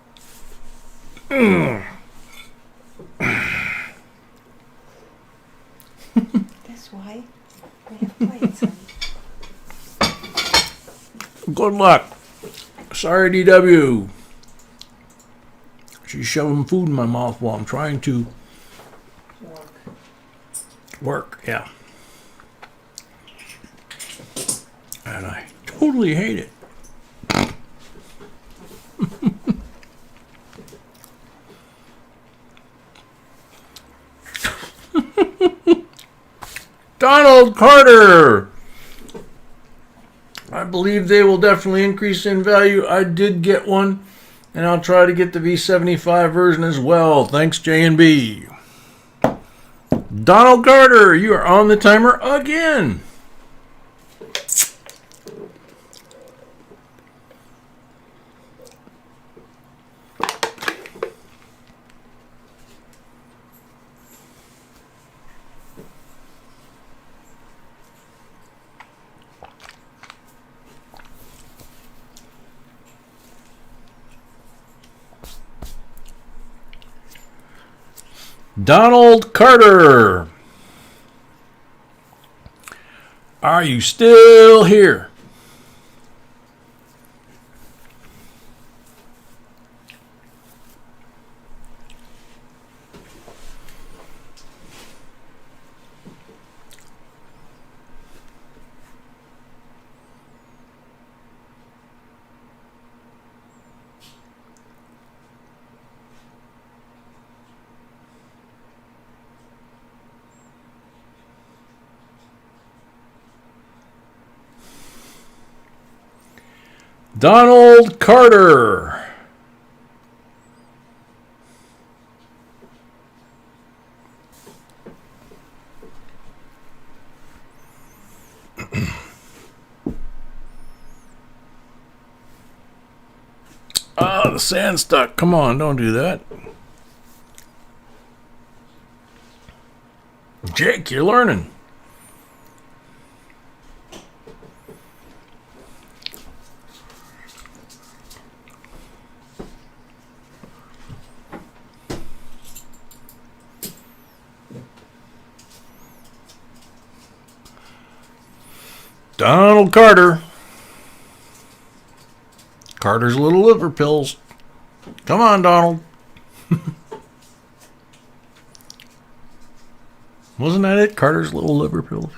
That's why we have plates on. Good luck. Sorry, DW. She's shoving food in my mouth while I'm trying to work. Yeah. and I totally hate it. Donald Carter. I believe they will definitely increase in value. I did get one, and I'll try to get the V75 version as well. Thanks, J&B. Donald Carter, you are on the timer again. Donald Carter, are you still here? Donald Carter. Ah, the sand stuck. Come on, don't do that. Jake, you're learning. Donald Carter. Carter's little liver pills. Come on, Donald. Wasn't that it? Carter's little liver pills?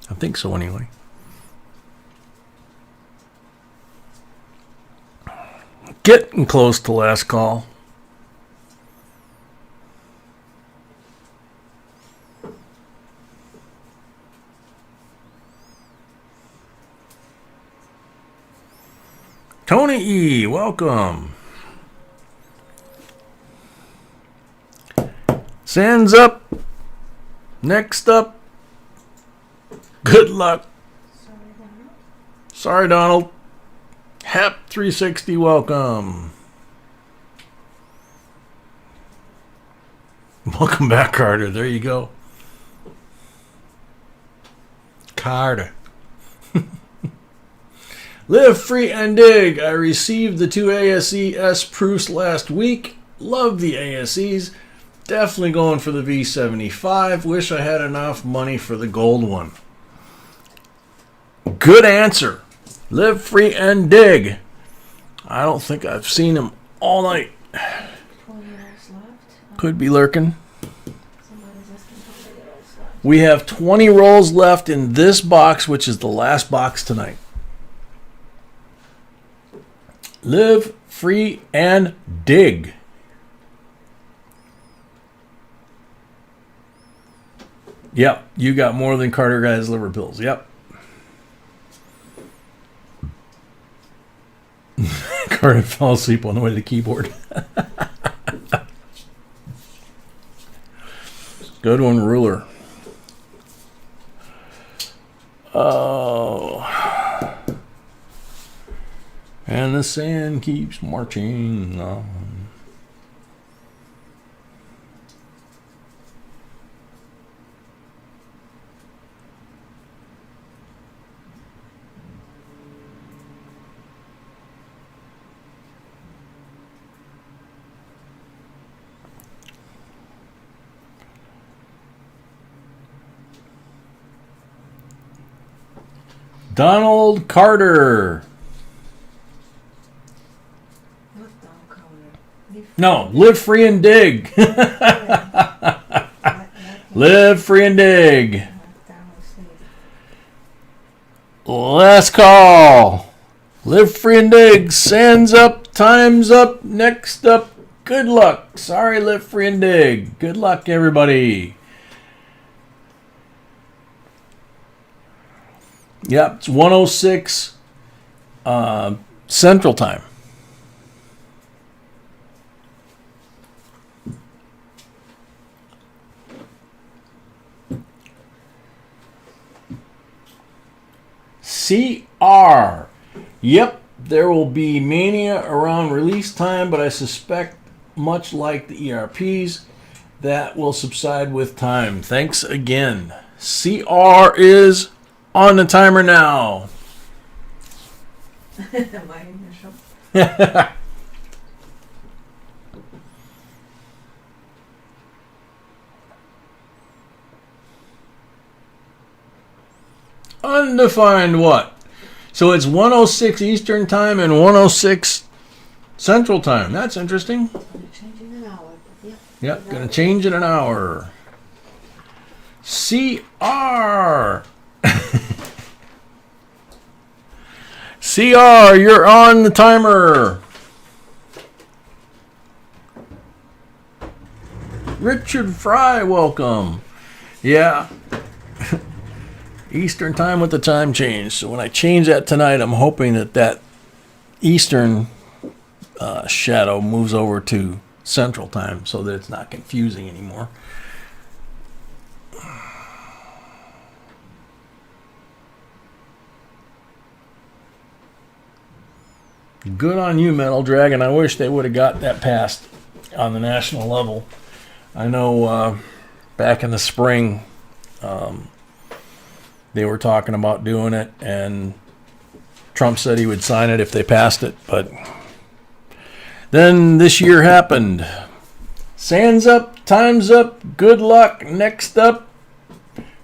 I think so anyway. Getting close to last call. Tony E., welcome. Sands up. Next up. Good luck. Sorry, Donald. Hap 360, welcome. Welcome back, Carter. There you go. Carter. Live free and dig. I received the 2 ASE S proofs last week. Love the ASEs. Definitely going for the V75. Wish I had enough money for the gold one. Good answer. Live free and dig. I don't think I've seen him all night. 20 rolls left. Could be lurking. Somebody's asking how many rolls left. We have 20 rolls left in this box, which is the last box tonight. Live free and dig. Yep, you got more than Carter Guy's liver pills. Yep. Carter fell asleep on the way to the keyboard. Good one, ruler. Oh. And the sand keeps marching on. Donald Carter. Not Donald Carter. No, live free and dig. Let him Live free and dig. knock down his sleeve. Last call. Live free and dig. Sands up. Time's up. Next up. Good luck. Sorry, live free and dig. Good luck, everybody. Yep, it's 1:06 Central Time. CR. Yep, there will be mania around release time, but I suspect, much like the ERPs, that will subside with time. Thanks again. CR is on the timer now. My initial. Undefined what? So it's 1:06 Eastern Time and 1:06 Central Time. That's interesting. I'm gonna change in an hour, but yeah. Yep, gonna change in an hour. CR. CR, you're on the timer. Richard Fry, welcome. Yeah. Eastern time with the time change. So when I change that tonight, I'm hoping that Eastern shadow moves over to Central time so that it's not confusing anymore. Good on you, Metal Dragon. I wish they would have got that passed on the national level. I know back in the spring they were talking about doing it, and Trump said he would sign it if they passed it, but then this year happened. Sands up, time's up, good luck, next up.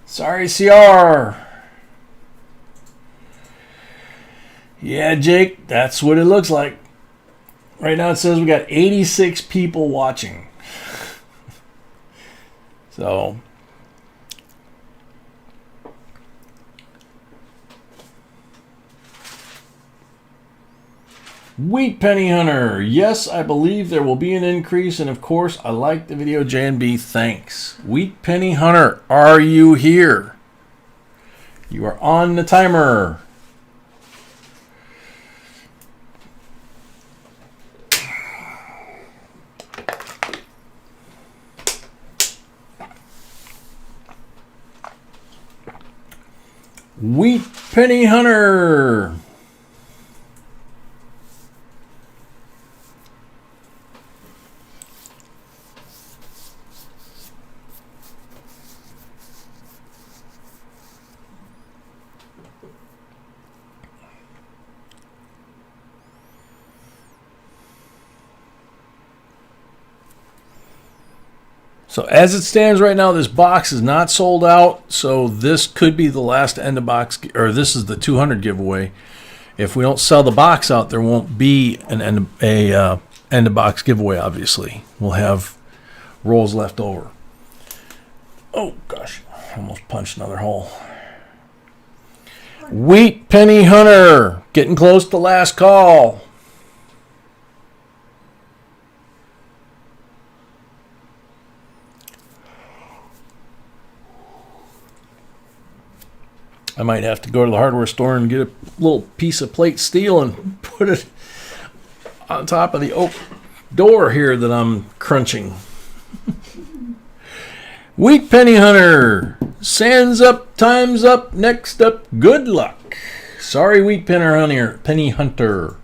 Sorry, CR. Yeah, Jake, that's what it looks like. Right now it says we got 86 people watching. So, Wheat Penny Hunter. Yes, I believe there will be an increase, and of course, I like the video, JNB. Thanks. Wheat Penny Hunter, are you here? You are on the timer. Wheat Penny Hunter. So as it stands right now, this box is not sold out. So this could be the last end of box, or this is the 200 giveaway. If we don't sell the box out, there won't be an end of box giveaway. Obviously, we'll have rolls left over. Oh gosh, almost punched another hole. Wheat Penny Hunter, getting close to last call. I might have to go to the hardware store and get a little piece of plate steel and put it on top of the oak door here that I'm crunching. Wheat Penny Hunter. Sands up, time's up, next up, good luck. Sorry, Wheat Penny Hunter.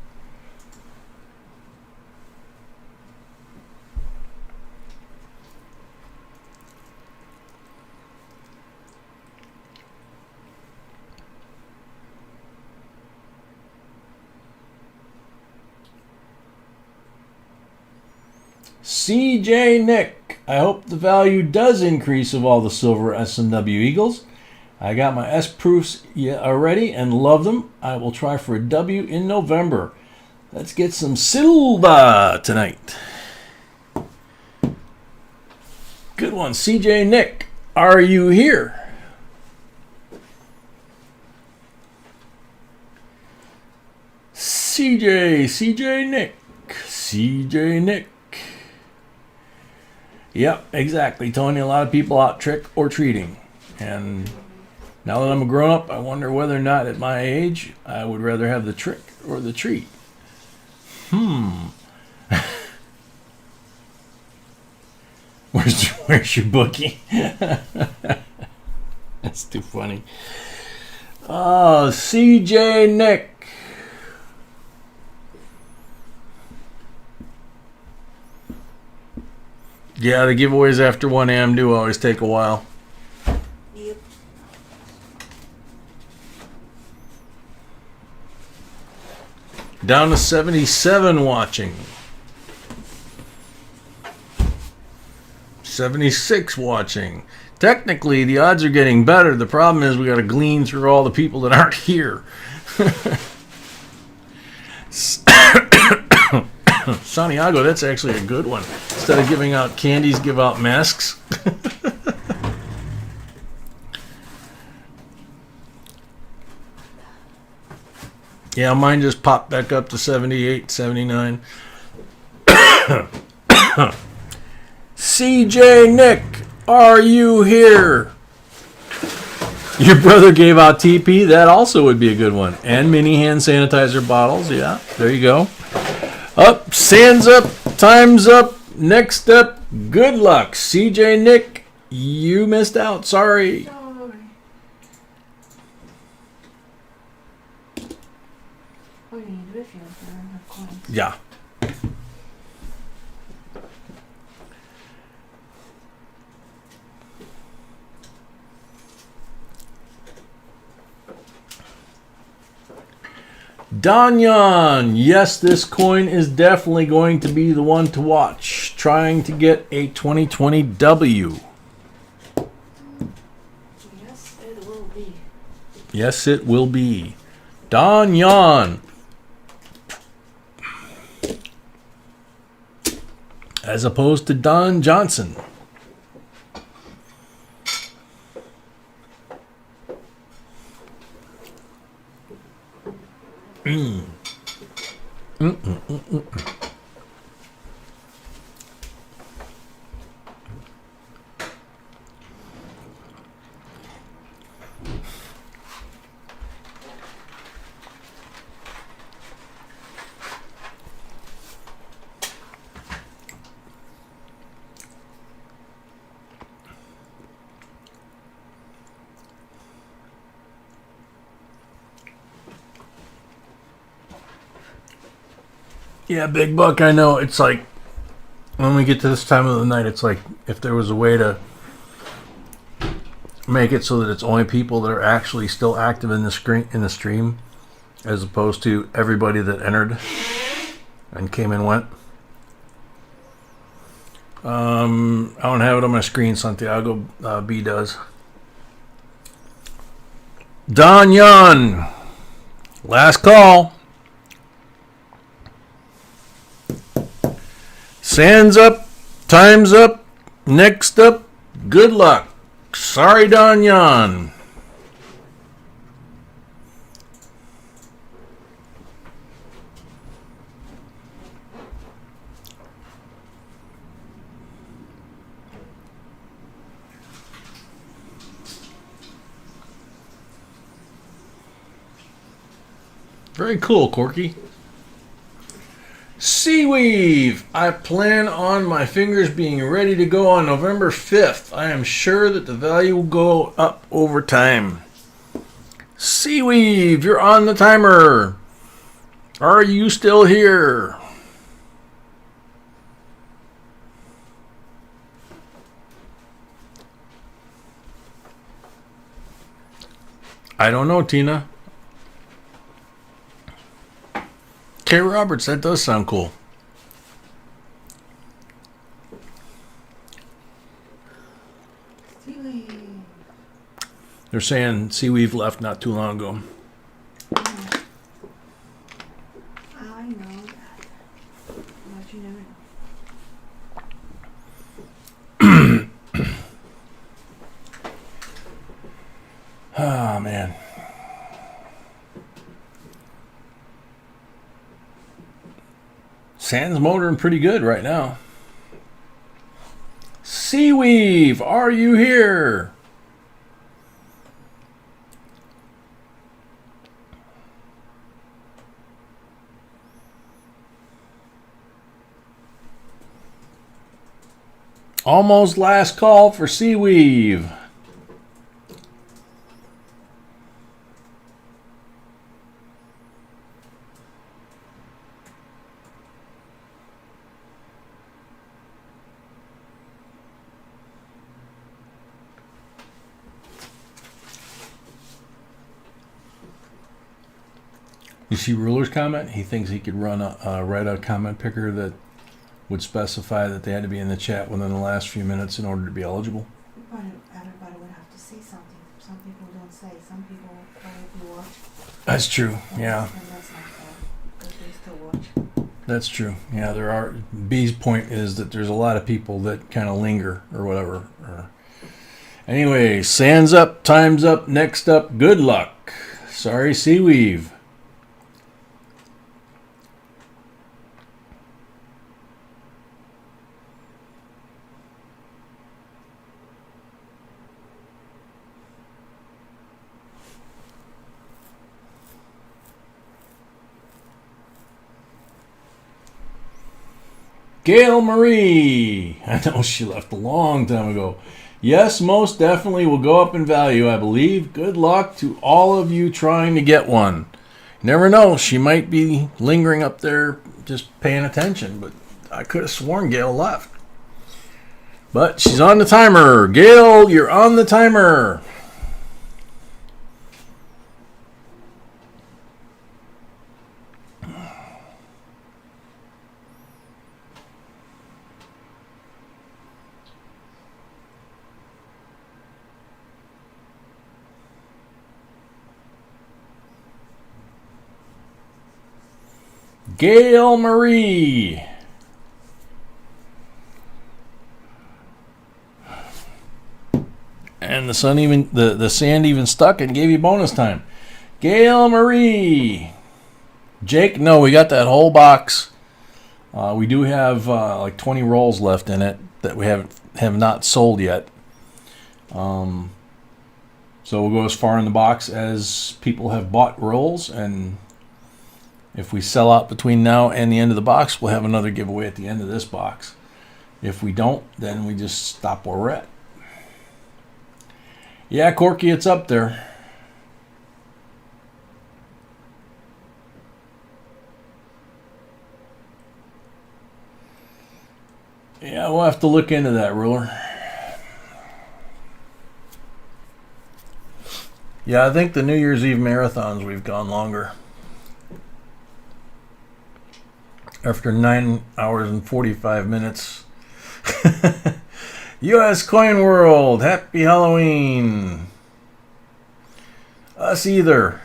CJ Nick, I hope the value does increase of all the silver S&W Eagles. I got my S proofs already and love them. I will try for a W in November. Let's get some silver tonight. Good one, CJ Nick. Are you here? CJ Nick. Yep, exactly. Tony, a lot of people out trick or treating. And now that I'm a grown up, I wonder whether or not at my age I would rather have the trick or the treat. Where's your bookie? That's too funny. Oh, CJ Nick. Yeah, the giveaways after 1 a.m. do always take a while. Yep. Down to 77 watching. 76 watching. Technically, the odds are getting better. The problem is we got to glean through all the people that aren't here. Santiago, that's actually a good one. Instead of giving out candies, give out masks. Yeah, mine just popped back up to 78, 79. CJ Nick, are you here? Your brother gave out TP. That also would be a good one. And mini hand sanitizer bottles. Yeah, there you go. Up, sands up, time's up. Next up, good luck. CJ Nick, you missed out. Sorry. Sorry. Oh, you need refills. I don't have coins. Yeah. Danyan, yes, this coin is definitely going to be the one to watch. Trying to get a 2020 W. Yes, it will be. Yes, it will be. Danyan. As opposed to Don Johnson. Yeah, Big Buck, I know. It's like, when we get to this time of the night, it's like if there was a way to make it so that it's only people that are actually still active in the stream, as opposed to everybody that entered and came and went. I don't have it on my screen. Santiago B does. Don Yan, last call. Sands up, time's up, next up, good luck. Sorry, Don Yan. Very cool, Corky. Seaweave. I plan on my fingers being ready to go on November 5th. I am sure that the value will go up over time. Seaweave, you're on the timer. Are you still here? I don't know, Tina. K. Roberts, that does sound cool. Seaweed. They're saying Seaweave left not too long ago. I know that. But you never know. Oh, man. Sand's motoring pretty good right now. Seaweave, are you here? Almost last call for Seaweave. You see Ruler's comment? He thinks he could write a comment picker that would specify that they had to be in the chat within the last few minutes in order to be eligible. But everybody would have to say something. Some people don't say. Some people quietly watch. That's true. Yeah, And that's not fair. But they still watch. that's true. Yeah, there are. B's point is that there's a lot of people that kind of linger or whatever. Anyway, Sand's up, time's up, next up, good luck. Sorry, Seaweave. Gail Marie. I know she left a long time ago. Yes, most definitely will go up in value, I believe. Good luck to all of you trying to get one. Never know, she might be lingering up there just paying attention, but I could have sworn Gail left. But she's on the timer. Gail, you're on the timer. Gail Marie. And the sand even stuck and gave you bonus time. Gail Marie. Jake, no, we got that whole box. We do have like 20 rolls left in it that we have not sold yet. So we'll go as far in the box as people have bought rolls, and if we sell out between now and the end of the box, we'll have another giveaway at the end of this box. If we don't, then we just stop where we're at. Yeah, Corky, it's up there. Yeah, we'll have to look into that, Ruler. Yeah, I think the New Year's Eve marathons, we've gone longer. After 9 hours and 45 minutes. U.S. Coin World, happy Halloween. Us either.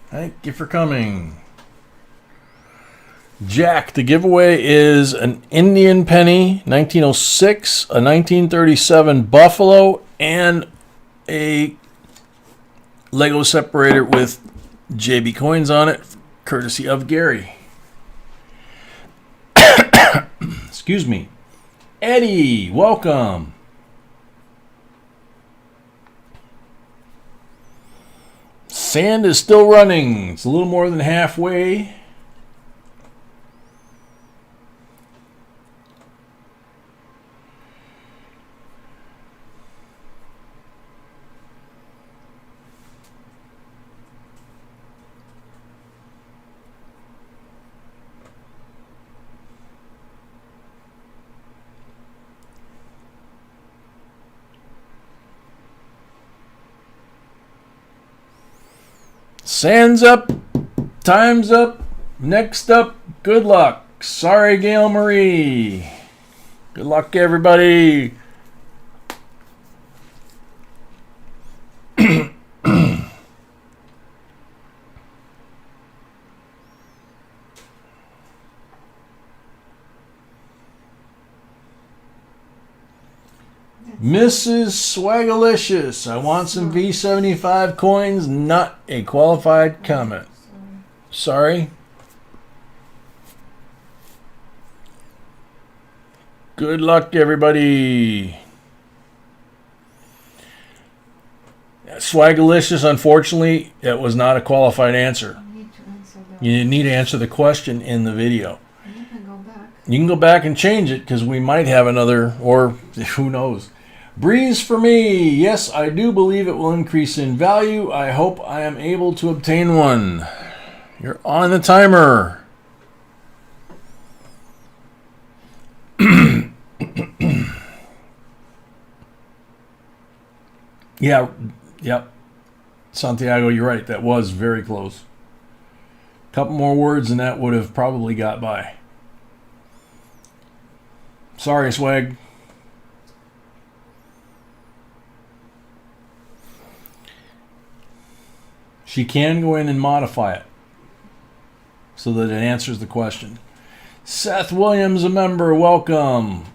Thank you for coming. Jack, the giveaway is an Indian penny, 1906, a 1937 Buffalo, and a Lego separator with JB coins on it, courtesy of Gary. Excuse me. Eddie, welcome. Sand is still running. It's a little more than halfway. Sand's up, time's up, next up, good luck. Sorry, Gail Marie. Good luck, everybody. Mrs. Swagalicious, I want some V75 coins, not a qualified comment. Sorry. Good luck, everybody. Swagalicious, unfortunately, it was not a qualified answer. I need to answer that. You need to answer the question in the video. You can go back. You can go back and change it because we might have another, or who knows. Breeze for me. Yes, I do believe it will increase in value. I hope I am able to obtain one. You're on the timer. Yeah, yep. Santiago, you're right. That was very close. Couple more words and that would have probably got by. Sorry, Swag. She can go in and modify it so that it answers the question. Seth Williams, a member, welcome.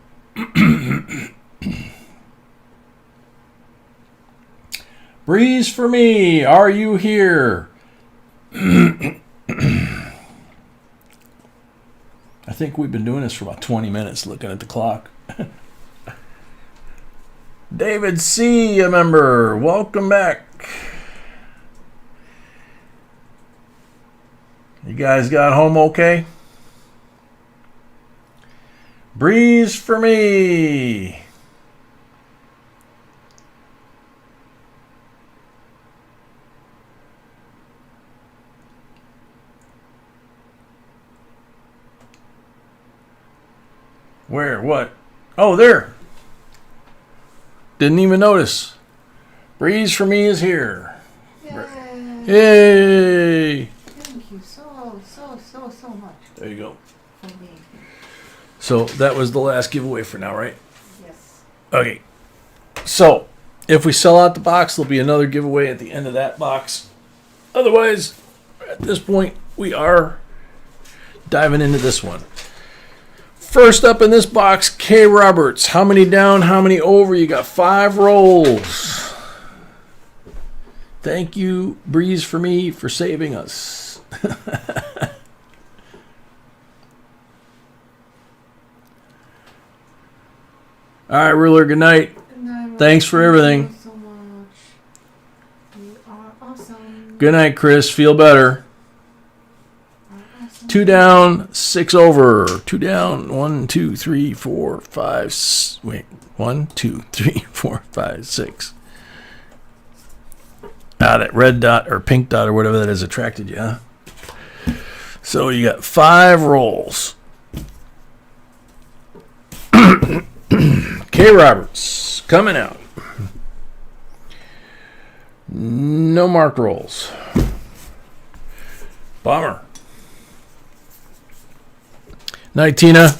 Breeze for me, are you here? I think we've been doing this for about 20 minutes looking at the clock. David C., a member, welcome back. You guys got home okay? Breeze for me. Where? What? Oh, there. Didn't even notice. Breeze for me is here. Yay! Yay! Thank you so much There you go. for being here. So that was the last giveaway for now, right? Yes. Okay. So if we sell out the box, there'll be another giveaway at the end of that box. Otherwise, at this point, we are diving into this one. First up in this box, K. Roberts. How many down, how many over? You got 5 rolls. Thank you, Breeze for me, for saving us. All right, Ruler, good night. Good night. Thanks for everything. Thank you so much. You are awesome. Good night, Chris. Feel better. 2 down, 6 over. 2 down. 1, 2, 3, 4, 5. Wait. 1, 2, 3, 4, 5, 6. Ah, that red dot or pink dot or whatever that is attracted you, huh? So you got 5 rolls. K. Roberts coming out. No marked rolls. Bummer. Night, Tina.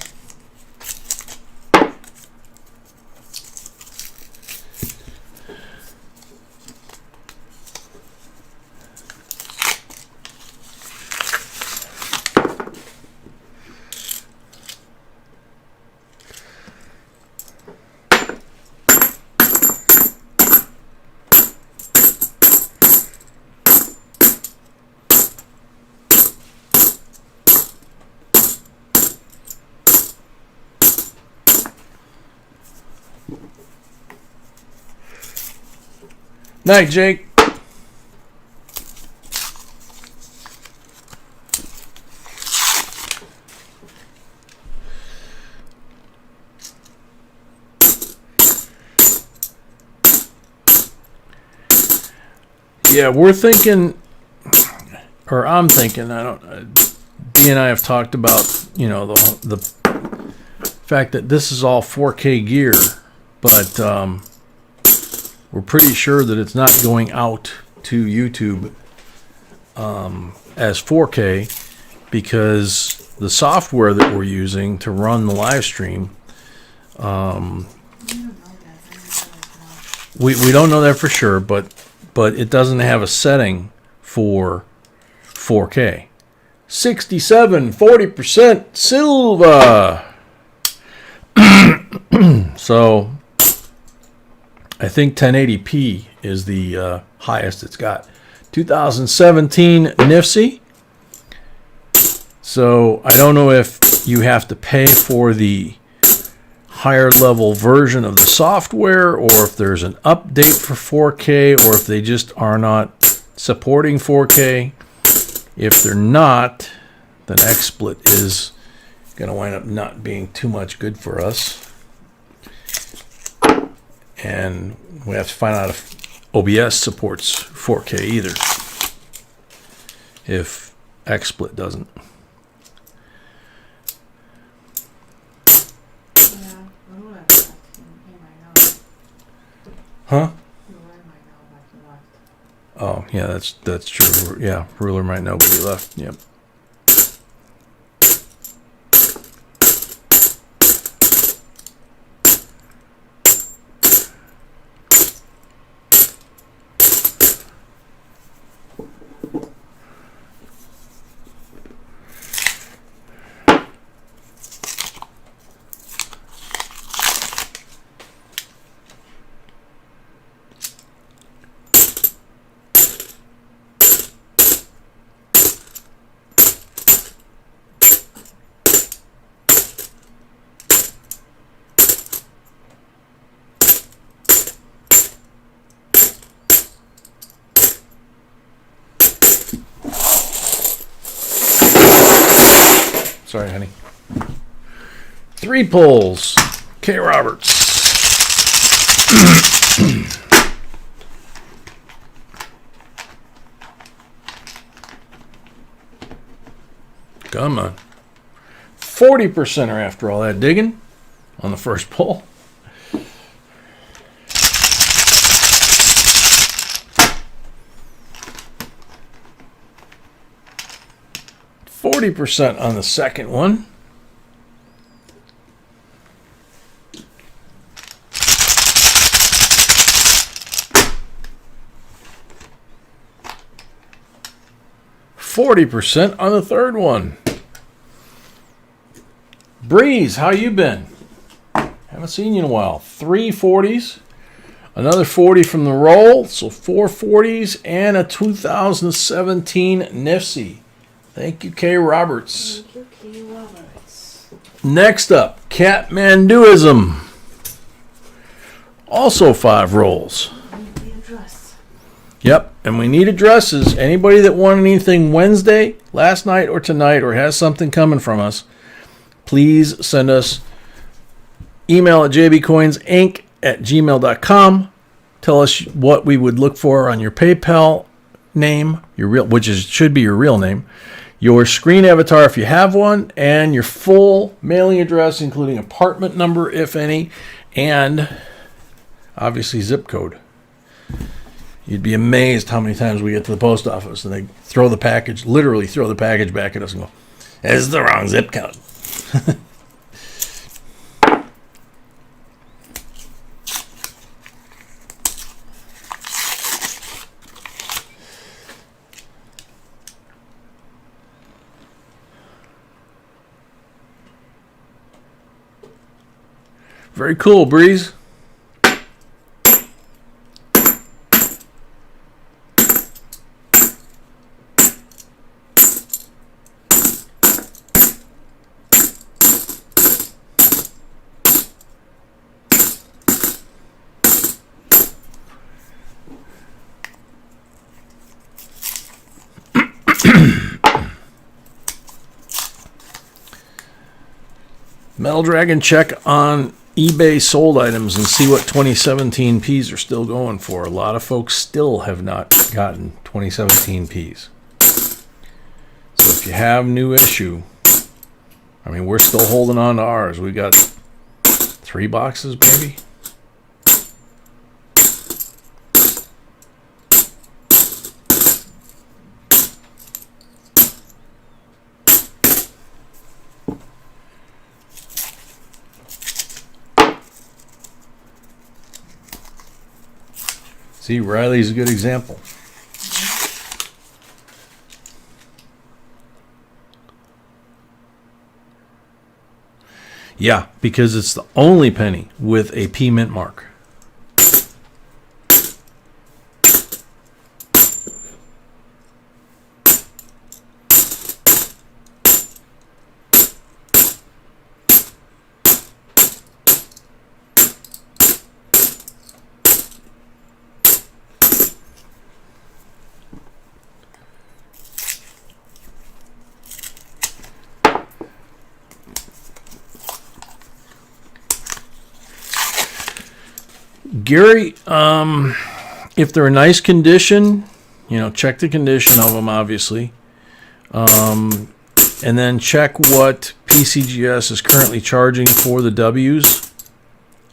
Night, Jake. Yeah, we're thinking, or I'm thinking, I don't. D and I have talked about, you know, the fact that this is all 4K gear, but we're pretty sure that it's not going out to YouTube as 4K because the software that we're using to run the live stream, we don't know that for sure, but it doesn't have a setting for 4K. 67, 40% Silva. So I think 1080p is the highest it's got. 2017 Nifty. So I don't know if you have to pay for the higher level version of the software, or if there's an update for 4K, or if they just are not supporting 4K. If they're not, then XSplit is going to wind up not being too much good for us. And we have to find out if OBS supports 4K either, if XSplit doesn't. Yeah, Ruler left. He might know. Huh? Ruler might know that he left. Oh, yeah, that's true. Yeah, Ruler might know, but he left. Yep. Sorry, honey. 3 pulls. K. Roberts. Come on. 40% are after all that digging on the first pull. %40 on the second one. %40 on the third one. Breeze, how you been? Haven't seen you in a while. 3 40s, another 40 from the roll, so 4 40s, and a 2017 Nifty. Thank you, K. Roberts. Thank you, K. Roberts. Next up, Catmanduism. Also 5 rolls. Need the address. Yep, and we need addresses. Anybody that won anything Wednesday, last night, or tonight, or has something coming from us, please send us email at jbcoinsinc@gmail.com. Tell us what we would look for on your PayPal name, your real, should be your real name, your screen avatar if you have one, and your full mailing address, including apartment number, if any, and obviously zip code. You'd be amazed how many times we get to the post office and they throw the package, literally throw the package back at us and go, "This is the wrong zip code." Very cool, Breeze. Metal Dragon, check on eBay sold items and see what 2017 Ps are still going for. A lot of folks still have not gotten 2017 Ps. So if you have new issue, I mean, we're still holding on to ours. We got 3 boxes, maybe. See, Riley's a good example. Yeah, because it's the only penny with a P mint mark. Gary, if they're in nice condition, check the condition of them, obviously. And then check what PCGS is currently charging for the W's.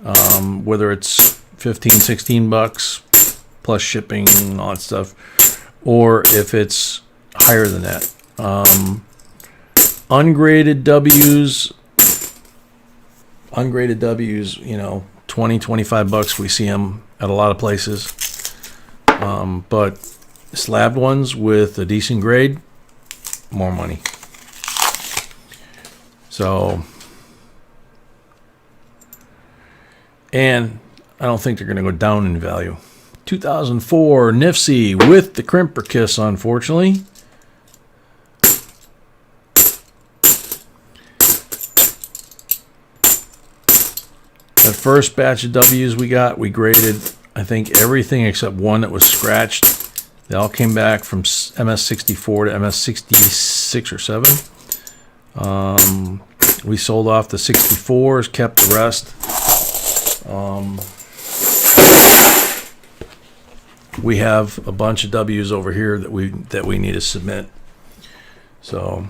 Whether it's 15, 16 bucks plus shipping and all that stuff, or if it's higher than that. Ungraded W's, 20, 25 bucks. We see them at a lot of places. But slabbed ones with a decent grade, more money. So, and I don't think they're going to go down in value. 2004 Nifsy with the crimper kiss, unfortunately. The first batch of W's we got, we graded, I think, everything except one that was scratched. They all came back from MS64 to MS66 or 7. We sold off the 64s, kept the rest. We have a bunch of W's over here that we need to submit. So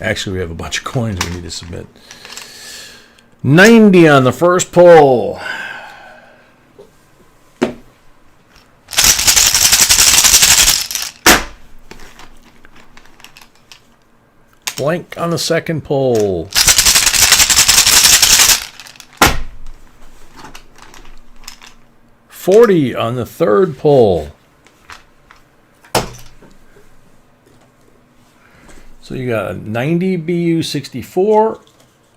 actually, we have a bunch of coins we need to submit. 90 on the first pull. Blank on the second pull. $40 on the third pull. So you got a 90 BU 64,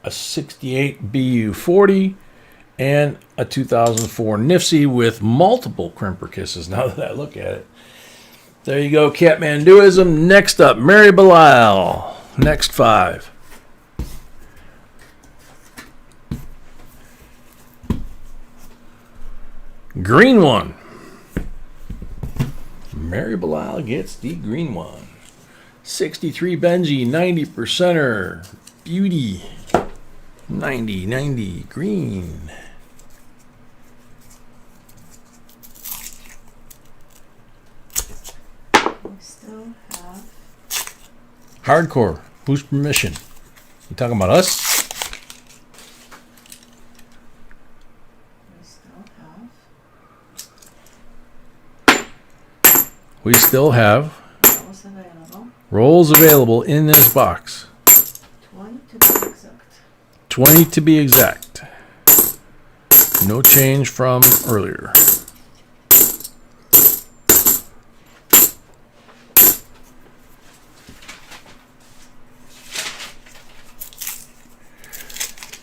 a 68 BU 40, and a 2004 Nifsy with multiple crimper kisses. Now that I look at it, there you go, Catmanduism. Next up, Mary Belial. Next 5. Green one. Mary Belial gets the green one. 63 Benji, 90%er. Beauty. 90 green. We still have Hardcore. Whose permission? You talking about us? We still have rolls available. Rolls available in this box. 20 to be exact. 20 to be exact. No change from earlier.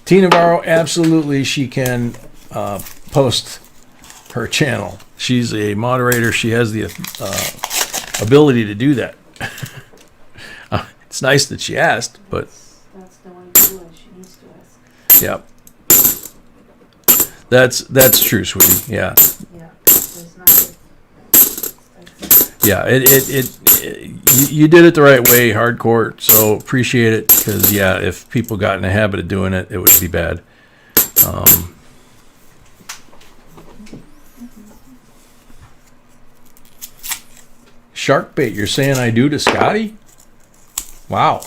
Tina Navarro, absolutely, she can post her channel. She's a moderator. She has the ability to do that. It's nice that she asked, but That's the way to do it. She needs to ask. yeah, that's true, sweetie. Yeah, Yeah, there's nothing. yeah. You did it the right way, Hardcore. So appreciate it, because yeah, if people got in the habit of doing it, it would be bad. Shark bait, you're saying I do to Scotty? Wow.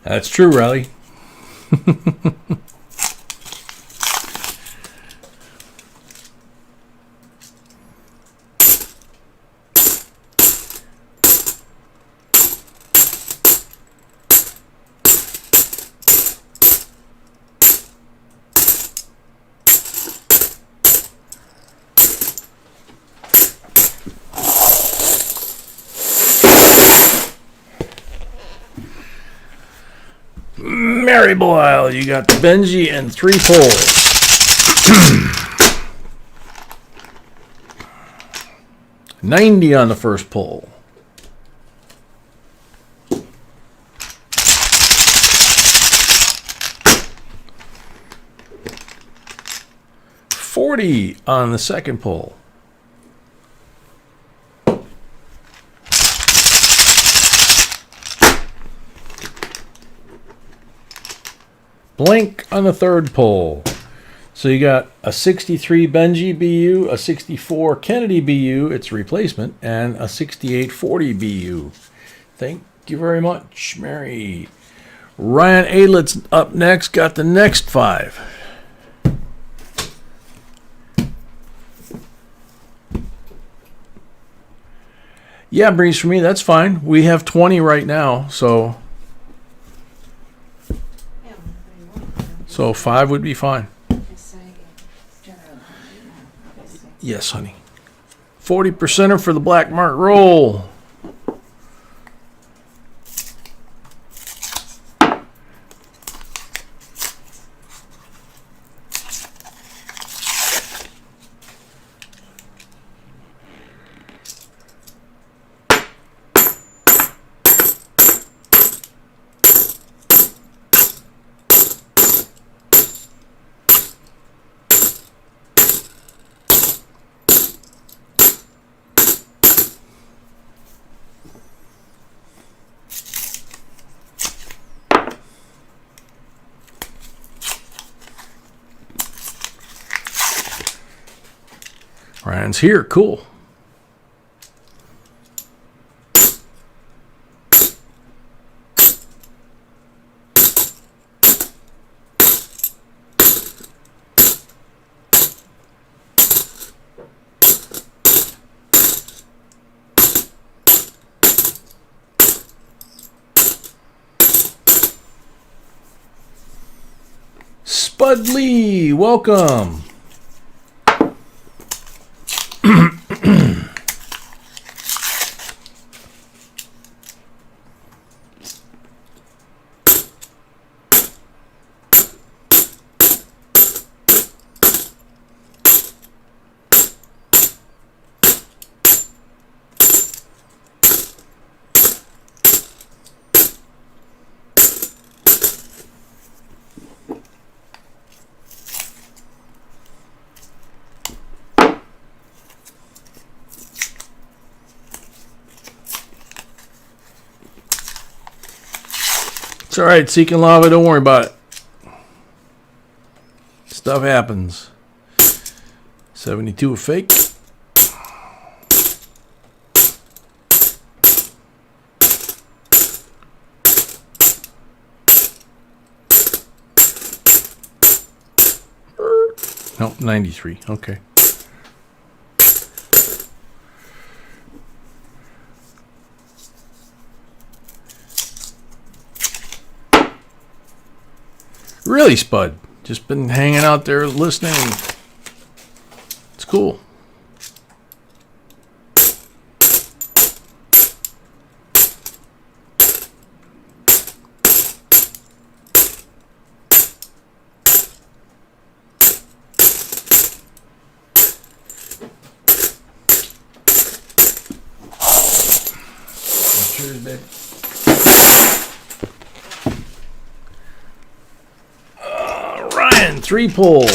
That's true, Riley. Mary Boyle, you got the Benji and 3 poles. 90 on the first pole. $40 on the second pole. Blank on the third pole. So you got a 63 Benji BU, a 64 Kennedy BU, its replacement, and a 6840 BU. Thank you very much, Mary. Ryan Adlet's up next, got the next 5. Yeah, Breeze, for me, that's fine. We have 20 right now, so Yeah, whenever you want. 5 would be fine. Just say general, obviously. Yes, honey. 40%er for the black mark roll. Ryan's here. Cool. Spud Lee, welcome. It's all right, Seeking Lava. Don't worry about it. Stuff happens. 72 a fake. Nope, 93. Okay. Really, Spud? Just been hanging out there listening. It's cool. Cheers, babe. Ryan, 3 pulls.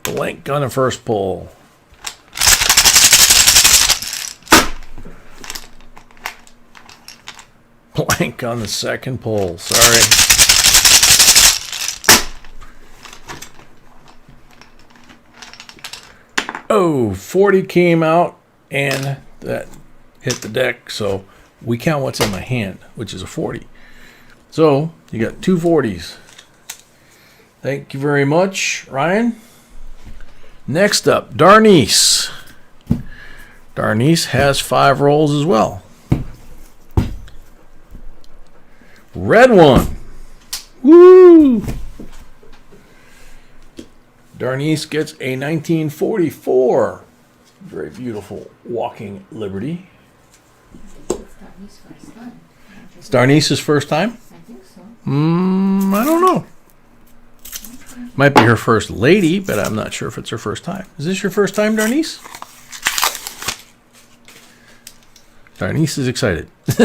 Blank on the first pull. Blank on the second pull. Sorry. Oh, 40 came out, and that hit the deck. So we count what's in my hand, which is a 40. So you got 2 40s. Thank you very much, Ryan. Next up, Darnice. Darnice has 5 rolls as well. Red one. Woo! Darnice gets a 1944. Very beautiful walking Liberty. Darnice's first time. It's Darnice's first time? I think so. I don't know. Might be her first lady, but I'm not sure if it's her first time. Is this your first time, Darnice? Darnice is excited. Yes,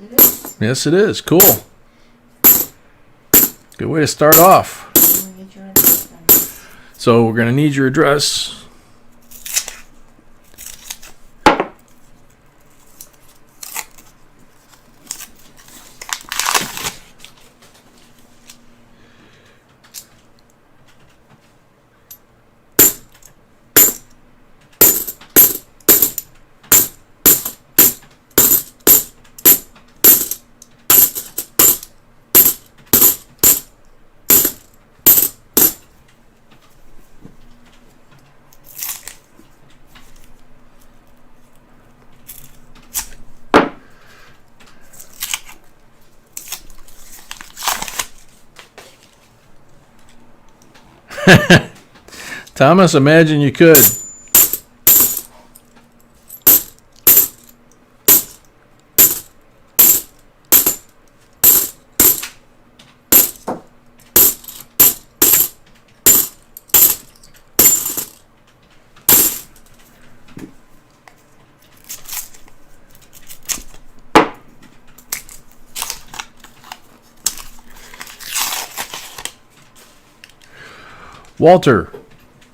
it is. Yes, it is. Cool. Good way to start off. You will get your address, Darnice. So we're going to need your address. Thomas, imagine you could. Walter,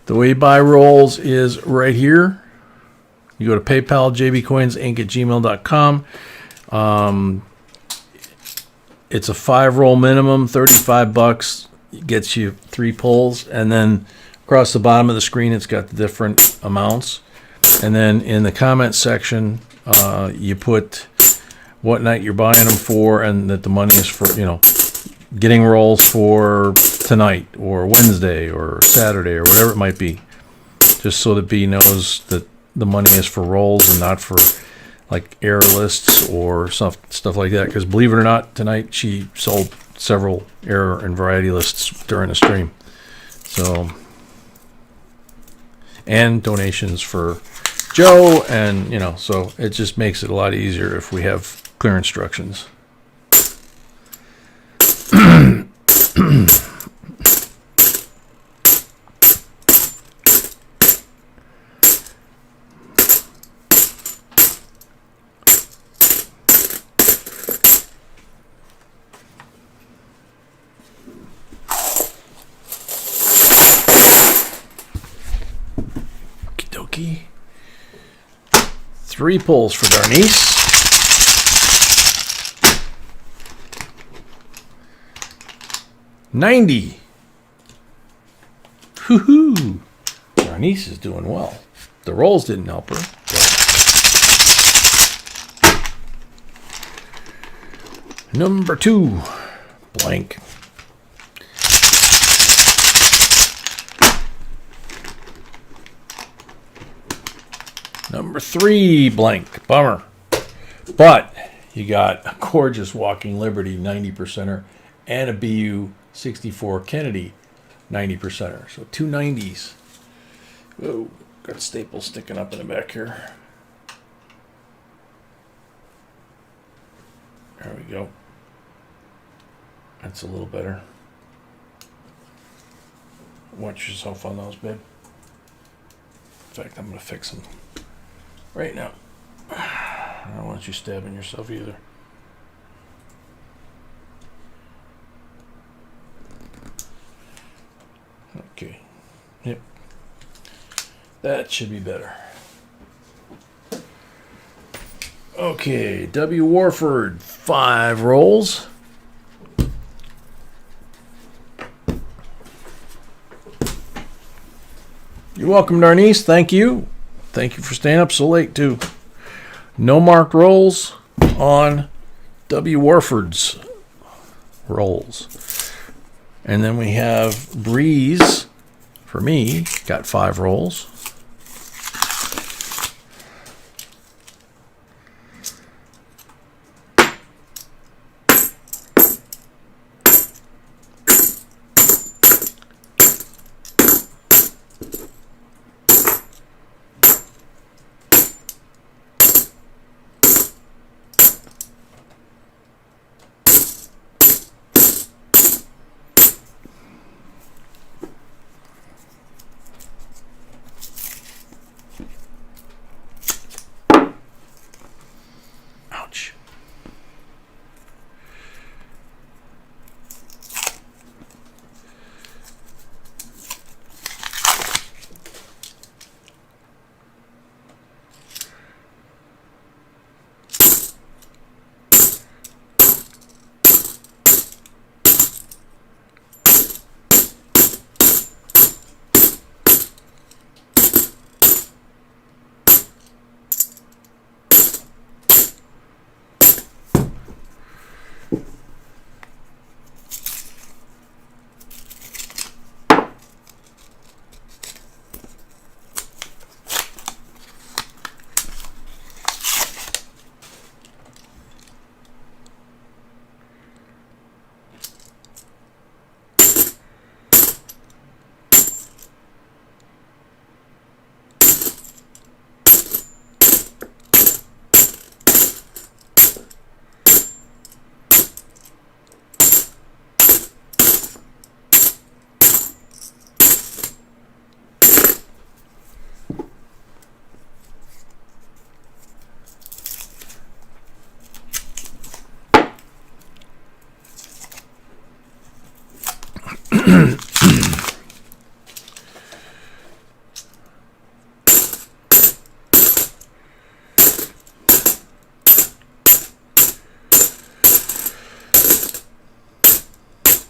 the way you buy rolls is right here. You go to PayPal, JBCOINSINC at gmail.com. It's a 5-roll minimum, $35. Gets you 3 pulls. And then across the bottom of the screen, it's got the different amounts. And then in the comment section, you put what night you're buying them for and that the money is for, getting rolls for tonight or Wednesday or Saturday or whatever it might be, just so that B knows that the money is for rolls and not for like error lists or stuff like that. Because believe it or not, tonight she sold several error and variety lists during the stream. So, and donations for Joe, and so it just makes it a lot easier if we have clear instructions. Okie dokie. 3 pulls for Darnice. $90. Woohoo! Darnice is doing well. The rolls didn't help her. Number 2, blank. Number 3, blank. Bummer. But you got a gorgeous Walking Liberty 90%er and a BU 64 Kennedy 90%er. So 2 90s. Whoa, got staples sticking up in the back here. There we go. That's a little better. Watch yourself on those, babe. In fact, I'm going to fix them right now. I don't want you stabbing yourself either. Okay. Yep. That should be better. Okay, W. Warford, 5 rolls. You're welcome, Darnice. Thank you. Thank you for staying up so late, too. No marked rolls on W. Warford's rolls. And then we have Breeze, for me, got 5 rolls. Ouch.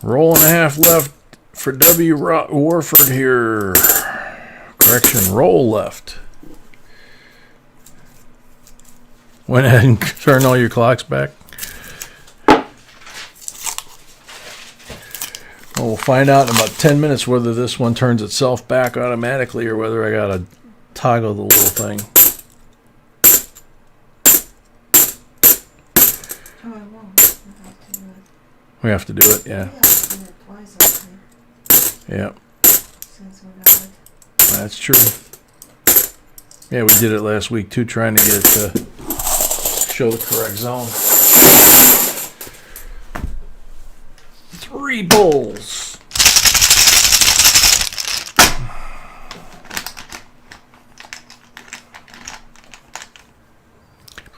Roll and a half left for W. Warford here. Correction, roll left. Went ahead and turned all your clocks back. Well, we'll find out in about 10 minutes whether this one turns itself back automatically or whether I gotta toggle the little thing. Oh, I won't. We have to do it, yeah. Yeah, I've done it twice already Yeah, since we got it. that's true. Yeah, we did it last week too, trying to get it to show the correct zone. 3 bulls.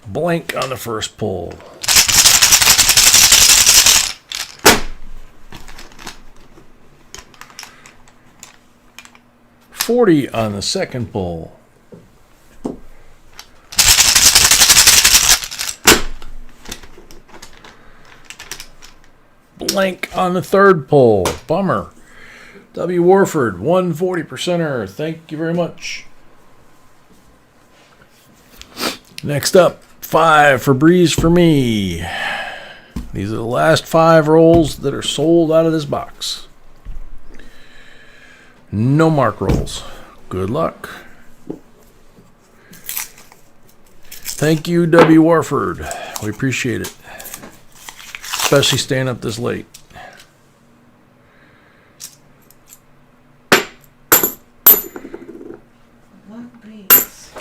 Blank on the first pull. $40 on the second pull. Blank on the third pull. Bummer. W. Warford, 140%er. Thank you very much. Next up, 5 for Breeze for me. These are the last 5 rolls that are sold out of this box. No mark rolls. Good luck. Thank you, W. Warford. We appreciate it. Especially staying up this late. Luck Breeze.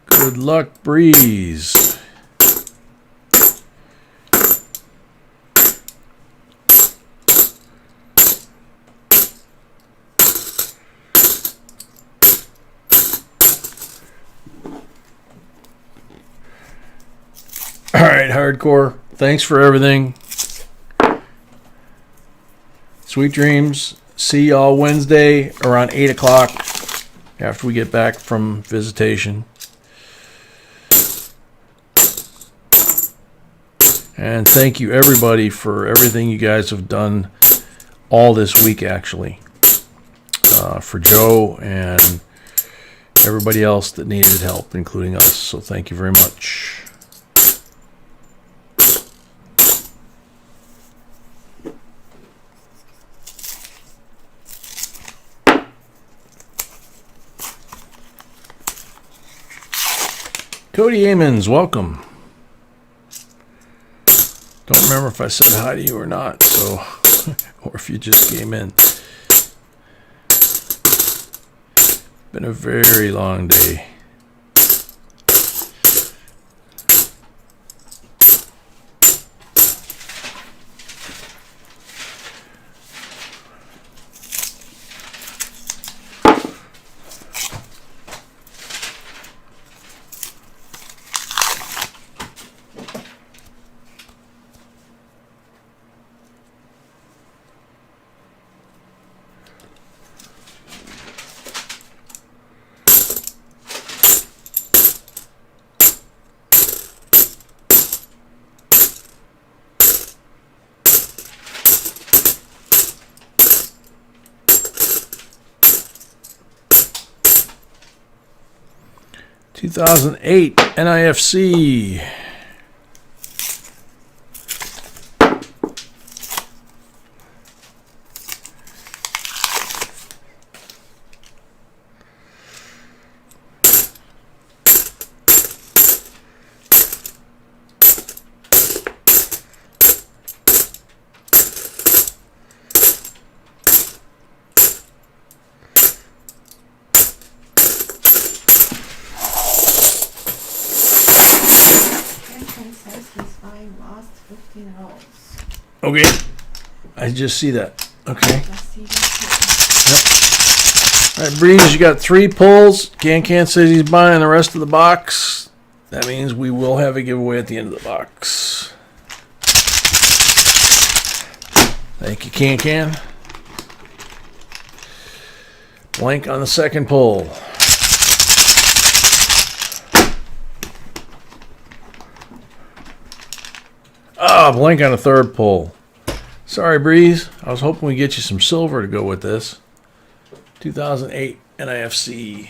Good luck, Breeze. All right, hardcore. Thanks for everything. Sweet dreams. See y'all Wednesday around 8 o'clock after we get back from visitation. And thank you, everybody, for everything you guys have done all this week, actually. For Joe and everybody else that needed help, including us. So thank you very much. Cody Amons, welcome. Don't remember if I said hi to you or not, so or if you just came in. Been a very long day. (2008) NIFC. Okay, I just see that. Okay. Yep. All right, Breeze, you got 3 pulls. Can says he's buying the rest of the box. That means we will have a giveaway at the end of the box. Thank you, Can. Blank on the second pull. Ah, blank on the third pull. Sorry, Breeze. I was hoping we'd get you some silver to go with this. 2008 NIFC.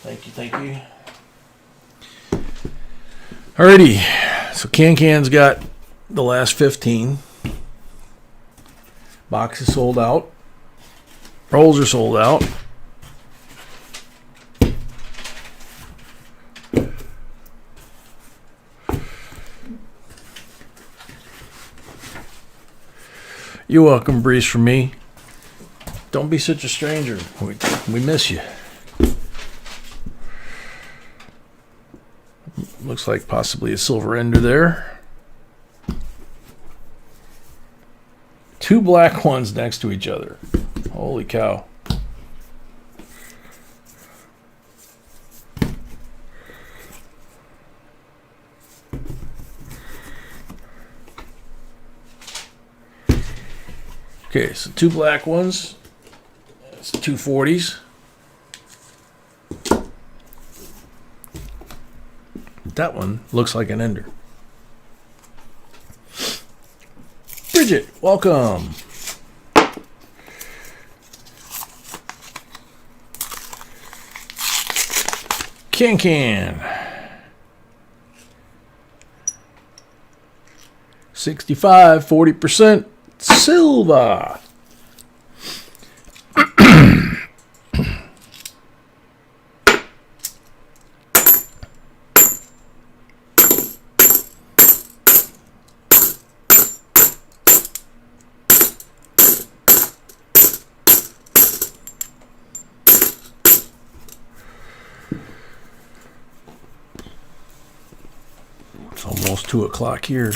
Thank you. Alrighty. So Can's got the last 15. Box is sold out. Rolls are sold out. You're welcome, Breeze, from me. Don't be such a stranger. We miss you. Looks like possibly a silver ender there. 2 black ones next to each other. Holy cow. Okay, so 2 black ones. That's 2 40s. That one looks like an ender. Bridget, welcome. Can. 65, 40%. Silver. It's almost 2 o'clock here.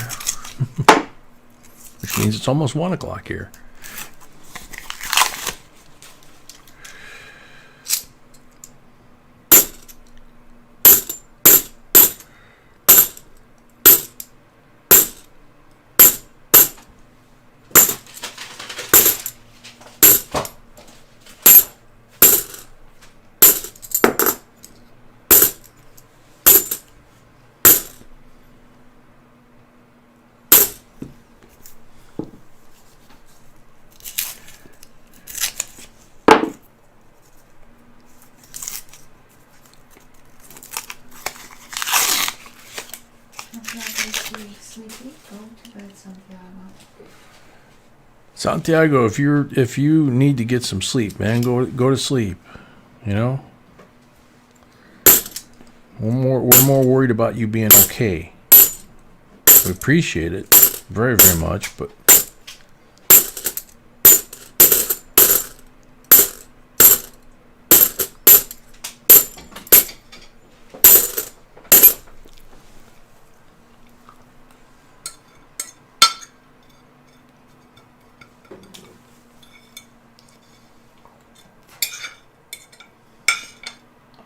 Which means it's almost 1 o'clock here. Santiago, is sleepy? Go to bed, Santiago. Santiago, if you need to get some sleep, man, go to sleep. You know? We're more worried about you being okay. We appreciate it very, very much, but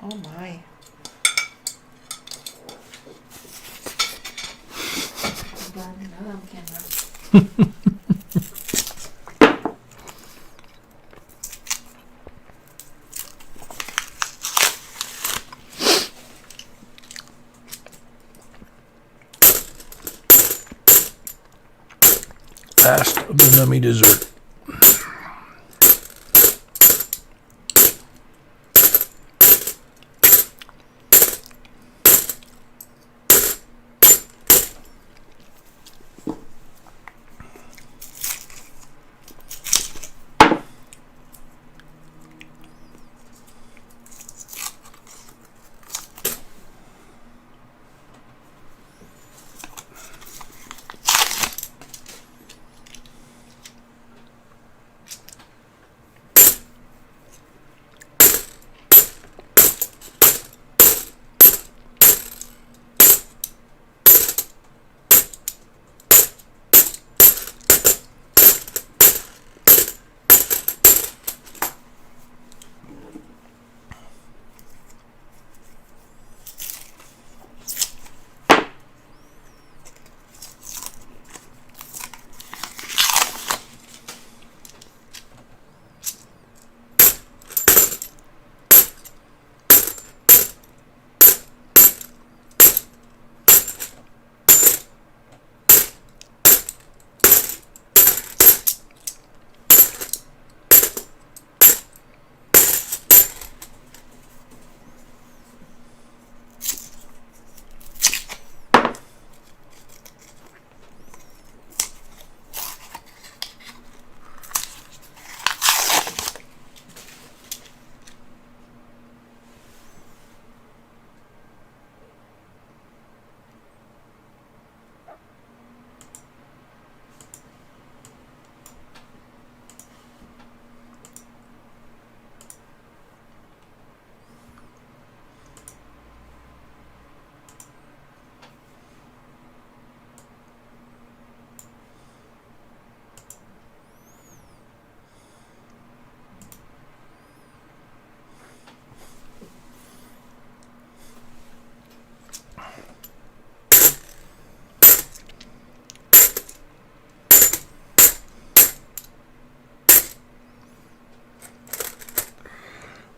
Oh my. Glad you know I'm camera. last of the nummy dessert.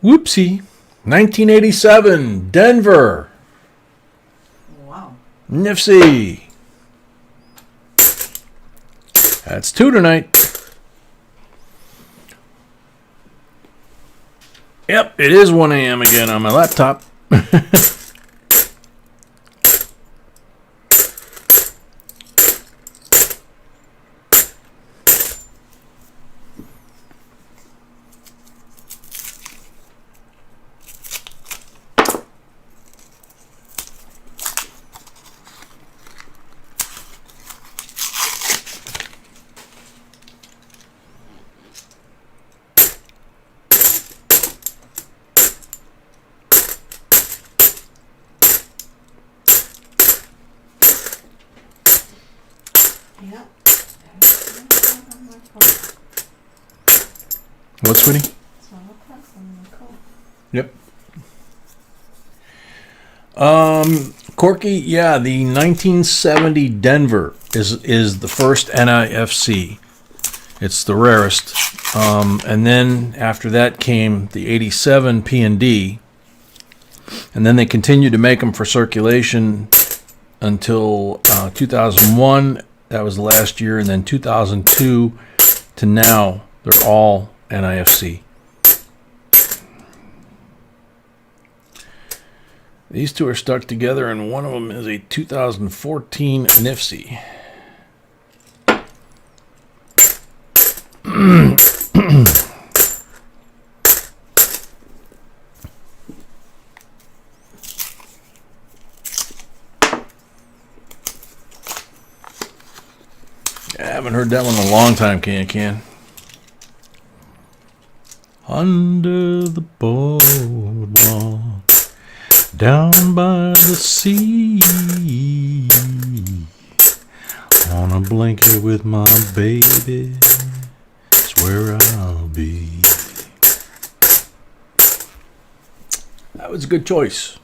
Whoopsie. 1987, Denver. Wow. Nifty. That's 2 tonight. Yep, it is 1 a.m. again on my laptop. Yeah. What, sweetie? It's 1 o'clock on the call. Yep. Corky, yeah, the 1970 Denver is the first NIFC. It's the rarest. And then after that came the 87 P&D. And then they continued to make them for circulation until 2001. That was the last year. And then 2002 to now, they're all NIFC. These two are stuck together, and one of them is a 2014 Nifsy. I haven't heard that one in a long time, Can. Under the boardwalk, down by the sea, on a blanket with my baby, it's where I'll be. That was a good choice.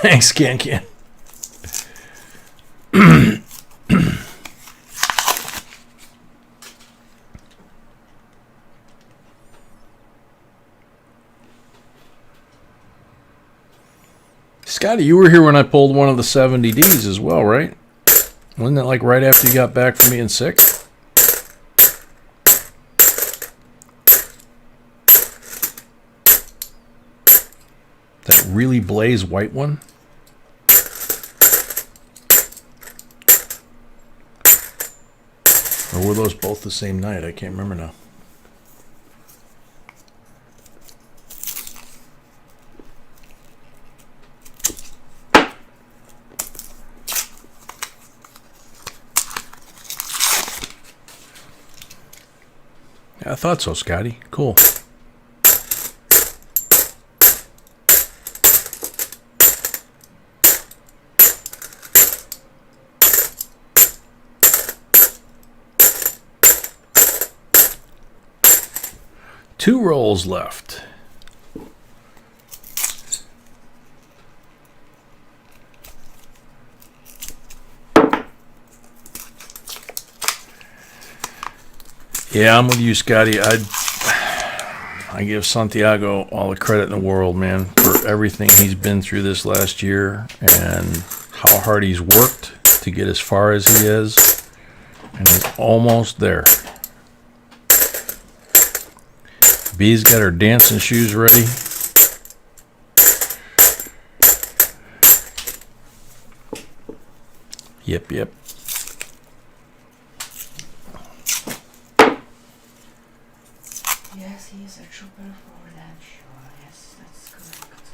Thanks, Can. Scotty, you were here when I pulled one of the 70Ds as well, right? Wasn't that like right after you got back from being sick? That really blaze white one? Or were those both the same night? I can't remember now. Yeah, I thought so, Scotty. Cool. Two rolls left. Yeah, I'm with you, Scotty. I give Santiago all the credit in the world, man, for everything he's been through this last year and how hard he's worked to get as far as he is. And he's almost there. B's got her dancing shoes ready. Yep. Yes, he is a trooper for that, sure. Yes, that's correct.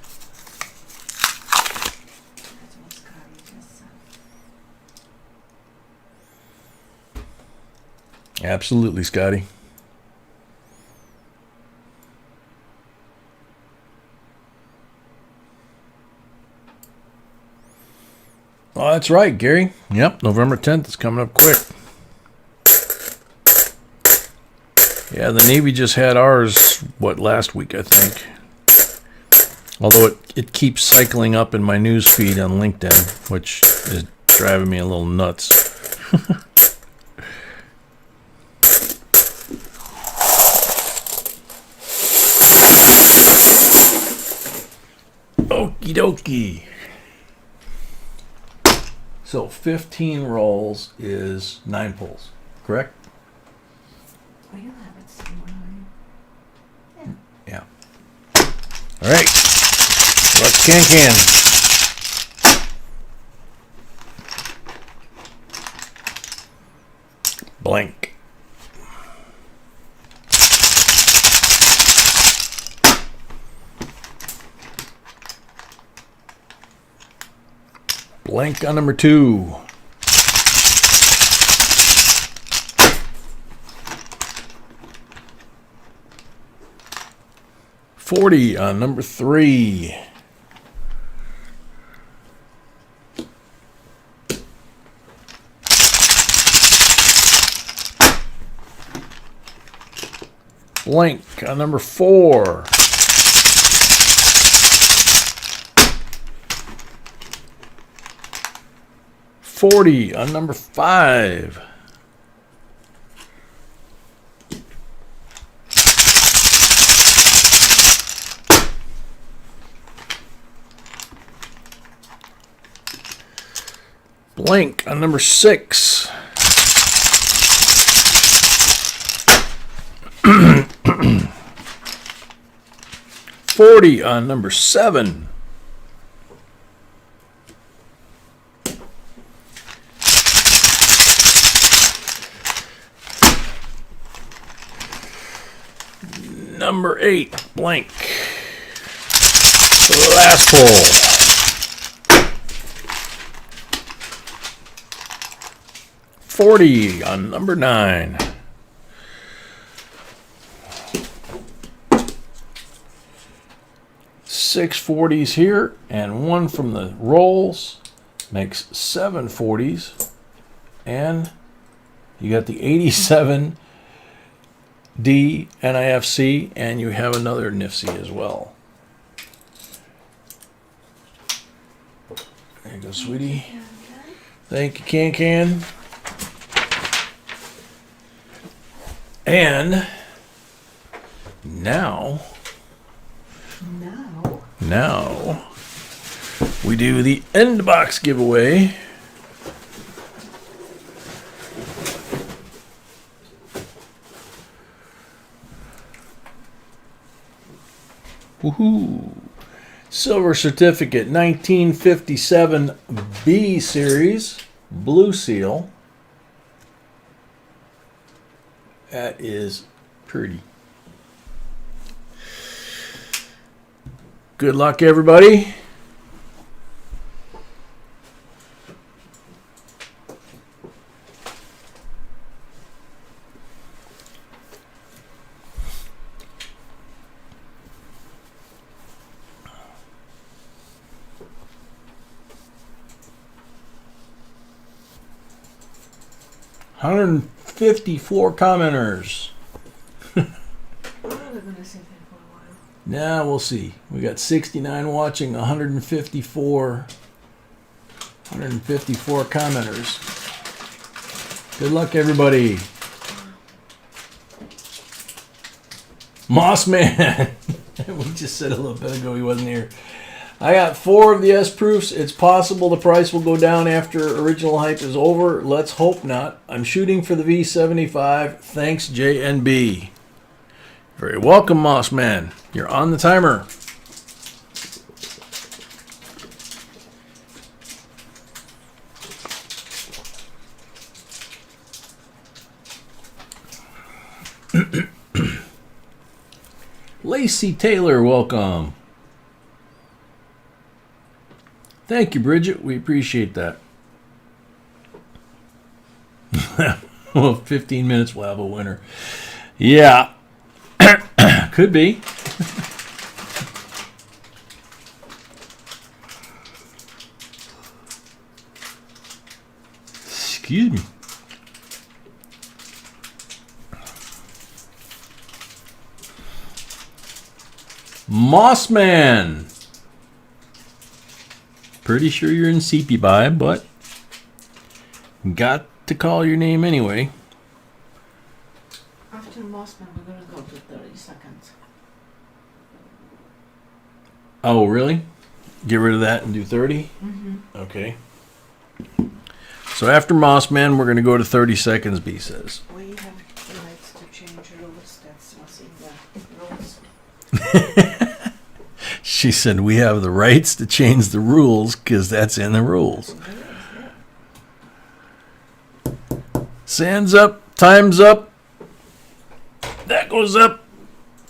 That's what Scotty just said. Absolutely, Scotty. Oh, that's right, Gary. Yep, November 10th is coming up quick. Yeah, the Navy just had ours, last week, I think. Although it keeps cycling up in my news feed on LinkedIn, which is driving me a little nuts. Okie dokie. So 15 rolls is 9 pulls, correct? Oh, you have it somewhere. Yeah. All right. Let's can. Blank. Blank on number 2. $40 on number 3. Blank on number 4. $40 on number 5. Blank on number 6. $40 on number 7. Number 8, blank. Last pull. $40 on number 9. Six 40s here, and one from the rolls makes 7 40s, and you got the 87 D NIFC, and you have another NIFC as well. There you go, sweetie. Thank you, Can. And now we do the end box giveaway. Woohoo! Silver certificate 1957 B series, blue seal. That is pretty. Good luck, everybody. $154 commenters. Now we'll see. We got 69 watching, 154 commenters. Good luck, everybody. Mossman. We just said a little bit ago he wasn't here. I got 4 of the S proofs. It's possible the price will go down after original hype is over. Let's hope not. I'm shooting for the V75. Thanks, JNB. Very welcome, Mossman. You're on the timer. Lacey Taylor, welcome. Thank you, Bridget. We appreciate that. Well, 15 minutes, we'll have a winner. Yeah. Could be. Excuse me. Mossman. Pretty sure you're in CP buy, but got to call your name anyway. After Mossman, we're going to go to 30 seconds. Oh, really? Get rid of that and do 30? Mm-hmm. Okay. So after Mossman, we're going to go to 30 seconds, B says. We have the rights to change rules. That's what's in the rules. She said, we have the rights to change the rules because that's in the rules. Sands up. Time's up. That goes up.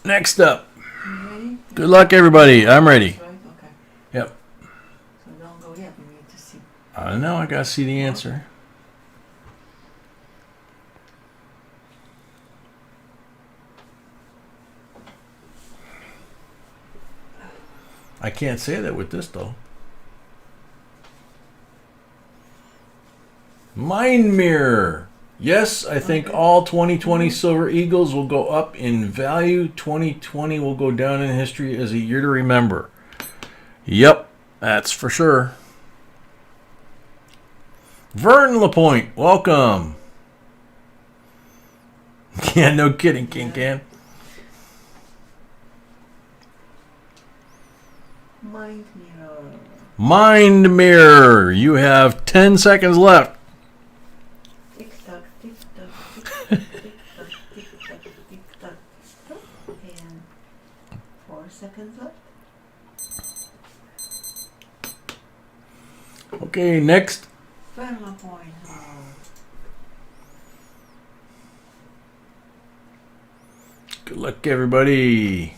Next up. Ready? Good luck, everybody. I'm ready. Right? Okay. Yep. So don't go yet. We need to see. I know. I got to see the answer. I can't say that with this, though. Mind Mirror. Yes, I think Okay. all 2020 Silver Eagles will go up in value. 2020 will go down in history as a year to remember. Yep, that's for sure. Vern Lapointe, welcome. Yeah, no kidding, King Can. Mind mirror. Mind Mirror, you have 10 seconds left. Tick tock, tick tock, tick tock, tick tock, tick tock, tick tock. And 4 seconds left. Okay, next. Verma point. Good luck, everybody.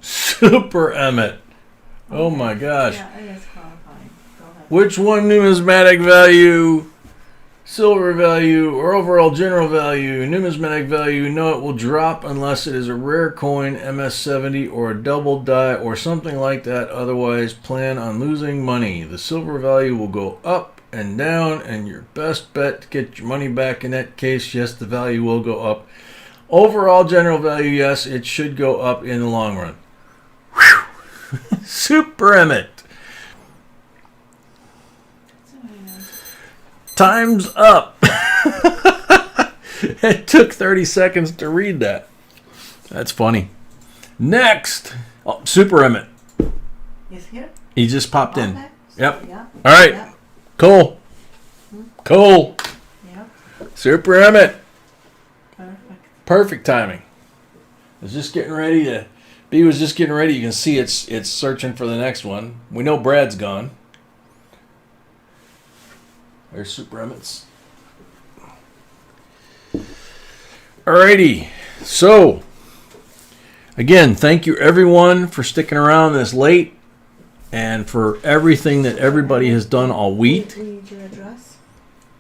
Super Emmett. Oh my gosh. Yeah, it is qualifying. Go ahead. Which one numismatic value, silver value, or overall general value, numismatic value? No, it will drop unless it is a rare coin, MS70, or a double die, or something like that. Otherwise, plan on losing money. The silver value will go up and down, and your best bet to get your money back in that case, yes, the value will go up. Overall general value, yes, it should go up in the long run. Whew. Super Emmett. Time's up. It took 30 seconds to read that. That's funny. Next. Oh, Super Emmett. Is here? He just popped in. Okay. So, Yep. Yeah. All right. Yeah. Cool. Cool. Yep. Super Emmett. Perfect. Perfect timing. I was just getting ready to. B was just getting ready. You can see it's searching for the next one. We know Brad's gone. There's Super Emmets. Alrighty. So, again, thank you everyone for sticking around this late and for everything that everybody has done all week. We need your address.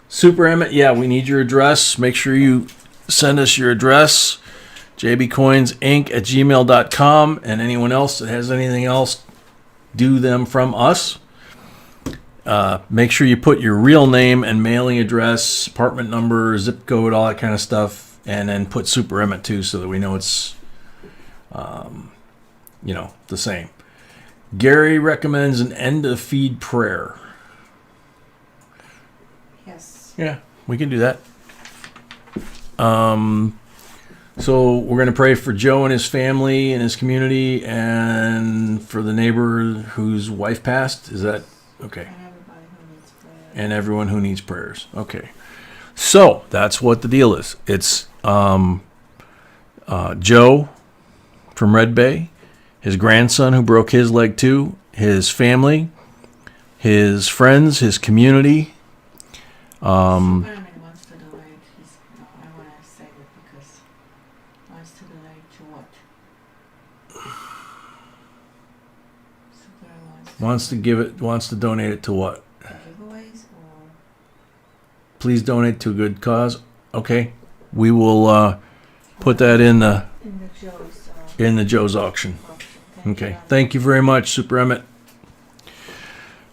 Super Emmett, yeah, we need your address. Make sure you send us your address. JBCOINSINC@gmail.com, and anyone else that has anything else, do them from us. Make sure you put your real name and mailing address, apartment number, zip code, all that kind of stuff, and then put Super Emmett too, so that we know it's, the same. Gary recommends an end of feed prayer. Yes. Yeah, we can do that. So we're going to pray for Joe and his family and his community, and for the neighbor whose wife passed. Is that okay? And everybody who needs prayer. And everyone who needs prayers. Okay. So that's what the deal is. It's Joe from Red Bay, his grandson who broke his leg too, his family, his friends, his community. Superman wants to donate his. No, I want to say that because wants to donate to what? Superman Wants to donate it to what? giveaways or Please donate to a good cause. Okay. We will put that in the Joe's auction. option. Okay. Thank you very much, Super Emmett.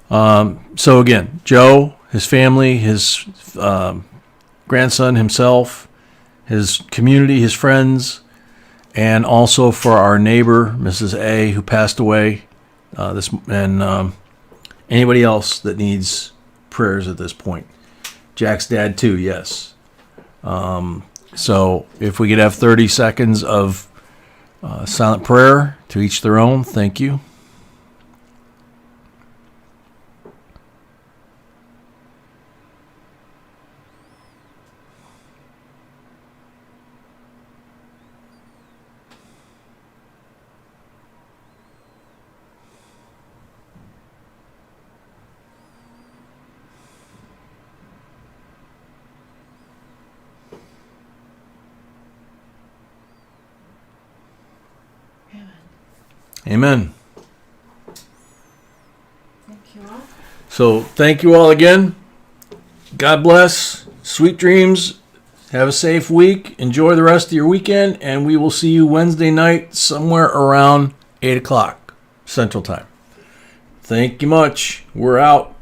So again, Joe, his family, his grandson himself, his community, his friends, and also for our neighbor, Mrs. A, who passed away. Anybody else that needs prayers at this point. Jack's dad too, yes. So if we could have 30 seconds of silent prayer, to each their own. Thank you. Amen. Thank you all. So thank you all again. God bless. Sweet dreams. Have a safe week. Enjoy the rest of your weekend, and we will see you Wednesday night somewhere around 8 o'clock Central Time. Thank you much. We're out.